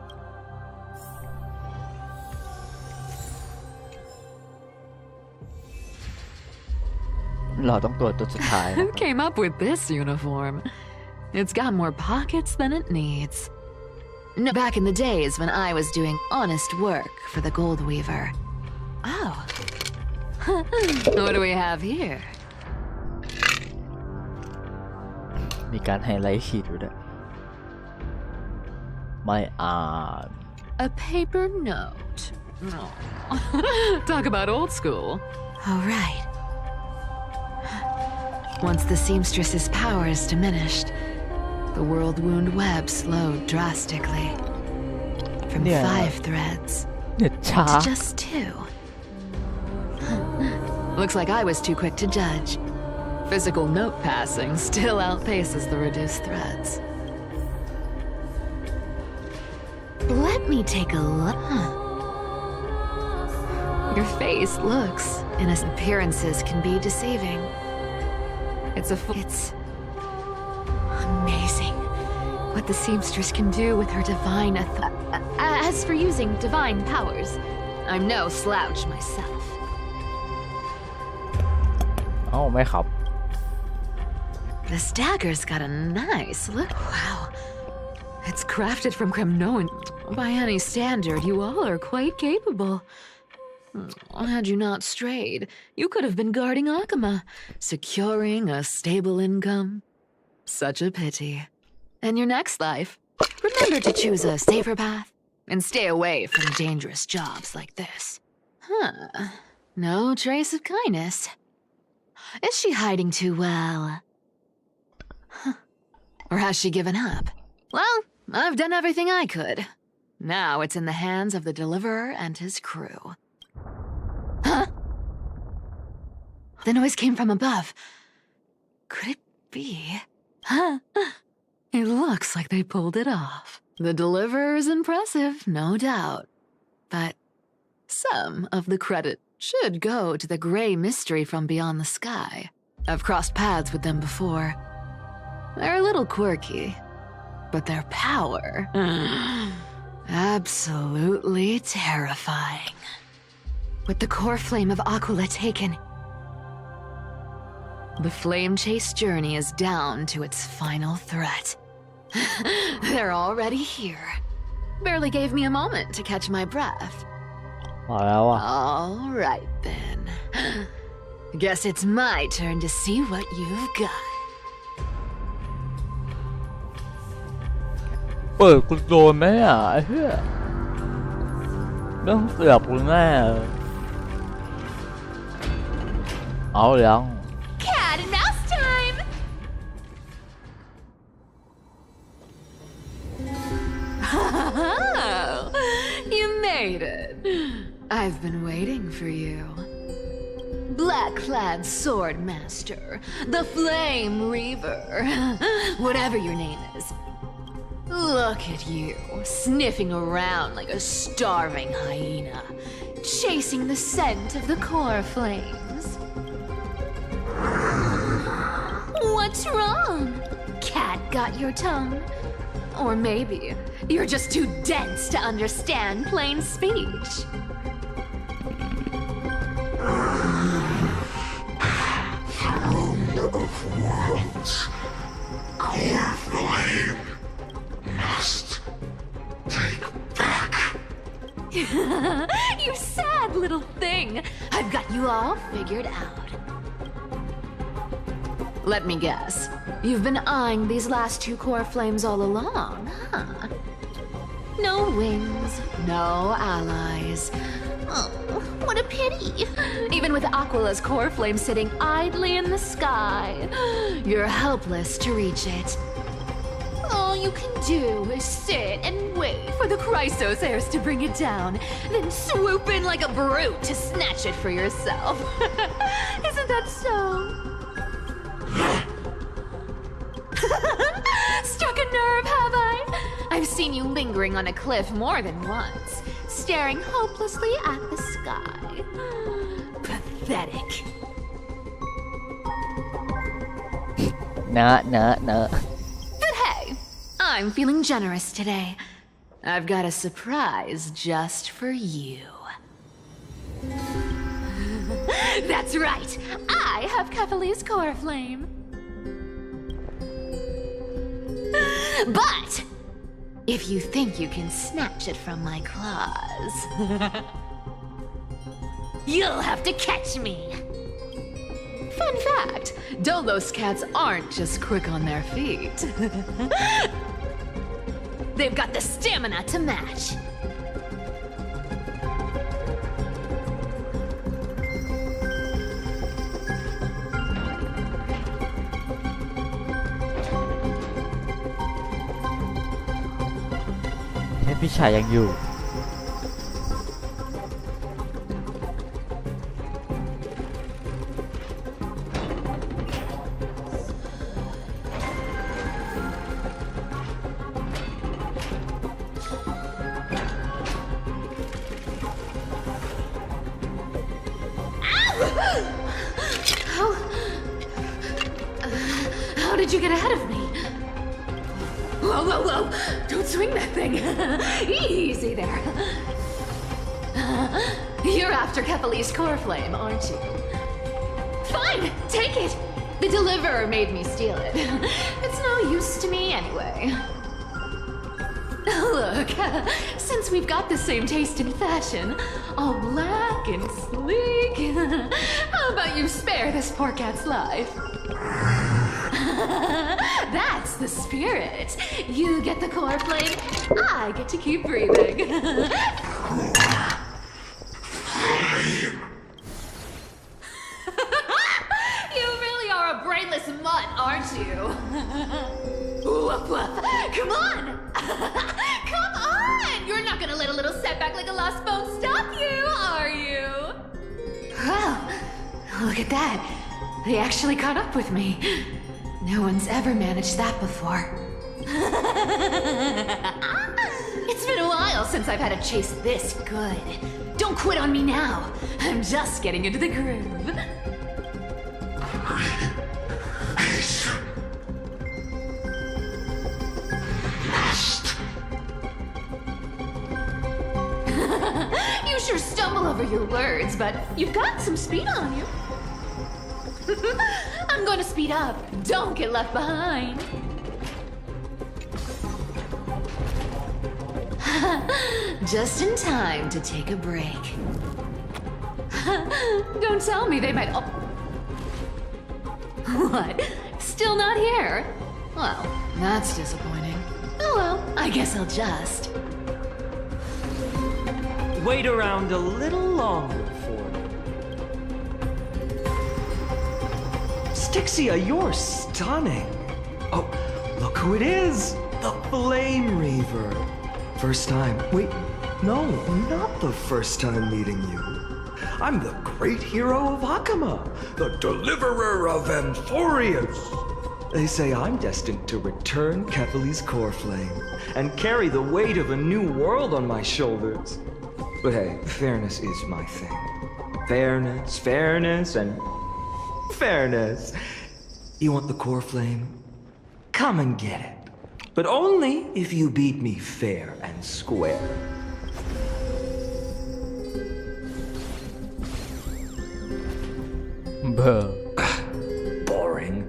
Who came up with this uniform? It's got more pockets than it needs. No, back in the days when I was doing honest work for the Gold Weaver. Oh. What do we have here? มีการไฮไลท์ขีดอยู่ด้วยไม่อ่าน A paper note. Oh. Talk about old school. All right. Once the seamstress's power is diminished, the world wound web slowed drastically. From 5 threads to just 2. Looks like I was too quick to judge. physical note passing still outpaces the reduced threats. Let me take a look. Your face looks, innocent. Appearances can be deceiving. It's amazing what the seamstress can do with her divine As for using divine powers, I'm no slouch myself. เอ้าไม่ขับ This dagger's got a nice look. Wow. It's crafted from Kremnoan. By any standard, you all are quite capable. Had you not strayed, you could have been guarding Akama, securing a stable income. Such a pity. In your next life, remember to choose a safer path and stay away from dangerous jobs like this. No trace of kindness. Is she hiding too well? Or has she given up? Well, I've done everything I could. Now it's in the hands of the Deliverer and his crew. Huh? The noise came from above. Could it be? Huh? It looks like they pulled it off. The Deliverer is impressive, no doubt. But some of the credit should go to the gray mystery from beyond the sky. I've crossed paths with them before. They're a little quirky, but their power... absolutely terrifying. With the core flame of Aquila taken, the flame chase journey is down to its final threat. They're already here. Barely gave me a moment to catch my breath. All right then. Guess it's my turn to see what you've got. เปิดกูโดนไหมอ่ะไอ้เหี้ยต้องเสือกกูแน่เอาแล้ว Cat and mouse time! Oh, you made it. I've been waiting for you. Black-clad sword master, the Flame Reaver, whatever your name is. Look at you, sniffing around like a starving hyena, chasing the scent of the core flames. What's wrong? Cat got your tongue? Or maybe you're just too dense to understand plain speech. Throne of worlds, core flame must take back. You sad little thing! I've got you all figured out. Let me guess. You've been eyeing these last two core flames all along, huh? No wings, no allies. Oh, what a pity. Even with Aquila's core flame sitting idly in the sky, you're helpless to reach it. All you can do is sit and wait for the Chrysos heirs to bring it down, then swoop in like a brute to snatch it for yourself. Isn't that so? Struck a nerve, have I? I've seen you lingering on a cliff more than once, staring hopelessly at the sky. Pathetic. Nah. But hey, I'm feeling generous today. I've got a surprise just for you. That's right, I have Kefali's core flame. But if you think you can snatch it from my claws, you'll have to catch me. Fun fact, Dolos cats aren't just quick on their feet. They've got the stamina to match.พี่ชายยังอยู่ did you get ahead of me? Whoa, whoa, whoa! Don't swing that thing! Easy there. You're after Kepali's core flame, aren't you? Fine, take it! The deliverer made me steal it. It's no use to me anyway. Look, since we've got the same taste in fashion, all black and sleek, how about you spare this poor cat's life? That's the spirit. You get the core flame, I get to keep breathing. You really are a brainless mutt, aren't you? Woof, woof. Come on! Come on! You're not gonna let a little setback like a lost bone stop you, are you? Well, look at that. They actually caught up with me. No one's ever managed that before. It's been a while since I've had a chase this good. Don't quit on me now. I'm just getting into the groove. You sure stumble over your words, but you've got some speed on you. I'm going to speed up. Don't get left behind. Just in time to take a break. Don't tell me they might... Oh. What? Still not here? Well, that's disappointing. Oh well, I guess I'll just... Wait around a little longer for me. Styxia, you're stunning. Oh, look who it is. The Flame Reaver. First time. Wait, no, not the first time meeting you. I'm the great hero of Akama, the deliverer of Amphorius. They say I'm destined to return Kepali's core flame and carry the weight of a new world on my shoulders. But hey, fairness is my thing. Fairness, and fairness. You want the core flame? Come and get it. But only if you beat me fair and square. Boring.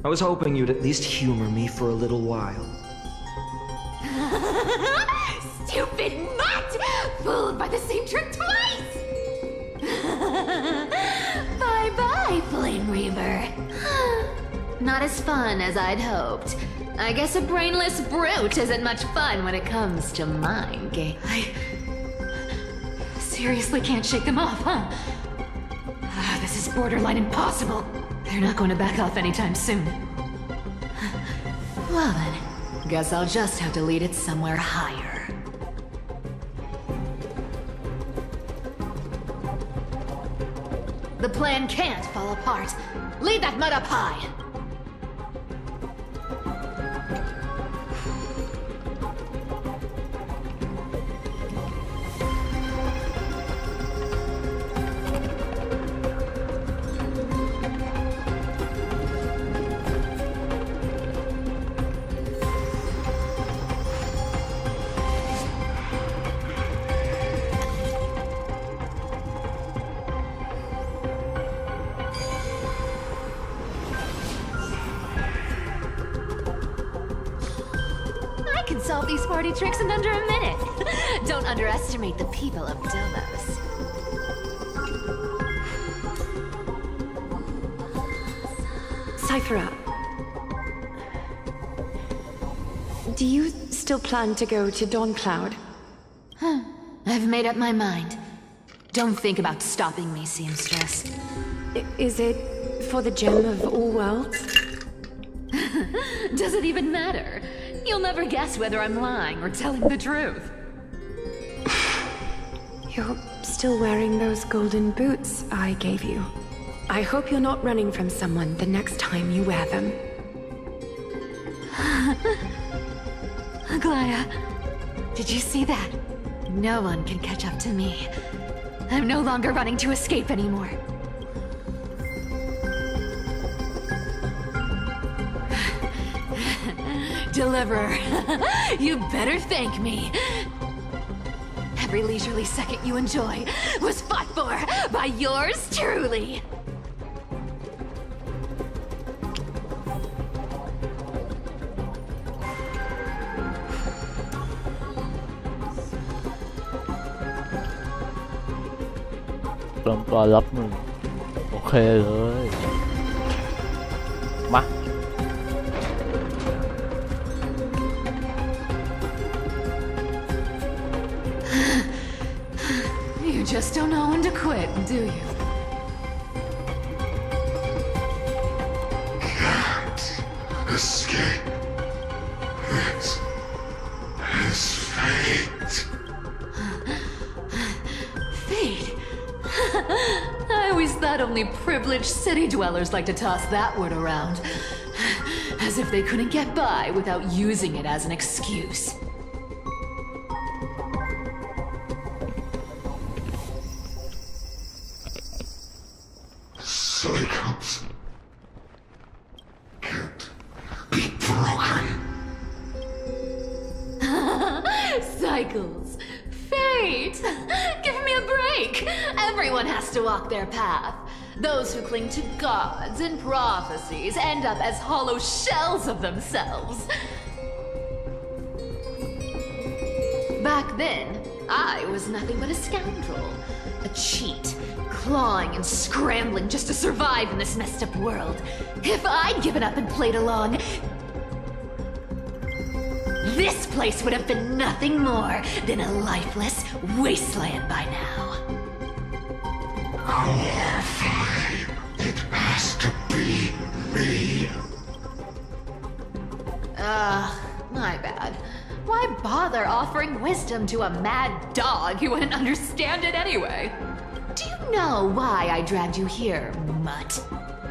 I was hoping you'd at least humor me for a little while. Stupid mutt! Fooled by the same trick twice! Bye-bye, Flame Reaver. Not as fun as I'd hoped. I guess a brainless brute isn't much fun when it comes to mind games. I seriously can't shake them off, huh? This is borderline impossible. They're not going to back off anytime soon. Well then, guess I'll just have to lead it somewhere higher. The plan can't fall apart. Lead that mud up high. Solve these party tricks in under a minute. Don't underestimate the people of Delos. Cypher, do you still plan to go to Dawncloud? I've made up my mind. Don't think about stopping me, seamstress. Is it for the gem of all worlds? Does it even matter? You'll never guess whether I'm lying or telling the truth. You're still wearing those golden boots I gave you. I hope you're not running from someone the next time you wear them. Aglaya, did you see that? No one can catch up to me. I'm no longer running to escape anymore. deliverer. You better thank me. Every leisurely second you enjoy was fought for by yours truly. เตรียมตัวรับมือโอเคเลยมา You just don't know when to quit, do you? Can't escape. It is fate. Fate? I always thought only privileged city dwellers like to toss that word around. As if they couldn't get by without using it as an excuse. Cycles can't be broken. Cycles. Fate. Give me a break. Everyone has to walk their path. Those who cling to gods and prophecies end up as hollow shells of themselves. Back then, I was nothing but a scoundrel. A cheat. Clawing and scrambling just to survive in this messed up world. If I'd given up and played along, this place would have been nothing more than a lifeless wasteland by now. Our flame, it has to be me. My bad. Why bother offering wisdom to a mad dog who wouldn't understand it anyway? Do you know why I dragged you here, mutt?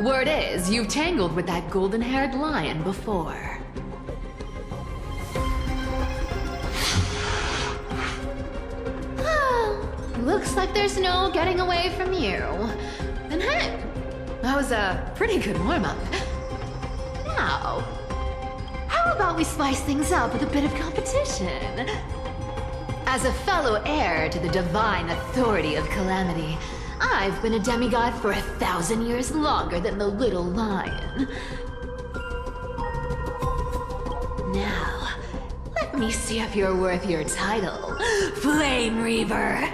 Word is, you've tangled with that golden-haired lion before. Looks like there's no getting away from you. And hey, that was a pretty good warm-up. Now, how about we spice things up with a bit of competition? As a fellow heir to the divine authority of Calamity, I've been a demigod for 1,000 years longer than the little lion. Now, let me see if you're worth your title, Flame Reaver.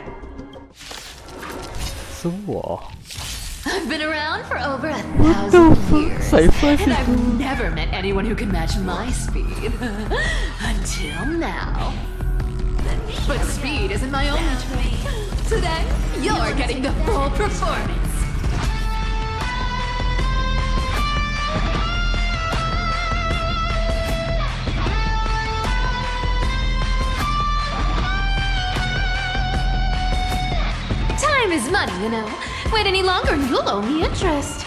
I've been around for over 1,000 years, and I've never met anyone who can match my speed. Until now. But speed isn't my only trait. Today, you're getting the full performance. Time is money, you know. Wait any longer and you'll owe me interest.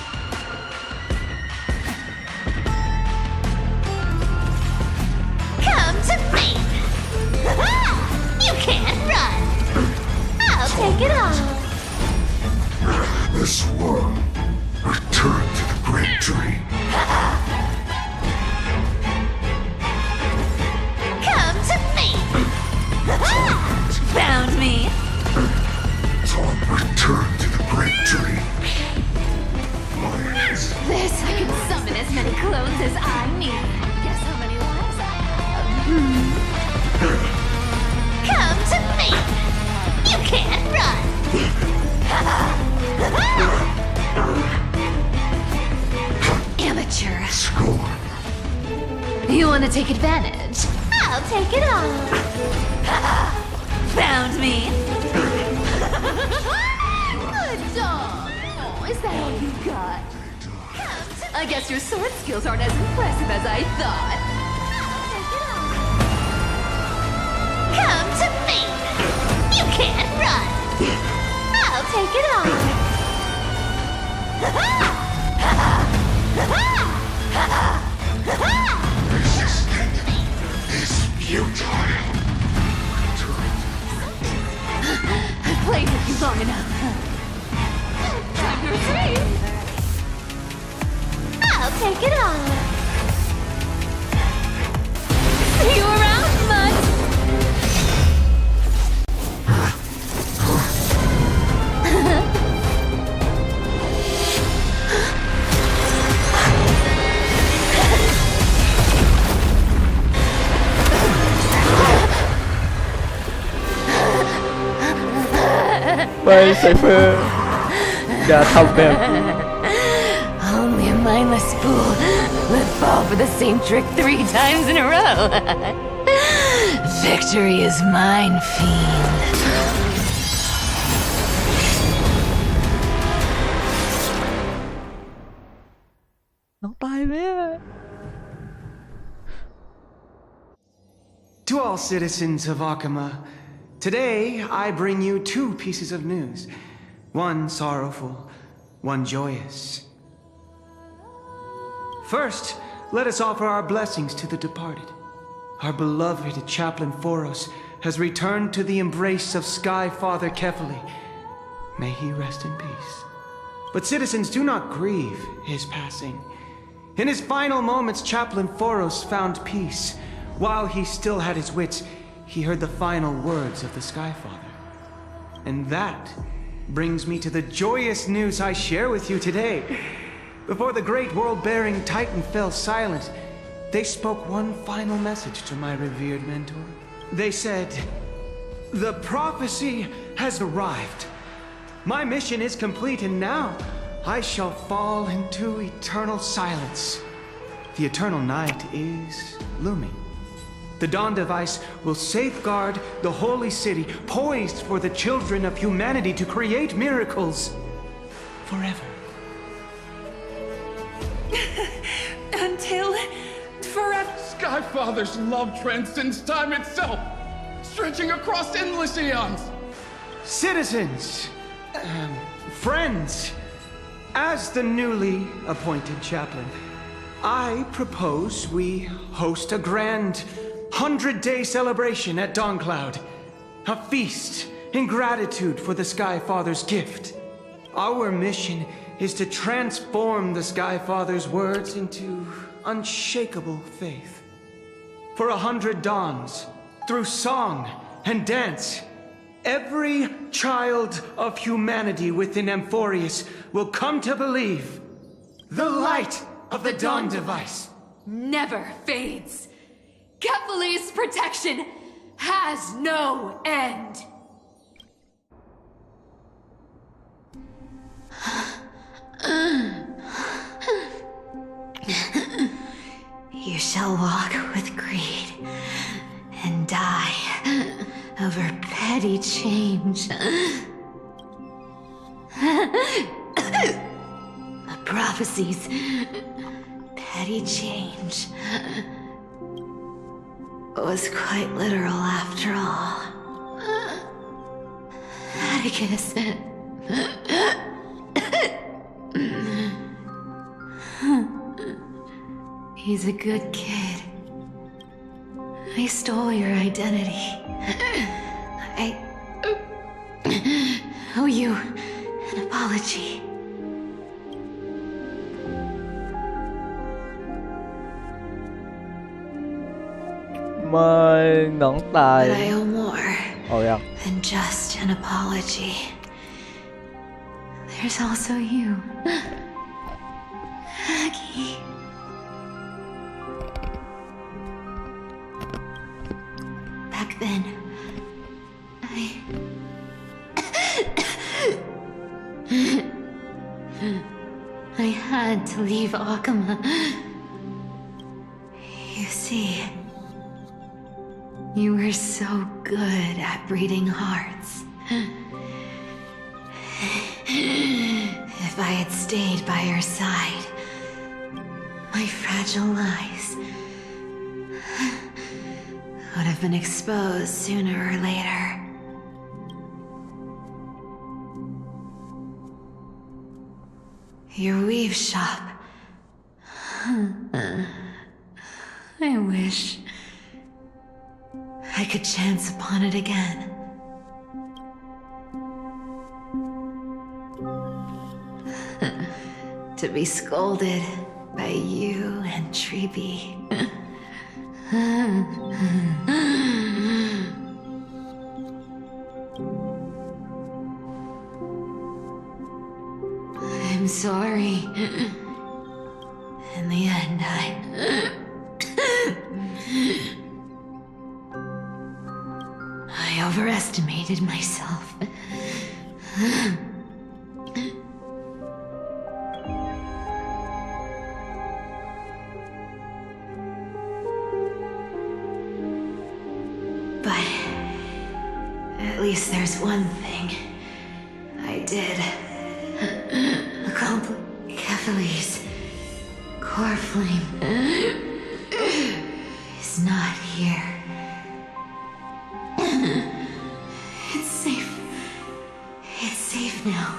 Come to me! You can't run! I'll take it on! This world, return to the great dream. Come to me! Found me! Tom, return to the great dream. This I can summon as many clones as I need. Guess how many lives I have? Come to me! You can't run! Amateur. Score. You want to take advantage? I'll take it on. Found me. Good dog. Oh, is that all you got? I guess your sword skills aren't as impressive as I thought. Come to me! You can't run! I'll take it on! Resisting is futile. I've played with you long enough. Time to retreat! I'll take it on! ไซเฟอร์อย่าทำแบบนี้ Only a mindless fool would fall for the same trick 3 times in a row. Victory is mine, fiend. น้องตายไหม To all citizens of Akama, today I bring you 2 pieces of news. One sorrowful, one joyous. First, let us offer our blessings to the departed. Our beloved chaplain Foros has returned to the embrace of Sky Father Kefali. May he rest in peace. But citizens, do not grieve his passing. In his final moments, Chaplain Foros found peace. While he still had his wits, he heard the final words of the Sky Father. And that brings me to the joyous news I share with you today. Before the great world-bearing Titan fell silent, they spoke one final message to my revered mentor. They said, "The prophecy has arrived. My mission is complete, and now I shall fall into eternal silence. The eternal night is looming. The dawn device will safeguard the holy city, poised for the children of humanity to create miracles forever." Until forever. Skyfather's love transcends time itself, stretching across endless eons. Citizens, friends, as the newly appointed chaplain, I propose we host a grand 100-day celebration at Dawncloud. A feast in gratitude for the Sky Father's gift. Our mission is to transform the Sky Father's words into unshakable faith. For 100 dawns, through song and dance, every child of humanity within Amphorius will come to believe the light of the dawn device never fades. Kefali's protection has no end. You shall walk with greed and die over petty change. The prophecies, petty change, was quite literal after all. Atticus. He's a good kid. I stole your identity. I owe you an apology. ไม่น้องตาย But I owe more เอายัง than just an apology. There's also you, Aggie. Back then, I had to leave Akama. You see, you were so good at breeding hearts. If I had stayed by your side, my fragile lies would have been exposed sooner or later. Your weave shop. I wish I could chance upon it again. To be scolded by you and Treeby. I'm sorry. In the end, I overestimated myself. But at least there's one thing I did. Accomplish Kephalie's core flame is not here. It's safe. It's safe now.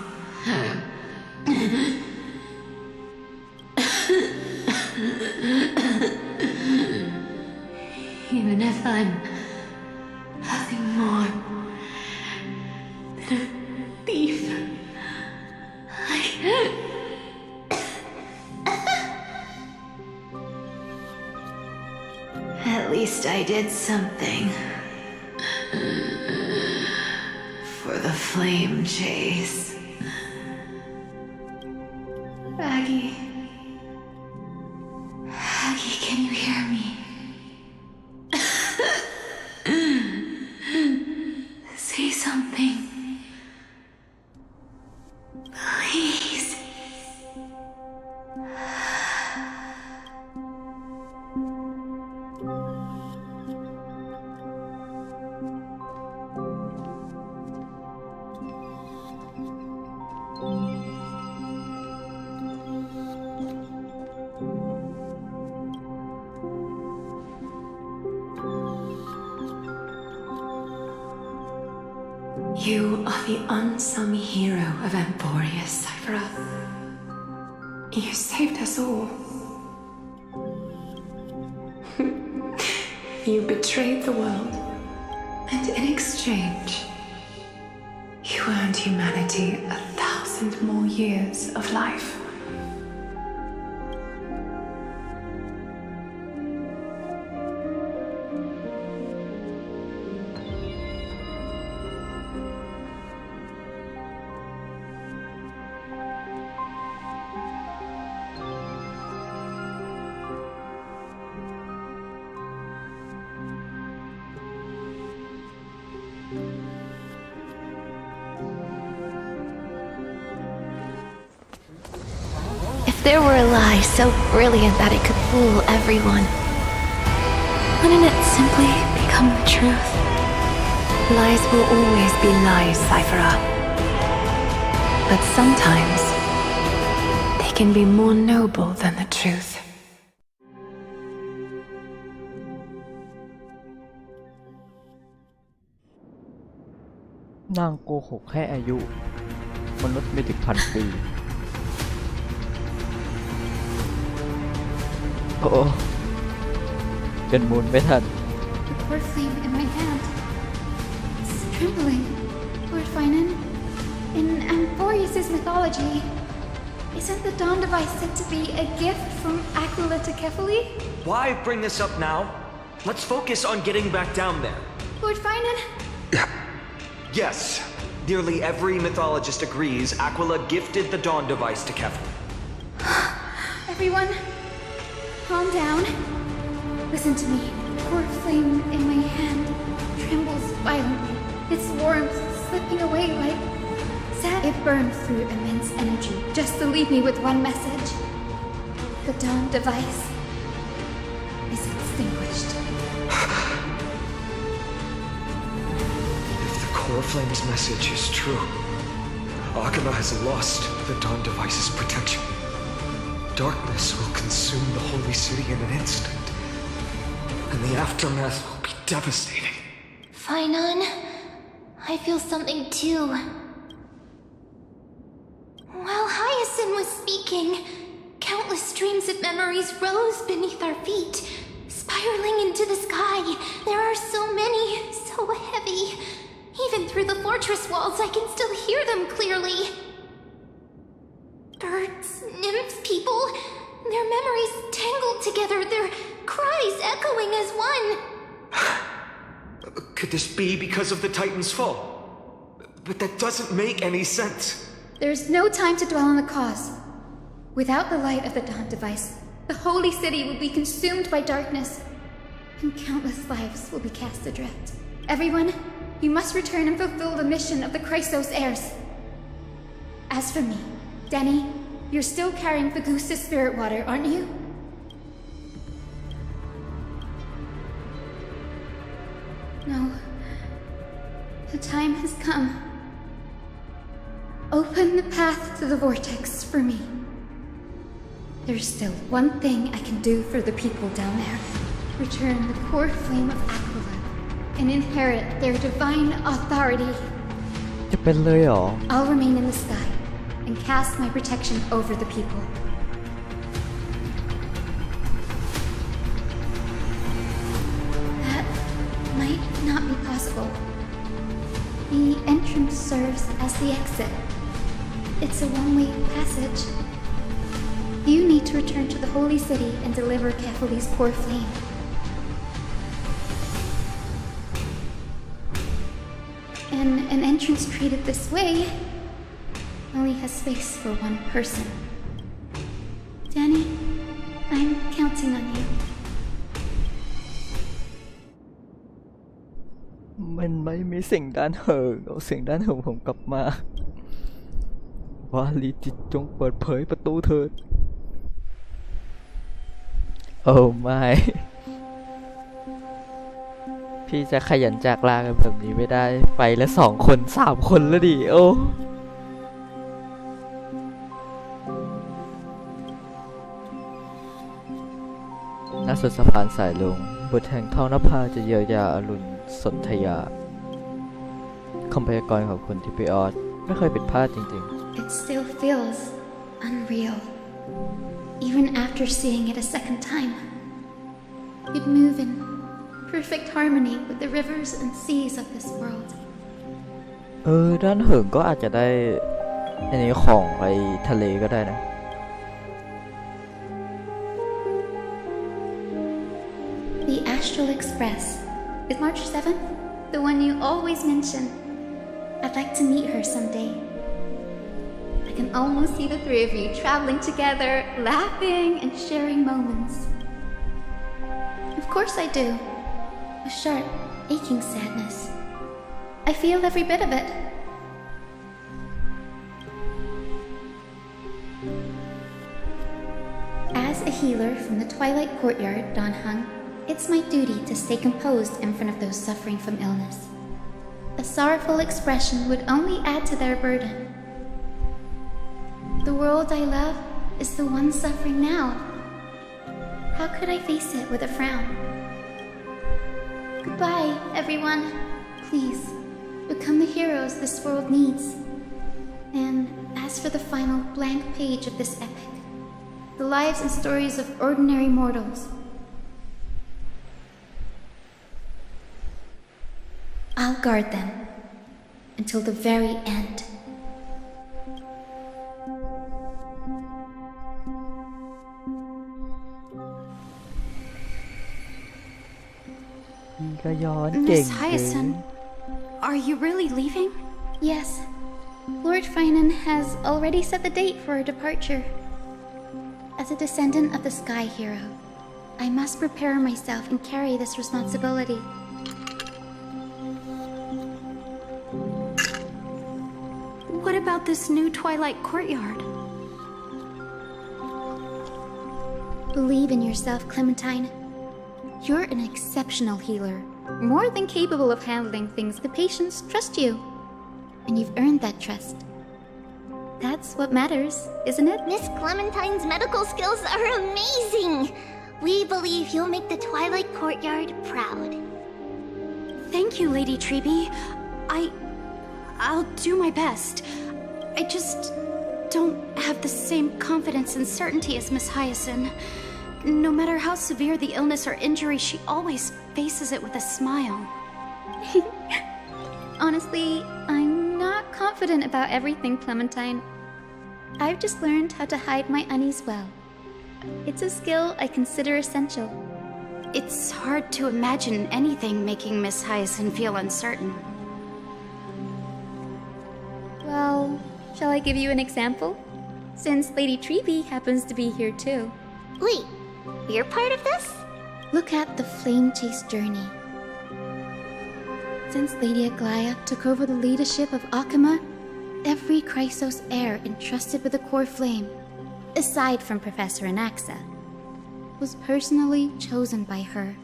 Even if I'm nothing more than a thief, at least I did something for the flame chase. Aggie, can you hear me? Say something. Please. You are the unsung hero of Emporius, Cypher. You saved us all. You betrayed the world, and in exchange, you earned humanity 1,000 more years of life. If there were a lie so brilliant that it could fool everyone, wouldn't it simply become the truth? Lies will always be lies, Cypher. But sometimes they can be more noble than the truth. นางโกหกให้อายุมนุษย์ไม่ถึง1,000 ปี โอ้เป็นมูลไม่ทัน The core flame in my hand. It's trembling. Lord Finan, in Emporius' mythology, isn't the dawn device said to be a gift from Aquila to Kephalie? Why bring this up now? Let's focus on getting back down there. Lord Finan? Yes, nearly every mythologist agrees Aquila gifted the dawn device to Kephalie. Everyone, calm down. Listen to me. The core flame in my hand trembles violently. Its warmth slipping away like sand. It burned through immense energy just to leave me with one message. The dawn device is extinguished. If the core flame's message is true, Aquila has lost the dawn device's protection. Darkness will consume the holy city in an instant, and the aftermath will be devastating. Finan, I feel something too. While Hyacinth was speaking, countless streams of memories rose beneath our feet, spiraling into the sky. There are so many, so heavy. Even through the fortress walls, I can still hear them clearly. Birds, nymphs, people, their memories tangled together, their cries echoing as one. Could this be because of the Titan's fall? But that doesn't make any sense. There's no time to dwell on the cause. Without the light of the dawn device, the holy city will be consumed by darkness, and countless lives will be cast adrift. Everyone, you must return and fulfill the mission of the Chrysos heirs. As for me, Danny, you're still carrying the goose's spirit water, aren't you? No. The time has come. Open the path to the vortex for me. There's still one thing I can do for the people down there. Return the core flame of Aquila and inherit their divine authority. จะเป็นเลยเหรอ I'll remain in the sky and cast my protection over the people. That might not be possible. The entrance serves as the exit. It's a one-way passage. You need to return to the holy city and deliver Kefuli's core flame. And an entrance treated this way only has space for one person. Danny, I'm counting on you. มันไม่มีสิ่งด้านเหิงเอาสิ่งด้านเหิงผมกลับมา วาลีจิตจงเปิดเผยประตูเถิด โอ้ไม่ พี่จะขยันจากลากันแบบนี้ไม่ได้ ไปแล้ว2 คน3 คนแล้วดิโอ้ณสุดสะพานสายลงบทแห่งท้องนภาจะเยียวยาอรุณสนธยาคำพยากรณ์ของคุณทิปิออสไม่เคยผิดพลาดจริงๆ It still feels unreal, even after seeing it a second time. You'd move in perfect harmony with the rivers and seas of this world. ด้านเหิงก็อาจจะได้อันนี้ของไอ้ทะเลก็ได้นะ The Astral Express is March 7th, the one you always mention. I'd like to meet her someday. I can almost see the 3 of you traveling together, laughing and sharing moments. Of course I do. A sharp, aching sadness. I feel every bit of it. As a healer from the Twilight Courtyard, Don Hung, it's my duty to stay composed in front of those suffering from illness. A sorrowful expression would only add to their burden. The world I love is the one suffering now. How could I face it with a frown? Goodbye, everyone. Please, become the heroes this world needs. And as for the final blank page of this epic, the lives and stories of ordinary mortals, I'll guard them until the very end. ก็ย้อนเก่ง Miss Hyacinth, are you really leaving? Yes. Lord Finan has already set the date for our departure. As a descendant of the Sky Hero, I must prepare myself and carry this responsibility. What about this new Twilight Courtyard? Believe in yourself, Clementine. You're an exceptional healer, more than capable of handling things the patients trust you. And you've earned that trust. That's what matters, isn't it? Miss Clementine's medical skills are amazing! We believe you'll make the Twilight Courtyard proud. Thank you, Lady Treby. I'll do my best. I just don't have the same confidence and certainty as Miss Hyacinth. No matter how severe the illness or injury, she always faces it with a smile. Honestly, I'm not confident about everything, Clementine. I've just learned how to hide my unease well. It's a skill I consider essential. It's hard to imagine anything making Miss Hyacinth feel uncertain. Well, shall I give you an example? Since Lady Treby happens to be here too. Wait, you're part of this? Look at the flame chase journey. Since Lady Aglaya took over the leadership of Akama, every Chrysos heir entrusted with the core flame, aside from Professor Anaxa, was personally chosen by her.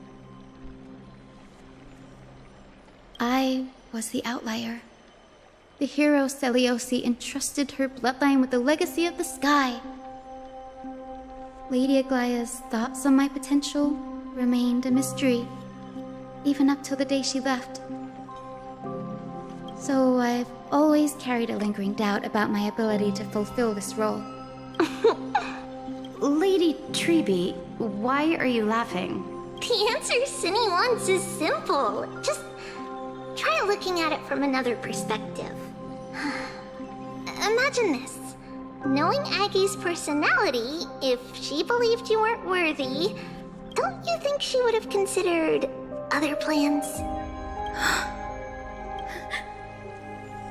I was the outlier. The hero Seliosi entrusted her bloodline with the legacy of the sky. Lady Aglaya's thoughts on my potential remained a mystery, even up till the day she left. So I've always carried a lingering doubt about my ability to fulfill this role. Lady Treby, why are you laughing? The answer Cinny wants is simple. Just try looking at it from another perspective. Imagine this. Knowing Aggie's personality, if she believed you weren't worthy, don't you think she would have considered other plans?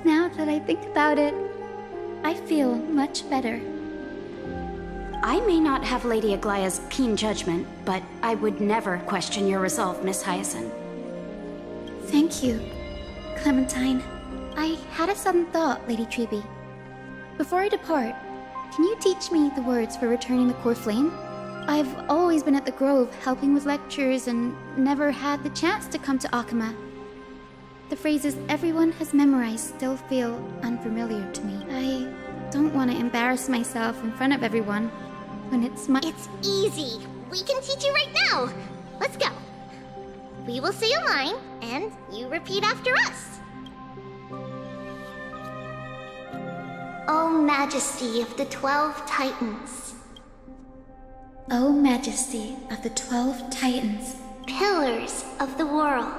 Now that I think about it, I feel much better. I may not have Lady Aglaya's keen judgment, but I would never question your resolve, Miss Hyacinth. Thank you, Clementine. I had a sudden thought, Lady Treby. Before I depart, can you teach me the words for returning the core flame? I've always been at the Grove helping with lectures and never had the chance to come to Akama. The phrases everyone has memorized still feel unfamiliar to me. I don't want to embarrass myself in front of everyone when it's my— It's easy. We can teach you right now. Let's go. We will say a line, and you repeat after us. O Majesty of the 12 Titans. O Majesty of the 12 Titans. Pillars of the world.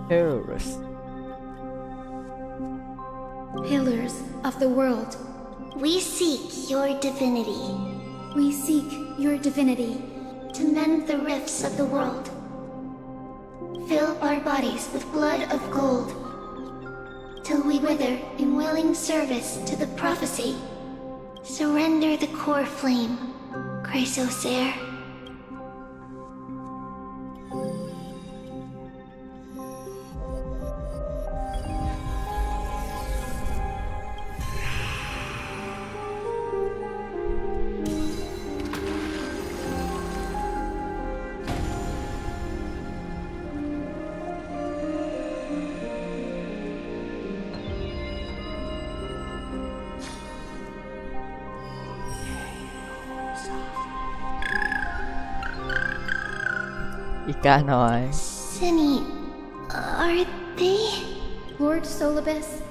Pillars. Pillars of the world. We seek your divinity. We seek your divinity. To mend the rifts of the world. Fill our bodies with blood of gold. Till we wither in willing service to the prophecy. Surrender the core flame, Chrysos heir. Cinny, are they? Lord Solibus,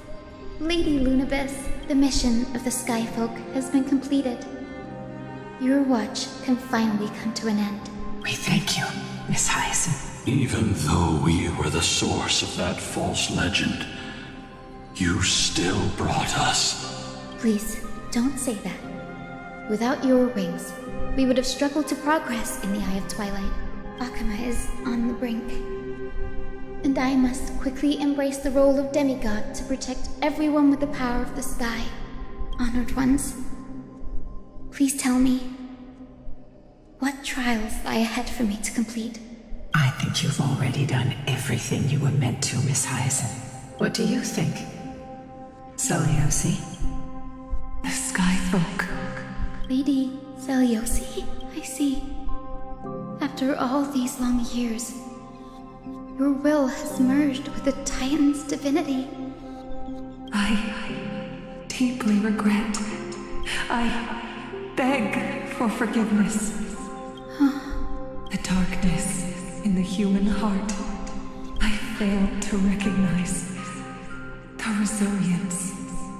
Lady Lunabis, the mission of the Skyfolk has been completed. Your watch can finally come to an end. We thank you, Miss Hyacinth. Even though we were the source of that false legend, you still brought us. Please, don't say that. Without your wings, we would have struggled to progress in the Eye of Twilight. Akama is on the brink. And I must quickly embrace the role of demigod to protect everyone with the power of the sky. Honored ones, please tell me, what trials lie ahead for me to complete? I think you've already done everything you were meant to, Miss Hyacinth. What do you think? Seliosi? The Skyfolk. Lady Seliosi, I see. After all these long years, your will has merged with the Titan's divinity. I deeply regret. I beg for forgiveness. The darkness in the human heart, I failed to recognize. The resilience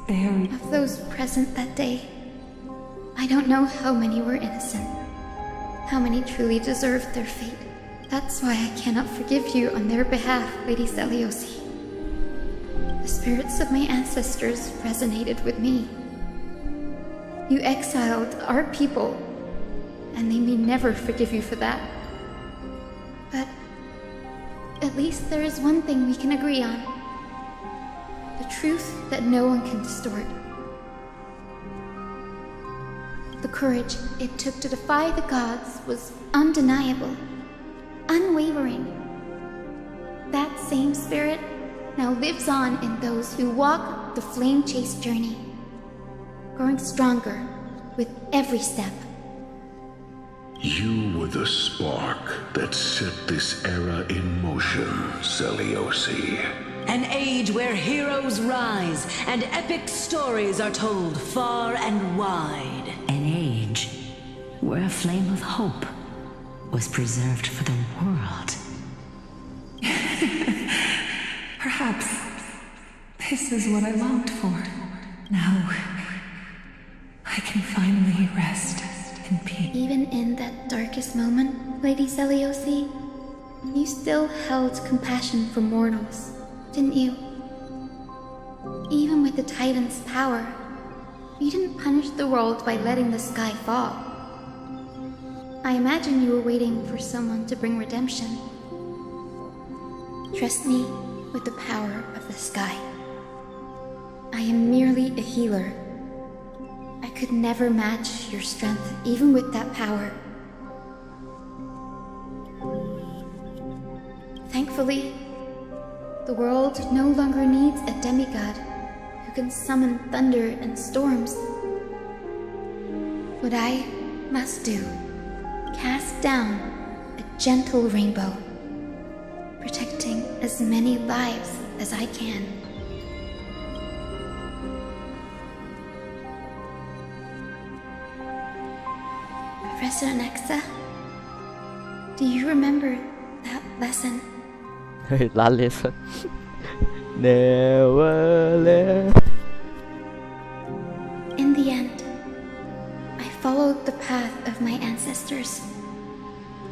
buried. Of those present that day, I don't know how many were innocent. How many truly deserved their fate. That's why I cannot forgive you on their behalf, Lady Seliosi. The spirits of my ancestors resonated with me. You exiled our people, and they may never forgive you for that. But at least there is one thing we can agree on. The truth that no one can distort. The courage it took to defy the gods was undeniable, unwavering. That same spirit now lives on in those who walk the flame chase journey, growing stronger with every step. You were the spark that set this era in motion, Celiosi. An age where heroes rise and epic stories are told far and wide. An age where a flame of hope was preserved for the world. Perhaps this is what I longed for. Now, I can finally rest in peace. Even in that darkest moment, Lady Celiosi, you still held compassion for mortals, didn't you? Even with the Titan's power, you didn't punish the world by letting the sky fall. I imagine you were waiting for someone to bring redemption. Trust me with the power of the sky. I am merely a healer. I could never match your strength, even with that power. Thankfully, the world no longer needs a demigod who can summon thunder and storms. What I must do, cast down a gentle rainbow, protecting as many lives as I can. Professor Nexa, do you remember that lesson? เฮ้ยร้านเลส Never left. In the end, I followed the path of my ancestors,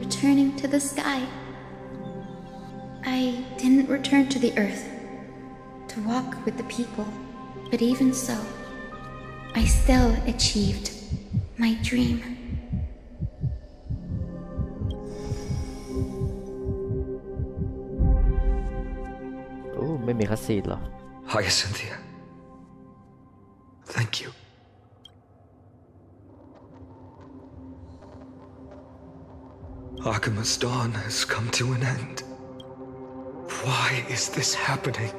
returning to the sky. I didn't return to the earth to walk with the people, but even so, I still achieved my dream. Oh, ไม่มีคัสซีนเหรอ Hyacinthia. Thank you. Akima's dawn has come to an end. Why is this happening?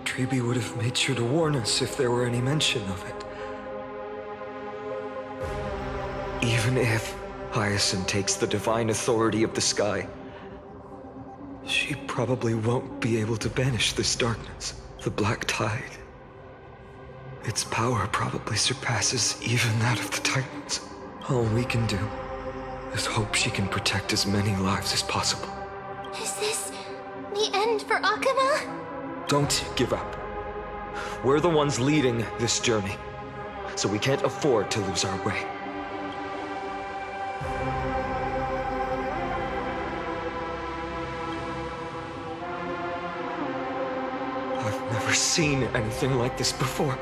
Treeby would have made sure to warn us if there were any mention of it. Even if Hyacinth takes the divine authority of the sky, she probably won't be able to banish this darkness, the black tide. Its power probably surpasses even that of the Titans. All we can do is hope she can protect as many lives as possible. Is this the end for Akuma? Don't give up. We're the ones leading this journey, so we can't afford to lose our way. I've never seen anything like this before.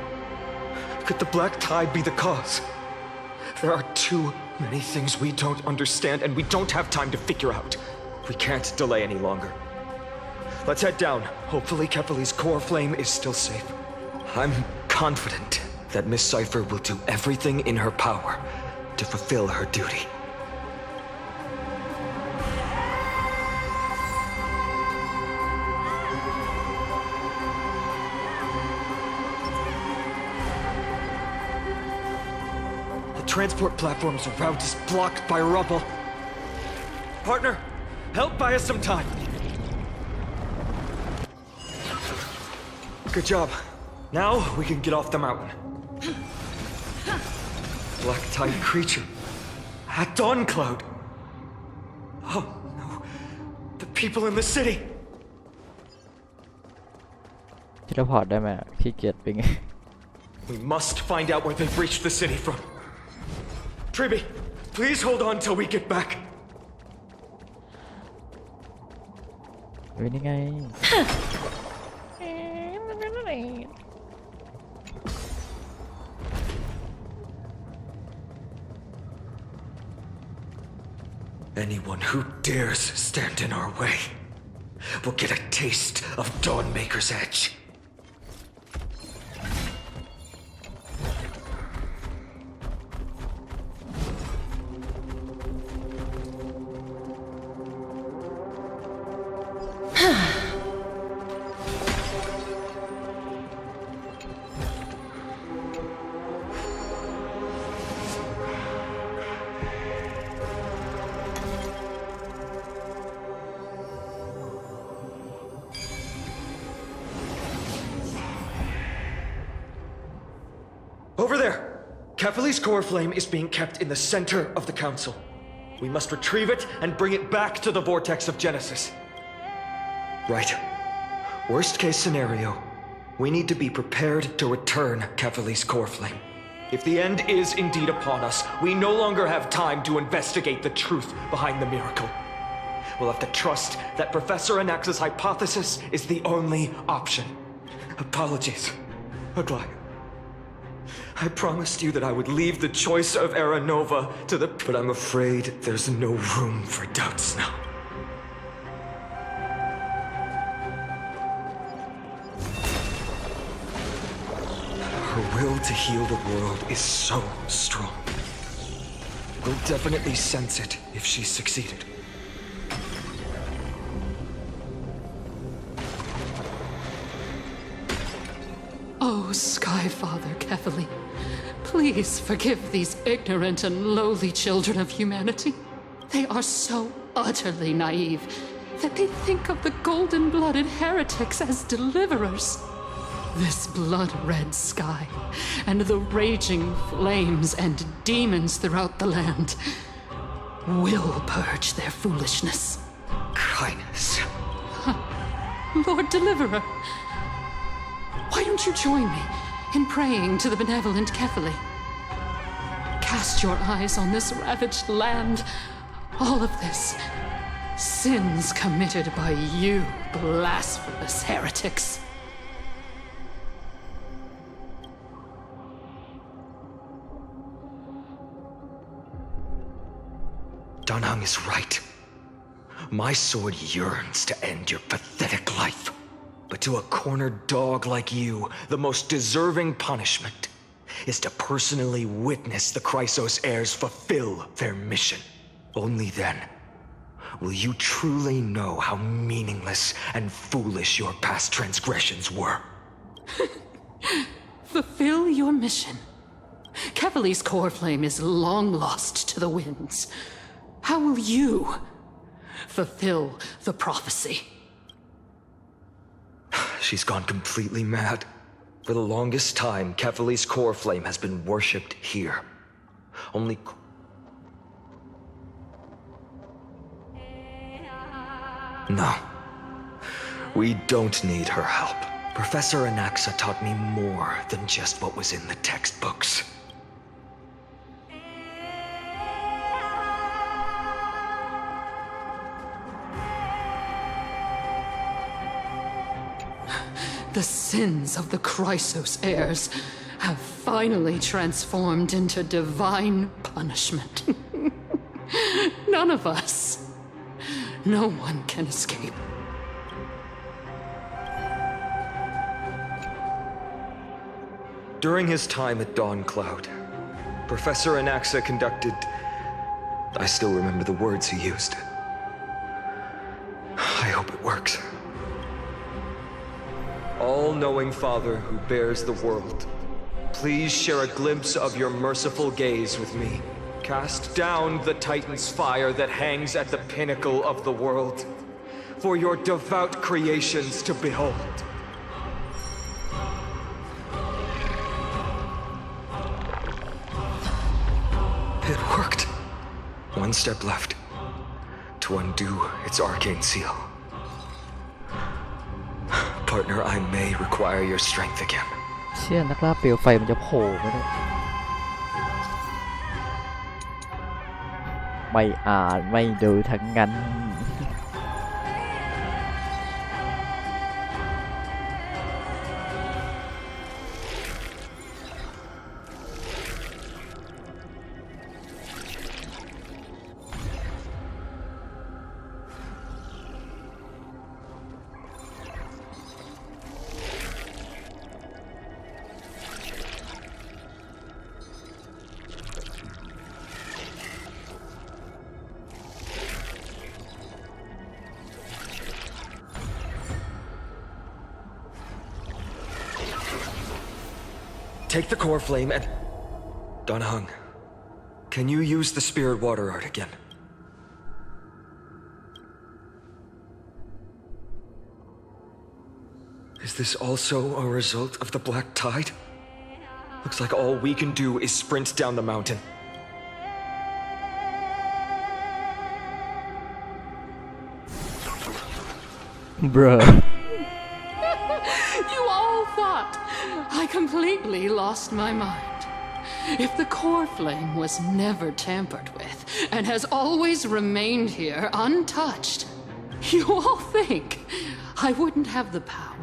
Could the black tide be the cause? There are too many things we don't understand, and we don't have time to figure out. We can't delay any longer. Let's head down. Hopefully Kefali's core flame is still safe. I'm confident that Miss Cipher will do everything in her power to fulfill her duty. Transport platform's route is blocked by rubble. Partner, help buy us some time. Good job. Now we can get off the mountain. Black tide creature. At Dawn Cloud. Oh no. The people in the city. ทีละพอร์ตได้ไหมขี้เกียจเป็นไง We must find out where they've reached the city from. Treeby, please hold on till we get back. เฮ้ยนี่ไง Anyone who dares stand in our way will get a taste of Dawnmaker's edge. Over there! Kefali's core flame is being kept in the center of the council. We must retrieve it and bring it back to the vortex of Genesis. Right. Worst case scenario, we need to be prepared to return Kefali's core flame. If the end is indeed upon us, we no longer have time to investigate the truth behind the miracle. We'll have to trust that Professor Anaxa's hypothesis is the only option. Apologies, Aglaya. I promised you that I would leave the choice of Era Nova to the... But I'm afraid there's no room for doubts now. Her will to heal the world is so strong. We'll definitely sense it if she's succeeded. Oh, Sky Father Kefali, please forgive these ignorant and lowly children of humanity. They are so utterly naive that they think of the golden-blooded heretics as deliverers. This blood-red sky and the raging flames and demons throughout the land will purge their foolishness. Kindness. Lord Deliverer, why don't you join me in praying to the benevolent Kefali? Cast your eyes on this ravaged land. All of this, sins committed by you, blasphemous heretics. Danheng is right. My sword yearns to end your pathetic life. But to a cornered dog like you, the most deserving punishment is to personally witness the Chrysos heirs fulfill their mission. Only then will you truly know how meaningless and foolish your past transgressions were. Fulfill your mission. Kefali's core flame is long lost to the winds. How will you fulfill the prophecy? She's gone completely mad. For the longest time, Kefali's core flame has been worshipped here. Only... No. We don't need her help. Professor Anaxa taught me more than just what was in the textbooks. The sins of the Chrysos heirs have finally transformed into divine punishment. None of us, no one can escape. During his time at Dawn Cloud, Professor Anaxa conducted... I still remember the words he used. I hope it works. All-knowing Father who bears the world, please share a glimpse of your merciful gaze with me. Cast down the Titan's fire that hangs at the pinnacle of the world, for your devout creations to behold. It worked. One step left to undo its arcane seal. Partner, I may require your strength again. เชี่ยนักล่าเปลวไฟมันจะโผล่มาเนี่ยไม่อ่านไม่ดูทั้งนั้น Take the core flame and... Danheng, can you use the spirit water art again? Is this also a result of the Black Tide? Looks like all we can do is sprint down the mountain. Bruh. You all thought I completely lost my mind. If the core flame was never tampered with and has always remained here untouched, you all think I wouldn't have the power?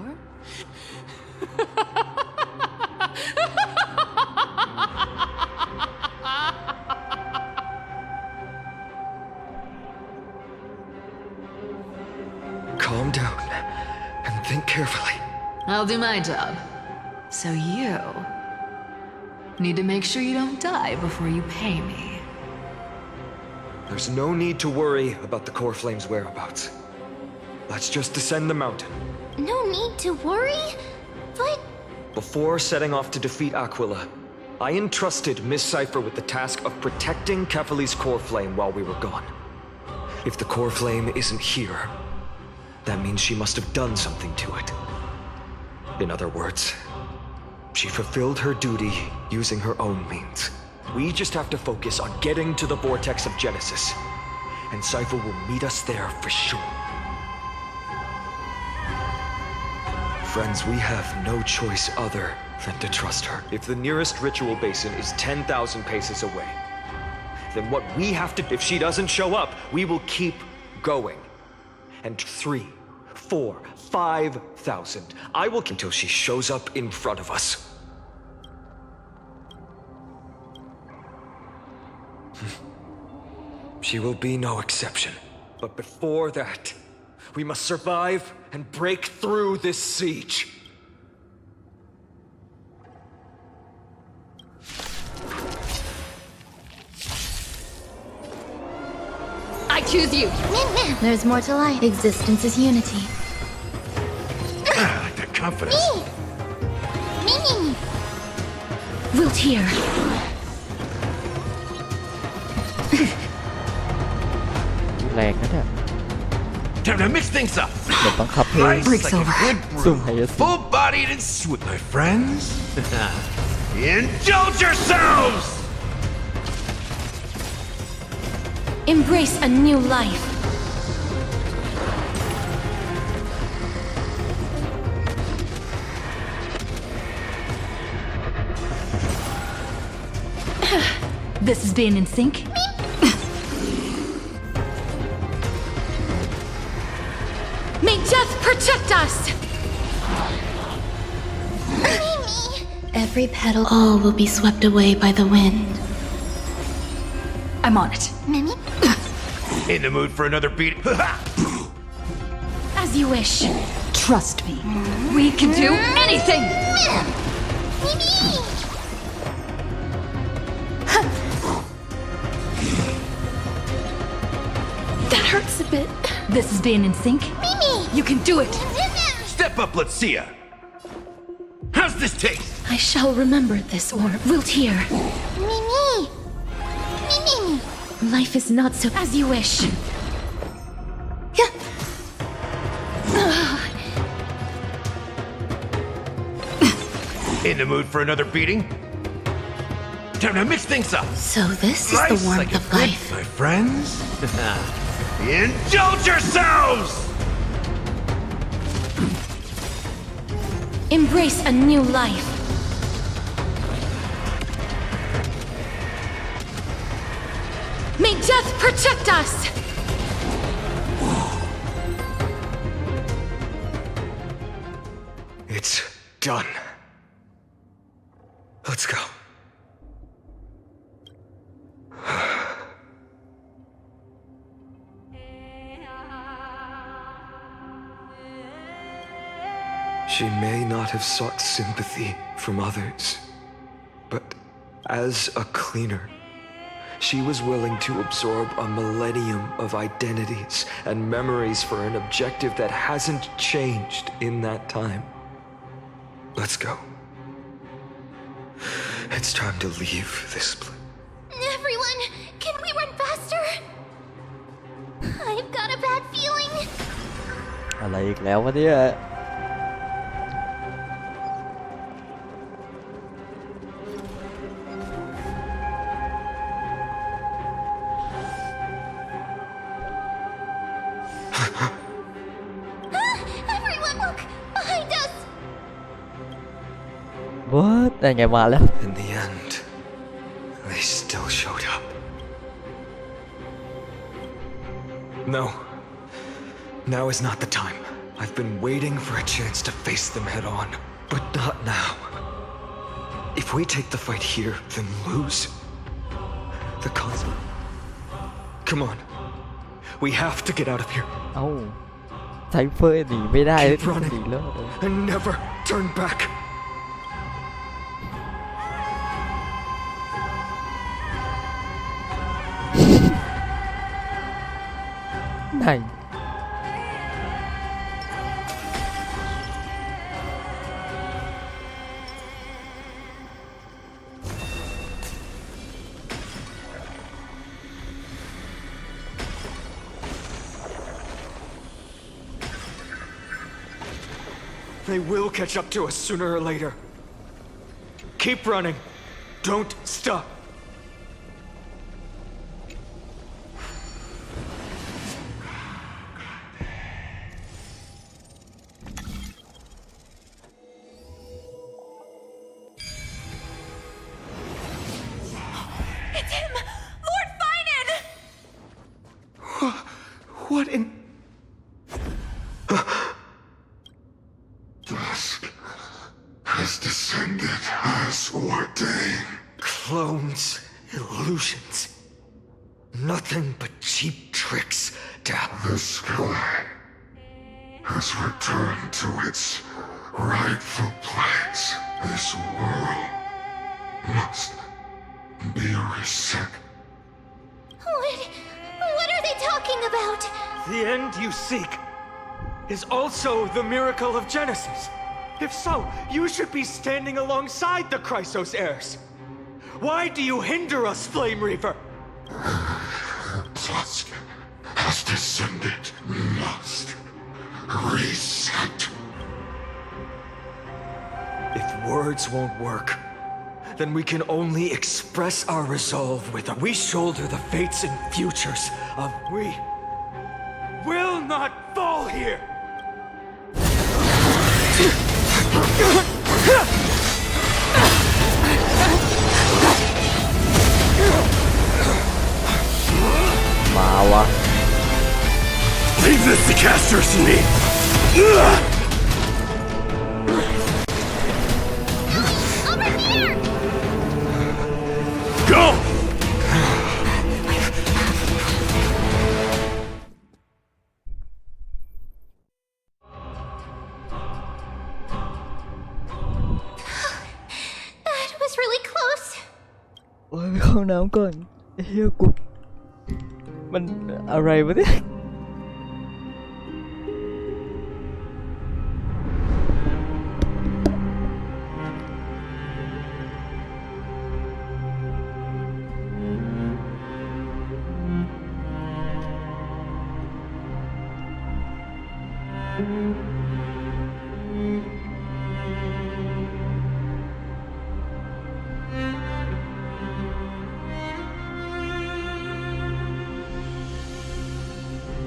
Calm down and think carefully. I'll do my job. So you need to make sure you don't die before you pay me. There's no need to worry about the core flame's whereabouts. Let's just descend the mountain. No need to worry? But... Before setting off to defeat Aquila, I entrusted Miss Cipher with the task of protecting Kefali's core flame while we were gone. If the core flame isn't here, that means she must have done something to it. In other words, she fulfilled her duty using her own means. We just have to focus on getting to the vortex of Genesis, and Cipher will meet us there for sure. Friends, we have no choice other than to trust her. If the nearest ritual basin is 10,000 paces away, then what we have to do, if she doesn't show up, we will keep going. And 3, 4, 5,000. I will until she shows up in front of us. She will be no exception. But before that, we must survive and break through this siege. I choose you. There's more to life. Existence is unity. I like that confidence. Me. Wilt here. Lag นะเนี่ย Time to mix things up. เดี๋ยวบังคับเพลง Breaks over. ซุ่มไฮยาสิ Full-bodied and sweet, my friends. Indulge yourselves! Embrace a new life. This is being in sync. May death protect us! Every petal, all will be swept away by the wind. I'm on it. Mimi? In the mood for another beat? As you wish. Trust me. We can do anything! Mimi! That hurts a bit. This is being in sync. Mimi! You can do it. Step up, let's see ya. How's this taste? I shall remember this orb. Wilt hear. Mimi! Life is not so as you wish. In the mood for another beating? Time to mix things up. So this is the Life's warmth like a of good, life. my friends. Indulge yourselves! Embrace a new life. May death protect us! It's done. Let's go. She may not have sought sympathy from others, but as a cleaner, she was willing to absorb a millennium of identities and memories for an objective that hasn't changed in that time. Let's go. It's time to leave this place. Everyone, can we run faster? I've got a bad feeling. อะไรอีกแล้ววะเนี่ย What แต่ไงมาแล้ว In the end, they still showed up. No. Now is not the time. I've been waiting for a chance to face them head on, but not now. If we take the fight here, then lose, the consequence. Come on. We have to get out of here. เอ้าไซเฟอร์หนีไม่ได้ Keep running หนีแล้ว and never turn back. ไหน They will catch up to us sooner or later. Keep running. Don't stop. It's him! Lord Finan! What in... Dusk has descended as ordained. Clones, illusions. Nothing but cheap tricks to... The sky has returned to its rightful place. This world must be reset. What are they talking about? The end you seek is also the miracle of Genesis. If so, you should be standing alongside the Chrysos heirs. Why do you hinder us, Flame Reaver? Dusk has descended. Must reset. If words won't work, then we can only express our resolve with them. We shoulder the fates and futures of we will not fall here! มาวะ Leave this to casters and me! Over here! Go! That was really close. โอ้ยไปเข้าน้ำก่อนเฮียกูมันอะไรวะเนี่ย What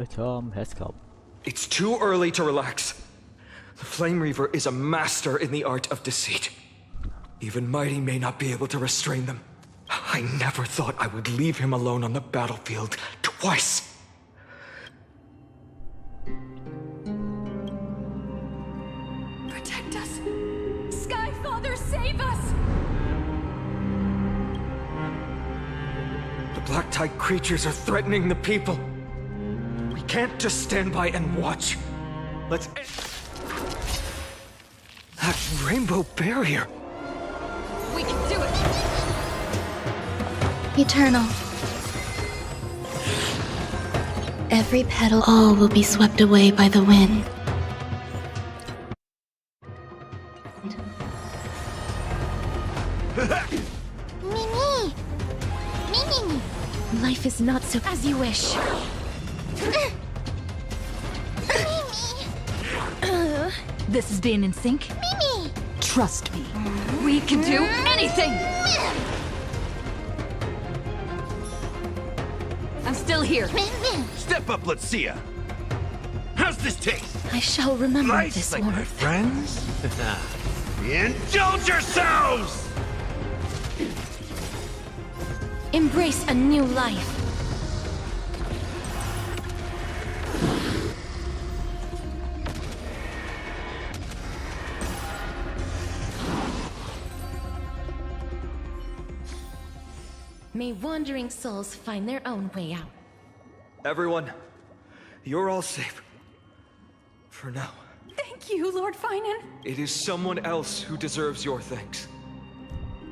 A Tom has come. It's too early to relax. The Flame Reaver is a master in the art of deceit. Even Mighty may not be able to restrain them. I never thought I would leave him alone on the battlefield twice. Protect us! Sky Father, save us! The Black Tide creatures are threatening the people. We can't just stand by and watch. Let's end that rainbow barrier. We can do it! Eternal. Every petal, all will be swept away by the wind. Mimi! Mimi! Life is not so as you wish. This is being in sync? Mimi! Trust me. We can do anything! I'm still here. Step up, let's see ya. How's this taste? I shall remember Nice, this like one. my friends? Indulge yourselves! Embrace a new life. May wandering souls find their own way out. Everyone, you're all safe. For now. Thank you, Lord Finan. It is someone else who deserves your thanks.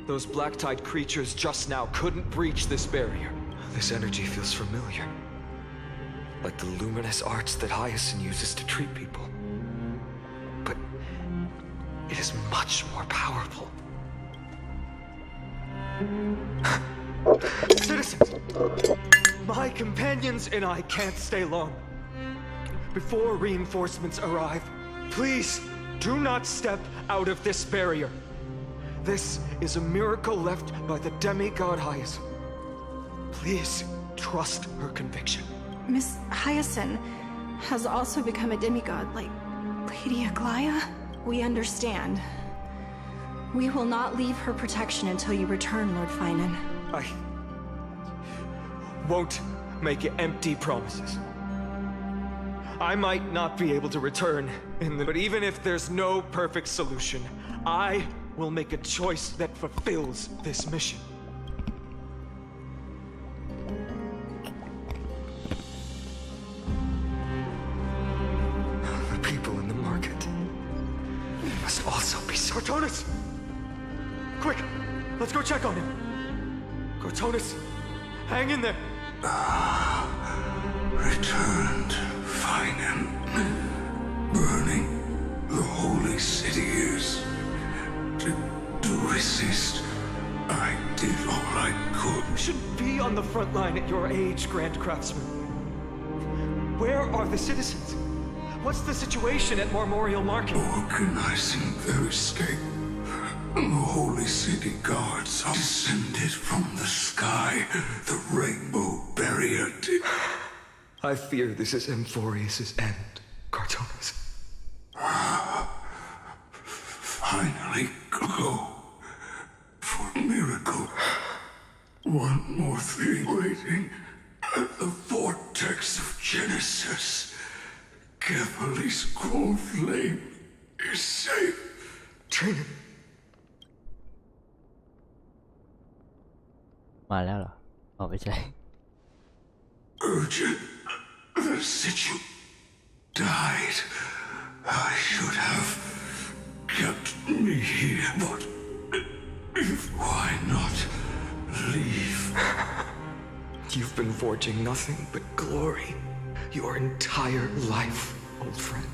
Those Black Tide creatures just now couldn't breach this barrier. This energy feels familiar. Like the luminous arts that Hyacinth uses to treat people. But it is much more powerful. Citizens! My companions and I can't stay long. Before reinforcements arrive, please do not step out of this barrier. This is a miracle left by the demigod Hyacinth. Please trust her conviction. Miss Hyacinth has also become a demigod like Lady Aglaya. We understand. We will not leave her protection until you return, Lord Finan. I won't make empty promises. I might not be able to return but even if there's no perfect solution, I will make a choice that fulfills this mission. The people in the market must also be Cortonis! Quick, let's go check on him. Cortonis, hang in there. Returned, Finan. Burning the holy city is. To resist, I did all I could. You shouldn't be on the front line at your age, Grand Craftsman. Where are the citizens? What's the situation at Memorial Market? Organizing their escape. The holy city guards are descended from the sky. The rainbow barrier did. I fear this is Emphorius' end, Cortonis. Finally go for miracle. One more thing waiting at the vortex of Genesis. Kephali's core flame is safe. Trina. มาแล้วเหรออ๋อไม่ใช่ Urgent. The situ died. I should have kept me here, but why not leave? You've been forging nothing but glory your entire life, old friend.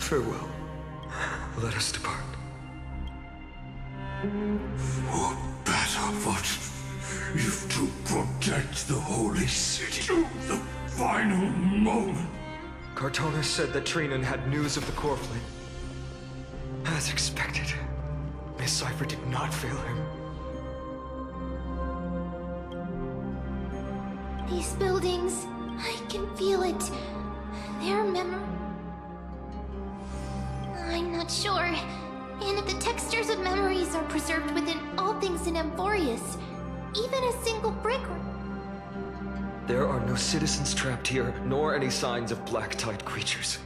Farewell. Let us depart. For better, but you've to protect the holy city to the final moment. Cortonis said that Trinan had news of the core flame. As expected, Miss Cipher did not fail him. These buildings, I can feel it. Their memory. I'm not sure. And if the textures of memories are preserved within all things in Emporius, even a single brick or... There are no citizens trapped here, nor any signs of black-tide creatures.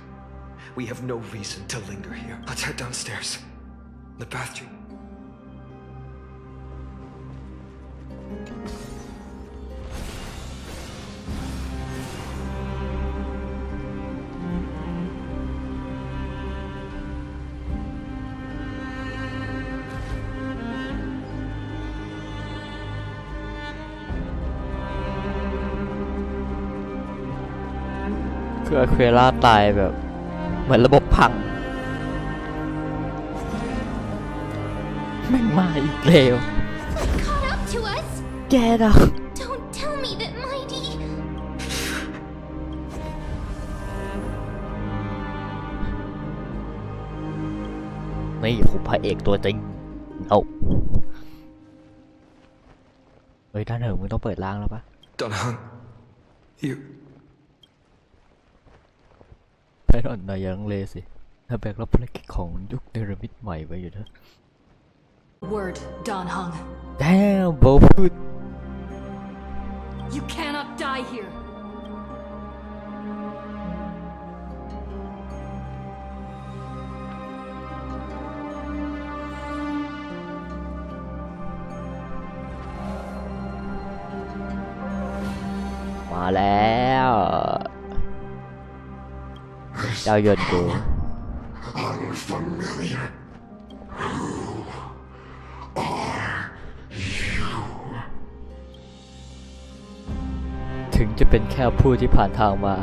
We have no reason to linger here. Let's head downstairs. The bathroom. คืออควาร่าตายแบบเหมือนระบบพังแม่งมาอีกแล้ว Caught up to us? แกนะ Don't tell me that Mighty... นี่ผมพระเอกตัวจริงเอาเฮ้ยท่านเหอะมึงต้องเปิดร่างแล้วปะ Donhan, you... แค่อ่อนหน่อยยังเลสิถ้าแบกรับภารกิจของยุคเนรมิตใหม่ไว้อยู่นะ Word, Donhung. Damn, โบพูด You cannot die here. มาแล้วเจ้ายนต์กู Unfamiliar. Who are you? ถึงจะเป็นแค่ผู้ที่ผ่านทางมา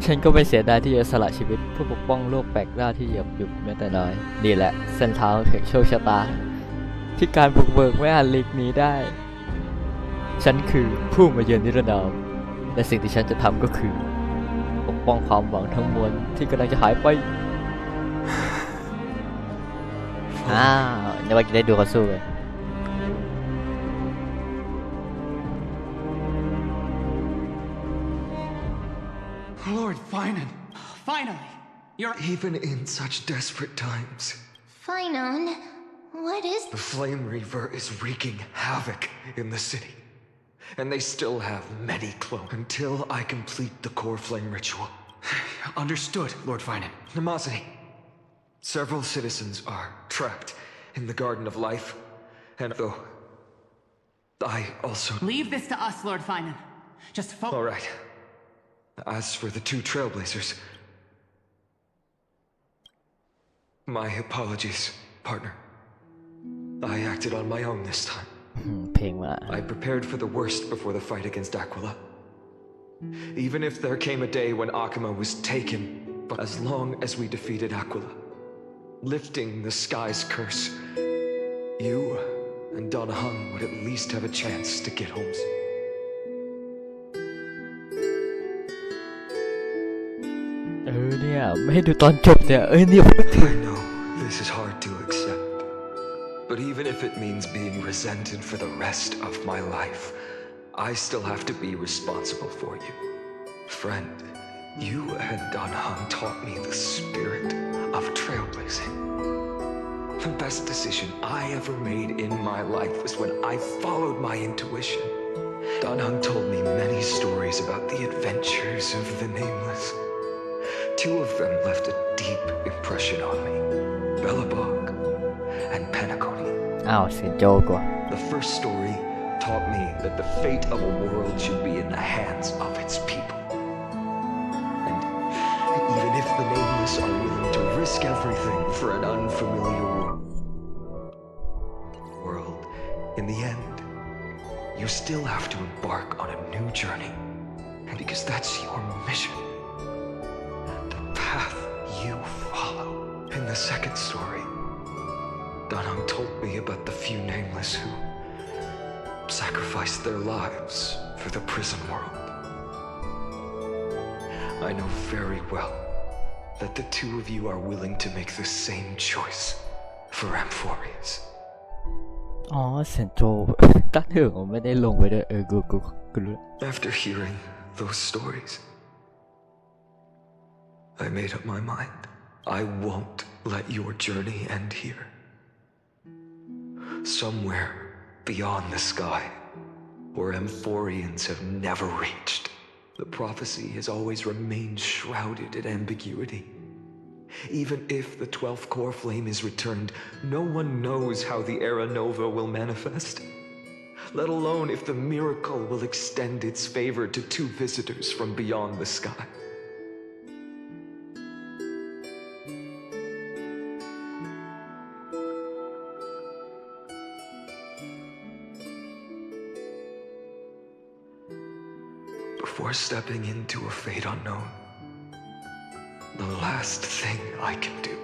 ฉันก็ไม่เสียดายที่จะสละชีวิตเพื่อปกป้องโลกแปลกหน้าที่เหยียบอยู่แม้แต่น้อยนี่แหละเส้นทางแห่งโชคชะตาที่การบุกเบิกไม่อาจหลีกหนีได้ฉันคือผู้มาเยือนนิรนามและสิ่งที่ฉันจะทำก็คือปกป้องความหวังทั้งมวลที่กำลังจะหายไปเดี๋ยวว่าจะได้ดูเขาสู้กัน Lord Finan, finally, you're... Even in such desperate times, Finon, what is... the Flame Reaver is wreaking havoc in the city. And they still have many clones until I complete the core flame ritual. Understood, Lord Finan. Nemosity. Several citizens are trapped in the Garden of Life, and though I also... Leave this to us, Lord Finan. Just focus... All right. As for the two Trailblazers... My apologies, partner. I acted on my own this time. I prepared for the worst before the fight against Aquila. Even if there came a day when Akuma was taken, but as long as we defeated Aquila, lifting the sky's curse, you and Donahun would at least have a chance to get home. I know this is hard to accept. But even if it means being resented for the rest of my life, I still have to be responsible for you. Friend, you and Donhun taught me the spirit of trailblazing. The best decision I ever made in my life was when I followed my intuition. Donhun told me many stories about the adventures of the Nameless. Two of them left a deep impression on me. Bellabog and Penacony. The first story taught me that the fate of a world should be in the hands of its people. And even if the Nameless are willing to risk everything for an unfamiliar world, in the end, you still have to embark on a new journey. And because that's your mission, the path you follow. In the second story, Donhung told me about the few Nameless who sacrificed their lives for the prison world. I know very well that the two of you are willing to make the same choice for Amphorius. อ๋อเซนโจตั้งถึงผมไม่ได้ลงไปด้วยกูรู้ After hearing those stories. I made up my mind. I won't let your journey end here. Somewhere beyond the sky, where Amphorians have never reached, the prophecy has always remained shrouded in ambiguity. Even if the 12th core flame is returned, no one knows how the Era Nova will manifest, let alone if the miracle will extend its favor to 2 visitors from beyond the sky. Before stepping into a fate unknown, the last thing I can do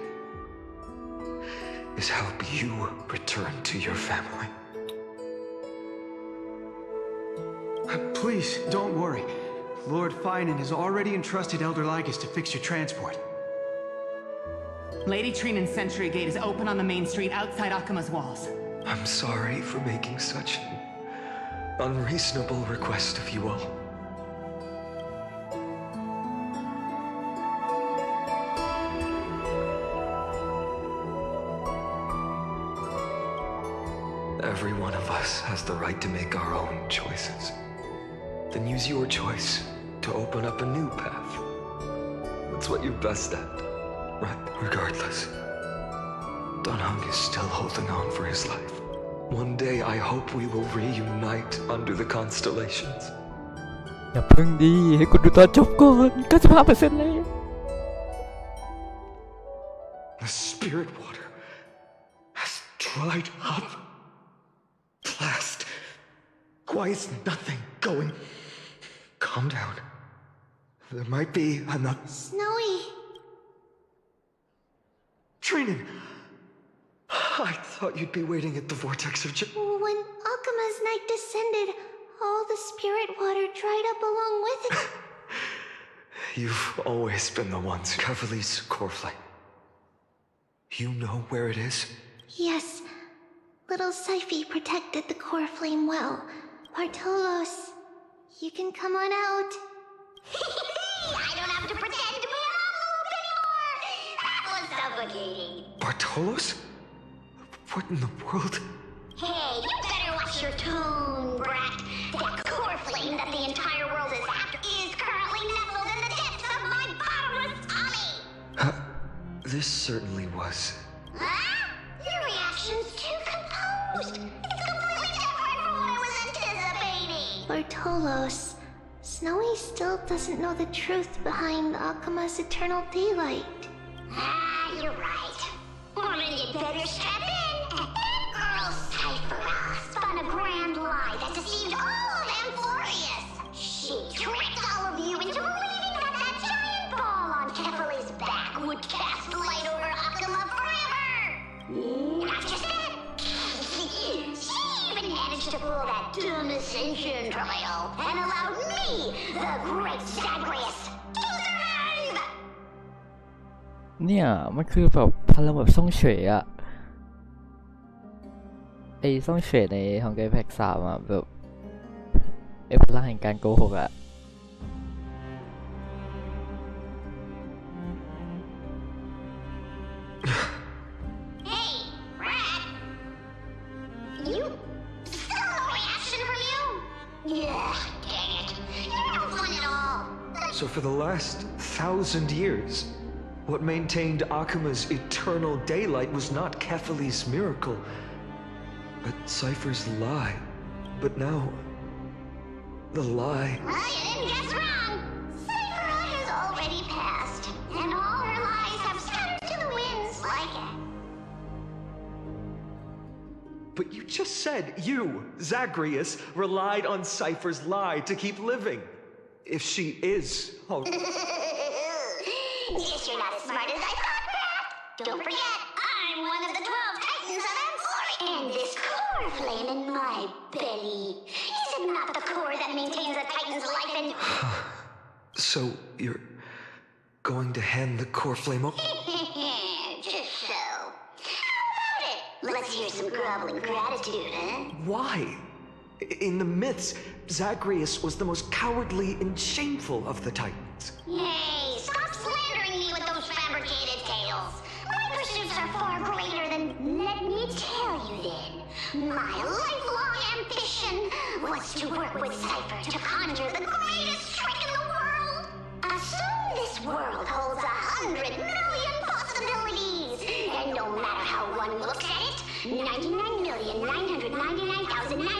is help you return to your family. Please, don't worry. Lord Finan has already entrusted Elder Lygus to fix your transport. Lady Trinan's Sentry Gate is open on the main street outside Akima's walls. I'm sorry for making such an unreasonable request of you all. Every one of us has the right to make our own choices. Then use your choice to open up a new path. That's what you're best at, right? Regardless, Dunhung is still holding on for his life. One day I hope we will reunite under the constellations. อย่าเพิ่งดีให้กูดูตอนจบก่อน 95% เลย The spirit water has dried up. Blast. Why is nothing going? Calm down. There might be another. Snowy. Trinan! I thought you'd be waiting at the vortex of When Akima's night descended, all the spirit water dried up along with it. You've always been the ones. Cavali's core flame. You know where it is? Yes. Little Syphe protected the core flame well. Bartolos, you can come on out. I don't have to pretend to be an envelope anymore! That was suffocating. Bartolos? What in the world? Hey, you better watch your tone, brat. That core flame that the entire world is after is currently nestled in the depths of my bottomless tummy! This certainly was. Huh? Your reaction's too composed. It's completely different from what I was anticipating. Bartolos, Snowy still doesn't know the truth behind Akima's eternal daylight. You're right. Well, then you'd better step in. That girl Cyphera spun a grand lie that deceived all of Amphorius. She tricked all of you into believing that giant ball on Kefali's back would cast light over Akima forever. Not just that. She even managed to pull that dumb ascension trial and allowed me, the great Zagreus, to survive! เนี่ยมันคือแบบพลังแบบซ่องเฉยอะไอ้ซ่องเฉยในของเกมแพ็ก3อะแบบไอ้พลังแห่งการโกหกอะ Hey, Rat! You... still no reaction from you? Yeah, dang it. You're no fun at all. So for the last 1,000 years, what maintained Akima's eternal daylight was not Kefali's miracle, but Cypher's lie. But now, the lie... Well, you didn't guess wrong. Cyphera has already passed, and all her lies have scattered to the winds like it. But you just said you, Zagreus, relied on Cypher's lie to keep living. If she is... Oh. Guess you're not as smart as I thought, Rat. Don't forget, I'm one of the 12 Titans of Amphoria. And this core flame in my belly. Is it not the core that maintains a Titan's life and... So, you're going to hand the core flame over? Just so. How about it? Let's hear some groveling gratitude, huh? Why? In the myths, Zagreus was the most cowardly and shameful of the Titans. Hey, stop slandering me with those fabricated tales. My pursuits are far greater than... Let me tell you then. My lifelong ambition was to work with Cypher to conjure the greatest trick in the world. Assume this world holds 100 million possibilities. And no matter how one looks at it, 99,999,999 of them are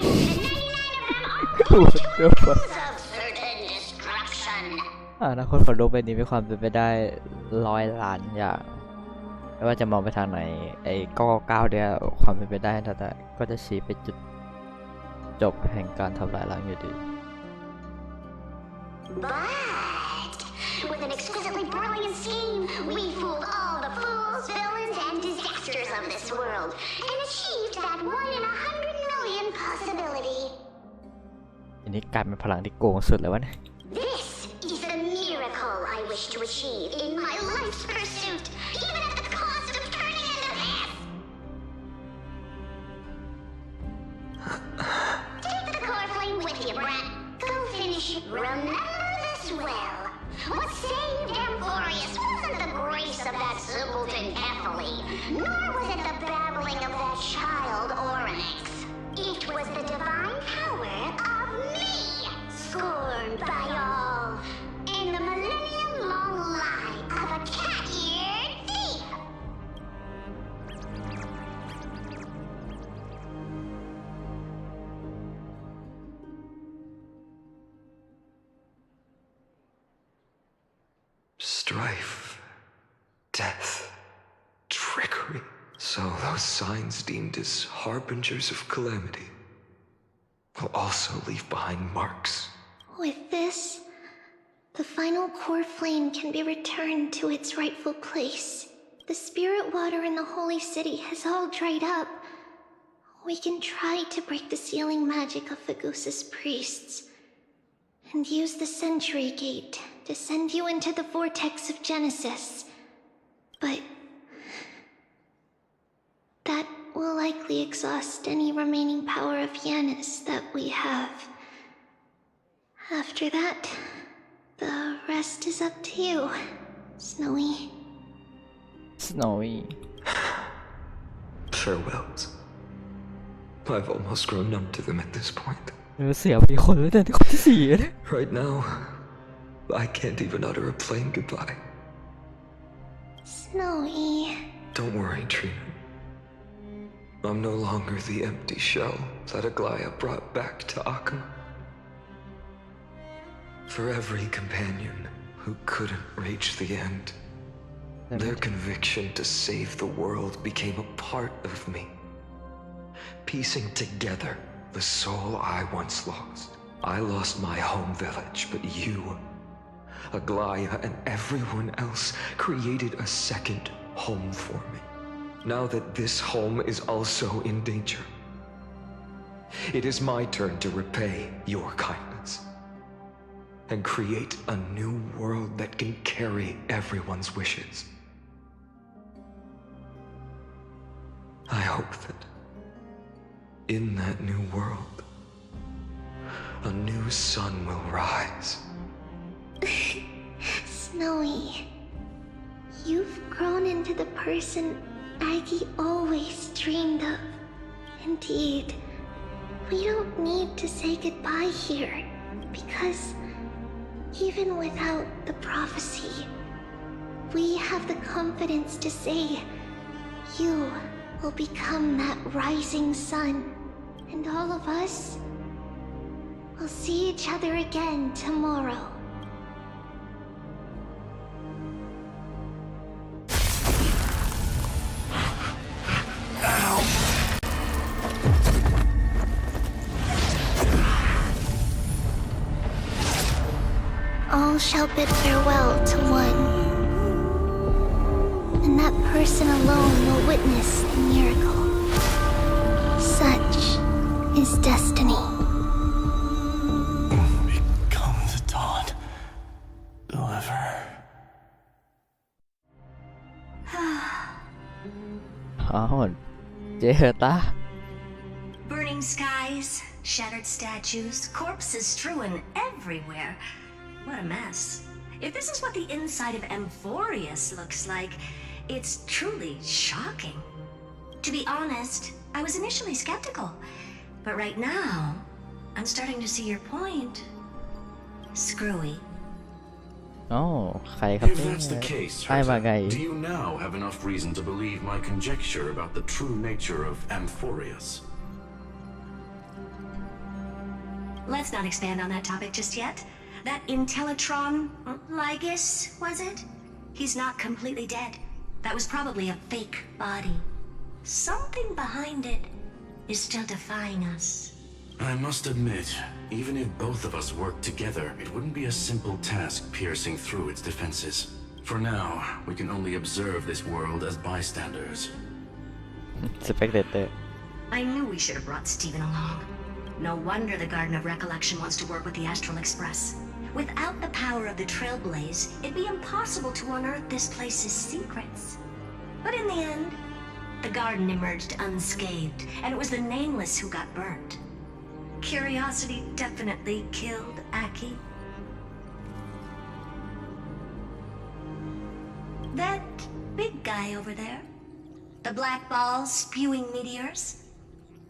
going to cause of certain destruction. อนาคตของโลกใบนี้มีความเป็นไปได้100 ล้านอย่างไม่ว่าจะมองไปทางไหนไอ้ก็ก้าวเดียวความเป็นไปได้แต่ก็จะชี้ไปจุดจบแห่งการทำลายล้างอยู่ดี But with an exquisitely brilliant scheme, we fooled all the fools, villains, and disasters of this world, and achieved that 1 in 100 million possibility. อันนี้กลายเป็นพลังที่โกงสุดเลยวะเนี่ย This is the miracle I wish to achieve in my life's pursuit, even at the cost of turning into this. Take the core flame with you, brat. Go finish it. Remember this well. What saved Amphorius wasn't the grace of that simpleton Ethely, nor was it the babbling of that child Oryx. It was the divine power of me, scorned by all, and the millennium-long lie of a cat-eared thief. Strife, death, trickery. So those signs deemed as harbingers of calamity will also leave behind marks. With this, the final core flame can be returned to its rightful place. The spirit water in the holy city has all dried up. We can try to break the sealing magic of Fagusa's priests, and use the Century Gate to send you into the vortex of Genesis. But that will likely exhaust any remaining power of Yanis that we have. After that, the rest is up to you, Snowy. Snowy. Farewells. I've almost grown numb to them at this point. Right now, I can't even utter a plain goodbye. Snowy. Don't worry, Trina. I'm no longer the empty shell that Aglaya brought back to Akuma. For every companion who couldn't reach the end, their conviction to save the world became a part of me, piecing together the soul I once lost. I lost my home village, but you, Aglaya, and everyone else created a second home for me. Now that this home is also in danger, it is my turn to repay your kindness and create a new world that can carry everyone's wishes. I hope that in that new world, a new sun will rise. Snowy, you've grown into the person Aggie always dreamed of. Indeed, we don't need to say goodbye here, because even without the prophecy, we have the confidence to say you will become that rising sun, and all of us will see each other again tomorrow. All shall bid farewell to one, and that person alone will witness the miracle. Such is destiny. Become the dawn, deliver. Burning skies, Shattered statues, corpses strewn everywhere. What a mess. If this is what the inside of Amphorius looks like, it's truly shocking. To be honest, I was initially skeptical, but right now, I'm starting to see your point. Screwy. Oh, ใครครับ If that's the case, ใครมาไง do you now have enough reason to believe my conjecture about the true nature of Amphorius? Let's not expand on that topic just yet. That Intellitron, Lygus, was it? He's not completely dead. That was probably a fake body. Something behind it is still defying us. I must admit, even if both of us worked together, it wouldn't be a simple task piercing through its defenses. For now, we can only observe this world as bystanders. Spectator. I knew we should have brought Stephen along. No wonder the Garden of Recollection wants to work with the Astral Express. Without the power of the Trailblaze, it'd be impossible to unearth this place's secrets. But in the end, the garden emerged unscathed, and it was the Nameless who got burnt. Curiosity definitely killed Aki. That big guy over there, the black ball spewing meteors,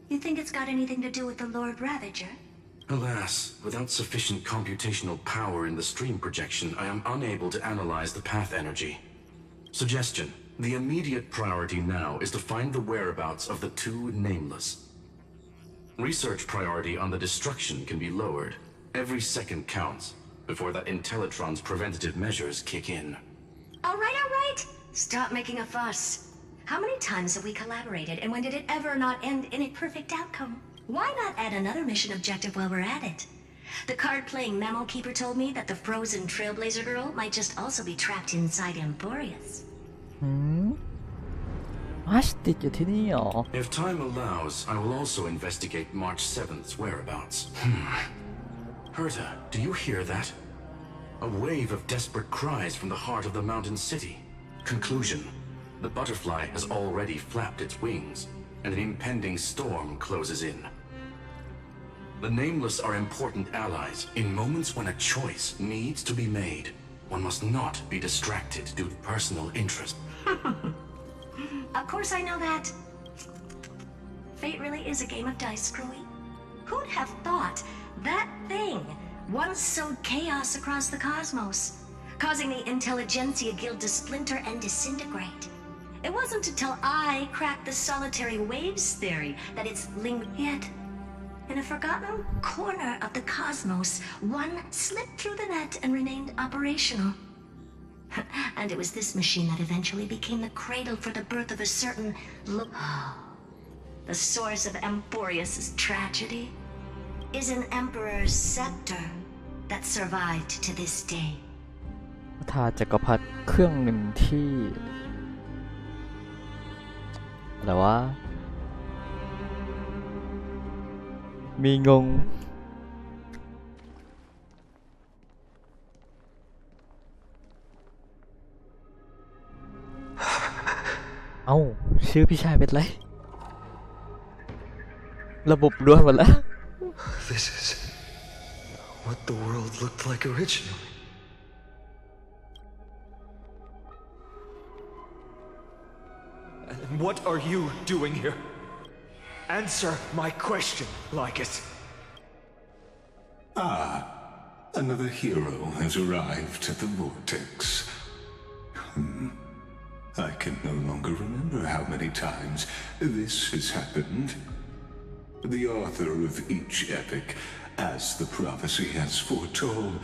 you think it's got anything to do with the Lord Ravager? Alas, without sufficient computational power in the stream projection, I am unable to analyze the path energy. Suggestion: the immediate priority now is to find the whereabouts of the two Nameless. Research priority on the destruction can be lowered. Every second counts before that Intellitron's preventative measures kick in. All right. Stop making a fuss. How many times have we collaborated, and when did it ever not end in a perfect outcome? Why not add another mission objective while we're at it? The card-playing memo keeper told me that the frozen Trailblazer girl might just also be trapped inside Amphorius. If time allows, I will also investigate March 7th's whereabouts. Herta, do you hear that? A wave of desperate cries from the heart of the mountain city. Conclusion: the butterfly has already flapped its wings, and an impending storm closes in. The Nameless are important allies in moments when a choice needs to be made. One must not be distracted due to personal interest. Of course I know that. Fate really is a game of dice, Screwy. Who'd have thought that thing once sowed chaos across the cosmos, causing the Intelligentsia Guild to splinter and disintegrate? It wasn't until I cracked the solitary waves theory that it's lingered. Yet, in a forgotten corner of the cosmos, one slipped through the net and remained operational. And it was this machine that eventually became the cradle for the birth of a certain the source of Amphorius' tragedy is an Emperor's scepter that survived to this day. ทาจักรพรรดิเครื่องหนึ่งที่อะไรวะมีงงเอ้าชื่อพี่ชายเป็นไรระบบรวนหมดแล้ว This is what the world looked like originally. And what are you doing here? Answer my question, Lycus. Another hero has arrived at the vortex. I can no longer remember how many times this has happened. The author of each epic, as the prophecy has foretold,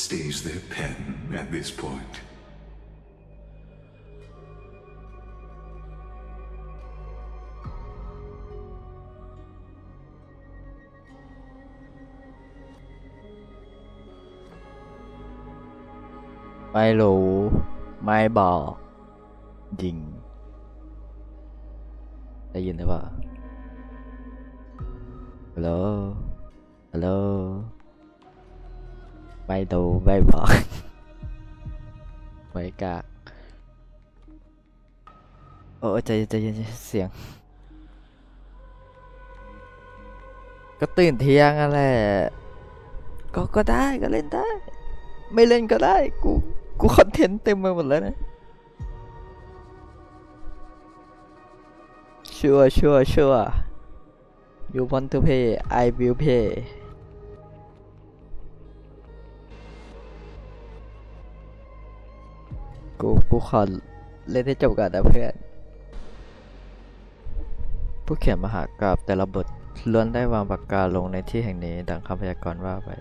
stays their pen at this point.ไม่รู้ไม่บอกยิงได้ยินหรือเปล่าฮัลโหลฮัลโหลไม่รู้ไม่บอกไม่กล้าใจเย็นเสียง ก็ตื่นเที่ยงอ่ะแหละก็ได้ก็เล่นได้ไม่เล่นก็ได้กูคอนเทนต์เต็มไปหมดแล้วนะชัวร์ you want to pay I will pay กูขอเล่นให้จบกันนะเพื่อนผู้เขียนมหากาพย์แต่ละบทล้วนได้วางปากกาลงในที่แห่งนี้ดังคำพยากรณ์ว่าไป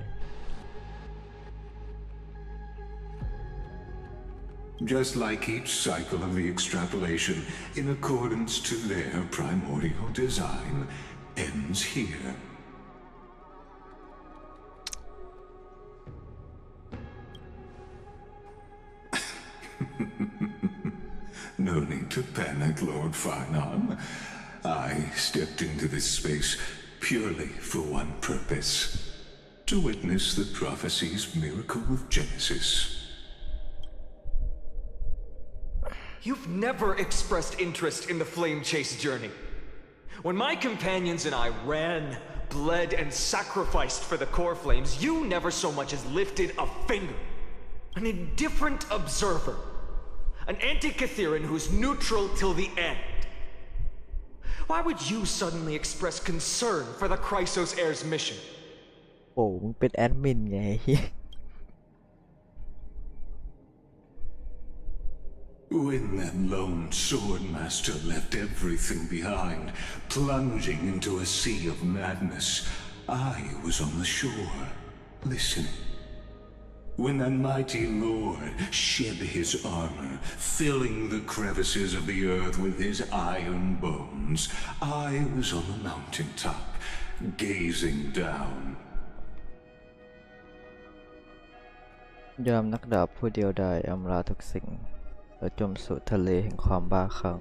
Just like each cycle of the extrapolation, in accordance to their primordial design, ends here. No need to panic, Lord Finon. I stepped into this space purely for one purpose: to witness the prophecy's miracle of Genesis. You've never expressed interest in the flame chase journey. When my companions and I ran, bled, and sacrificed for the core flames, you never so much as lifted a finger. An indifferent observer. An anti-Catheran who's neutral till the end. Why would you suddenly express concern for the Chrysos Heir's mission? โอ้มึงเป็นแอดมินไง When that lone swordmaster left everything behind, plunging into a sea of madness, I was on the shore, listening. When that mighty lord shed his armor, filling the crevices of the earth with his iron bones, I was on the mountaintop, gazing down. ยามนักดาบผู้เดียวดายอำลาทุกสิ่งแล้วจมสู่ทะเลแห่งความบ้าคลั่ง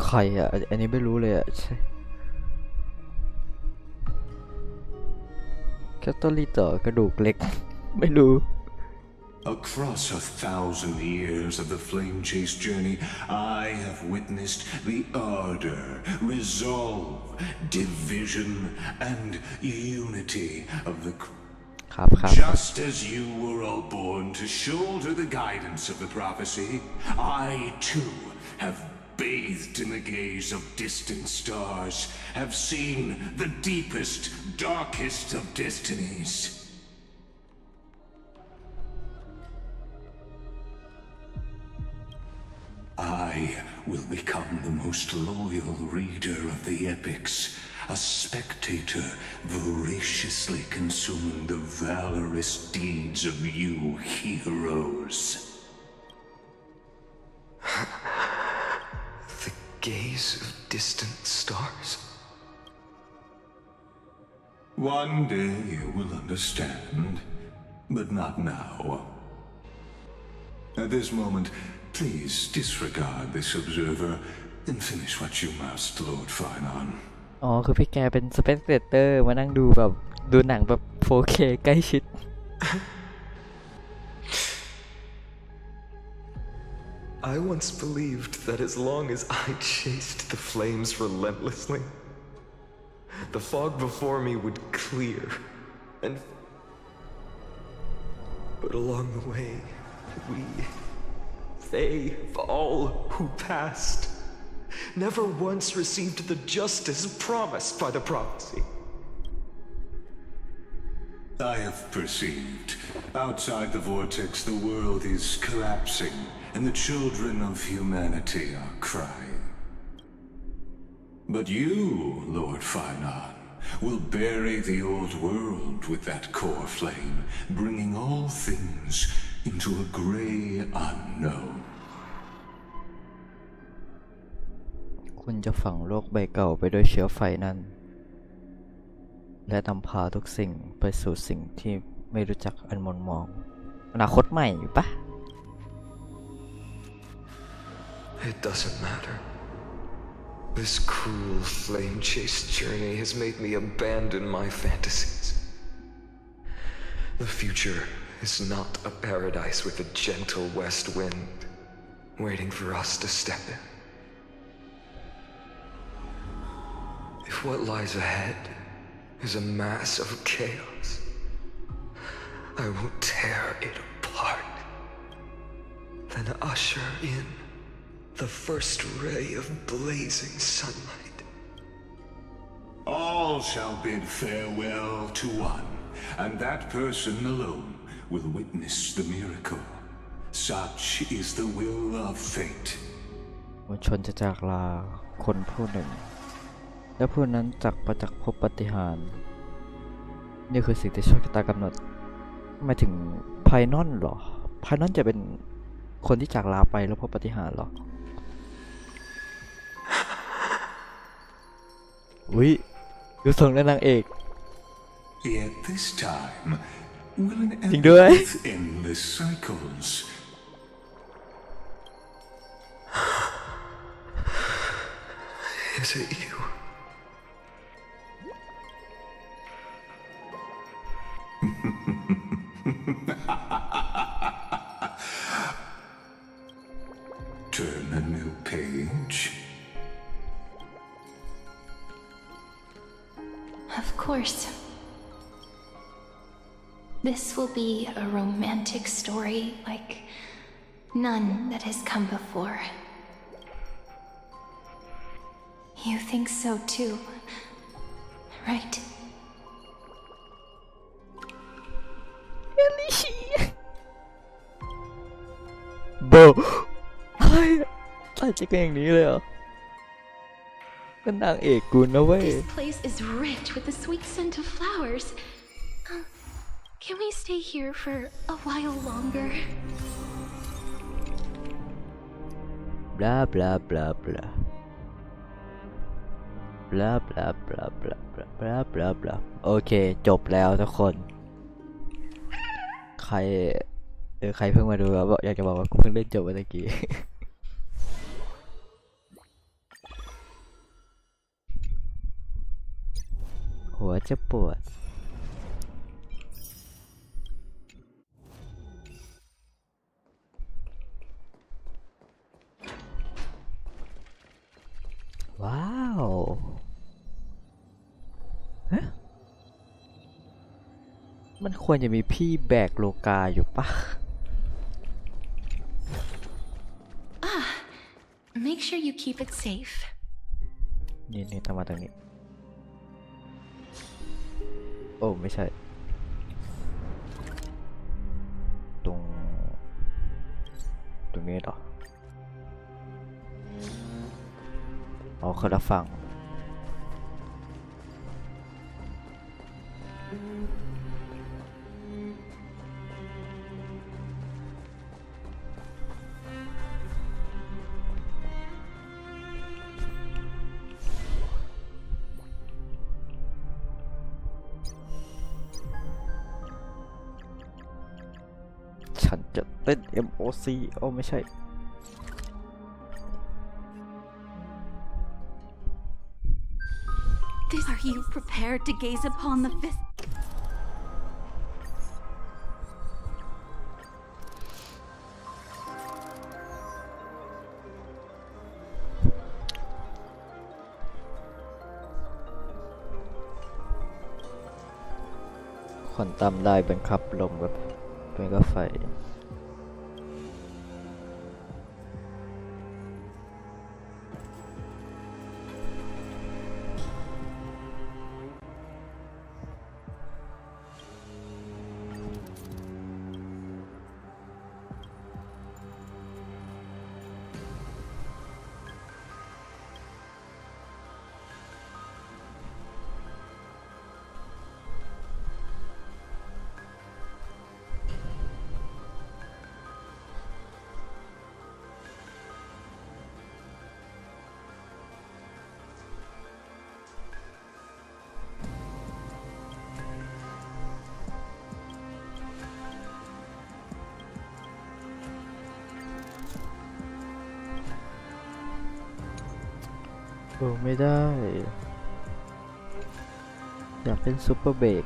ใครอ่ะอันนี้ไม่รู้เลยอ่ะใช่แคทอลิกต่อกระดูกเล็ก ไม่รู้ Across 1,000 years of the flame chase journey, I have witnessed the ardor, resolve, division, and unity of the Just as you were all born to shoulder the guidance of the prophecy, I too have bathed in the gaze of distant stars, have seen the deepest, darkest of destinies. I will become the most loyal reader of the epics, a spectator voraciously consuming the valorous deeds of you heroes. The gaze of distant stars. One day you will understand, but not now. At this moment, please disregard this observer and finish what you must, Lord Finon. อ๋อคือพี่แกเป็นสเปกเตเตอร์มานั่งดูแบบดูหนังแบบ 4K ใกล้ชิด I once believed that as long as I chased the flames relentlessly, the fog before me would clear, but along the way, they, all who passed, never once received the justice promised by the prophecy. I have perceived. Outside the vortex, the world is collapsing, and the children of humanity are crying. But you, Lord Finon, will bury the old world with that core flame, bringing all things into a gray unknown. คุณจะฝังโลกใบเก่าไปด้วยเชื้อไฟนั้นและนำพาทุกสิ่งไปสู่สิ่งที่ไม่รู้จักอันมนมองอนาคตใหม่อยู่ปะ It doesn't matter. This cruel flame chase journey has made me abandon my fantasies. The future is not a paradise with a gentle west wind waiting for us to step in. if what lies ahead is a mass of chaos, I will tear it apart, then usher in the first ray of blazing sunlight. All shall bid farewell to one, and that person alone will witness the miracle. Such is the will of fate. มวลชนจะจากลาคนผู้หนึ่งและผู้นั้นจักประจักษ์พบปาฏิหาริย์นี่คือสิ่งที่โชคชะตากำหนดหมายถึงไพนอนเหรอไพนอนจะเป็นคนที่จากลาไปแล้วพบปาฏิหาริย์เหรออุ๊ยดูทรงและนางเอก Yet this time will an จริงด้วย epic with endless cycles. Is it you? Turn a new page. Of course. This will be a romantic story like none that has come before. You think so too, right? Bro อะไรจะเป็นอย่างนี้เลยเหรอเป็นนางเอกกูนะเว้ย This place is rich with the sweet scent of flowers. Can we stay here for a while longer? Blah blah blah blah blah blah blah blah blah blah blah โอเคจบแล้วทุกคนใครเพิ่งมาดูแล้วอยากจะบอกว่ากูเพิ่งเล่นจบเมื่อกี้ หัวจะปวดว้าวฮะมันควรจะมีพี่แบกโลกาอยู่ปะ Make sure you keep it safe. นี่ทำมาตรงนี้โอ้ไม่ใช่ตรงนี้เหรออ๋อคนละฝั่งฉันจะเต้น MOC โอ้ไม่ใช่ Are you prepared to gaze upon the fist? คนตามได้บังคับลมกับเป็นกาไฟโอ้ไม่ได้อยากเป็นซุปเปอร์เบรก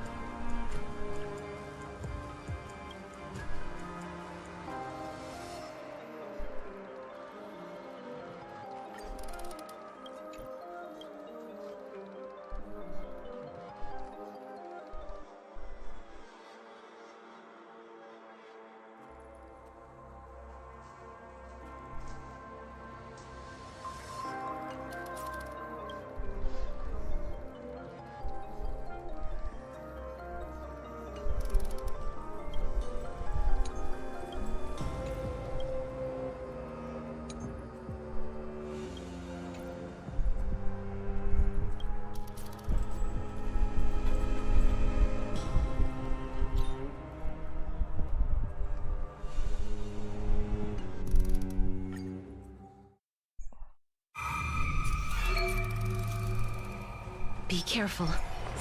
Be careful.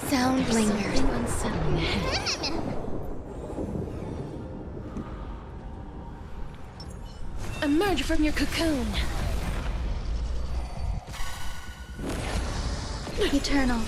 Sound There's lingers. something unsettling ahead. Emerge from your cocoon. Eternal.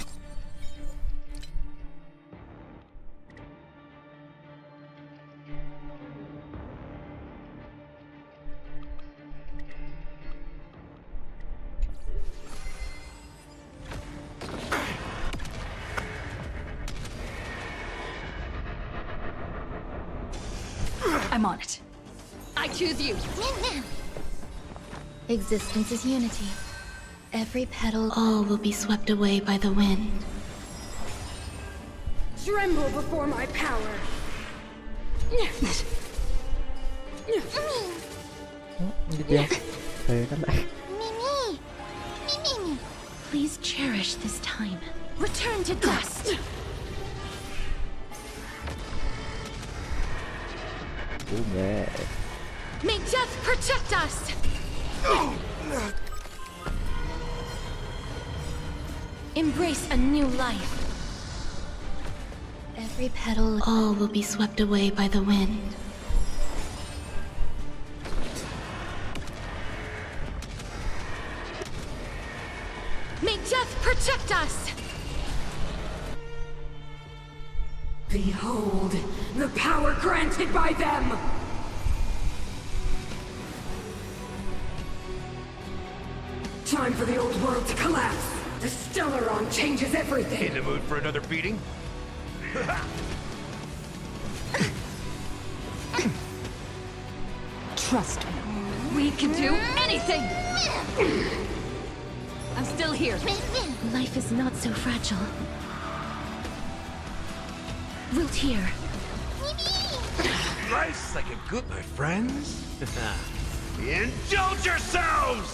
I'm on it. I choose you. Existence is unity. Every petal, all will be swept away by the wind. Tremble before my power. นิดเดียวนั่นแหละ Please cherish this time. Return to dust. ดูแย่ May death protect us. Embrace a new life. Every petal, all will be swept away by the wind. May death protect us. Behold, the power granted by them! Time for the old world to collapse! The Stellaron changes everything! In the mood for another beating? Trust me. We can do anything. I'm still here. Life is not so fragile. We'll tear. Life's like a good, my friends. Indulge yourselves!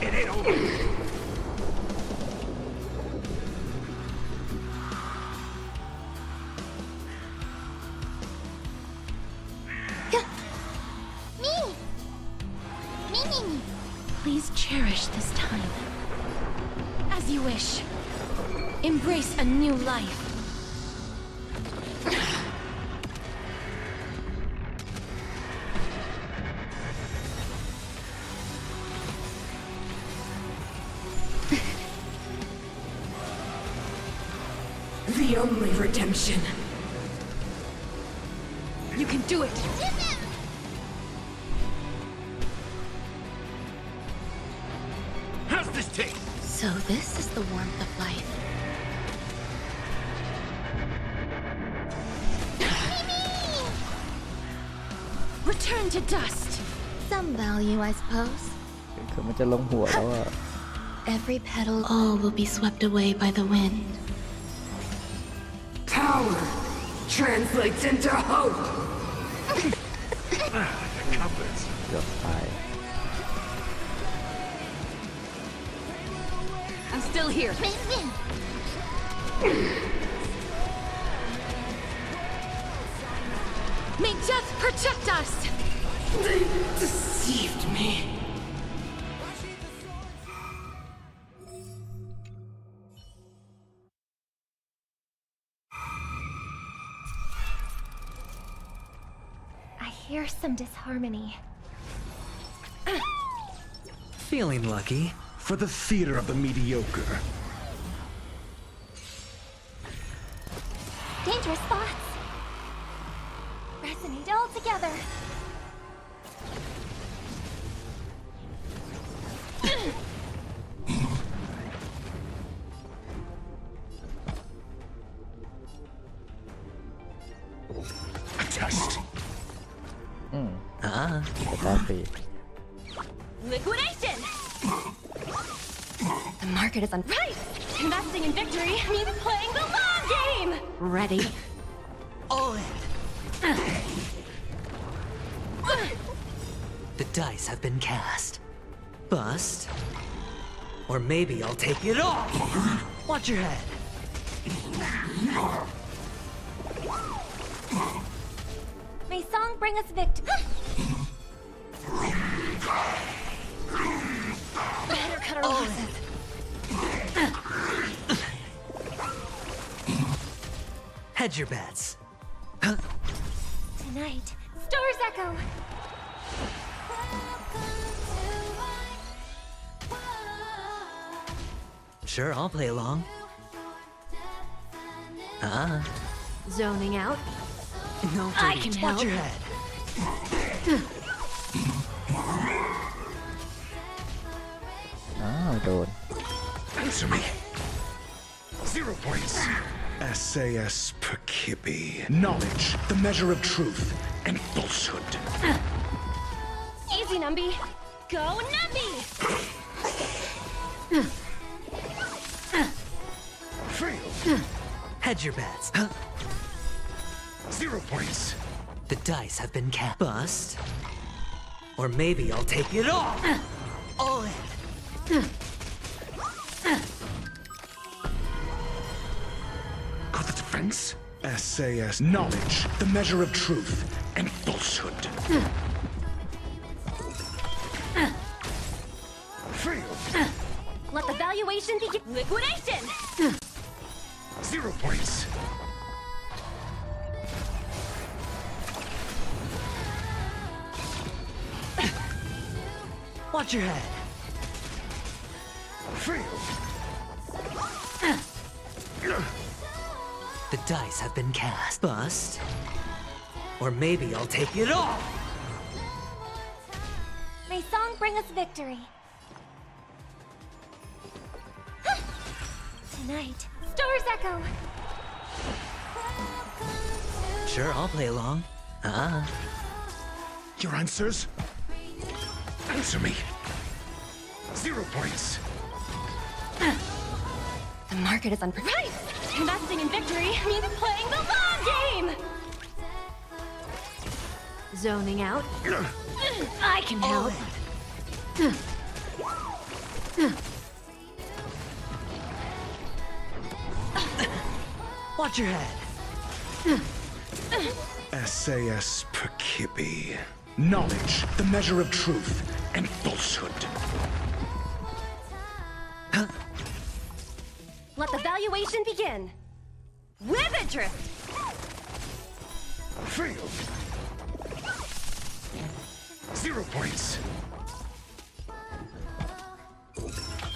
It ain't over. Please cherish this time. As you wish. Embrace a new life. The only redemption. You can do it. How's this taste? So this is the warmth of life. Return to dust. Some value, I suppose. คือมันจะลงหัวแล้วอ่ะ Every petal, all will be swept away by the wind. Power translates into hope! Compass. เกือบตาย I'm still here. May death protect us. They deceived me. I hear some disharmony. Feeling lucky. For the theater of the mediocre. Dangerous thoughts. Resonate all together. A test. แต่ตาฟรี Liquidation. The market is on. Right. Investing in victory means playing the long game. Ready. All in. The dice have been cast. Bust. Or maybe I'll take it off. Watch your head. May song bring us victory. Better cut our losses. Hedge your bets. Tonight, stars echo. Sure, I'll play along. Zoning out. No, I can help. Watch your head.โดน Answer me. 0 points. SAS Perkibi. Knowledge, the measure of truth and falsehood. Easy, Numby. Go, Numby! Fail. Hedge your bets. 0 points. The dice have been cast. Bust. Or maybe I'll take it all. All in. Got the defense? SAS knowledge, the measure of truth and falsehood. Fail. Let the valuation begin. Liquidation! 0 points. Watch your head. Fail. The dice have been cast. Bust. Or maybe I'll take it all. May song bring us victory. Tonight, stars echo. Sure, I'll play along. Your answers? Answer me. 0 points. The market is unpredictable. Right! Investing in victory means playing the long game! Zoning out. I can help. Watch your head. SAS Perkibi. Knowledge, the measure of truth and falsehood. Let the valuation begin. With interest! Fail. 0 points.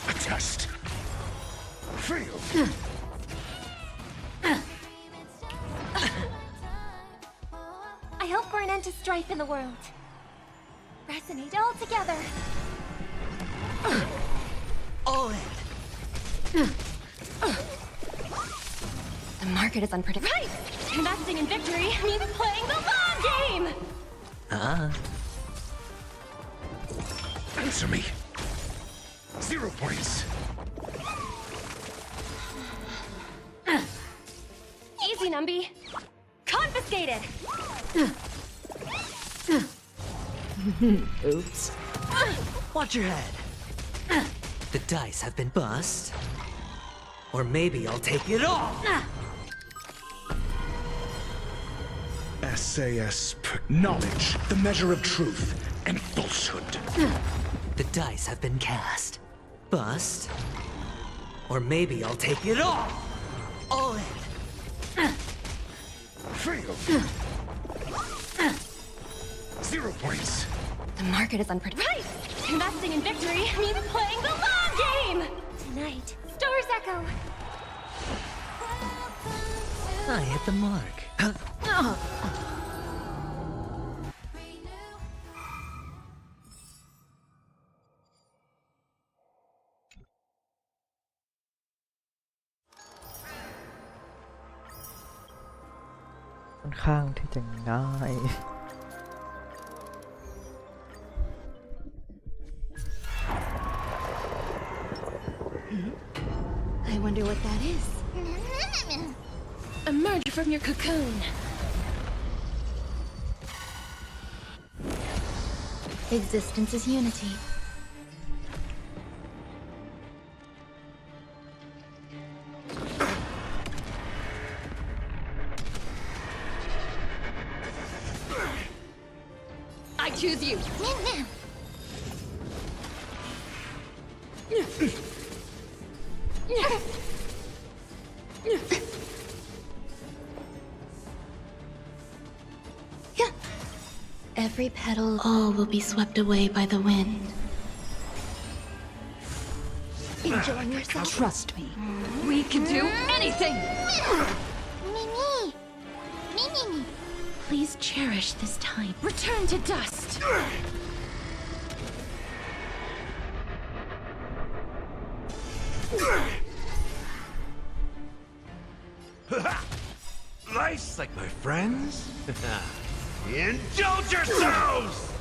A test. Fail. I hope for an end to strife in the world. Resonate all together. All in. The market is unpredictable. Right! Investing in victory means playing the long game! Answer me. 0 points. Easy, Numby. Confiscated! Oops. Watch your head. The dice have been bust. Or maybe I'll take it all. SAS knowledge, the measure of truth and falsehood. The dice have been cast. Bust. Or maybe I'll take it all. All in. Fail. 0 points. The market is unpredictable. Right! Investing in victory means playing the long game! Tonight, stars echo. I hit the mark. ค่อนข้างที่จะง่าย I wonder what that is. Emerge from your cocoon. Existence is unity. I choose you. Every petal, all will be swept away by the wind. Enjoying yourself? Trust me. We can do anything! Mimi! Mimi! Please cherish this time. Return to dust! Nice, like my friends. Indulge yourselves!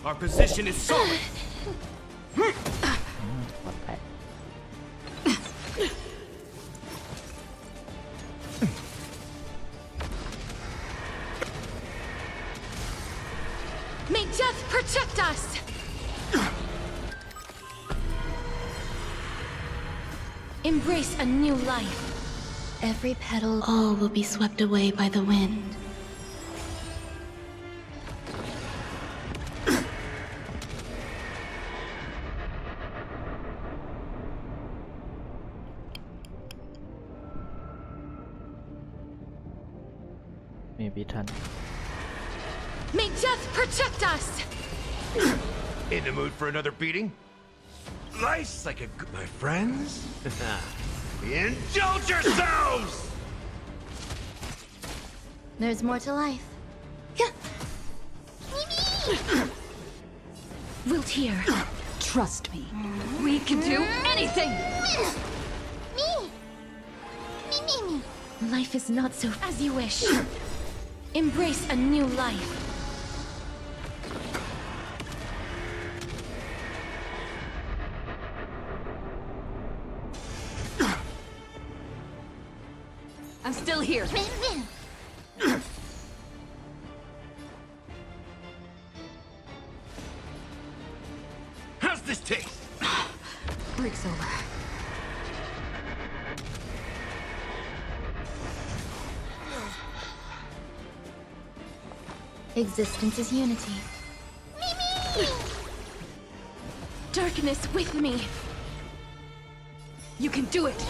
Our position is solid. May death protect us! Embrace a new life. Every petal, all will be swept away by the wind. Maybe ทัน May death protect us! In the mood for another beating? Nice, like a my friends. Indulge yourselves! There's more to life. Wilt hear. Trust me. We can do anything! Me! Life is not so as you wish. Embrace a new life. I'm still here. How's this taste? Break's over. Existence is unity. Darkness with me. You can do it!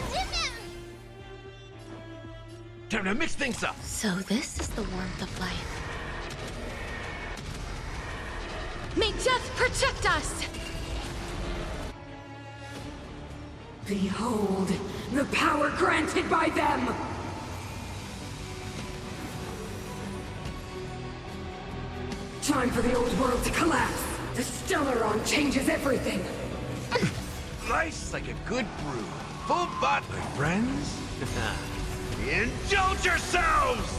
Time to mix things up. So this is the warmth of life. May death protect us! Behold, the power granted by them! Time for the old world to collapse! The Stellaron changes everything! Nice, like a good brew. Full bot, my friends. Indulge yourselves!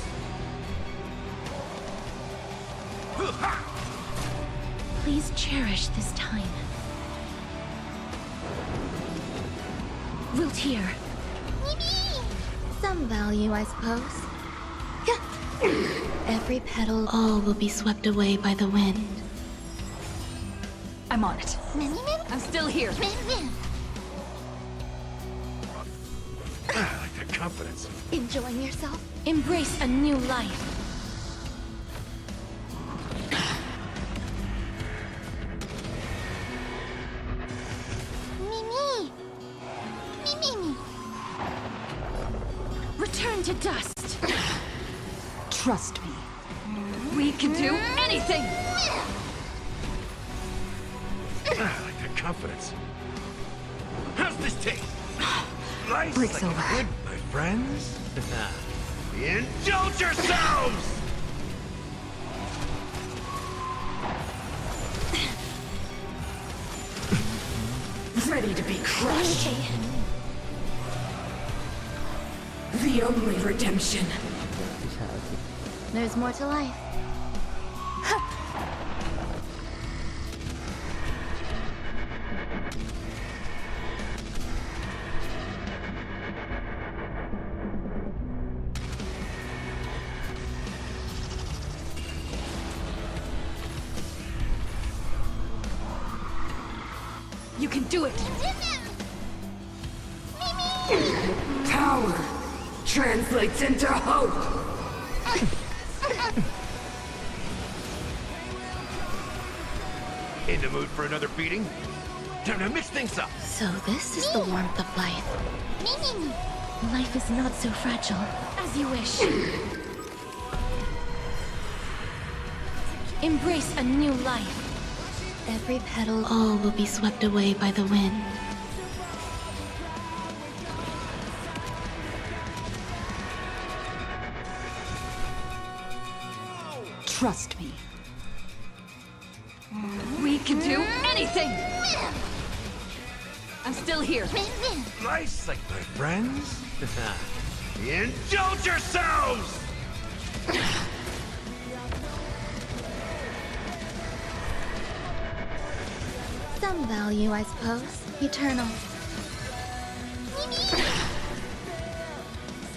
Please cherish this time. Wilt hear. Some value, I suppose. Every petal, all will be swept away by the wind. I'm on it. I'm still here. I like the confidence. Enjoying yourself? Embrace a new life. Mimi! Return to dust! Trust me. We can do anything! I like the confidence. How's this taste? Nice, Break's like over. good, my friends. Indulge yourselves! Ready to be crushed. The only redemption. There's more to life. You can do it! Power translates into hope. In the mood for another beating? Time to mix things up. So this is the warmth of life. Life is not so fragile as you wish. Embrace a new life. Every petal, all will be swept away by the wind. Trust me. We can do anything! I'm still here. Nice like my friends. Indulge yourselves! Some value, I suppose. Eternal.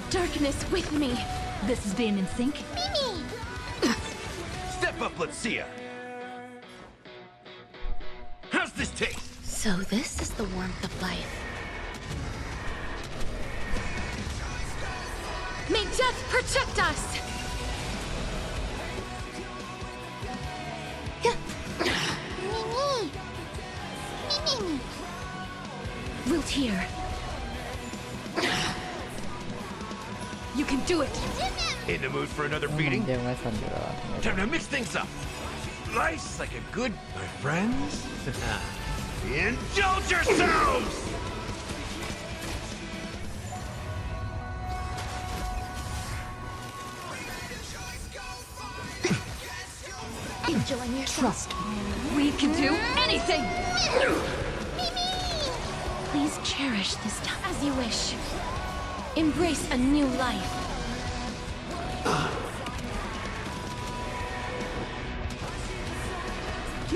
Darkness with me. This is being in sync. Step up, let's see ya. How's this taste? So this is the warmth of life. May death protect us! We'll tear. You can do it! In the mood for another beating? ยังไม่สั่นอยู่แล้ว Time to mix things up. Nice like a good, my friends. Indulge yourselves! Enjoying your Trust me. We can do anything! Please cherish this time as you wish. Embrace a new life.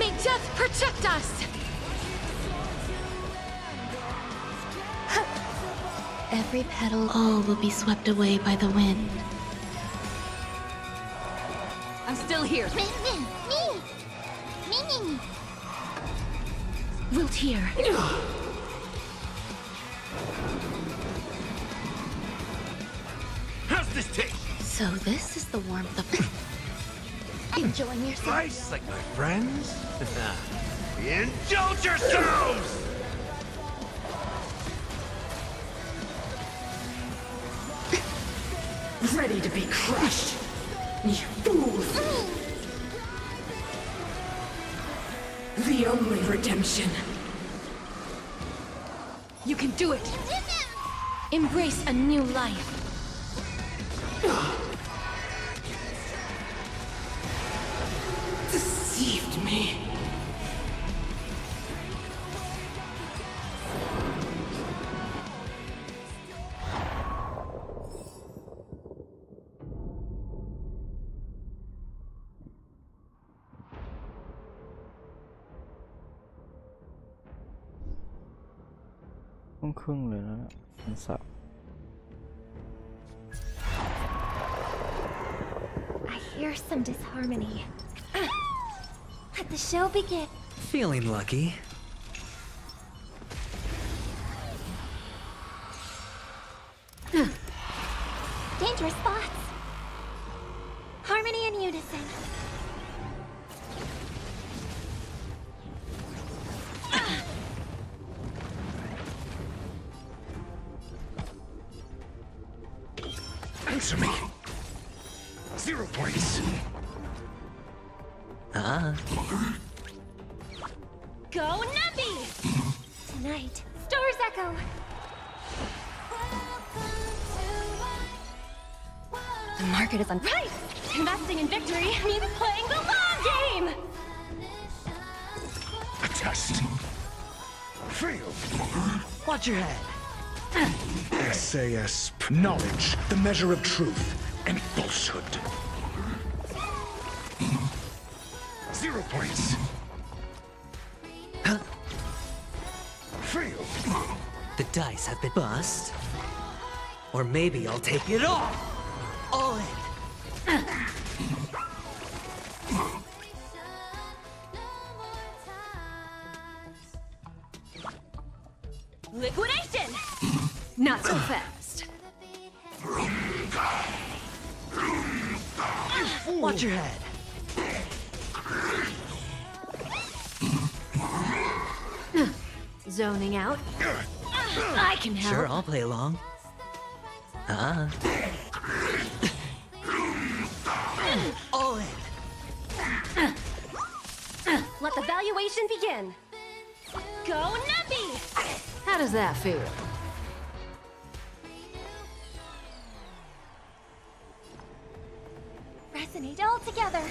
May death protect us! Every petal, all will be swept away by the wind. I'm still here. We'll tear. How's this taste? So this is the warmth of... Enjoying yourself. Nice like my friends. Indulge yourselves! Ready to be crushed. You fools! The only redemption. You can do it! Embrace a new life. Deceived me.ครึ่งเลยนะมันสับ I hear some disharmony. Let the show begin. Feeling lucky. Dangerous thoughts. Harmony and unison. Answer me. 0 points. Go Nabi! Tonight, stars echo. The market is on right. Investing in victory means playing the long game. A test. Fail. Watch your head. SAS, knowledge, the measure of truth and falsehood. 0 points. Fail. The dice have been bust. Or maybe I'll take it all. All in. Liquidation! Not so fast. Watch your head. Zoning out. I can help. Sure, I'll play along. All in. Let the valuation begin. Go Numpy! How does that feel? Resonate all together.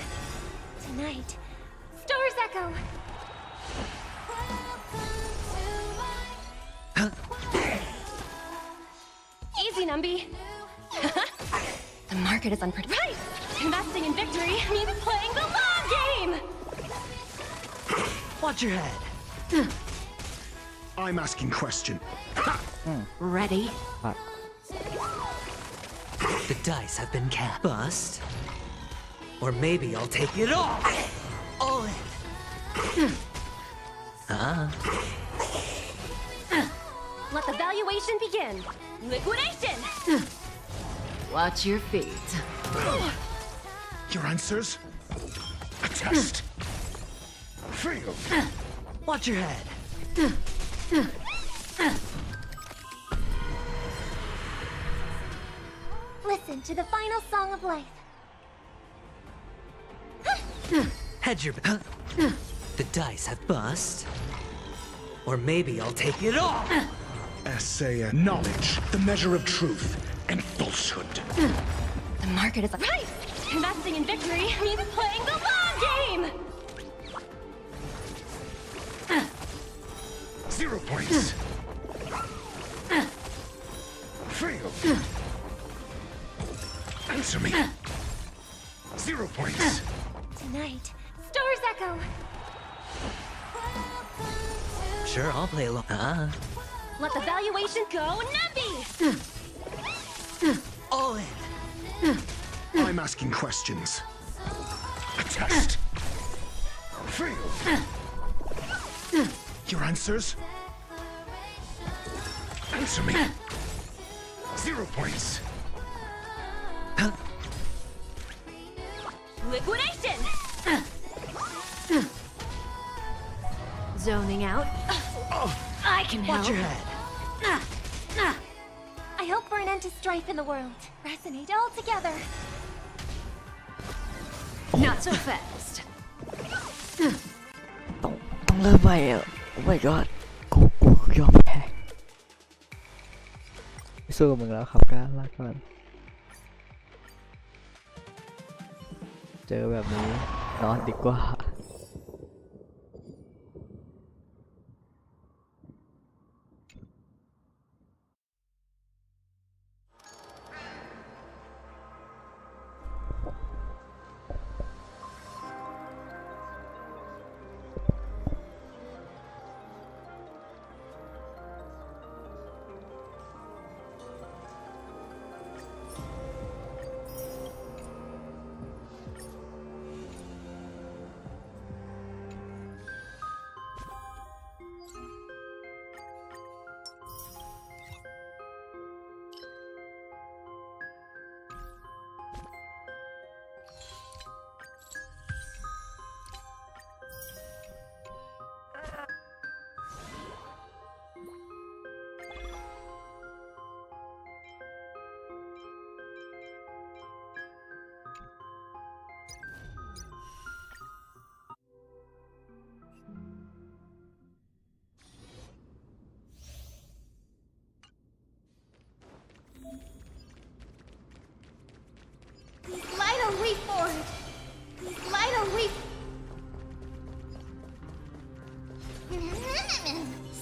Tonight, stars echo. Easy, Numby. The market is unpredictable. Right! Investing in victory means playing the long game! Watch your head. I'm asking question. Ready? The dice have been cast. Bust. Or maybe I'll take it all. All in. Let the valuation begin. Liquidation! Watch your feet. Your answers? A test. Fail. Watch your head. Listen to the final song of life. Hedge your bet. The dice have bust. Or maybe I'll take it all. Essay and knowledge, the measure of truth and falsehood. The market is right! Investing in victory means playing the long game! 0 points. Fail. Answer me. 0 points. Tonight, stars echo. Sure, I'll play along. Let the valuation go Numpy! All in. I'm asking questions. A test. Fail. Your answers? Answer me. 0 points. Liquidation! Zoning out. I can help. Watch your head. I hope for an end to strife in the world. Resonate all together. Not so fast. ต้องเริ่มใหม่อ่ะ โอ้ my god กูยอมแพ้ไม่สู้กับมึงแล้วครับก้าลาก่อนเจอแบบนี้นอนดีกว่าLight a leap forward. Light a leap.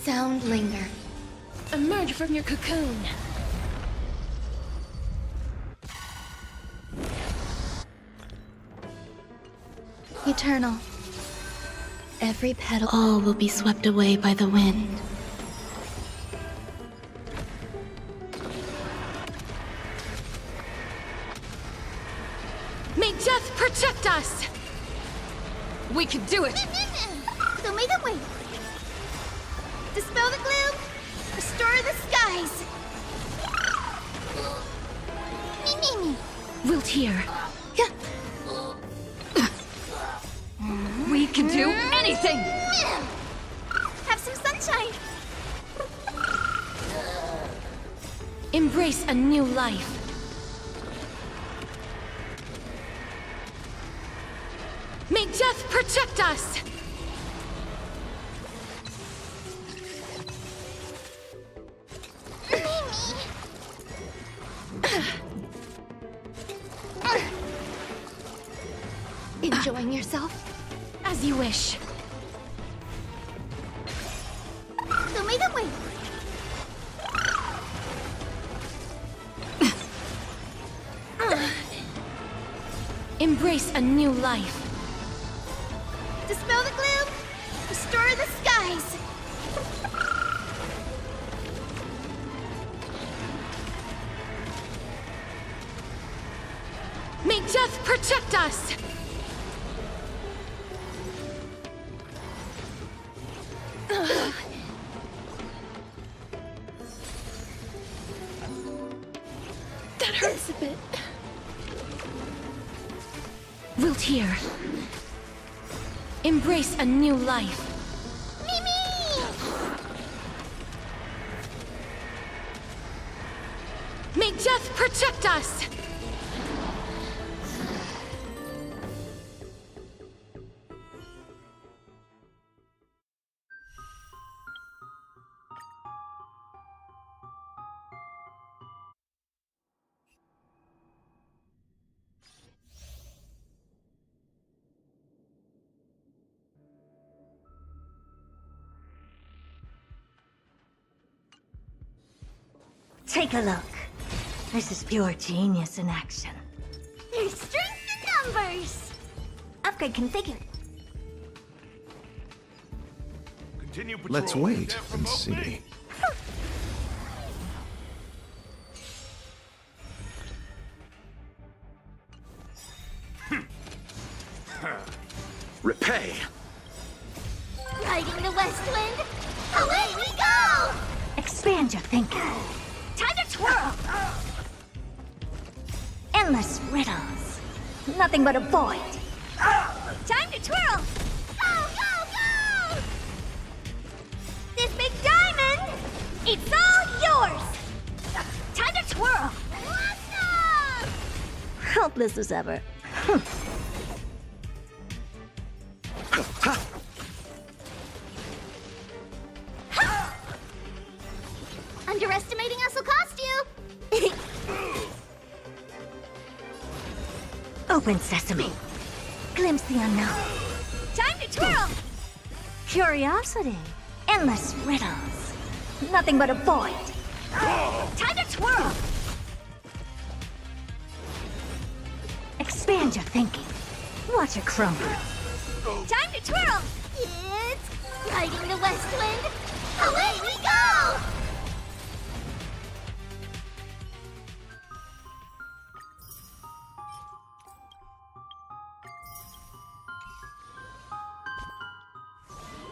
Sound linger. Emerge from your cocoon. Eternal. Every petal. All will be swept away by the wind. May death protect us! We can do it! So may the wind. Dispel the gloom. Restore the skies. Me. Wilt hear. We can do anything! Have some sunshine. Embrace a new life. May death protect us! enjoying yourself? As you wish. 走没得回。 Embrace a new life. Dispel the gloom. Restore the skies. May death protect us! That hurts a bit. Wilt here. Embrace a new life. May death protect us! Take a look. This is pure genius in action. There's strength in numbers. Upgrade configured. Continue patrol. Let's wait and see. Repay. Riding the west wind. Away we go! Expand your thinking. Time to twirl. Endless riddles. Nothing but a void. Time to twirl. Go, go, go! This big diamond, it's all yours. Time to twirl. Awesome! Helpless as ever. Underestimating us will cost you. Open sesame. Glimpse the unknown. Time to twirl. Curiosity. Endless riddles. Nothing but a void. Time to twirl. Expand your thinking. Watch it crumble. Time to twirl. It's riding the west wind. Away we go!